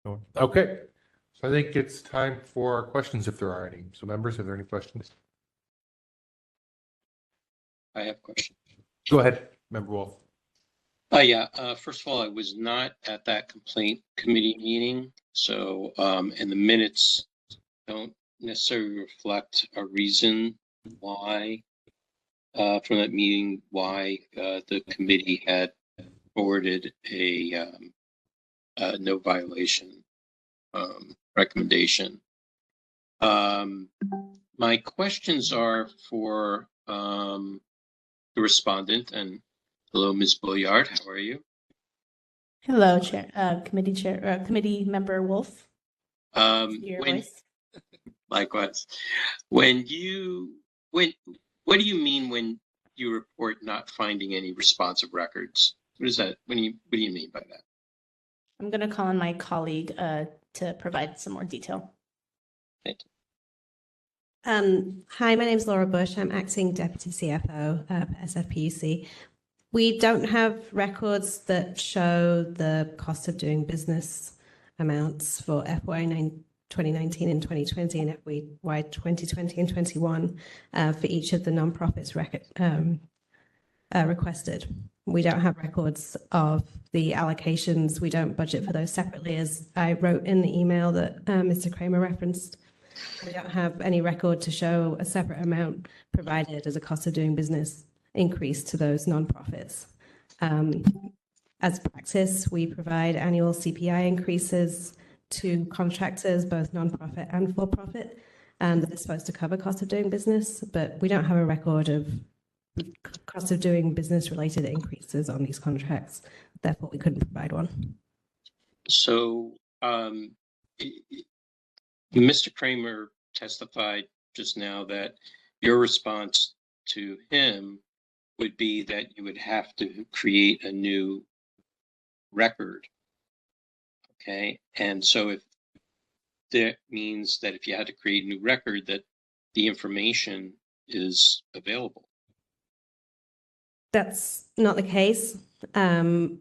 [SPEAKER 3] No. Okay, so I think it's time for our questions if there are any. So members, are there any questions?
[SPEAKER 6] I have a question.
[SPEAKER 3] Go ahead, Member Wolf.
[SPEAKER 6] Yeah. First of all, I was not at that complaint committee meeting, so and the minutes don't necessarily reflect a reason why from that meeting why the committee had forwarded a no violation recommendation. My questions are for the respondent, and hello, Ms. Boyard, how are you?
[SPEAKER 17] Hello, Committee Member Wolf.
[SPEAKER 6] Likewise. What do you mean when you report not finding any responsive records? What is that? What do you mean by that?
[SPEAKER 17] I'm going to call on my colleague to provide some more detail.
[SPEAKER 6] Thank you.
[SPEAKER 19] Hi, my name is Laura Bush. I'm acting Deputy CFO at SFPUC. We don't have records that show the cost of doing business amounts for FY 2019 and 2020 and FY 2020 and 21 for each of the nonprofits requested. We don't have records of the allocations. We don't budget for those separately, as I wrote in the email that Mr. Kramer referenced. We don't have any record to show a separate amount provided as a cost of doing business increase to those nonprofits. As practice, we provide annual CPI increases to contractors, both nonprofit and for-profit, and that is supposed to cover cost of doing business, but we don't have a record of cost of doing business related increases on these contracts. Therefore, we couldn't provide one.
[SPEAKER 6] So, Mr. Kramer testified just now that your response to him would be that you would have to create a new record. Okay. And so if that means that if you had to create a new record, that the information is available.
[SPEAKER 19] That's not the case. I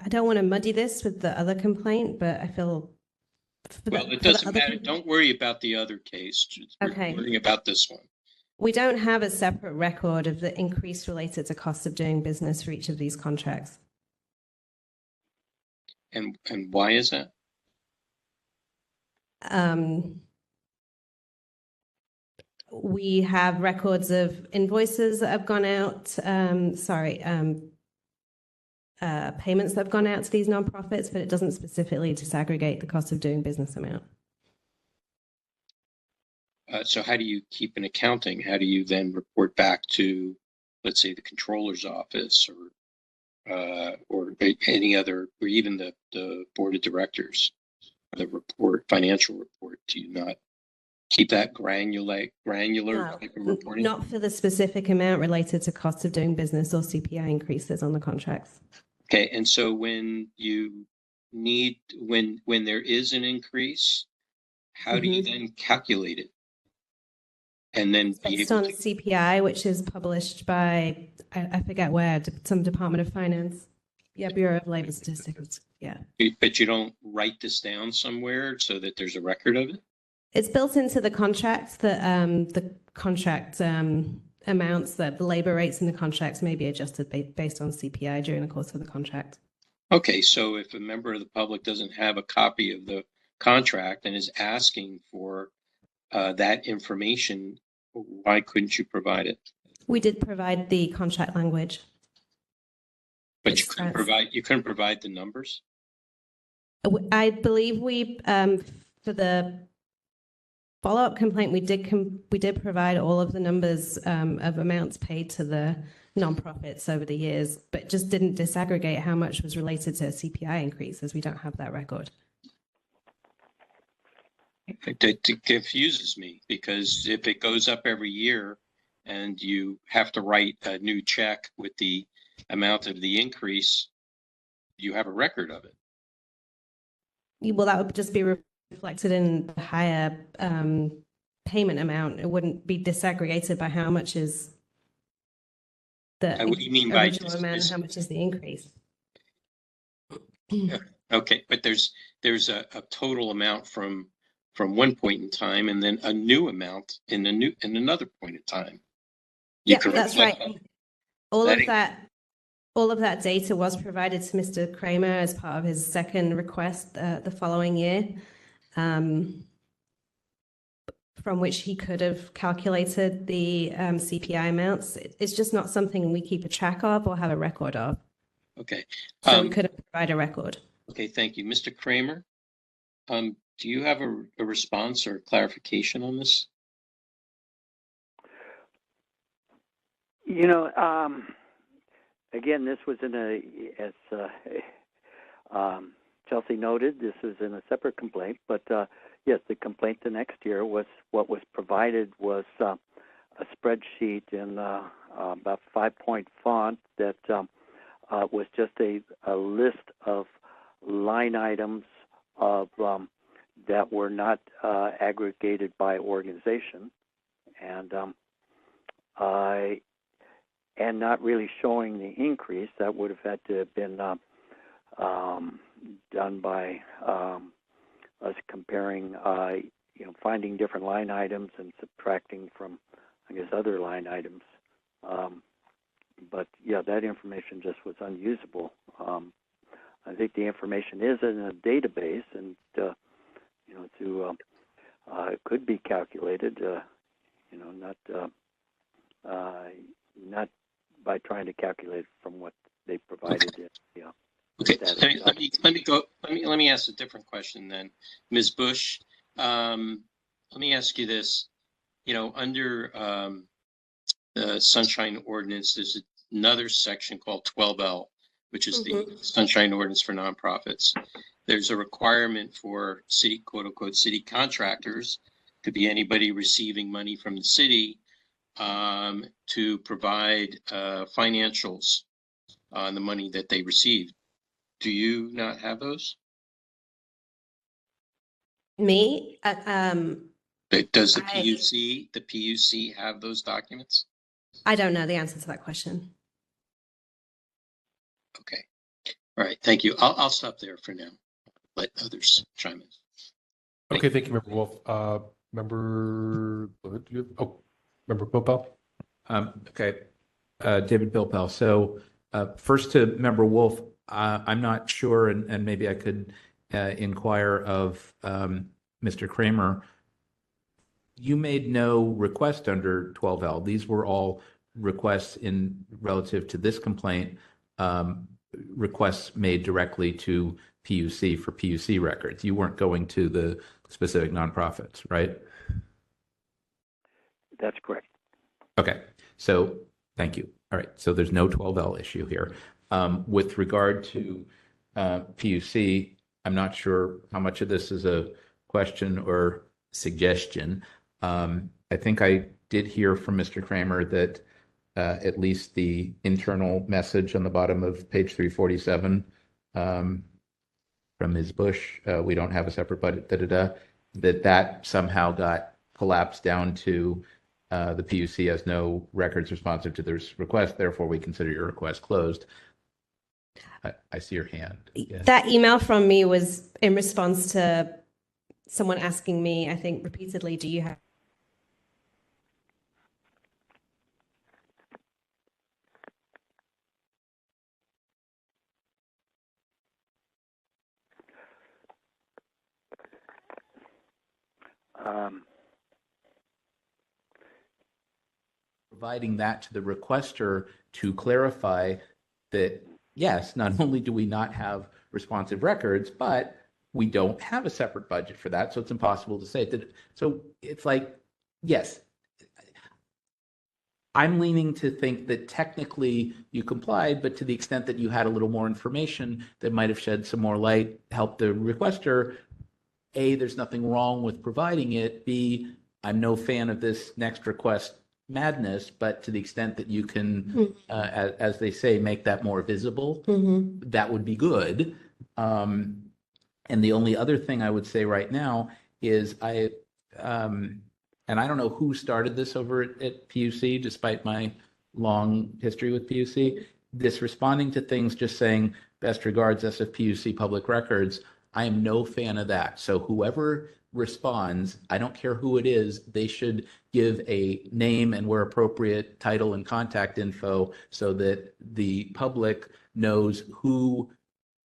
[SPEAKER 19] don't want to muddy this with the other complaint, but I feel...
[SPEAKER 6] Well, it doesn't matter. Don't worry about the other case.
[SPEAKER 19] Okay.
[SPEAKER 6] We're worrying about this one.
[SPEAKER 19] We don't have a separate record of the increase related to cost of doing business for each of these contracts.
[SPEAKER 6] And why is that?
[SPEAKER 19] We have records of invoices that have gone out, payments that have gone out to these nonprofits, but it doesn't specifically disaggregate the cost of doing business amount.
[SPEAKER 6] So how do you keep an accounting? How do you then report back to, let's say, the controller's office or any other, or even the board of directors, the financial report? Do you not keep that granular type of reporting?
[SPEAKER 19] Not for the specific amount related to cost of doing business or CPI increases on the contracts.
[SPEAKER 6] Okay, and so when there is an increase, how do you then calculate it? And then
[SPEAKER 19] based on CPI, which is published by, I forget where, some Department of Finance. Yeah, Bureau of Labor Statistics. Yeah.
[SPEAKER 6] But you don't write this down somewhere so that there's a record of it?
[SPEAKER 19] It's built into the contract that the contract amounts, that the labor rates in the contracts may be adjusted based on CPI during the course of the contract.
[SPEAKER 6] Okay, so if a member of the public doesn't have a copy of the contract and is asking for that information, why couldn't you provide it?
[SPEAKER 19] We did provide the contract language.
[SPEAKER 6] But you couldn't provide the numbers?
[SPEAKER 19] I believe we for the follow-up complaint, we did provide all of the numbers of amounts paid to the nonprofits over the years, but just didn't disaggregate how much was related to a CPI increase, as we don't have that record.
[SPEAKER 6] It confuses me, because if it goes up every year and you have to write a new check with the amount of the increase, you have a record of it.
[SPEAKER 19] Well, that would just be reflected in the higher payment amount. It wouldn't be disaggregated by how much is the
[SPEAKER 6] What do you mean by
[SPEAKER 19] original amount and how much is the increase.
[SPEAKER 6] Okay, but there's a total amount from one point in time, and then a new amount in another point in time.
[SPEAKER 19] Yeah, that's right. All of that data was provided to Mr. Kramer as part of his second request the following year, from which he could have calculated the CPI amounts. It's just not something we keep a track of or have a record of.
[SPEAKER 6] Okay.
[SPEAKER 19] So we couldn't provide a record.
[SPEAKER 6] Okay, thank you. Mr. Kramer, do you have a response or clarification on this?
[SPEAKER 18] You know, again, this was as Chelsea noted, this is in a separate complaint, but yes, the complaint the next year was what was provided was a spreadsheet in about 5-point font that was just a list of line items of that were not aggregated by organization, and not really showing the increase. That would have had to have been done by us comparing, finding different line items and subtracting from, I guess, other line items. But yeah, that information just was unusable. I think the information is in a database, and it could be calculated. Not by trying to calculate from what they provided.
[SPEAKER 6] Okay. Let me ask a different question then, Ms. Bush. Let me ask you this. Under the Sunshine Ordinance, there's another section called 12L, which is the Sunshine Ordinance for nonprofits. There's a requirement for city, quote unquote, city contractors, could be anybody receiving money from the city, to provide financials on the money that they received. Do you not have those?
[SPEAKER 19] Me?
[SPEAKER 6] Does the PUC have those documents?
[SPEAKER 19] I don't know the answer to that question.
[SPEAKER 6] Okay. All right. Thank you. I'll stop there for now. Let others chime in.
[SPEAKER 3] Okay. Thank you, Member Wolf. Member Bilpel?
[SPEAKER 14] Okay. David Bilpel. So first to Member Wolf, I'm not sure, and maybe I could inquire of Mr. Kramer. You made no request under 12L. These were all requests in relative to this complaint, requests made directly to PUC for PUC records. You weren't going to the specific nonprofits, right?
[SPEAKER 18] That's correct.
[SPEAKER 14] Okay. So thank you. All right. So there's no 12L issue here. With regard to PUC, I'm not sure how much of this is a question or suggestion. I think I did hear from Mr. Kramer that at least the internal message on the bottom of page 347 from Ms. Bush, we don't have a separate budget, that somehow got collapsed down to the PUC has no records responsive to this request, therefore we consider your request closed.
[SPEAKER 4] I see your hand. Yes.
[SPEAKER 19] That email from me was in response to someone asking me, I think repeatedly, do you have
[SPEAKER 4] providing that to the requester to clarify that, yes, not only do we not have responsive records, but we don't have a separate budget for that. So it's impossible to say that. So it's like, yes, I'm leaning to think that technically you complied, but to the extent that you had a little more information that might have shed some more light, help the requester, A, there's nothing wrong with providing it. B, I'm no fan of this next request madness, but to the extent that you can, as they say, make that more visible, that would be good. And the only other thing I would say right now is and I don't know who started this over at PUC, despite my long history with PUC, this responding to things just saying, best regards, SFPUC Public Records. I am no fan of that. So whoever responds, I don't care who it is, they should give a name and, where appropriate, title and contact info so that the public knows who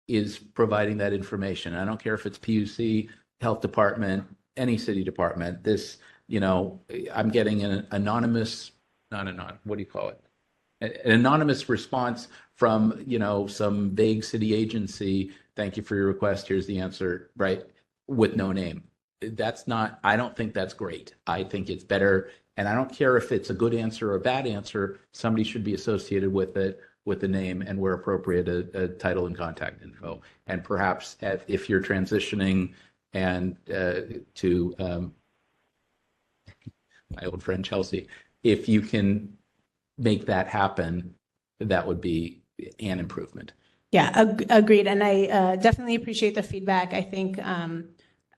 [SPEAKER 4] is providing that information. I don't care if it's PUC, health department, any city department. This, I'm getting an anonymous, what do you call it? An anonymous response from, some vague city agency. Thank you for your request. Here's the answer, right? With no name. I don't think that's great. I think it's better. And I don't care if it's a good answer or a bad answer. Somebody should be associated with it, with the name, and, where appropriate, a title and contact info. And perhaps if you're transitioning and to my old friend Chelsea, if you can make that happen, that would be an improvement.
[SPEAKER 17] Yeah, agreed. And I definitely appreciate the feedback. I think,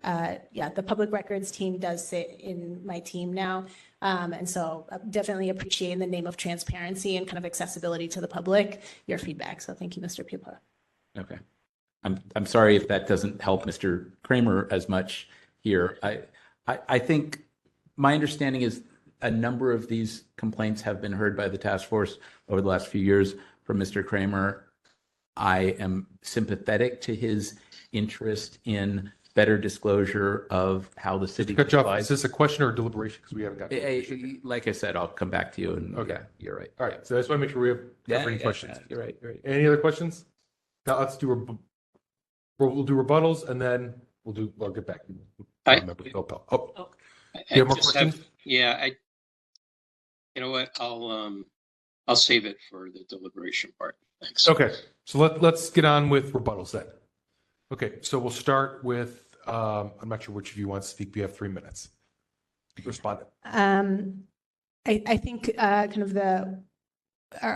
[SPEAKER 17] the public records team does sit in my team now. And so definitely appreciate, in the name of transparency and kind of accessibility to the public, your feedback. So thank you, Mr. Pupa.
[SPEAKER 4] Okay. I'm sorry if that doesn't help Mr. Kramer as much here. I think my understanding is a number of these complaints have been heard by the task force over the last few years from Mr. Kramer. I am sympathetic to his interest in better disclosure of how the city
[SPEAKER 3] provides. Is this a question or a deliberation? Because we haven't got.
[SPEAKER 4] Like I said, I'll come back to you. And
[SPEAKER 3] okay,
[SPEAKER 4] yeah, you're right.
[SPEAKER 3] All right. So I just want to make sure we have any questions.
[SPEAKER 4] You're right. You're right.
[SPEAKER 3] Any other questions? Now let's do. We'll do rebuttals, and then I'll get back to you.
[SPEAKER 6] I
[SPEAKER 3] you have more
[SPEAKER 6] just
[SPEAKER 3] questions?
[SPEAKER 6] You know what? I'll save it for the deliberation part. Thanks.
[SPEAKER 3] Okay. So let's get on with rebuttals then. Okay. So we'll start with. I'm not sure which of you wants to speak. We have 3 minutes. Respond.
[SPEAKER 17] I think kind of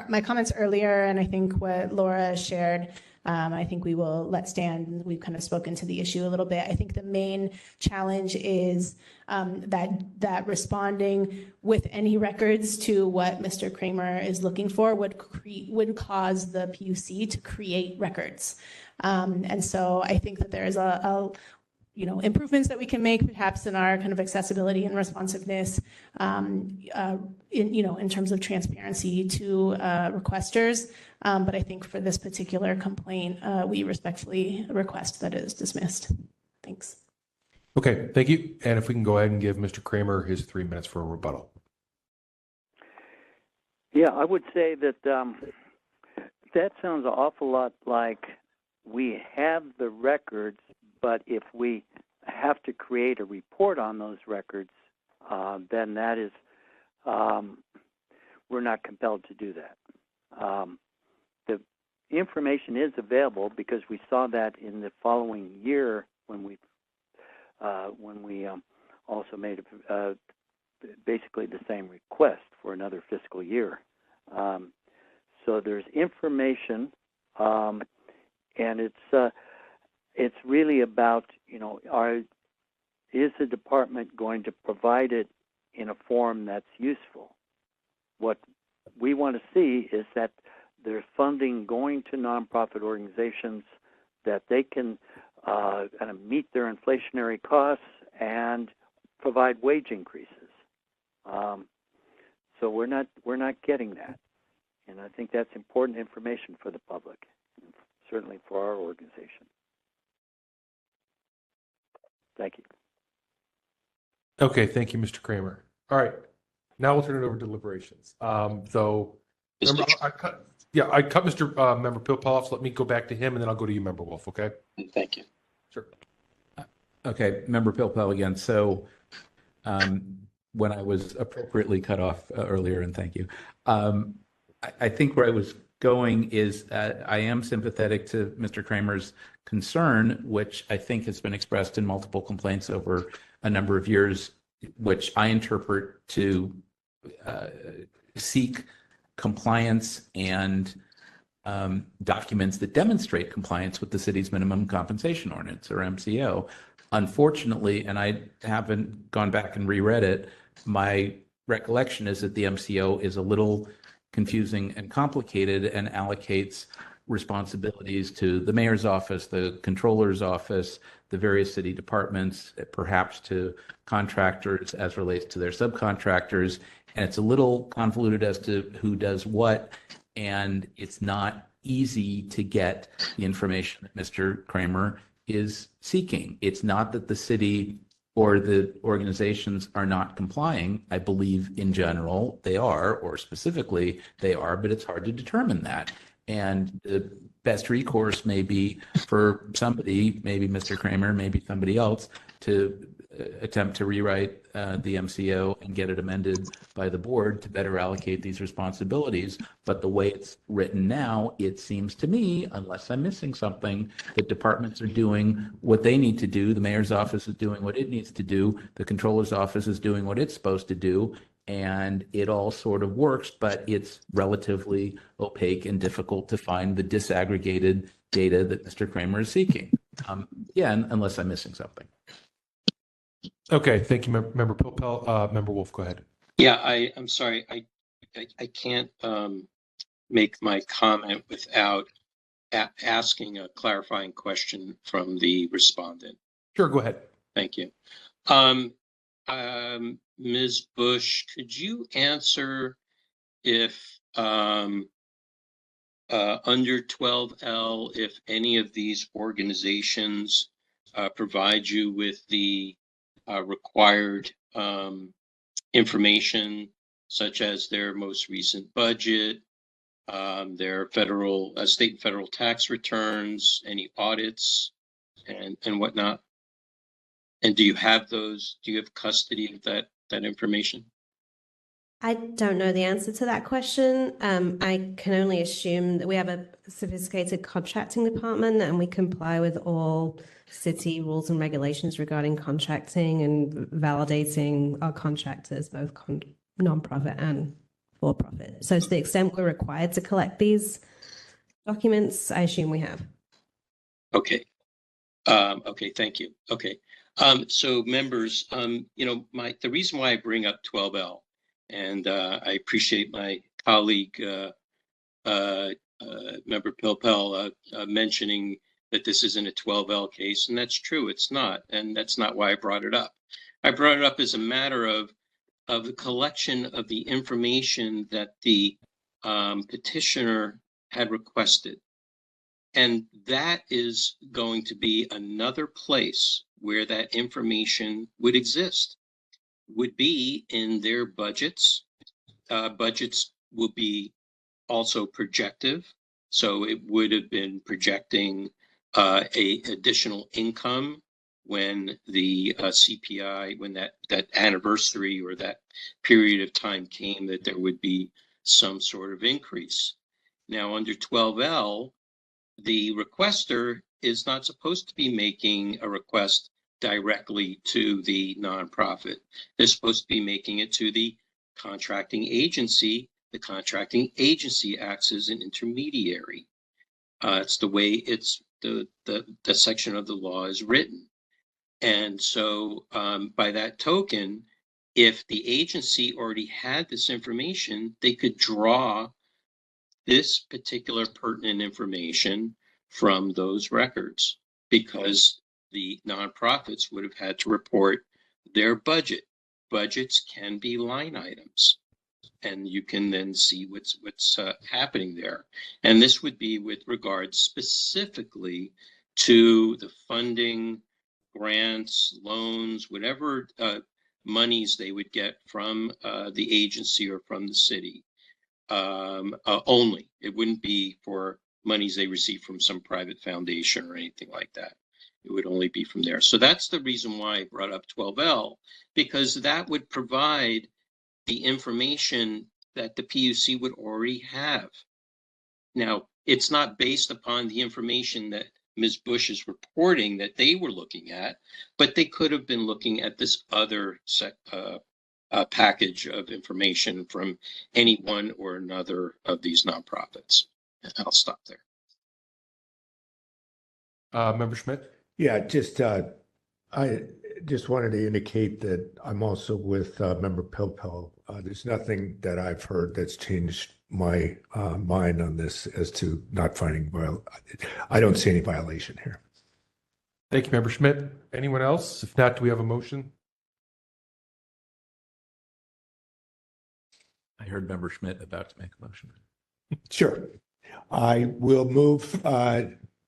[SPEAKER 17] my comments earlier, and I think what Laura shared, I think we will let stand. We've kind of spoken to the issue a little bit. I think the main challenge is that responding with any records to what Mr. Kramer is looking for would cause the PUC to create records. And so I think that there's improvements that we can make perhaps in our kind of accessibility and responsiveness, in terms of transparency to requesters. But I think for this particular complaint, we respectfully request that it is dismissed. Thanks.
[SPEAKER 3] Okay, thank you. And if we can go ahead and give Mr. Kramer his 3 minutes for a rebuttal.
[SPEAKER 18] Yeah, I would say that that sounds an awful lot like we have the records, but if we have to create a report on those records, then that is, we're not compelled to do that. The information is available because we saw that in the following year when we also made basically the same request for another fiscal year. So there's information, and it's really about, is the department going to provide it in a form that's useful? What we want to see is that there's funding going to nonprofit organizations that they can kind of meet their inflationary costs and provide wage increases. So we're not getting that, and I think that's important information for the public, certainly for our organization. Thank you.
[SPEAKER 3] Okay, thank you, Mr. Kramer. All right, now we'll turn it over to deliberations. Though, remember, I cut Mr. Member Pilpel off, so let me go back to him, and then I'll go to you, Member Wolf, okay?
[SPEAKER 6] Thank you.
[SPEAKER 3] Sure.
[SPEAKER 14] Okay, Member Pilpel again. So when I was appropriately cut off earlier, and thank you, I think where I was going is I am sympathetic to Mr. Kramer's concern, which I think has been expressed in multiple complaints over a number of years, which I interpret to seek compliance and documents that demonstrate compliance with the city's minimum compensation ordinance, or MCO. Unfortunately, and I haven't gone back and reread it, my recollection is that the MCO is a little confusing and complicated and allocates responsibilities to the mayor's office, the controller's office, the various city departments, perhaps to contractors as relates to their subcontractors. And it's a little convoluted as to who does what, and it's not easy to get the information that Mr. Kramer is seeking. It's not that the city or the organizations are not complying. I believe in general they are, or specifically they are, but it's hard to determine that. And the best recourse may be for somebody, maybe Mr. Kramer, maybe somebody else, to attempt to rewrite the MCO and get it amended by the board to better allocate these responsibilities. But the way it's written now, it seems to me, unless I'm missing something, that departments are doing what they need to do. The mayor's office is doing what it needs to do. The controller's office is doing what it's supposed to do. And it all sort of works, but it's relatively opaque and difficult to find the disaggregated data that Mr. Kramer is seeking. Unless I'm missing something.
[SPEAKER 3] Okay, thank you, Member Pilpel. Member Wolf, go ahead.
[SPEAKER 6] Yeah, I'm sorry. I can't make my comment without asking a clarifying question from the respondent.
[SPEAKER 3] Sure, go ahead.
[SPEAKER 6] Thank you. Ms. Bush, could you answer if under 12L, if any of these organizations provide you with the required information, such as their most recent budget, their federal, state and federal tax returns, any audits, and whatnot? And do you have those? Do you have custody of that information?
[SPEAKER 19] I don't know the answer to that question. I can only assume that we have a sophisticated contracting department and we comply with all city rules and regulations regarding contracting and validating our contractors, both non-profit and for-profit. So to the extent we're required to collect these documents, I assume we have.
[SPEAKER 6] Okay. Okay, thank you. Okay. So members, the reason why I bring up 12L, and I appreciate my colleague, Member Pilpel, mentioning that this isn't a 12L case, and that's true, it's not, and that's not why I brought it up. I brought it up as a matter of the collection of the information that the petitioner had requested. And that is going to be another place where that information would exist, would be in their budgets. Budgets will be also projective. So it would have been projecting a additional income when the CPI, when that anniversary or that period of time came, that there would be some sort of increase. Now under 12L, the requester is not supposed to be making a request directly to the nonprofit. They're supposed to be making it to the contracting agency. The contracting agency acts as an intermediary. It's the way it's the section of the law is written. And so by that token, if the agency already had this information, they could draw this particular pertinent information from those records, because the nonprofits would have had to report their budget. Budgets can be line items, and you can then see what's happening there. And this would be with regard specifically to the funding, grants, loans, whatever monies they would get from the agency or from the city. Only. It wouldn't be for monies they receive from some private foundation or anything like that. It would only be from there. So that's the reason why I brought up 12L, because that would provide the information that the PUC would already have. Now, it's not based upon the information that Ms. Bush is reporting that they were looking at, but they could have been looking at this other package of information from any one or another of these nonprofits. I'll stop there.
[SPEAKER 3] Member Schmidt?
[SPEAKER 10] Yeah, I just wanted to indicate that I'm also with Member Pilpel. There's nothing that I've heard that's changed my mind on this as to not finding I don't see any violation here.
[SPEAKER 3] Thank you, Member Schmidt. Anyone else? If not, do we have a motion?
[SPEAKER 14] I heard Member Schmidt about to make a motion.
[SPEAKER 10] Sure. I will move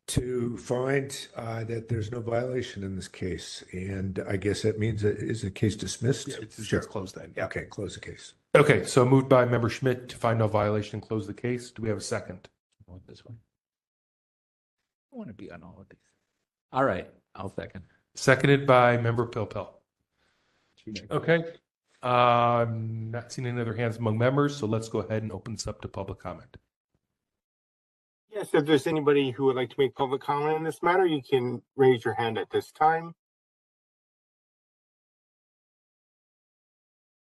[SPEAKER 10] to find that there's no violation in this case. And I guess that means is the case dismissed?
[SPEAKER 3] Yeah,
[SPEAKER 10] sure.
[SPEAKER 3] Let's close that. Yeah.
[SPEAKER 10] Okay, close the case.
[SPEAKER 3] Okay, so moved by Member Schmidt to find no violation and close the case. Do we have a second?
[SPEAKER 14] I want this one. I want to be on all of these. All right, I'll second.
[SPEAKER 3] Seconded by Member Pilpel. Okay. Not seeing any other hands among members, so let's go ahead and open this up to public comment.
[SPEAKER 1] Yes, if there's anybody who would like to make public comment on this matter, you can raise your hand at this time.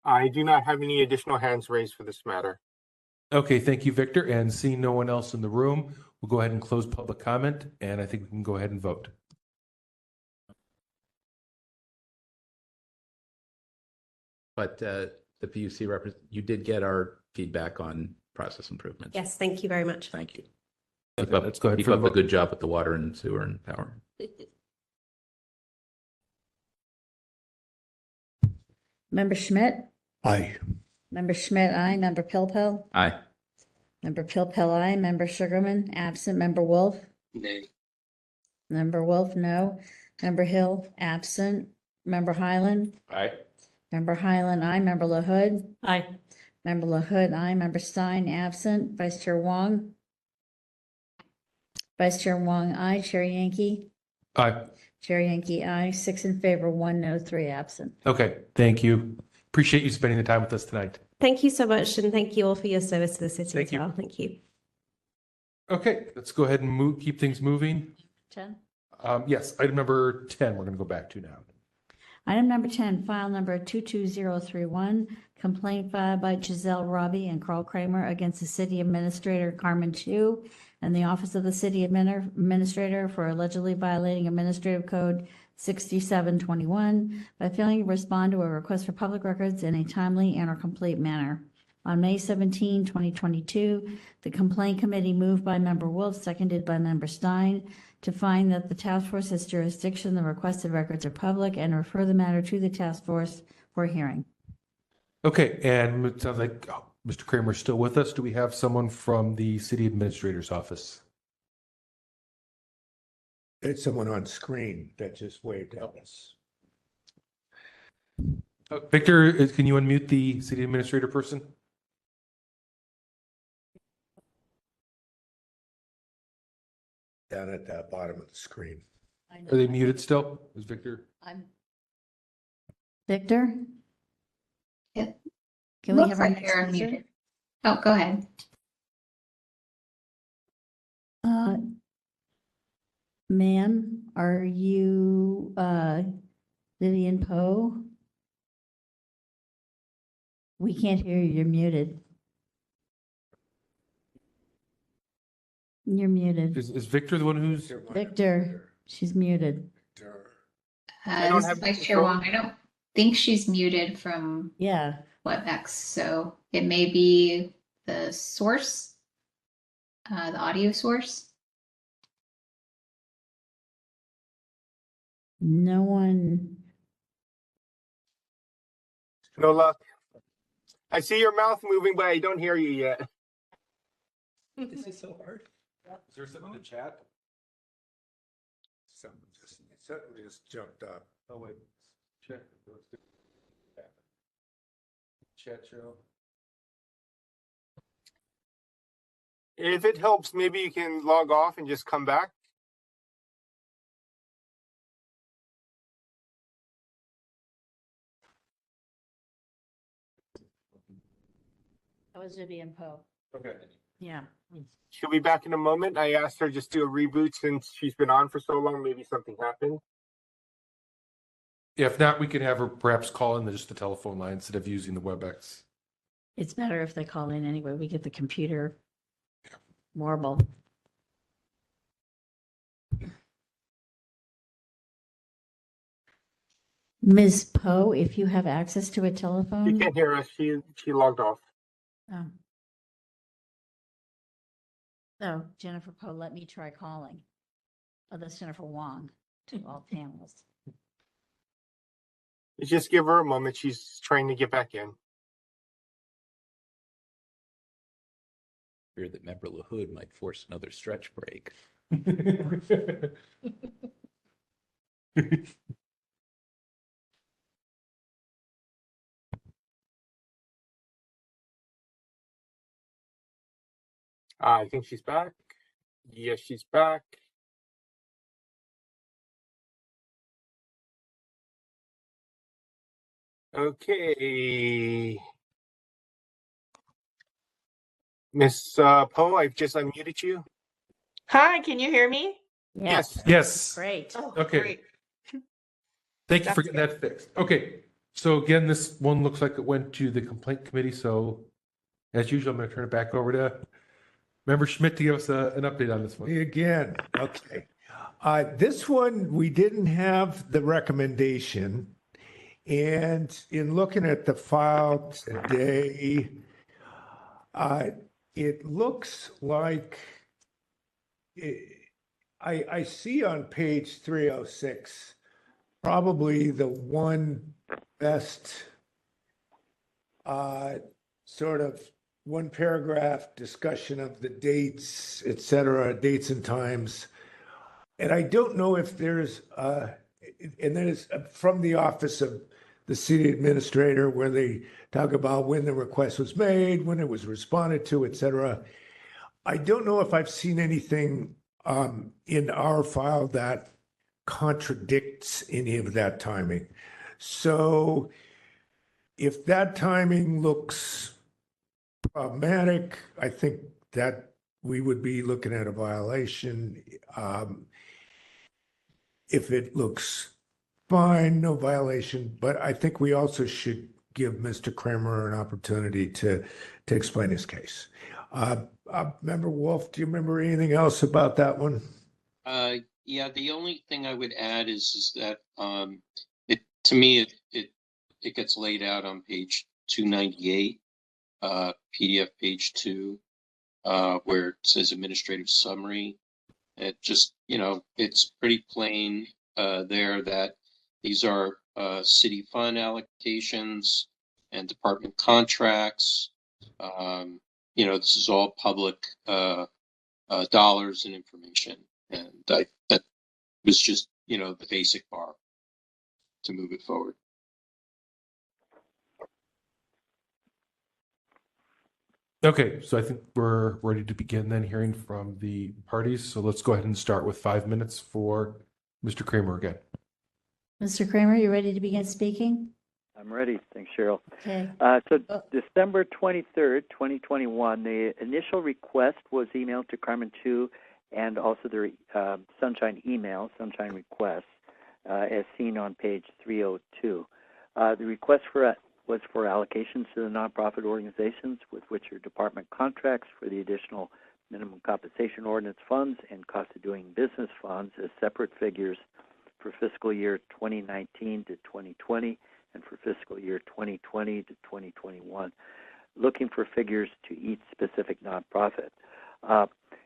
[SPEAKER 1] I do not have any additional hands raised for this matter.
[SPEAKER 3] Okay, thank you, Victor. And seeing no one else in the room, we'll go ahead and close public comment, and I think we can go ahead and vote.
[SPEAKER 14] But the PUC you did get our feedback on process improvements.
[SPEAKER 19] Yes, thank you very much.
[SPEAKER 14] Thank you.
[SPEAKER 3] Okay, let's go ahead
[SPEAKER 14] Keep
[SPEAKER 3] for
[SPEAKER 14] up
[SPEAKER 3] the
[SPEAKER 14] a
[SPEAKER 3] vote.
[SPEAKER 14] good job with the water and sewer and power.
[SPEAKER 2] Member Schmidt?
[SPEAKER 10] Aye.
[SPEAKER 2] Member Schmidt, aye. Member Pilpel?
[SPEAKER 14] Aye.
[SPEAKER 2] Member Pilpel, aye. Member Sugarman, absent. Member Wolf?
[SPEAKER 6] Nay.
[SPEAKER 2] Member Wolf, no. Member Hill, absent. Member Highland?
[SPEAKER 14] Aye.
[SPEAKER 2] Member Highland, aye. Member LaHood?
[SPEAKER 7] Aye.
[SPEAKER 2] Member LaHood, aye. Member Stein, absent. Vice Chair Wong? Vice Chair Wong, aye. Chair Yankee?
[SPEAKER 3] Aye.
[SPEAKER 2] Chair Yankee, aye. 6 in favor, 1 no, 3 absent.
[SPEAKER 3] Okay, thank you. Appreciate you spending the time with us tonight.
[SPEAKER 19] Thank you so much, and thank you all for your service to the city
[SPEAKER 3] Thank
[SPEAKER 19] as
[SPEAKER 3] you.
[SPEAKER 19] well. Thank you.
[SPEAKER 3] Okay, let's go ahead and keep things moving.
[SPEAKER 2] 10.
[SPEAKER 3] Yes, item number 10, we're going to go back to now.
[SPEAKER 2] Item number 10, file number 22031, complaint filed by Giselle Robbie and Carl Kramer against the city administrator Carmen Chu and the office of the city administrator for allegedly violating Administrative Code 6721 by failing to respond to a request for public records in a timely and or complete manner. On May 17, 2022, the complaint committee moved by Member Wolf, seconded by Member Stein, to find that the task force has jurisdiction, the requested records are public, and refer the matter to the task force for hearing.
[SPEAKER 3] Okay, and it sounds like Mr. Kramer is still with us. Do we have someone from the city administrator's office?
[SPEAKER 10] It's someone on screen that just waved at us.
[SPEAKER 3] Victor, can you unmute the city administrator person?
[SPEAKER 10] Down at the bottom of the screen.
[SPEAKER 3] Are they muted still? Is Victor?
[SPEAKER 2] Victor?
[SPEAKER 8] Yep.
[SPEAKER 2] Can we
[SPEAKER 8] Looks
[SPEAKER 2] have our
[SPEAKER 8] like
[SPEAKER 2] next
[SPEAKER 8] you're
[SPEAKER 2] speaker?
[SPEAKER 8] unmuted. Oh, go ahead.
[SPEAKER 2] Ma'am, are you Vivian Poe? We can't hear you. You're muted. You're muted.
[SPEAKER 3] Is Victor the one who's?
[SPEAKER 2] Victor, she's muted.
[SPEAKER 8] This is Vice Chair Wong. I don't think she's muted from
[SPEAKER 2] Yeah.
[SPEAKER 8] WebEx, so it may be the source. the audio source.
[SPEAKER 2] No one.
[SPEAKER 1] No luck. I see your mouth moving, but I don't hear you yet.
[SPEAKER 3] This is so hard. Is there something in the chat?
[SPEAKER 10] Something just jumped up.
[SPEAKER 3] Oh, wait. Check. Chat show.
[SPEAKER 1] If it helps, maybe you can log off and just come back.
[SPEAKER 2] That was Vivian Poe.
[SPEAKER 3] Okay.
[SPEAKER 2] Yeah.
[SPEAKER 1] She'll be back in a moment. I asked her just do a reboot since she's been on for so long. Maybe something happened.
[SPEAKER 3] If not, we can have her perhaps call in just the telephone line instead of using the WebEx.
[SPEAKER 2] It's better if they call in anyway. We get the computer warble. Ms. Poe, if you have access to a telephone.
[SPEAKER 1] She can't hear us. She logged off.
[SPEAKER 2] Oh. So Jennifer Poe, let me try calling. Oh, that's Jennifer Wong to all panelists.
[SPEAKER 1] Just give her a moment. She's trying to get back in.
[SPEAKER 4] Fear that Member LaHood might force another stretch break.
[SPEAKER 1] I think she's back. Yes, she's back. Okay. Miss Poe, I've just unmuted you.
[SPEAKER 20] Hi, can you hear me?
[SPEAKER 1] Yes.
[SPEAKER 3] Yes.
[SPEAKER 2] Great.
[SPEAKER 20] Oh,
[SPEAKER 3] Okay.
[SPEAKER 20] great.
[SPEAKER 3] Thank you for
[SPEAKER 20] That's
[SPEAKER 3] getting that fixed. Okay. So again, this one looks like it went to the complaint committee. So as usual, I'm going to turn it back over to Member Schmidt to give us an update on this one.
[SPEAKER 10] Me again. Okay. This one, we didn't have the recommendation. And in looking at the file today, it looks like I see on page 306, probably the one best sort of one paragraph discussion of the dates, et cetera, dates and times. And I don't know if there's, and then it's from the office of the city administrator where they talk about when the request was made, when it was responded to, et cetera. I don't know if I've seen anything in our file that contradicts any of that timing. So if that timing looks problematic, I think that we would be looking at a violation. If it looks fine, no violation, but I think we also should give Mr. Kramer an opportunity to explain his case. Member Wolf, do you remember anything else about that one?
[SPEAKER 6] Yeah, the only thing I would add is that to me it gets laid out on page 298, PDF page 2, where it says administrative summary. It just, it's pretty plain there that these are city fund allocations and department contracts. This is all public dollars and information. And that was just, the basic bar to move it forward.
[SPEAKER 3] Okay, so I think we're ready to begin then hearing from the parties. So let's go ahead and start with 5 minutes for Mr. Kramer again.
[SPEAKER 2] Mr. Kramer, you ready to begin speaking?
[SPEAKER 18] I'm ready. Thanks, Cheryl.
[SPEAKER 2] Okay.
[SPEAKER 18] December 23rd, 2021, the initial request was emailed to Carmen Chu and also the Sunshine email, Sunshine requests, as seen on page 302. The request was for allocations to the nonprofit organizations with which are department contracts for the additional minimum compensation ordinance funds and cost of doing business funds as separate figures for fiscal year 2019 to 2020 and for fiscal year 2020 to 2021, looking for figures to each specific nonprofit.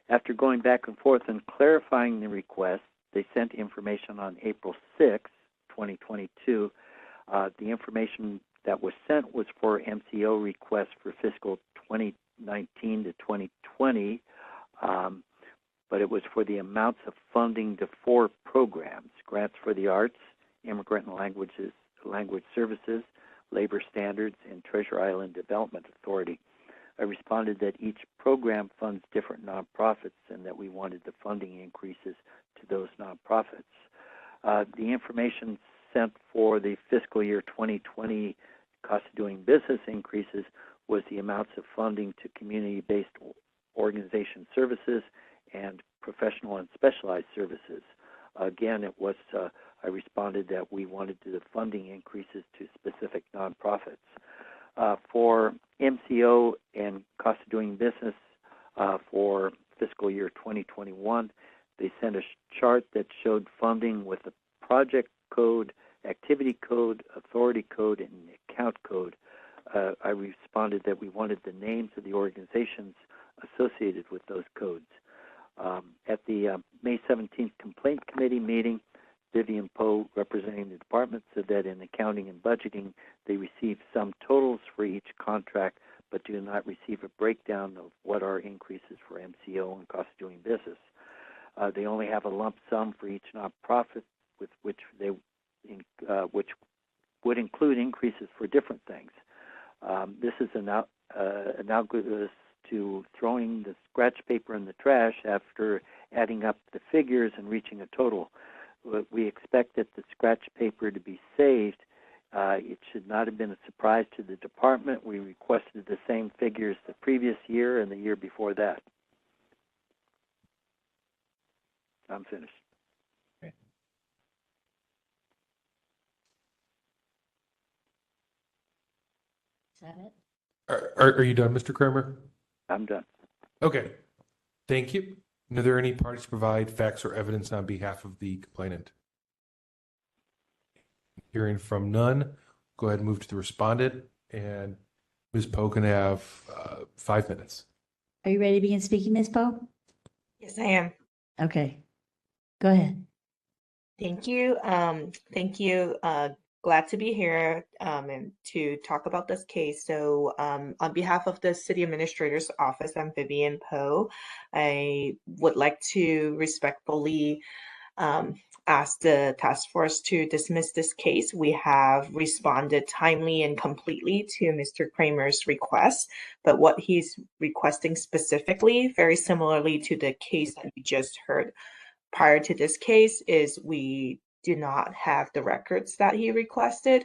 [SPEAKER 18] After going back and forth and clarifying the request, they sent information on April 6, 2022. The information that was sent was for MCO requests for fiscal 2019 to 2020, but it was for the amounts of funding to 4 programs: Grants for the Arts, Immigrant and Language Services, Labor Standards, and Treasure Island Development Authority. I responded that each program funds different nonprofits and that we wanted the funding increases to those nonprofits. The information sent for the fiscal year 2020 cost of doing business increases was the amounts of funding to community-based organization services and professional and specialized services. Again, it was I responded that we wanted the funding increases to specific nonprofits. For MCO and cost of doing business for fiscal year 2021, they sent a chart that showed funding with a project code, activity code, authority code, and account code. I responded that we wanted the names of the organizations associated with those codes. At the May 17th Complaint Committee meeting, Vivian Poe, representing the department, said that in accounting and budgeting, they receive some totals for each contract, but do not receive a breakdown of what are increases for MCO and cost of doing business. They only have a lump sum for each nonprofit, with which which would include increases for different things. This is analogous to throwing the scratch paper in the trash after adding up the figures and reaching a total. We expect that the scratch paper to be saved. It should not have been a surprise to the department. We requested the same figures the previous year and the year before that. I'm finished.
[SPEAKER 12] Okay.
[SPEAKER 2] Is that it?
[SPEAKER 3] Are you done, Mr. Kramer?
[SPEAKER 18] I'm done.
[SPEAKER 3] Okay. Thank you. Are there any parties to provide facts or evidence on behalf of the complainant? Hearing from none, go ahead and move to the respondent. And Ms. Poe can have 5 minutes.
[SPEAKER 2] Are you ready to begin speaking, Ms. Poe?
[SPEAKER 20] Yes, I am.
[SPEAKER 2] Okay, go ahead.
[SPEAKER 20] Thank you. Thank you. Glad to be here and to talk about this case. So on behalf of the City Administrator's Office, I'm Vivian Poe. I would like to respectfully ask the task force to dismiss this case. We have responded timely and completely to Mr. Kramer's request, but what he's requesting specifically, very similarly to the case that you just heard prior to this case, is we do not have the records that he requested.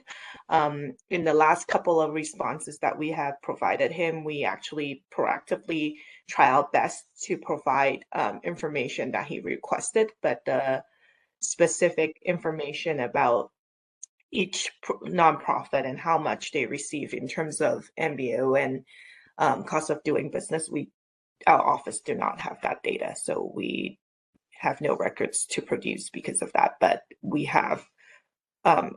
[SPEAKER 20] In the last couple of responses that we have provided him, we actually proactively try our best to provide information that he requested, but the specific information about each nonprofit and how much they receive in terms of MBO and cost of doing business, our office do not have that data. So we have no records to produce because of that, but we have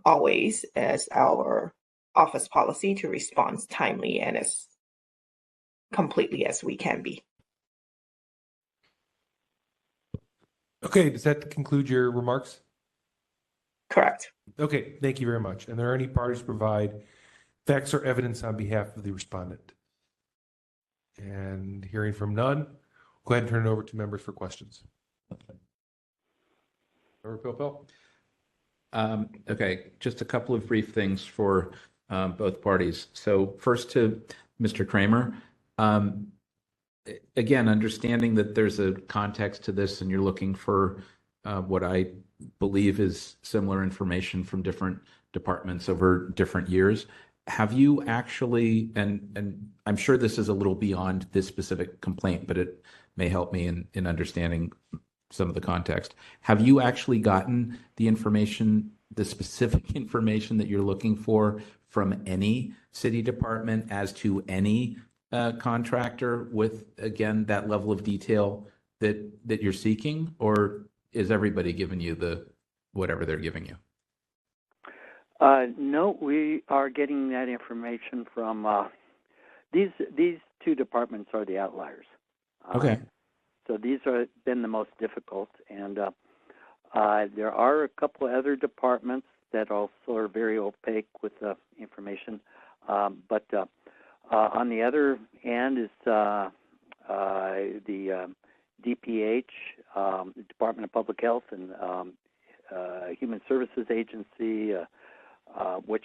[SPEAKER 20] always, as our office policy, to respond timely and as completely as we can be.
[SPEAKER 3] Okay, does that conclude your remarks?
[SPEAKER 20] Correct.
[SPEAKER 3] Okay, thank you very much. And are there any parties to provide facts or evidence on behalf of the respondent? And hearing from none, go ahead and turn it over to members for questions. Member Pilpel?
[SPEAKER 4] Okay, just a couple of brief things for both parties. So first to Mr. Kramer. Again, understanding that there's a context to this and you're looking for what I believe is similar information from different departments over different years. Have you actually, and I'm sure this is a little beyond this specific complaint, but it may help me in understanding some of the context. Have you actually gotten the information, the specific information that you're looking for from any city department as to any contractor with, again, that level of detail that you're seeking? Or is everybody giving you the whatever they're giving you?
[SPEAKER 18] No, we are getting that information from these two departments are the outliers.
[SPEAKER 4] Okay.
[SPEAKER 18] So these have been the most difficult, and there are a couple of other departments that also are very opaque with information. But on the other hand is the DPH, the Department of Public Health, and Human Services Agency, which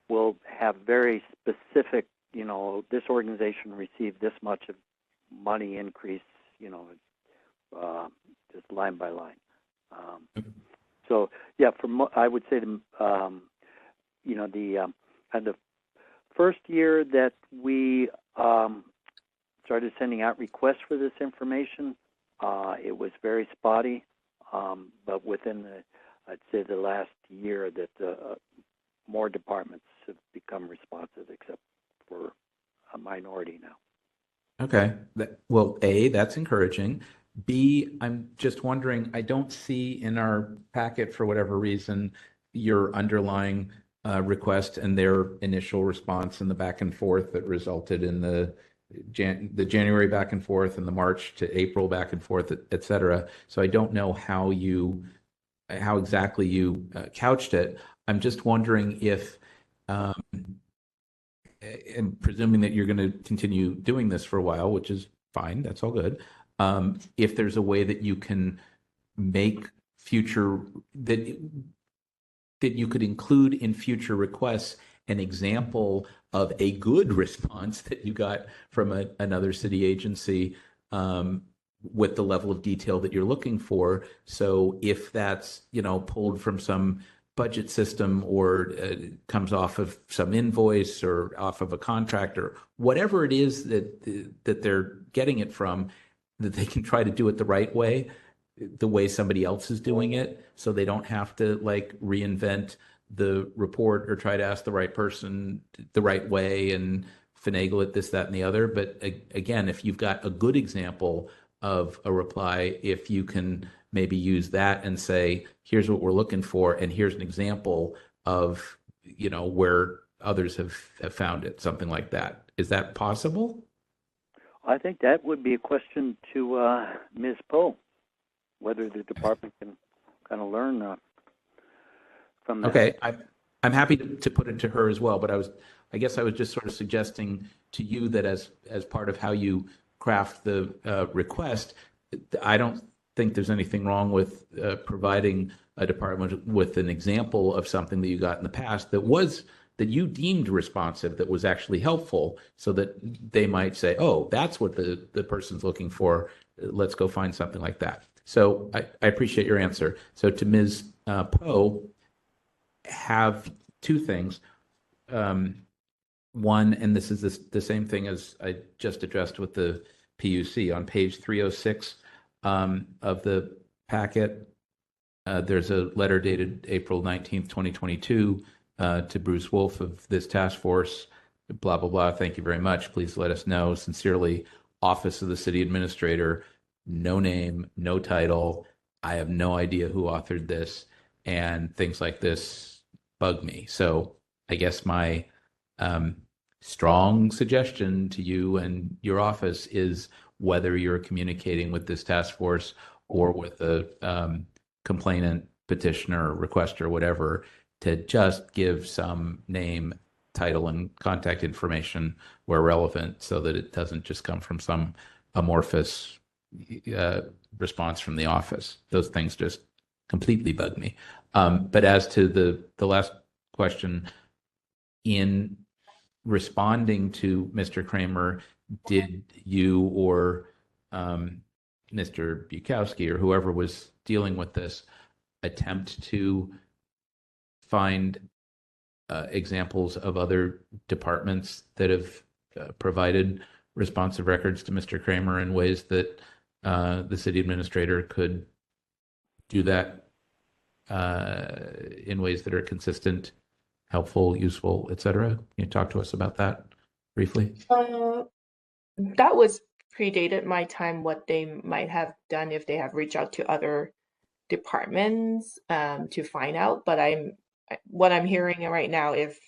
[SPEAKER 18] will have very specific, this organization received this much of money increase, just line by line. So yeah, I would say the first year that we started sending out requests for this information, it was very spotty. But within I'd say the last year, that more departments have become responsive, except for a minority now.
[SPEAKER 14] Okay. Well, A, that's encouraging. B, I'm just wondering, I don't see in our packet, for whatever reason, your underlying request and their initial response and the back and forth that resulted in the January back and forth and the March to April back and forth, et cetera. So I don't know how exactly you couched it. I'm just wondering if, and presuming that you're going to continue doing this for a while, which is fine, that's all good. If there's a way that you can make that you could include in future requests an example of a good response that you got from another city agency with the level of detail that you're looking for. So if that's, pulled from some budget system or comes off of some invoice or off of a contract or whatever it is that they're getting it from, that they can try to do it the right way, the way somebody else is doing it, so they don't have to reinvent the report or try to ask the right person the right way and finagle it, this, that, and the other. But again, if you've got a good example of a reply, if you can maybe use that and say, here's what we're looking for, and here's an example of, where others have found it, something like that. Is that possible?
[SPEAKER 18] I think that would be a question to Ms. Poe, whether the department can kind of learn from that.
[SPEAKER 14] Okay, I'm happy to put it to her as well, but I guess I was just sort of suggesting to you that as part of how you craft the request, I don't think there's anything wrong with providing a department with an example of something that you got in the past that you deemed responsive, that was actually helpful, so that they might say, oh, that's what the person's looking for. Let's go find something like that. So I appreciate your answer. So to Ms. Poe, have two things. One, and this is the same thing as I just addressed with the PUC. On page 306 of the packet, there's a letter dated April 19th, 2022, to Bruce Wolf of this task force, blah, blah, blah. Thank you very much. Please let us know. Sincerely, Office of the City Administrator, no name, no title. I have no idea who authored this, and things like this bug me. So I guess my strong suggestion to you and your office is, whether you're communicating with this task force or with a complainant, petitioner, requester, whatever, to just give some name, title, and contact information where relevant, so that it doesn't just come from some amorphous response from the office. Those things just completely bug me. But as to the last question, in responding to Mr. Kramer, did you or Mr. Bukowski or whoever was dealing with this attempt to find examples of other departments that have provided responsive records to Mr. Kramer in ways that the city administrator could do that in ways that are consistent, helpful, useful, etc.? Can you talk to us about that briefly?
[SPEAKER 20] That was predated my time, what they might have done if they have reached out to other departments to find out. But what I'm hearing right now, if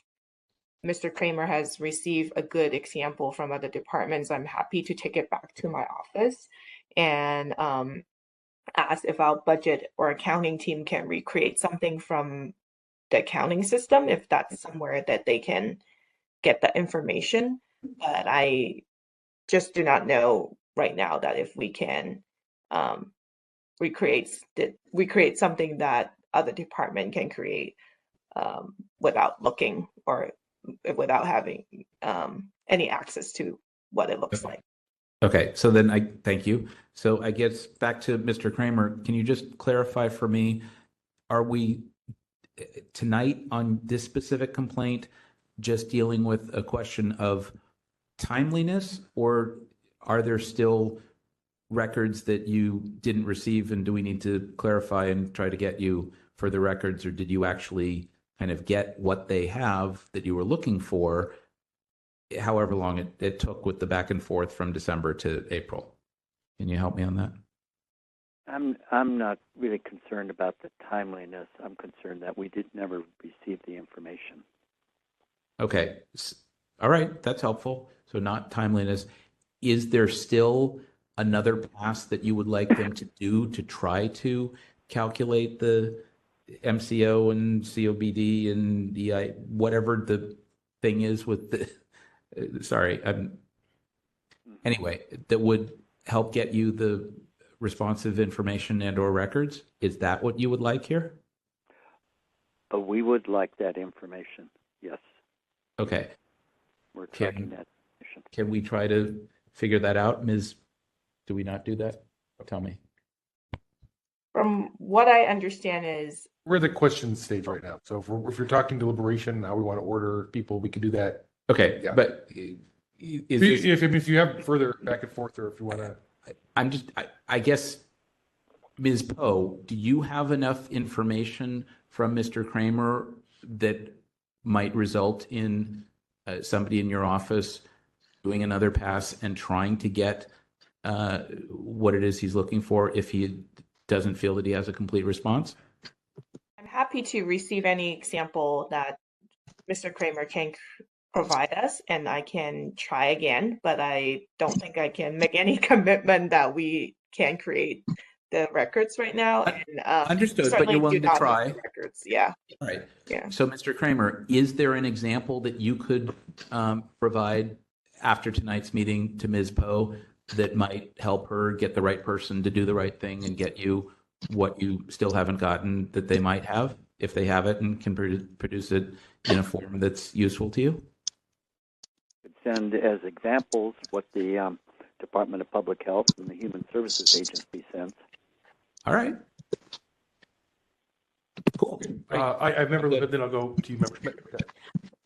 [SPEAKER 20] Mr. Kramer has received a good example from other departments, I'm happy to take it back to my office and asked if our budget or accounting team can recreate something from the accounting system, if that's somewhere that they can get the information. But I just do not know right now that if we can recreate something that other department can create without looking or without having any access to what it looks like.
[SPEAKER 14] Okay, so then I thank you. So I guess back to Mr. Kramer, can you just clarify for me, are we tonight on this specific complaint just dealing with a question of timeliness, or are there still records that you didn't receive, and do we need to clarify and try to get you further records, or did you actually kind of get what they have that you were looking for, however long it took with the back and forth from December to April? Can you help me on that?
[SPEAKER 18] I'm not really concerned about the timeliness. I'm concerned that we never receive the information.
[SPEAKER 14] Okay. All right. That's helpful. So not timeliness. Is there still another pass that you would like them to do to try to calculate the MCO and COBD and EI, whatever the thing is with the, anyway, that would help get you the responsive information and or records? Is that what you would like here?
[SPEAKER 18] We would like that information, yes.
[SPEAKER 14] Okay.
[SPEAKER 18] We're tracking that information.
[SPEAKER 14] Can we try to figure that out, Ms.? Do we not do that? Tell me.
[SPEAKER 20] From what I understand is...
[SPEAKER 3] We're at the question stage right now. So if you're talking deliberation, now we want to order people, we can do that.
[SPEAKER 14] Okay,
[SPEAKER 3] yeah.
[SPEAKER 14] But
[SPEAKER 3] if you have further back and forth, or if you want to...
[SPEAKER 14] I guess, Ms. Poe, do you have enough information from Mr. Kramer that might result in somebody in your office doing another pass and trying to get what it is he's looking for if he doesn't feel that he has a complete response?
[SPEAKER 20] I'm happy to receive any example that Mr. Kramer can provide us, and I can try again, but I don't think I can make any commitment that we can create the records right now. And,
[SPEAKER 14] understood, but you're willing to try.
[SPEAKER 20] Records, yeah.
[SPEAKER 14] All right.
[SPEAKER 20] Yeah.
[SPEAKER 14] So, Mr. Kramer, is there an example that you could provide after tonight's meeting to Ms. Poe that might help her get the right person to do the right thing and get you what you still haven't gotten that they might have, if they have it and can produce it in a form that's useful to you?
[SPEAKER 18] Send as examples what the Department of Public Health and the Human Services Agency sends.
[SPEAKER 14] All right.
[SPEAKER 3] Cool. I've never looked, then I'll go to you, Member Schmidt. Okay.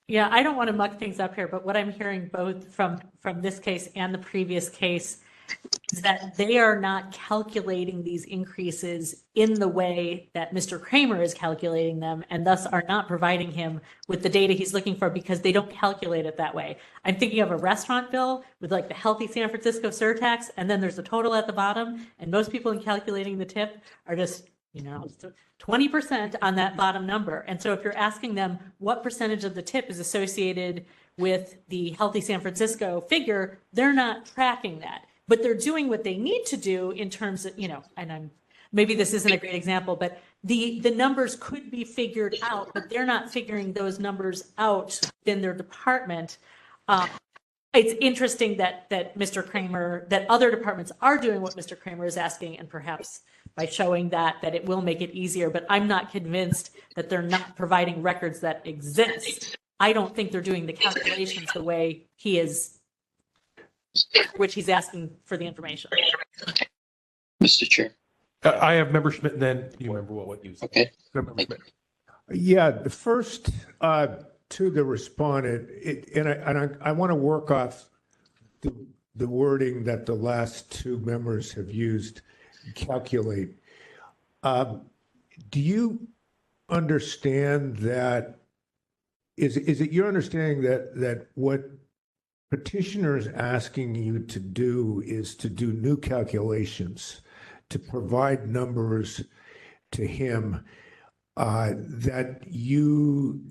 [SPEAKER 7] Yeah, I don't want to muck things up here, but what I'm hearing both from this case and the previous case is that they are not calculating these increases in the way that Mr. Kramer is calculating them, and thus are not providing him with the data he's looking for because they don't calculate it that way. I'm thinking of a restaurant bill with like the healthy San Francisco surtax, and then there's a total at the bottom, and most people in calculating the tip are just 20% on that bottom number. And so if you're asking them what percentage of the tip is associated with the healthy San Francisco figure, they're not tracking that. But they're doing what they need to do in terms of, and maybe this isn't a great example, but the numbers could be figured out, but they're not figuring those numbers out in their department. It's interesting that Mr. Kramer, that other departments are doing what Mr. Kramer is asking, and perhaps by showing that it will make it easier, but I'm not convinced that they're not providing records that exist. I don't think they're doing the calculations the way he is, which he's asking for the information.
[SPEAKER 6] Mr. Chair.
[SPEAKER 3] I have Member Schmidt, and then you remember what you said.
[SPEAKER 6] Okay.
[SPEAKER 3] Member Schmidt.
[SPEAKER 10] Yeah, the first to the respondent, I want to work off the wording that the last two members have used, calculate. Do you understand that, is it your understanding that what petitioner is asking you to do is to do new calculations, to provide numbers to him that you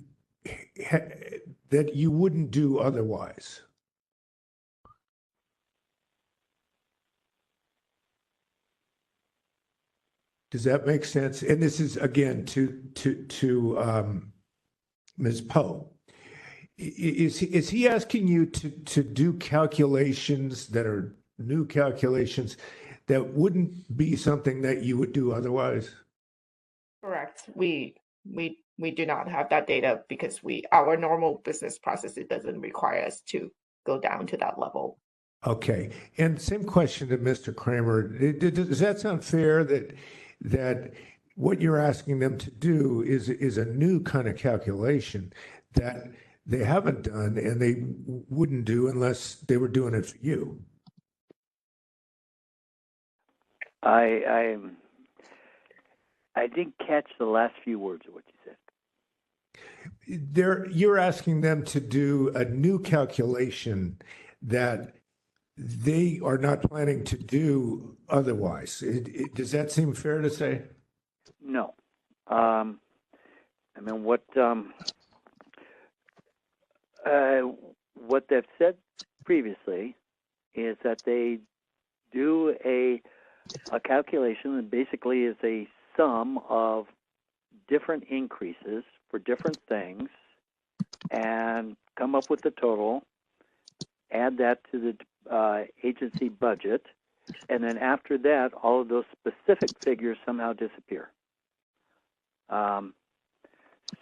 [SPEAKER 10] wouldn't do otherwise? Does that make sense? And this is again to Ms. Poe. Is he asking you to do calculations that are new calculations that wouldn't be something that you would do otherwise?
[SPEAKER 20] Correct. We do not have that data because our normal business process, it doesn't require us to go down to that level.
[SPEAKER 10] Okay. And same question to Mr. Kramer. Does that sound fair that what you're asking them to do is a new kind of calculation that they haven't done and they wouldn't do unless they were doing it for you?
[SPEAKER 18] I didn't catch the last few words of what you said.
[SPEAKER 10] You're asking them to do a new calculation that they are not planning to do otherwise. Does that seem fair to say?
[SPEAKER 18] No. I mean, what they've said previously is that they do a calculation that basically is a sum of different increases for different things and come up with the total, add that to the agency budget, and then after that, all of those specific figures somehow disappear.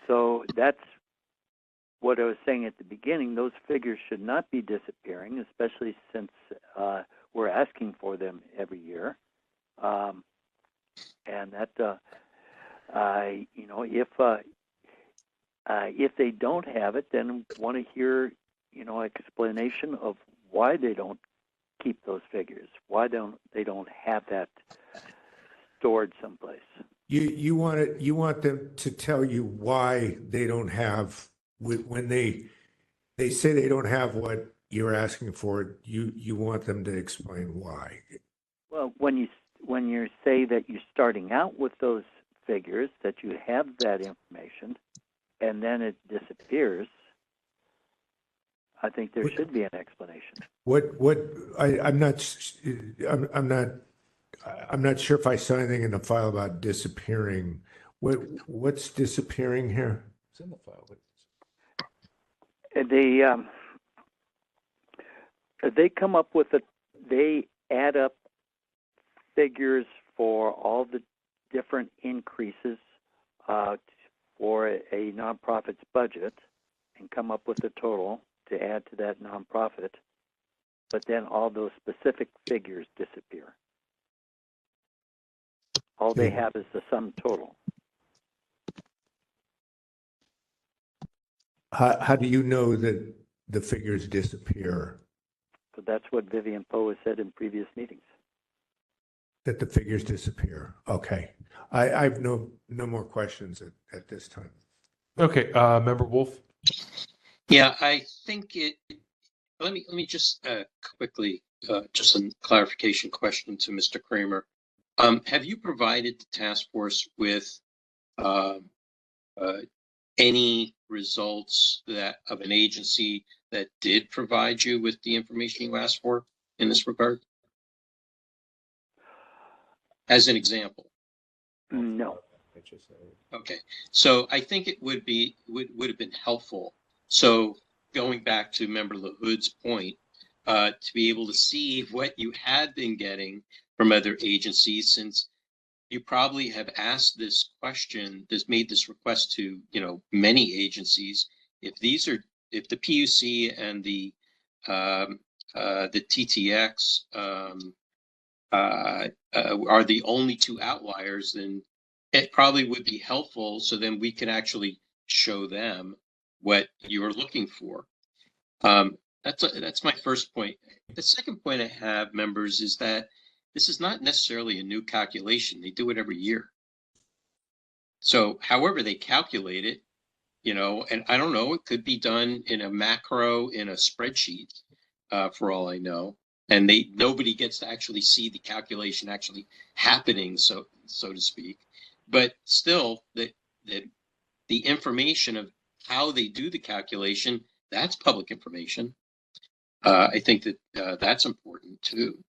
[SPEAKER 18] So that's what I was saying at the beginning. Those figures should not be disappearing, especially since we're asking for them every year. And that, if they don't have it, then want to hear, explanation of why they don't keep those figures, why they don't have that stored someplace.
[SPEAKER 10] You want them to tell you why they don't have, when they say they don't have what you're asking for, you want them to explain why.
[SPEAKER 18] Well, when you say that you're starting out with those figures, that you have that information, and then it disappears, I think there should be an explanation.
[SPEAKER 10] I'm not sure if I saw anything in the file about disappearing. What's disappearing here?
[SPEAKER 3] It's in the file.
[SPEAKER 18] They come up with they add up figures for all the different increases for a nonprofit's budget and come up with a total to add to that nonprofit, but then all those specific figures disappear. All they have is the sum total.
[SPEAKER 10] How do you know that the figures disappear?
[SPEAKER 18] So that's what Vivian Poe has said in previous meetings.
[SPEAKER 10] That the figures disappear. Okay. I have no more questions at this time.
[SPEAKER 3] Okay, Member Wolf.
[SPEAKER 6] Yeah, I think let me just quickly, just a clarification question to Mr. Kramer. Have you provided the task force with any results of an agency that did provide you with the information you asked for in this regard? As an example.
[SPEAKER 18] No.
[SPEAKER 6] Okay, so I think it would have been helpful. So going back to Member LaHood's point, to be able to see what you had been getting from other agencies, since you probably have asked this question, made this request to many agencies. If the PUC and the TTX are the only two outliers, then it probably would be helpful. So then we can actually show them what you're looking for. That's my first point. The second point I have, members, is that this is not necessarily a new calculation. They do it every year. So however they calculate it, and I don't know, it could be done in a macro in a spreadsheet, for all I know. And nobody gets to actually see the calculation actually happening, so to speak. But still, the information of how they do the calculation, that's public information. I think that that's important too.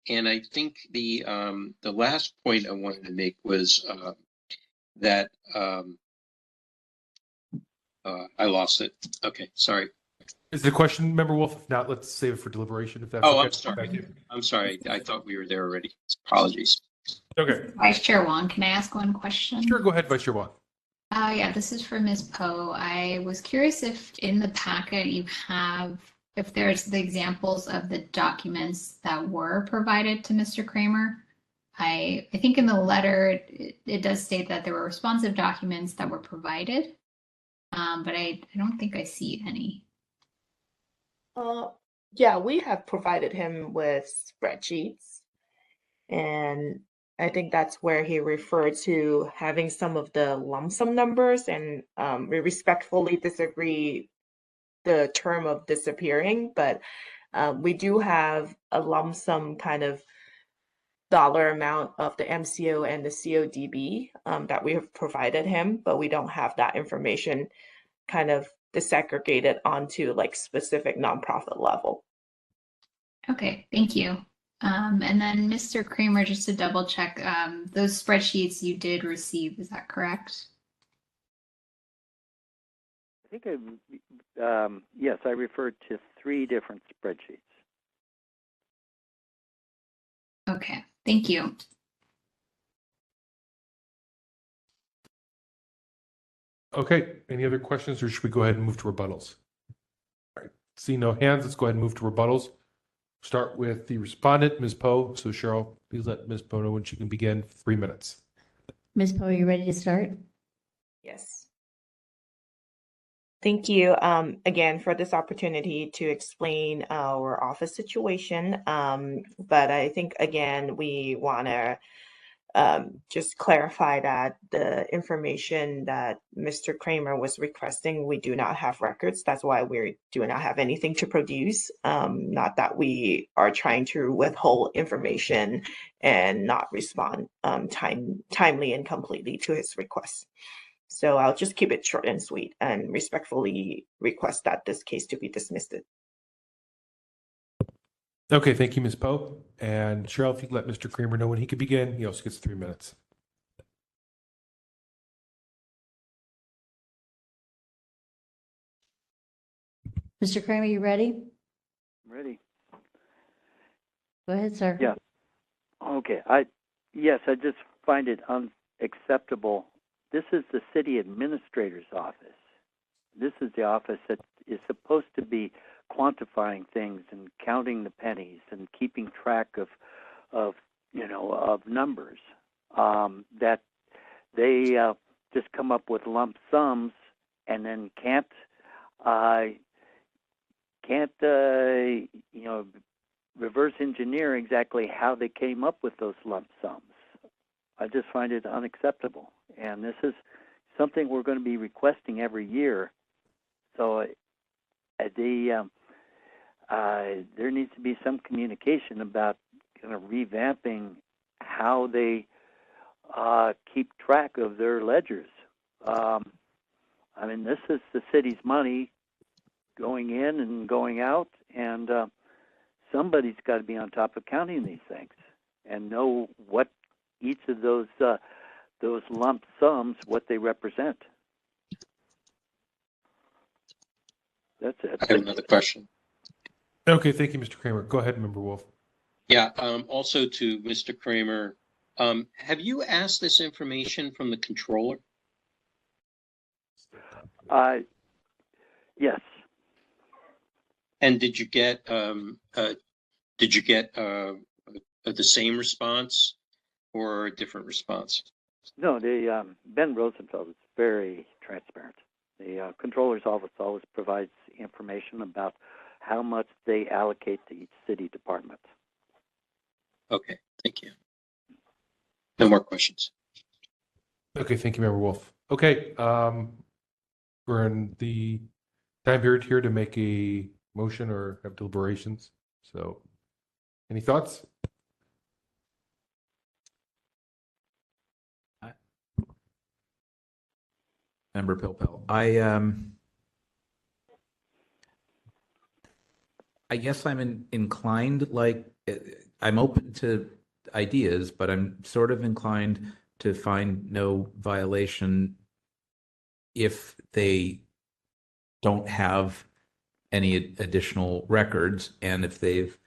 [SPEAKER 6] And I think the last point I wanted to make was that I lost it. Okay, sorry.
[SPEAKER 3] Is the question, Member Wolf? If not, let's save it for deliberation, if that's
[SPEAKER 6] Oh,
[SPEAKER 3] okay.
[SPEAKER 6] I'm sorry.
[SPEAKER 3] Thank you.
[SPEAKER 6] I'm sorry. I thought we were there already. Apologies.
[SPEAKER 3] Okay.
[SPEAKER 8] Vice Chair Wong, can I ask one question?
[SPEAKER 3] Sure, go ahead, Vice Chair Wong.
[SPEAKER 8] Yeah, this is for Ms. Poe. I was curious if in the packet you have, if there's the examples of the documents that were provided to Mr. Kramer. I think in the letter, it does state that there were responsive documents that were provided, but I don't think I see any.
[SPEAKER 20] Yeah, we have provided him with spreadsheets, and I think that's where he referred to having some of the lump sum numbers, and we respectfully disagree the term of disappearing, but we do have a lump sum kind of dollar amount of the MCO and the CODB that we have provided him, but we don't have that information kind of disaggregated onto like specific nonprofit level.
[SPEAKER 8] Okay, thank you. And then Mr. Kramer, just to double check, those spreadsheets you did receive, is that correct?
[SPEAKER 18] I think yes, I referred to 3 different spreadsheets.
[SPEAKER 8] Okay, thank you.
[SPEAKER 3] Okay, any other questions, or should we go ahead and move to rebuttals? All right, see no hands, let's go ahead and move to rebuttals. Start with the respondent, Ms. Poe. So Cheryl, please let Ms. Poe know when she can begin. 3 minutes.
[SPEAKER 2] Ms. Poe, are you ready to start?
[SPEAKER 20] Yes. Thank you again for this opportunity to explain our office situation. But I think, again, we want to just clarify that the information that Mr. Kramer was requesting, we do not have records. That's why we do not have anything to produce. Not that we are trying to withhold information and not respond timely and completely to his requests. So I'll just keep it short and sweet and respectfully request that this case to be dismissed.
[SPEAKER 3] Okay, thank you, Ms. Poe. And Cheryl, if you could let Mr. Kramer know when he could begin, he also gets 3 minutes.
[SPEAKER 2] Mr. Kramer, you ready?
[SPEAKER 18] I'm ready.
[SPEAKER 2] Go ahead, sir.
[SPEAKER 18] Yeah. Okay. I just find it unacceptable. This is the city administrator's office. This is the office that is supposed to be quantifying things and counting the pennies and keeping track of numbers. That they just come up with lump sums and then can't reverse engineer exactly how they came up with those lump sums. I just find it unacceptable, and this is something we're going to be requesting every year. So there needs to be some communication about kind of revamping how they keep track of their ledgers. This is the city's money going in and going out, and somebody's got to be on top of counting these things and know what each of those lump sums, what they represent. That's it.
[SPEAKER 6] I have another question.
[SPEAKER 3] Okay, thank you, Mr. Kramer. Go ahead, Member Wolf.
[SPEAKER 6] Yeah, also to Mr. Kramer, have you asked this information from the controller?
[SPEAKER 18] Yes.
[SPEAKER 6] And did you get the same response or a different response?
[SPEAKER 18] No, Ben Rosenfeld is very transparent. The controller's office always provides information about how much they allocate to each city department.
[SPEAKER 6] Okay, thank you. No more questions.
[SPEAKER 3] Okay, thank you, Member Wolf. Okay, we're in the time period here to make a motion or have deliberations. So, any thoughts?
[SPEAKER 14] Member Pilpel, I guess I'm inclined, like I'm open to ideas, but I'm sort of inclined to find no violation if they don't have any additional records, and if they've,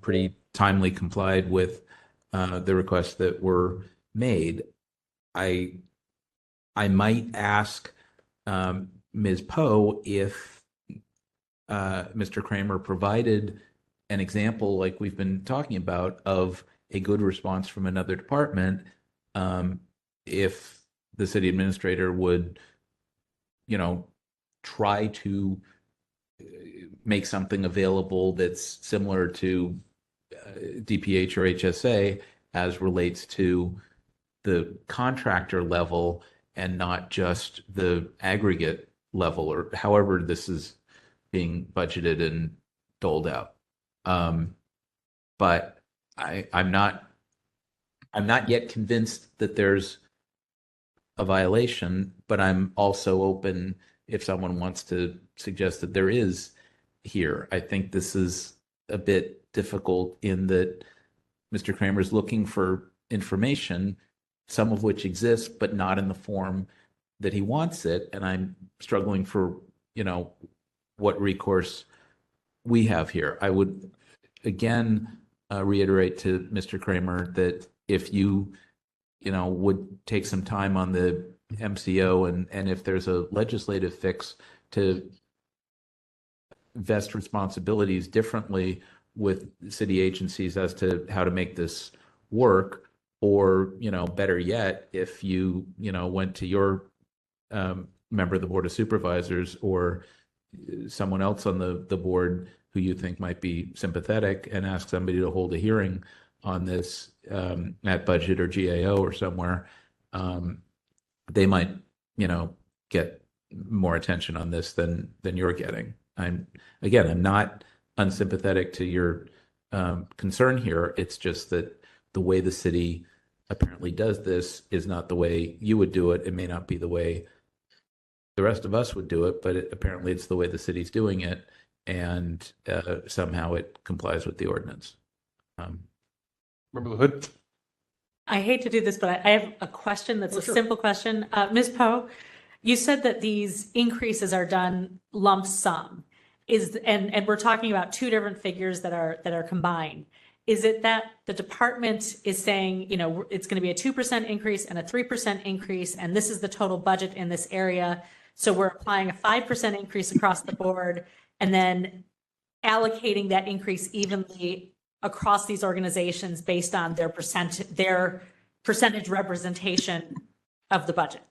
[SPEAKER 14] pretty timely complied with the requests that were made. I might ask Ms. Poe if Mr. Kramer provided an example, like we've been talking about, of a good response from another department, if the city administrator would, try to make something available that's similar to DPH or HSA as relates to the contractor level and not just the aggregate level, or however this is being budgeted and doled out. But I'm not yet convinced that there's a violation, but I'm also open if someone wants to suggest that there is here. I think this is a bit difficult in that Mr. Kramer is looking for information, some of which exists, but not in the form that he wants it. And I'm struggling for, what recourse we have here. I would again reiterate to Mr. Kramer that if you, would take some time on the MCO and if there's a legislative fix to vest responsibilities differently with city agencies as to how to make this work, or, better yet, if you, went to your member of the Board of Supervisors or someone else on the board who you think might be sympathetic and ask somebody to hold a hearing on this at budget or GAO or somewhere, they might, get more attention on this than you're getting. I'm not unsympathetic to your concern here. It's just that the way the city apparently does this is not the way you would do it. It may not be the way the rest of us would do it, but apparently it's the way the city's doing it, and somehow it complies with the ordinance.
[SPEAKER 3] Member LaHood?
[SPEAKER 7] I hate to do this, but I have a question that's a simple question. Ms. Poe, you said that these increases are done lump sum. And we're talking about two different figures that are combined. Is it that the department is saying, it's going to be a 2% increase and a 3% increase, and this is the total budget in this area, so we're applying a 5% increase across the board and then allocating that increase evenly across these organizations based on their percentage representation of the budget?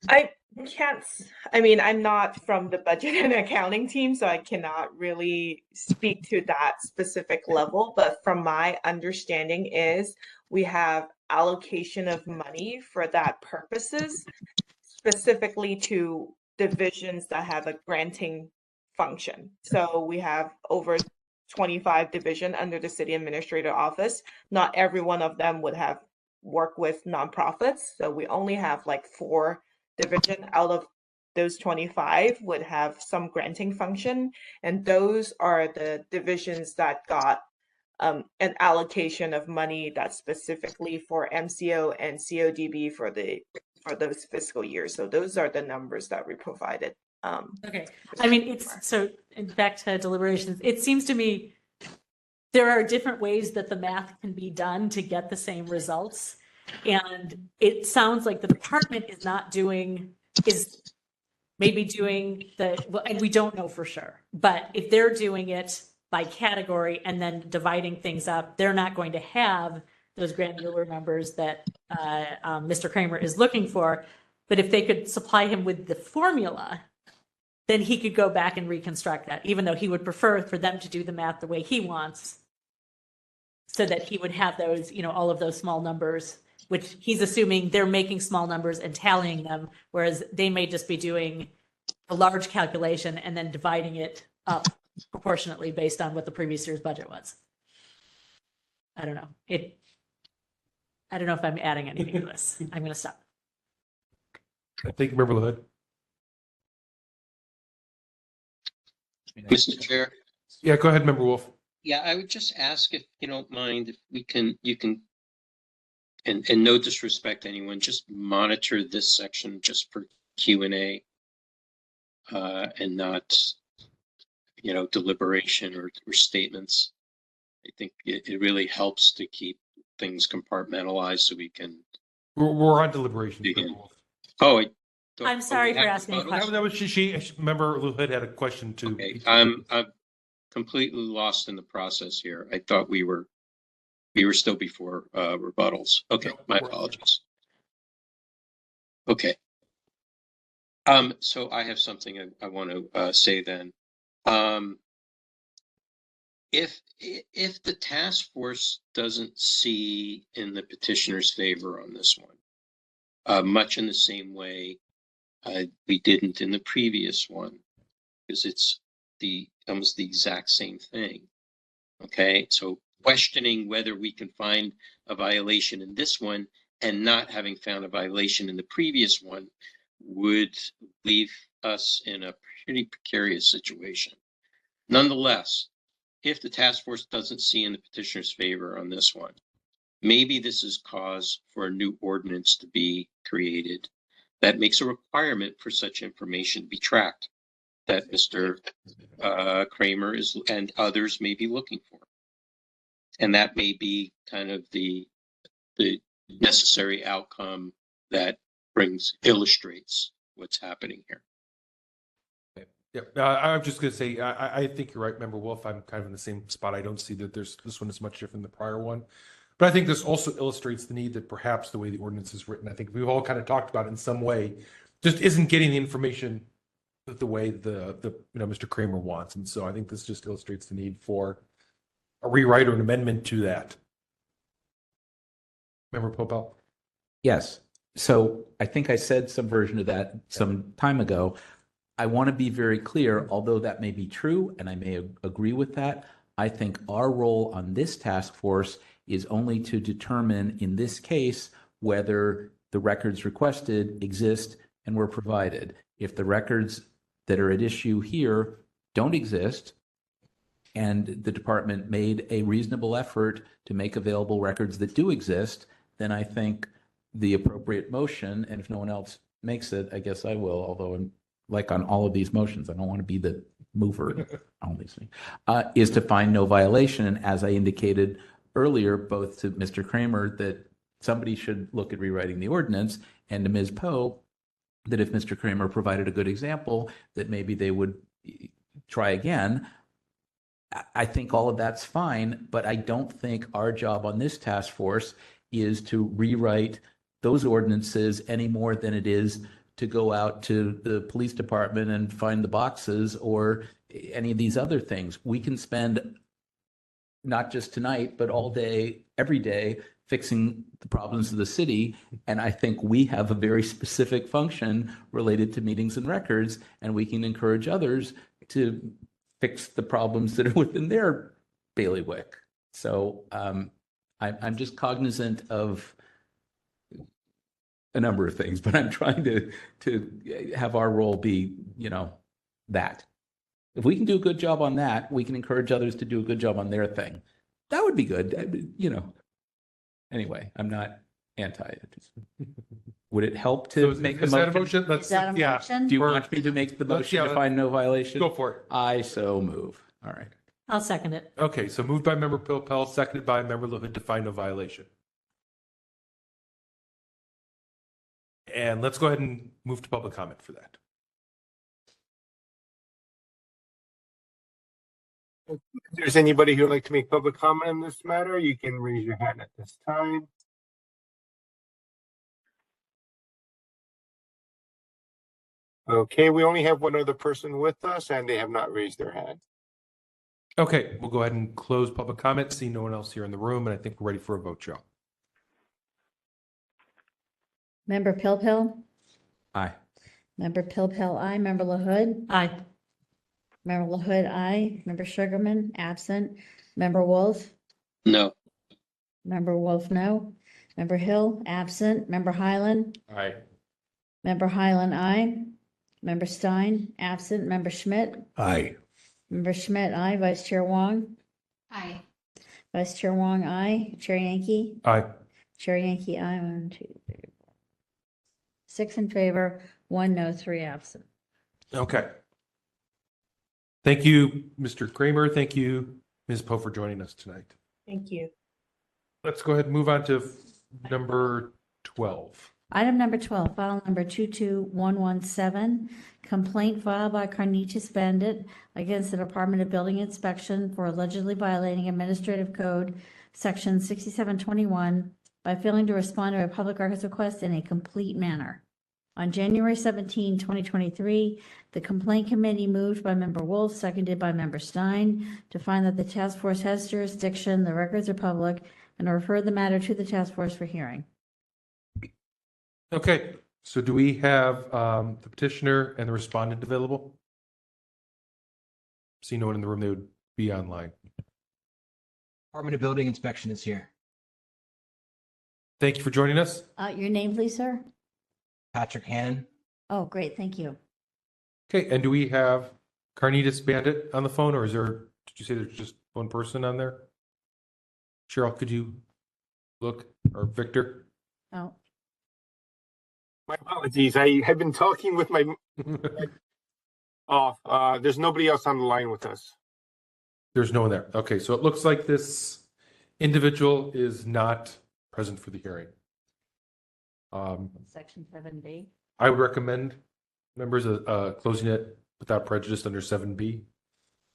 [SPEAKER 20] I'm not from the budget and accounting team, so I cannot really speak to that specific level. But from my understanding is we have allocation of money for that purposes, specifically to divisions that have a granting function. So we have over 25 division under the city administrator office. Not every one of them would have work with nonprofits. So we only have like 4 division out of those 25 would have some granting function, and those are the divisions that got an allocation of money that's specifically for MCO and CODB for those fiscal years. So those are the numbers that we provided.
[SPEAKER 7] Okay. It's so back to deliberations. It seems to me there are different ways that the math can be done to get the same results. And it sounds like the department is maybe doing and we don't know for sure, but if they're doing it by category and then dividing things up, they're not going to have those granular numbers that Mr. Kramer is looking for. But if they could supply him with the formula, then he could go back and reconstruct that, even though he would prefer for them to do the math the way he wants, so that he would have those, all of those small numbers, which he's assuming they're making small numbers and tallying them, whereas they may just be doing a large calculation and then dividing it up proportionately based on what the previous year's budget was. I don't know. I don't know if I'm adding anything to this. I'm going to stop.
[SPEAKER 3] I think Member LaHood.
[SPEAKER 6] Mr. Chair.
[SPEAKER 3] Yeah, go ahead, Member Wolf.
[SPEAKER 6] Yeah, I would just ask if you don't mind if you can, and no disrespect to anyone, just monitor this section just for Q&A, and not, deliberation or statements. I think it really helps to keep things compartmentalized so we can.
[SPEAKER 3] We're on deliberations.
[SPEAKER 6] Oh,
[SPEAKER 7] I'm sorry for asking a question.
[SPEAKER 3] That was she. Member Lou Hood had a question too.
[SPEAKER 6] Okay, I'm completely lost in the process here. I thought we were still before rebuttals. Okay, my apologies. Okay. So I have something I want to say then. If the task force doesn't see in the petitioner's favor on this one, much in the same way we didn't in the previous one, because it's almost the exact same thing. Okay, so questioning whether we can find a violation in this one and not having found a violation in the previous one would leave us in a pretty precarious situation. Nonetheless, if the task force doesn't see in the petitioner's favor on this one, maybe this is cause for a new ordinance to be created that makes a requirement for such information to be tracked that Mr. Kramer and others may be looking for. And that may be kind of the necessary outcome that illustrates what's happening here.
[SPEAKER 3] Yeah, I'm just going to say, I think you're right, Member Wolf. I'm kind of in the same spot. I don't see that this one is much different than the prior one. But I think this also illustrates the need that perhaps the way the ordinance is written, I think we've all kind of talked about it in some way, just isn't getting the information the way Mr. Kramer wants. And so I think this just illustrates the need for a rewrite or an amendment to that. Member Popel?
[SPEAKER 14] Yes. So I think I said some version of that some time ago. I want to be very clear, although that may be true, and I may agree with that, I think our role on this task force is only to determine, in this case, whether the records requested exist and were provided. If the records that are at issue here don't exist, and the department made a reasonable effort to make available records that do exist, then I think the appropriate motion, and if no one else makes it, I guess I will, although I'm like on all of these motions, I don't want to be the mover on these things, is to find no violation. And as I indicated earlier, both to Mr. Kramer, that somebody should look at rewriting the ordinance, and to Ms. Poe, that if Mr. Kramer provided a good example, that maybe they would try again. I think all of that's fine, but I don't think our job on this task force is to rewrite those ordinances any more than it is to go out to the police department and find the boxes or any of these other things. We can spend not just tonight, but all day, every day, fixing the problems of the city. And I think we have a very specific function related to meetings and records, and we can encourage others to fix the problems that are within their bailiwick. So I'm just cognizant of a number of things, but I'm trying to have our role be, that. If we can do a good job on that, we can encourage others to do a good job on their thing. That would be good, Anyway, I'm not anti it. Would it help to make
[SPEAKER 3] is
[SPEAKER 14] a
[SPEAKER 3] that a
[SPEAKER 14] motion?
[SPEAKER 3] motion?
[SPEAKER 2] Is that a motion?
[SPEAKER 14] Do you want me to make the motion to find no violation?
[SPEAKER 3] Go for it.
[SPEAKER 14] I so move. All right.
[SPEAKER 7] I'll second it.
[SPEAKER 3] Okay, so moved by Member Pilpel, seconded by Member LaHood to find no violation. And let's go ahead and move to public comment for that.
[SPEAKER 1] If there's anybody who would like to make public comment on this matter, you can raise your hand at this time. Okay, we only have one other person with us and they have not raised their hand.
[SPEAKER 3] Okay, we'll go ahead and close public comment. See no one else here in the room, and I think we're ready for a vote, Joe.
[SPEAKER 2] Member Pilpil?
[SPEAKER 14] Aye.
[SPEAKER 2] Member Pilpil, aye. Member LaHood?
[SPEAKER 7] Aye.
[SPEAKER 2] Member LaHood, aye. Member Sugarman, absent. Member Wolf?
[SPEAKER 6] No.
[SPEAKER 2] Member Wolf, no. Member Hill, absent. Member Highland?
[SPEAKER 3] Aye.
[SPEAKER 2] Member Highland, aye. Member Stein, absent. Member Schmidt?
[SPEAKER 10] Aye.
[SPEAKER 2] Member Schmidt, aye. Vice Chair Wong?
[SPEAKER 8] Aye.
[SPEAKER 2] Vice Chair Wong, aye. Chair Yankee?
[SPEAKER 3] Aye.
[SPEAKER 2] Chair Yankee, aye. 1, 2, 3, 4. 6 in favor, 1 no, 3 absent.
[SPEAKER 3] Okay. Thank you, Mr. Kramer. Thank you, Ms. Poe, for joining us tonight.
[SPEAKER 20] Thank you.
[SPEAKER 3] Let's go ahead and move on to number 12.
[SPEAKER 2] Item number 12, file number 22117, complaint filed by Carnitas Bandit against the Department of Building Inspection for allegedly violating Administrative Code Section 6721 by failing to respond to a public records request in a complete manner. On January 17, 2023, the complaint committee moved by Member Wolf, seconded by Member Stein, to find that the task force has jurisdiction, the records are public, and to refer the matter to the task force for hearing.
[SPEAKER 3] Okay, so do we have the petitioner and the respondent available? See no one in the room, they would be online.
[SPEAKER 21] Department of Building Inspection is here.
[SPEAKER 3] Thank you for joining us.
[SPEAKER 2] Your name, please, sir?
[SPEAKER 21] Patrick Hannon.
[SPEAKER 2] Oh, great, thank you.
[SPEAKER 3] Okay, and do we have Carnitas Bandit on the phone, or is there, did you say there's just one person on there? Cheryl, could you look, or Victor?
[SPEAKER 2] Oh.
[SPEAKER 1] My apologies. I have been talking with my off. There's nobody else on the line with us.
[SPEAKER 3] There's no one there. Okay, so it looks like this individual is not present for the hearing.
[SPEAKER 2] Section 7B.
[SPEAKER 3] I would recommend members closing it without prejudice under 7B.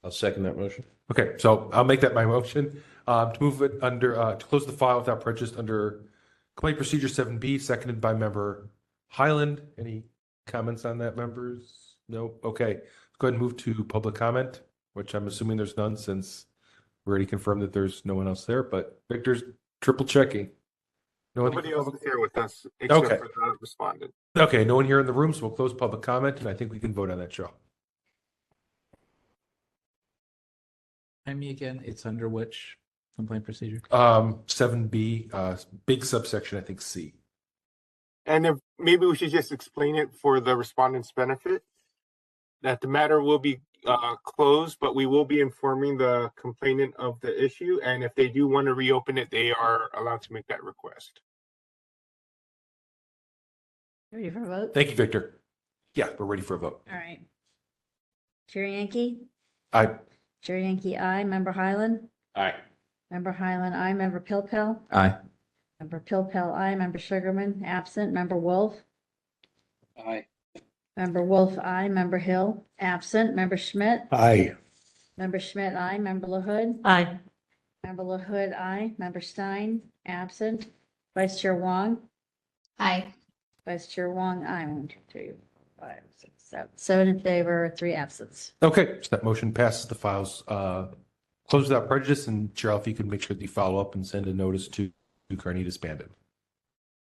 [SPEAKER 9] I'll second that motion.
[SPEAKER 3] Okay, so I'll make that my motion to move it under to close the file without prejudice under complaint procedure 7B, seconded by member Highland. Any comments on that, members? No. Okay, let's go ahead and move to public comment, which I'm assuming there's none since we already confirmed that there's no one else there. But Victor's triple checking.
[SPEAKER 1] Nobody else is here with us except
[SPEAKER 3] Okay.
[SPEAKER 1] for the respondent.
[SPEAKER 3] Okay, no one here in the room, so we'll close public comment, and I think we can vote on that, show.
[SPEAKER 14] Remind me again, it's under which complaint procedure?
[SPEAKER 3] 7B, big subsection, I think C.
[SPEAKER 1] And if maybe we should just explain it for the respondent's benefit, that the matter will be closed, but we will be informing the complainant of the issue. And if they do want to reopen it, they are allowed to make that request.
[SPEAKER 2] Ready for a vote?
[SPEAKER 3] Thank you, Victor. Yeah, we're ready for a vote.
[SPEAKER 2] All right. Chair Yankee?
[SPEAKER 3] Aye.
[SPEAKER 2] Chair Yankee, aye. Member Highland?
[SPEAKER 9] Aye.
[SPEAKER 2] Member Highland, aye. Member Pilpel?
[SPEAKER 14] Aye.
[SPEAKER 2] Member Pilpel, aye. Member Sugarman, absent. Member Wolf?
[SPEAKER 6] Aye.
[SPEAKER 2] Member Wolf, aye. Member Hill, absent. Member Schmidt?
[SPEAKER 10] Aye.
[SPEAKER 2] Member Schmidt, aye. Member LaHood?
[SPEAKER 7] Aye.
[SPEAKER 2] Member LaHood, aye. Member Stein, absent. Vice Chair Wong?
[SPEAKER 8] Aye.
[SPEAKER 2] Vice Chair Wong, aye. 1, 2, 3, 4, 5, 6, 7. 7 in favor, 3 absence.
[SPEAKER 3] Okay, so that motion passes. The files closed without prejudice. And Cheryl, if you could make sure that you follow up and send a notice to Carnitas Bandit.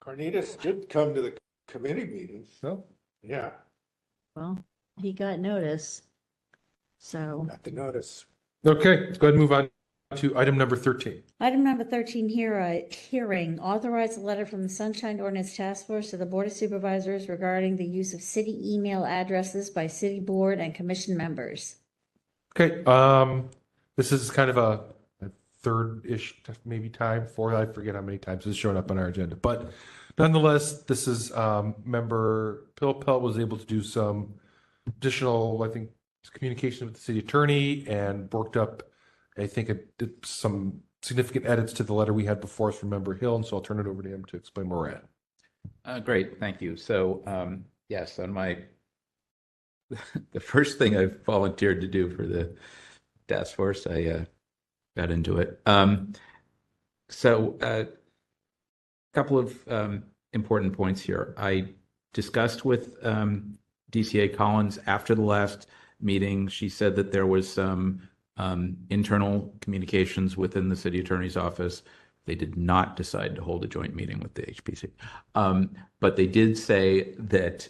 [SPEAKER 10] Carnitas did come to the committee meetings.
[SPEAKER 3] No?
[SPEAKER 10] Yeah,
[SPEAKER 2] Well, he got notice. So
[SPEAKER 10] got the notice.
[SPEAKER 3] Okay, let's go ahead and move on to item number 13.
[SPEAKER 2] item number 13 here, hearing authorize a letter from the Sunshine Ordinance Task Force to the Board of Supervisors regarding the use of city email addresses by city board and commission members.
[SPEAKER 3] Okay, this is kind of a third-ish, maybe time, fourth, I forget how many times it's shown up on our agenda. But nonetheless, this is member Pilpel was able to do some additional, I think, communication with the city attorney and worked up, I think, some significant edits to the letter we had before us from member Hill. And so I'll turn it over to him to explain where we're at.
[SPEAKER 4] Great, thank you. So, yes, on the first thing I volunteered to do for the task force, I got into it. So, a couple of important points here. I discussed with DCA Collins after the last meeting. She said that there was some internal communications within the city attorney's office. They did not decide to hold a joint meeting with the HPC. But they did say that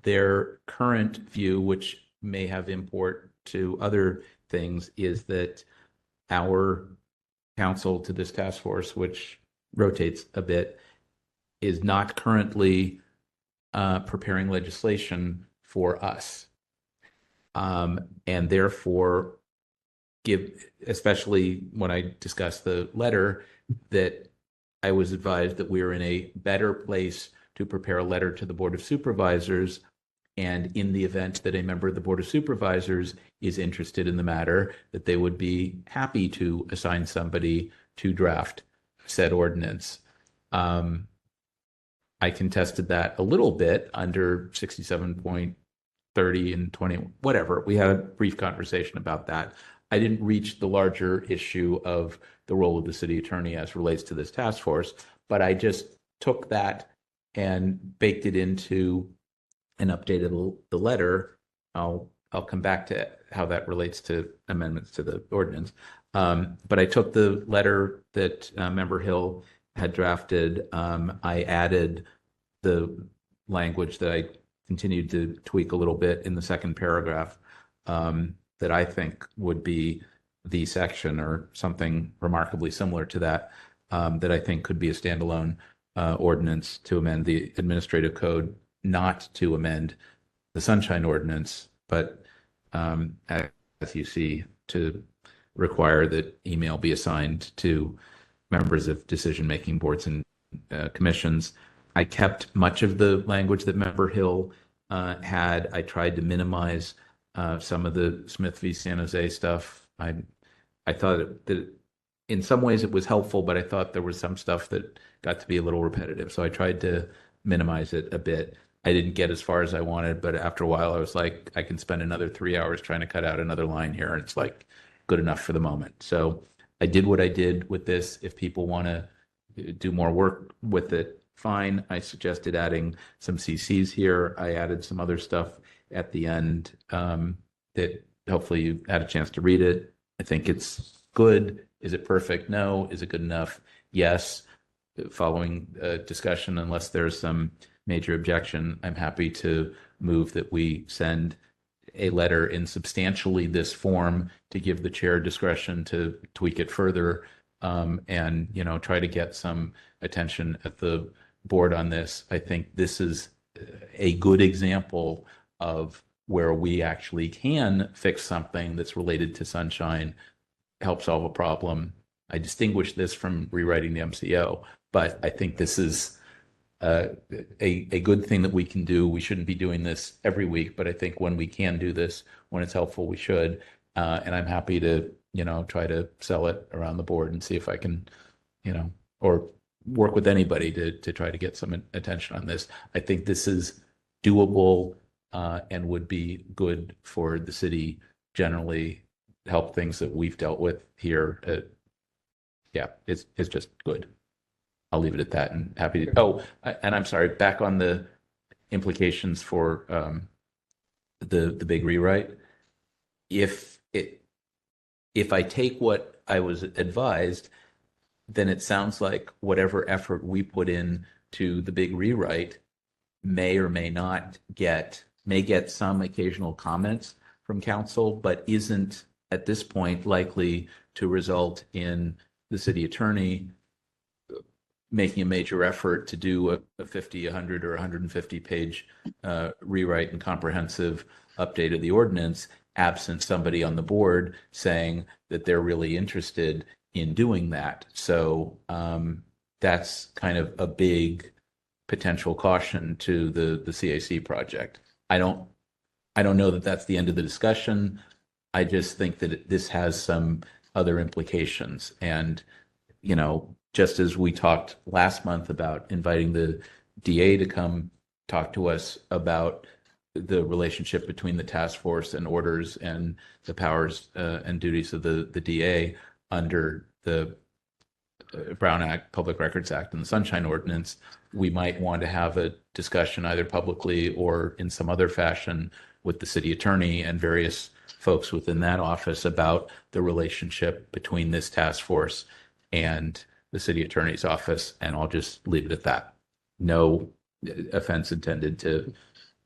[SPEAKER 4] their current view, which may have import to other things, is that our counsel to this task force, which rotates a bit, is not currently preparing legislation for us. And therefore,
[SPEAKER 14] especially when I discussed the letter, that I was advised that we are in a better place to prepare a letter to the Board of Supervisors. And in the event that a member of the Board of Supervisors is interested in the matter, that they would be happy to assign somebody to draft said ordinance. I contested that a little bit under 67.30 and 20, whatever. We had a brief conversation about that. I didn't reach the larger issue of the role of the city attorney as relates to this task force, but I just took that and baked it into and updated the letter. I'll come back to how that relates to amendments to the ordinance. But I took the letter that Member Hill had drafted. I added the language that I continued to tweak a little bit in the second paragraph that I think would be the section or something remarkably similar to that, that I think could be a standalone ordinance to amend the administrative code, not to amend the Sunshine Ordinance, but as you see, to require that email be assigned to members of decision-making boards and commissions. I kept much of the language that Member Hill had. I tried to minimize some of the Smith v. San Jose stuff. I thought that in some ways it was helpful, but I thought there was some stuff that got to be a little repetitive. So I tried to minimize it a bit. I didn't get as far as I wanted, but after a while I was like, I can spend another 3 hours trying to cut out another line here. And it's like good enough for the moment. So I did what I did with this. If people want to do more work with it, fine. I suggested adding some CCs here. I added some other stuff at the end that hopefully you had a chance to read it. I think it's good. Is it perfect? No. Is it good enough? Yes. Following discussion, unless there's some major objection, I'm happy to move that we send a letter in substantially this form to give the chair discretion to tweak it further, and try to get some attention at the board on this. I think this is a good example of where we actually can fix something that's related to Sunshine, help solve a problem. I distinguish this from rewriting the MCO, but I think this is a good thing that we can do. We shouldn't be doing this every week, but I think when we can do this, when it's helpful, we should. And I'm happy to, try to sell it around the board and see if I can, or work with anybody to try to get some attention on this. I think this is doable and would be good for the city generally, help things that we've dealt with here. Yeah, it's just good. I'll leave it at that and happy to. Oh, and I'm sorry, back on the implications for the big rewrite. If I take what I was advised, then it sounds like whatever effort we put in to the big rewrite may or may not get some occasional comments from council, but isn't at this point likely to result in the city attorney making a major effort to do a 50, 100, or 150 page rewrite and comprehensive update of the ordinance, absent somebody on the board saying that they're really interested in doing that. So that's kind of a big potential caution to the CAC project. I don't know that that's the end of the discussion. I just think that this has some other implications. And, just as we talked last month about inviting the DA to come talk to us about the relationship between the task force and orders and the powers and duties of the DA under the Brown Act, Public Records Act, and the Sunshine Ordinance, we might want to have a discussion either publicly or in some other fashion with the city attorney and various folks within that office about the relationship between this task force and the city attorney's office. And I'll just leave it at that. No offense intended to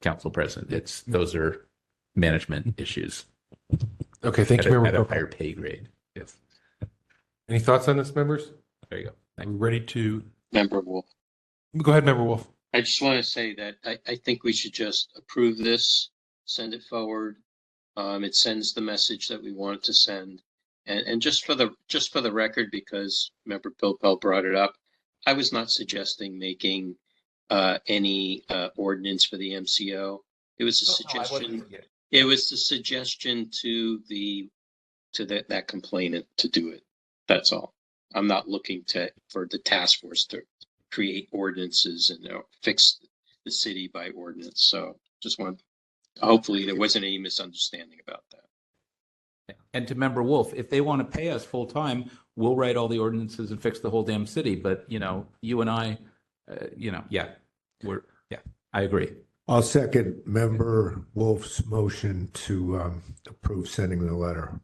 [SPEAKER 14] council president. Those are management issues.
[SPEAKER 3] Okay, thank you, Member.
[SPEAKER 14] At a higher pay grade. Yes.
[SPEAKER 3] Any thoughts on this, members?
[SPEAKER 14] There you go.
[SPEAKER 3] Are we ready to?
[SPEAKER 6] Member Wolf.
[SPEAKER 3] Go ahead, Member Wolf.
[SPEAKER 6] I just want to say that I think we should just approve this, send it forward. It sends the message that we want it to send. And just for the record, because Member Pilpel brought it up, I was not suggesting making any ordinance for the MCO. It was a suggestion. It was a suggestion to that complainant to do it. That's all. I'm not looking for the task force to create ordinances and fix the city by ordinance. So just hopefully there wasn't any misunderstanding about that.
[SPEAKER 14] And to Member Wolf, if they want to pay us full time, we'll write all the ordinances and fix the whole damn city. But, you and I, I agree.
[SPEAKER 10] I'll second Member Wolf's motion to approve sending the letter.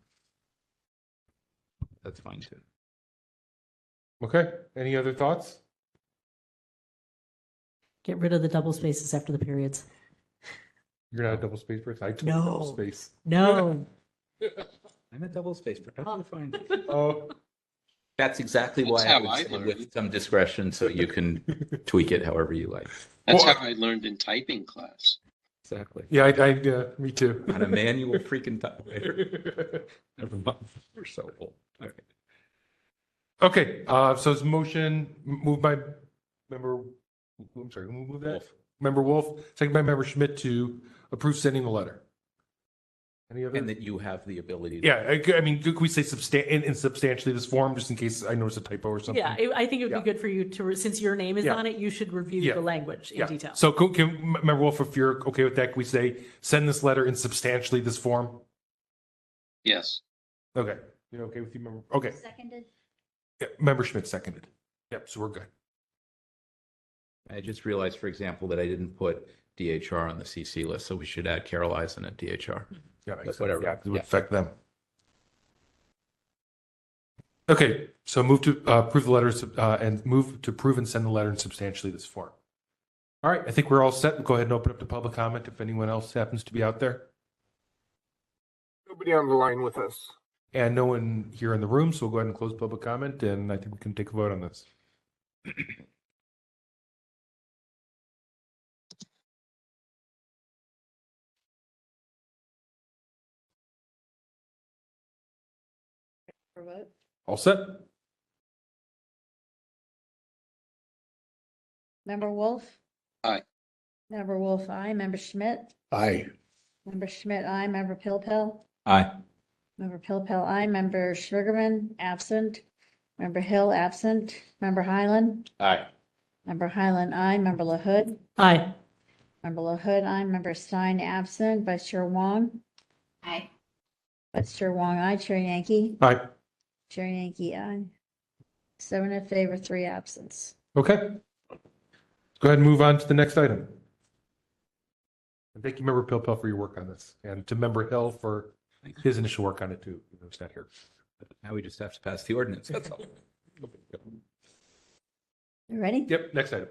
[SPEAKER 14] That's fine too.
[SPEAKER 3] Okay. Any other thoughts?
[SPEAKER 7] Get rid of the double spaces after the periods.
[SPEAKER 3] You're not a double space person? I took
[SPEAKER 7] No.
[SPEAKER 3] double space.
[SPEAKER 7] No.
[SPEAKER 14] I'm a double space, but I'm fine.
[SPEAKER 3] Oh,
[SPEAKER 14] that's exactly why I would say with some discretion, so you can tweak it however you like.
[SPEAKER 6] That's how I learned in typing class.
[SPEAKER 14] Exactly.
[SPEAKER 3] Yeah, me too.
[SPEAKER 14] On a manual freaking typewriter. Never mind. We're so old.
[SPEAKER 3] Okay, so it's motion moved by Member, I'm sorry, who moved that?
[SPEAKER 14] Wolf.
[SPEAKER 3] Member Wolf, second by Member Schmidt to approve sending the letter. Any other?
[SPEAKER 14] And that you have the ability to.
[SPEAKER 3] Yeah, I mean, could we say in substantially this form, just in case I notice a typo or something?
[SPEAKER 7] Yeah, I think it would be good for you to, since your name is on it, you should review the language in detail.
[SPEAKER 3] So can Member Wolf, if you're okay with that, can we say send this letter in substantially this form?
[SPEAKER 6] Yes.
[SPEAKER 3] Okay. You're okay with you, Member? Okay.
[SPEAKER 2] Seconded.
[SPEAKER 3] Yeah, Member Schmidt seconded. Yep, so we're good.
[SPEAKER 14] I just realized, for example, that I didn't put DHR on the CC list, so we should add Carol Eisen at DHR.
[SPEAKER 3] Yeah,
[SPEAKER 14] but whatever.
[SPEAKER 3] Yeah, it would affect them. Okay, so move to approve the letters and move to approve and send the letter in substantially this form. All right, I think we're all set. We'll go ahead and open up to public comment if anyone else happens to be out there.
[SPEAKER 1] Nobody on the line with us.
[SPEAKER 3] And no one here in the room, so we'll go ahead and close public comment, and I think we can take a vote on this.
[SPEAKER 2] For vote.
[SPEAKER 3] All set?
[SPEAKER 2] Member Wolf?
[SPEAKER 6] Aye.
[SPEAKER 2] Member Wolf, aye. Member Schmidt?
[SPEAKER 10] Aye.
[SPEAKER 2] Member Schmidt, aye. Member Pilpel?
[SPEAKER 14] Aye.
[SPEAKER 2] Member Pilpel, aye. Member Sugarman, absent. Member Hill, absent. Member Highland?
[SPEAKER 9] Aye.
[SPEAKER 2] Member Highland, aye. Member LaHood?
[SPEAKER 7] Aye.
[SPEAKER 2] Member LaHood, aye. Member Stein, absent. Vice Chair Wong?
[SPEAKER 8] Aye.
[SPEAKER 2] Vice Chair Wong, aye. Chair Yankee?
[SPEAKER 3] Aye.
[SPEAKER 2] Chair Yankee, aye. 7 in favor, 3 absence.
[SPEAKER 3] Okay. Go ahead and move on to the next item. And thank you, Member Pilpel, for your work on this, and to Member Hill for his initial work on it too. He was not here.
[SPEAKER 14] Now we just have to pass the ordinance. That's all.
[SPEAKER 2] You ready?
[SPEAKER 3] Yep, next item.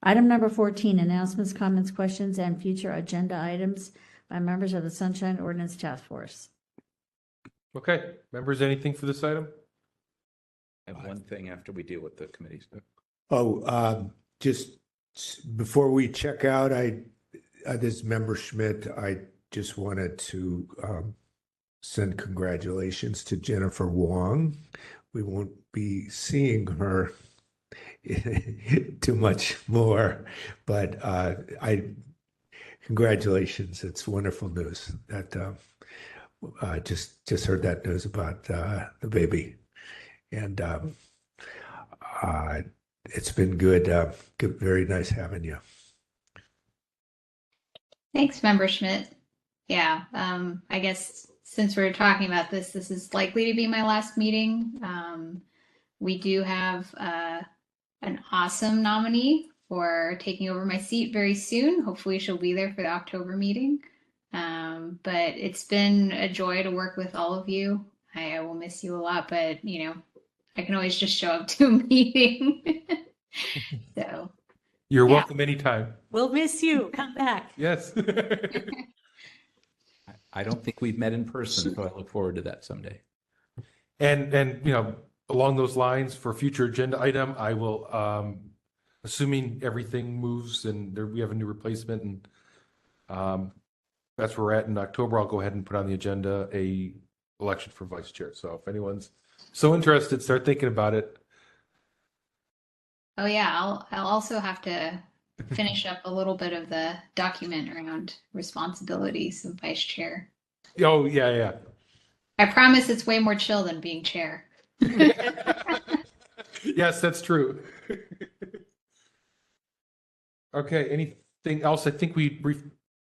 [SPEAKER 2] Item number 14, announcements, comments, questions, and future agenda items by members of the Sunshine Ordinance Task Force.
[SPEAKER 3] Okay, members, anything for this item?
[SPEAKER 14] I have one thing after we deal with the committees.
[SPEAKER 10] Just before we check out, this is Member Schmidt. I just wanted to send congratulations to Jennifer Wong. We won't be seeing her too much more, but congratulations. It's wonderful news that just heard that news about the baby, and it's been good. Very nice having you.
[SPEAKER 8] Thanks, Member Schmidt. Yeah, I guess since we're talking about this, this is likely to be my last meeting. We do have an awesome nominee for taking over my seat very soon. Hopefully she'll be there for the October meeting. But it's been a joy to work with all of you. I will miss you a lot, but I can always just show up to a meeting. So
[SPEAKER 3] You're welcome anytime.
[SPEAKER 7] We'll miss you. Come back.
[SPEAKER 3] Yes.
[SPEAKER 14] I don't think we've met in person, so I look forward to that someday.
[SPEAKER 3] And along those lines, for a future agenda item, I will, assuming everything moves and we have a new replacement, and that's where we're at in October, I'll go ahead and put on the agenda a election for vice chair. So if anyone's so interested, start thinking about it.
[SPEAKER 8] Oh yeah, I'll also have to finish up a little bit of the document around responsibilities of vice chair.
[SPEAKER 3] Oh, yeah.
[SPEAKER 8] I promise it's way more chill than being chair.
[SPEAKER 3] Yes, that's true. Okay, anything else? I think we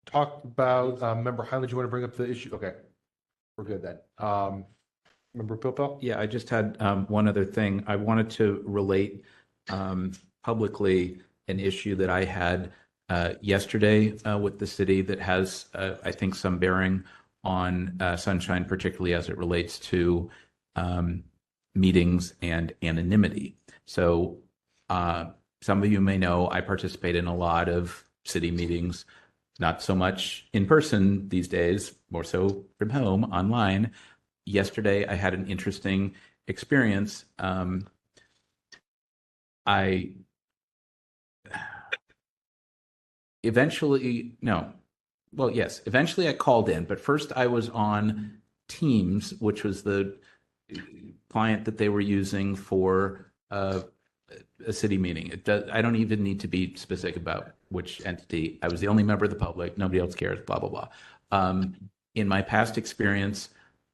[SPEAKER 3] talked about, Member Highland, you want to bring up the issue? Okay, we're good then. Member Pilpel?
[SPEAKER 14] Yeah, I just had one other thing. I wanted to relate publicly an issue that I had yesterday with the city that has, I think, some bearing on Sunshine, particularly as it relates to meetings and anonymity. So some of you may know I participate in a lot of city meetings, not so much in person these days, more so from home, online. Yesterday, I had an interesting experience. Eventually I called in, but first I was on Teams, which was the client that they were using for a city meeting. I don't even need to be specific about which entity. I was the only member of the public. Nobody else cares, blah, blah, blah. In my past experience,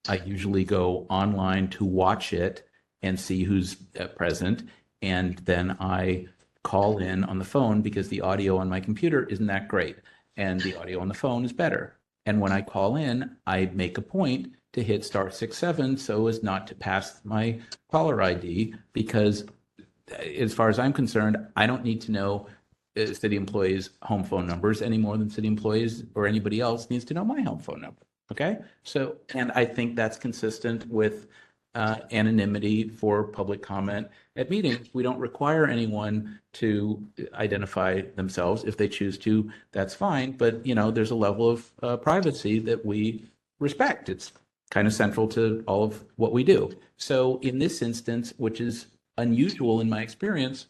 [SPEAKER 14] I usually go online to watch it and see who's present. And then I call in on the phone because the audio on my computer isn't that great. And the audio on the phone is better. And when I call in, I make a point to hit *67 so as not to pass my caller ID, because as far as I'm concerned, I don't need to know city employees' home phone numbers any more than city employees or anybody else needs to know my home phone number. Okay. So, and I think that's consistent with anonymity for public comment at meetings. We don't require anyone to identify themselves. If they choose to, that's fine. But, there's a level of privacy that we respect. It's kind of central to all of what we do. So in this instance, which is unusual in my experience,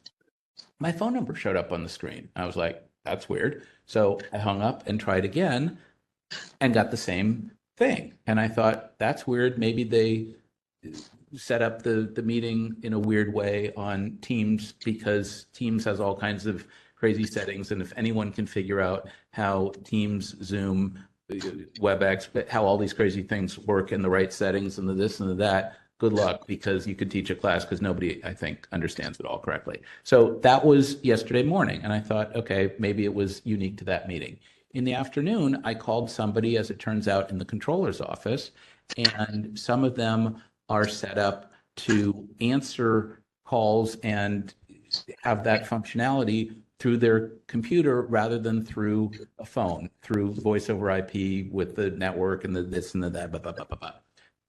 [SPEAKER 14] my phone number showed up on the screen. I was like, that's weird. So I hung up and tried again and got the same thing. And I thought, that's weird. Maybe they set up the meeting in a weird way on Teams, because Teams has all kinds of crazy settings. And if anyone can figure out how Teams, Zoom, WebEx, how all these crazy things work in the right settings and the this and the that, good luck, because you could teach a class, because nobody, I think, understands it all correctly. So that was yesterday morning. And I thought, okay, maybe it was unique to that meeting. In the afternoon, I called somebody, as it turns out, in the controller's office, and some of them are set up to answer calls and have that functionality through their computer rather than through a phone, through voice over IP with the network and the this and the that, blah, blah, blah, blah, blah.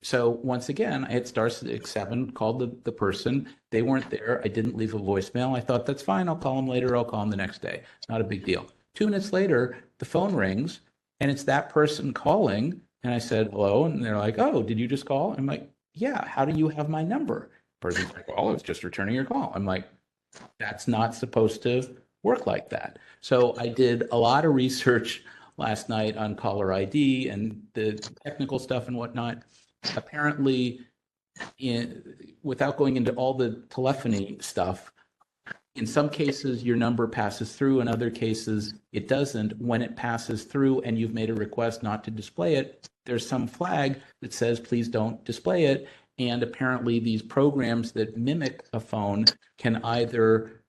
[SPEAKER 14] So once again, I hit *67, called the person. They weren't there. I didn't leave a voicemail. I thought, that's fine. I'll call them later. I'll call them the next day. Not a big deal. 2 minutes later, the phone rings, and it's that person calling. And I said, hello. And they're like, oh, did you just call? I'm like, yeah. How do you have my number? Person's like, well, I was just returning your call. I'm like, that's not supposed to work like that. So I did a lot of research last night on caller ID and the technical stuff and whatnot. Apparently, without going into all the telephony stuff, in some cases your number passes through, in other cases it doesn't. When it passes through and you've made a request not to display it, there's some flag that says please don't display it. And apparently these programs that mimic a phone can either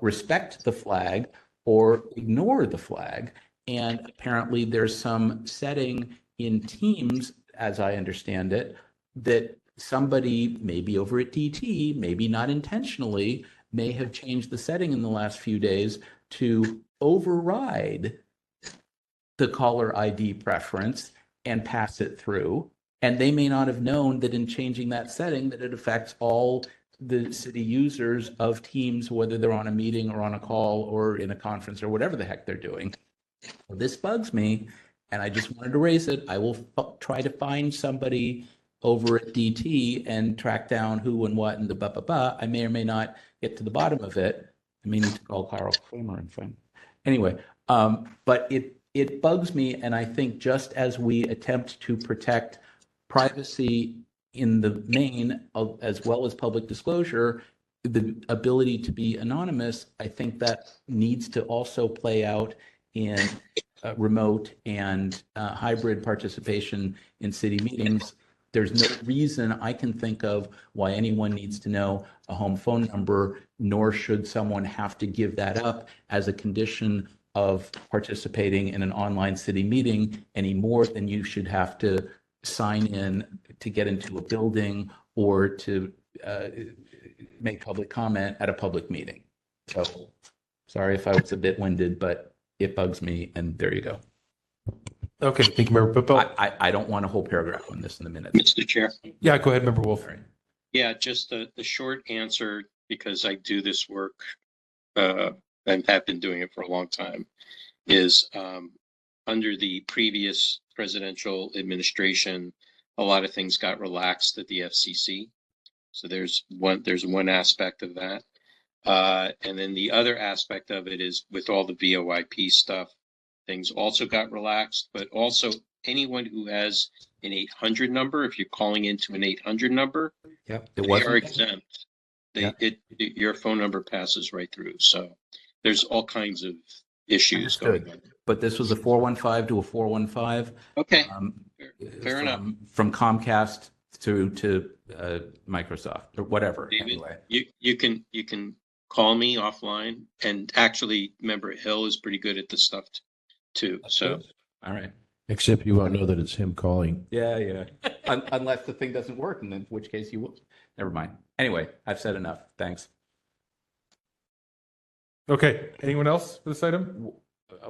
[SPEAKER 14] respect the flag or ignore the flag. And apparently there's some setting in Teams, as I understand it, that somebody, maybe over at DT, maybe not intentionally, may have changed the setting in the last few days to override the caller ID preference and pass it through. And they may not have known that in changing that setting that it affects all the city users of Teams, whether they're on a meeting or on a call or in a conference or whatever the heck they're doing. Well, this bugs me, and I just wanted to raise it. I will try to find somebody over at DT and track down who and what and the blah. I may or may not get to the bottom of it. I may need to call Carl Kramer and find. Anyway, but it bugs me, and I think just as we attempt to protect
[SPEAKER 4] privacy in the main, as well as public disclosure, the ability to be anonymous, I think that needs to also play out in remote and hybrid participation in city meetings. There's no reason I can think of why anyone needs to know a home phone number, nor should someone have to give that up as a condition of participating in an online city meeting any more than you should have to sign in to get into a building or to make public comment at a public meeting. So sorry if I was a bit winded, but it bugs me, and there you go.
[SPEAKER 3] Okay, thank you, Member Pippo.
[SPEAKER 4] I don't want a whole paragraph on this in the minutes.
[SPEAKER 6] Mr. Chair.
[SPEAKER 3] Yeah, go ahead, Member Wolf.
[SPEAKER 6] Yeah, just the short answer, because I do this work and have been doing it for a long time, is under the previous presidential administration, a lot of things got relaxed at the FCC. So there's one aspect of that. And then the other aspect of it is with all the VoIP stuff, things also got relaxed, but also anyone who has an 800 number, if you're calling into an 800 number,
[SPEAKER 4] yep,
[SPEAKER 6] they are exempt. Your phone number passes right through. So there's all kinds of issues going on.
[SPEAKER 4] But this was a 415 to a 415.
[SPEAKER 6] Okay, fair enough.
[SPEAKER 4] From Comcast to Microsoft or whatever.
[SPEAKER 6] David,
[SPEAKER 4] anyway,
[SPEAKER 6] you can call me offline, and actually, member Hill is pretty good at this stuff too. So,
[SPEAKER 4] all right.
[SPEAKER 9] Except you won't know that it's him calling.
[SPEAKER 4] Yeah. Unless the thing doesn't work, and in which case you will. Never mind. Anyway, I've said enough. Thanks.
[SPEAKER 3] Okay. Anyone else for this item?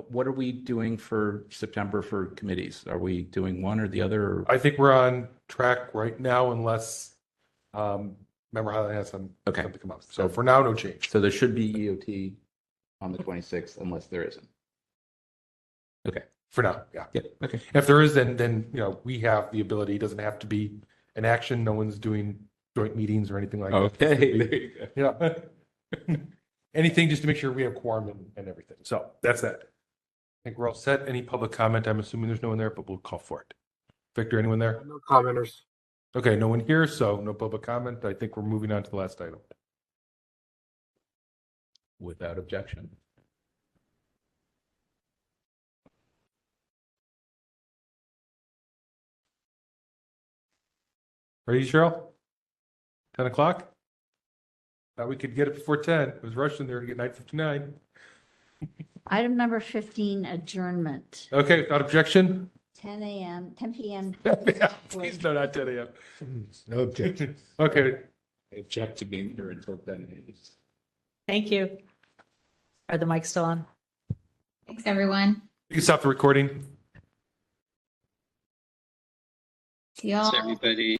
[SPEAKER 4] What are we doing for September for committees? Are we doing one or the other? Or?
[SPEAKER 3] I think we're on track right now, unless Member Highland has something to come up. So for now, no change.
[SPEAKER 4] So there should be EOT on the 26th, unless there isn't. Okay.
[SPEAKER 3] For now, yeah.
[SPEAKER 4] Okay.
[SPEAKER 3] If there is, then we have the ability. It doesn't have to be an action. No one's doing joint meetings or anything like that.
[SPEAKER 4] Okay. There you
[SPEAKER 3] go. Yeah. Anything just to make sure we have quorum and everything. So that's that. I think we're all set. Any public comment? I'm assuming there's no one there, but we'll call for it. Victor, anyone there?
[SPEAKER 1] No commenters.
[SPEAKER 3] Okay, no one here, so no public comment. I think we're moving on to the last item.
[SPEAKER 4] Without objection.
[SPEAKER 3] Ready, Cheryl? 10 o'clock? Thought we could get it before 10. It was rushing there to get 9:59.
[SPEAKER 2] Item number 15, adjournment.
[SPEAKER 3] Okay, without objection?
[SPEAKER 2] 10 a.m., 10 p.m.
[SPEAKER 3] Please no, not 10 a.m.
[SPEAKER 10] No objection.
[SPEAKER 3] Okay.
[SPEAKER 4] I object to being here until 10 a.m.
[SPEAKER 7] Thank you. Are the mics still on?
[SPEAKER 8] Thanks, everyone.
[SPEAKER 3] You can stop the recording.
[SPEAKER 8] See y'all.
[SPEAKER 6] Thanks, everybody.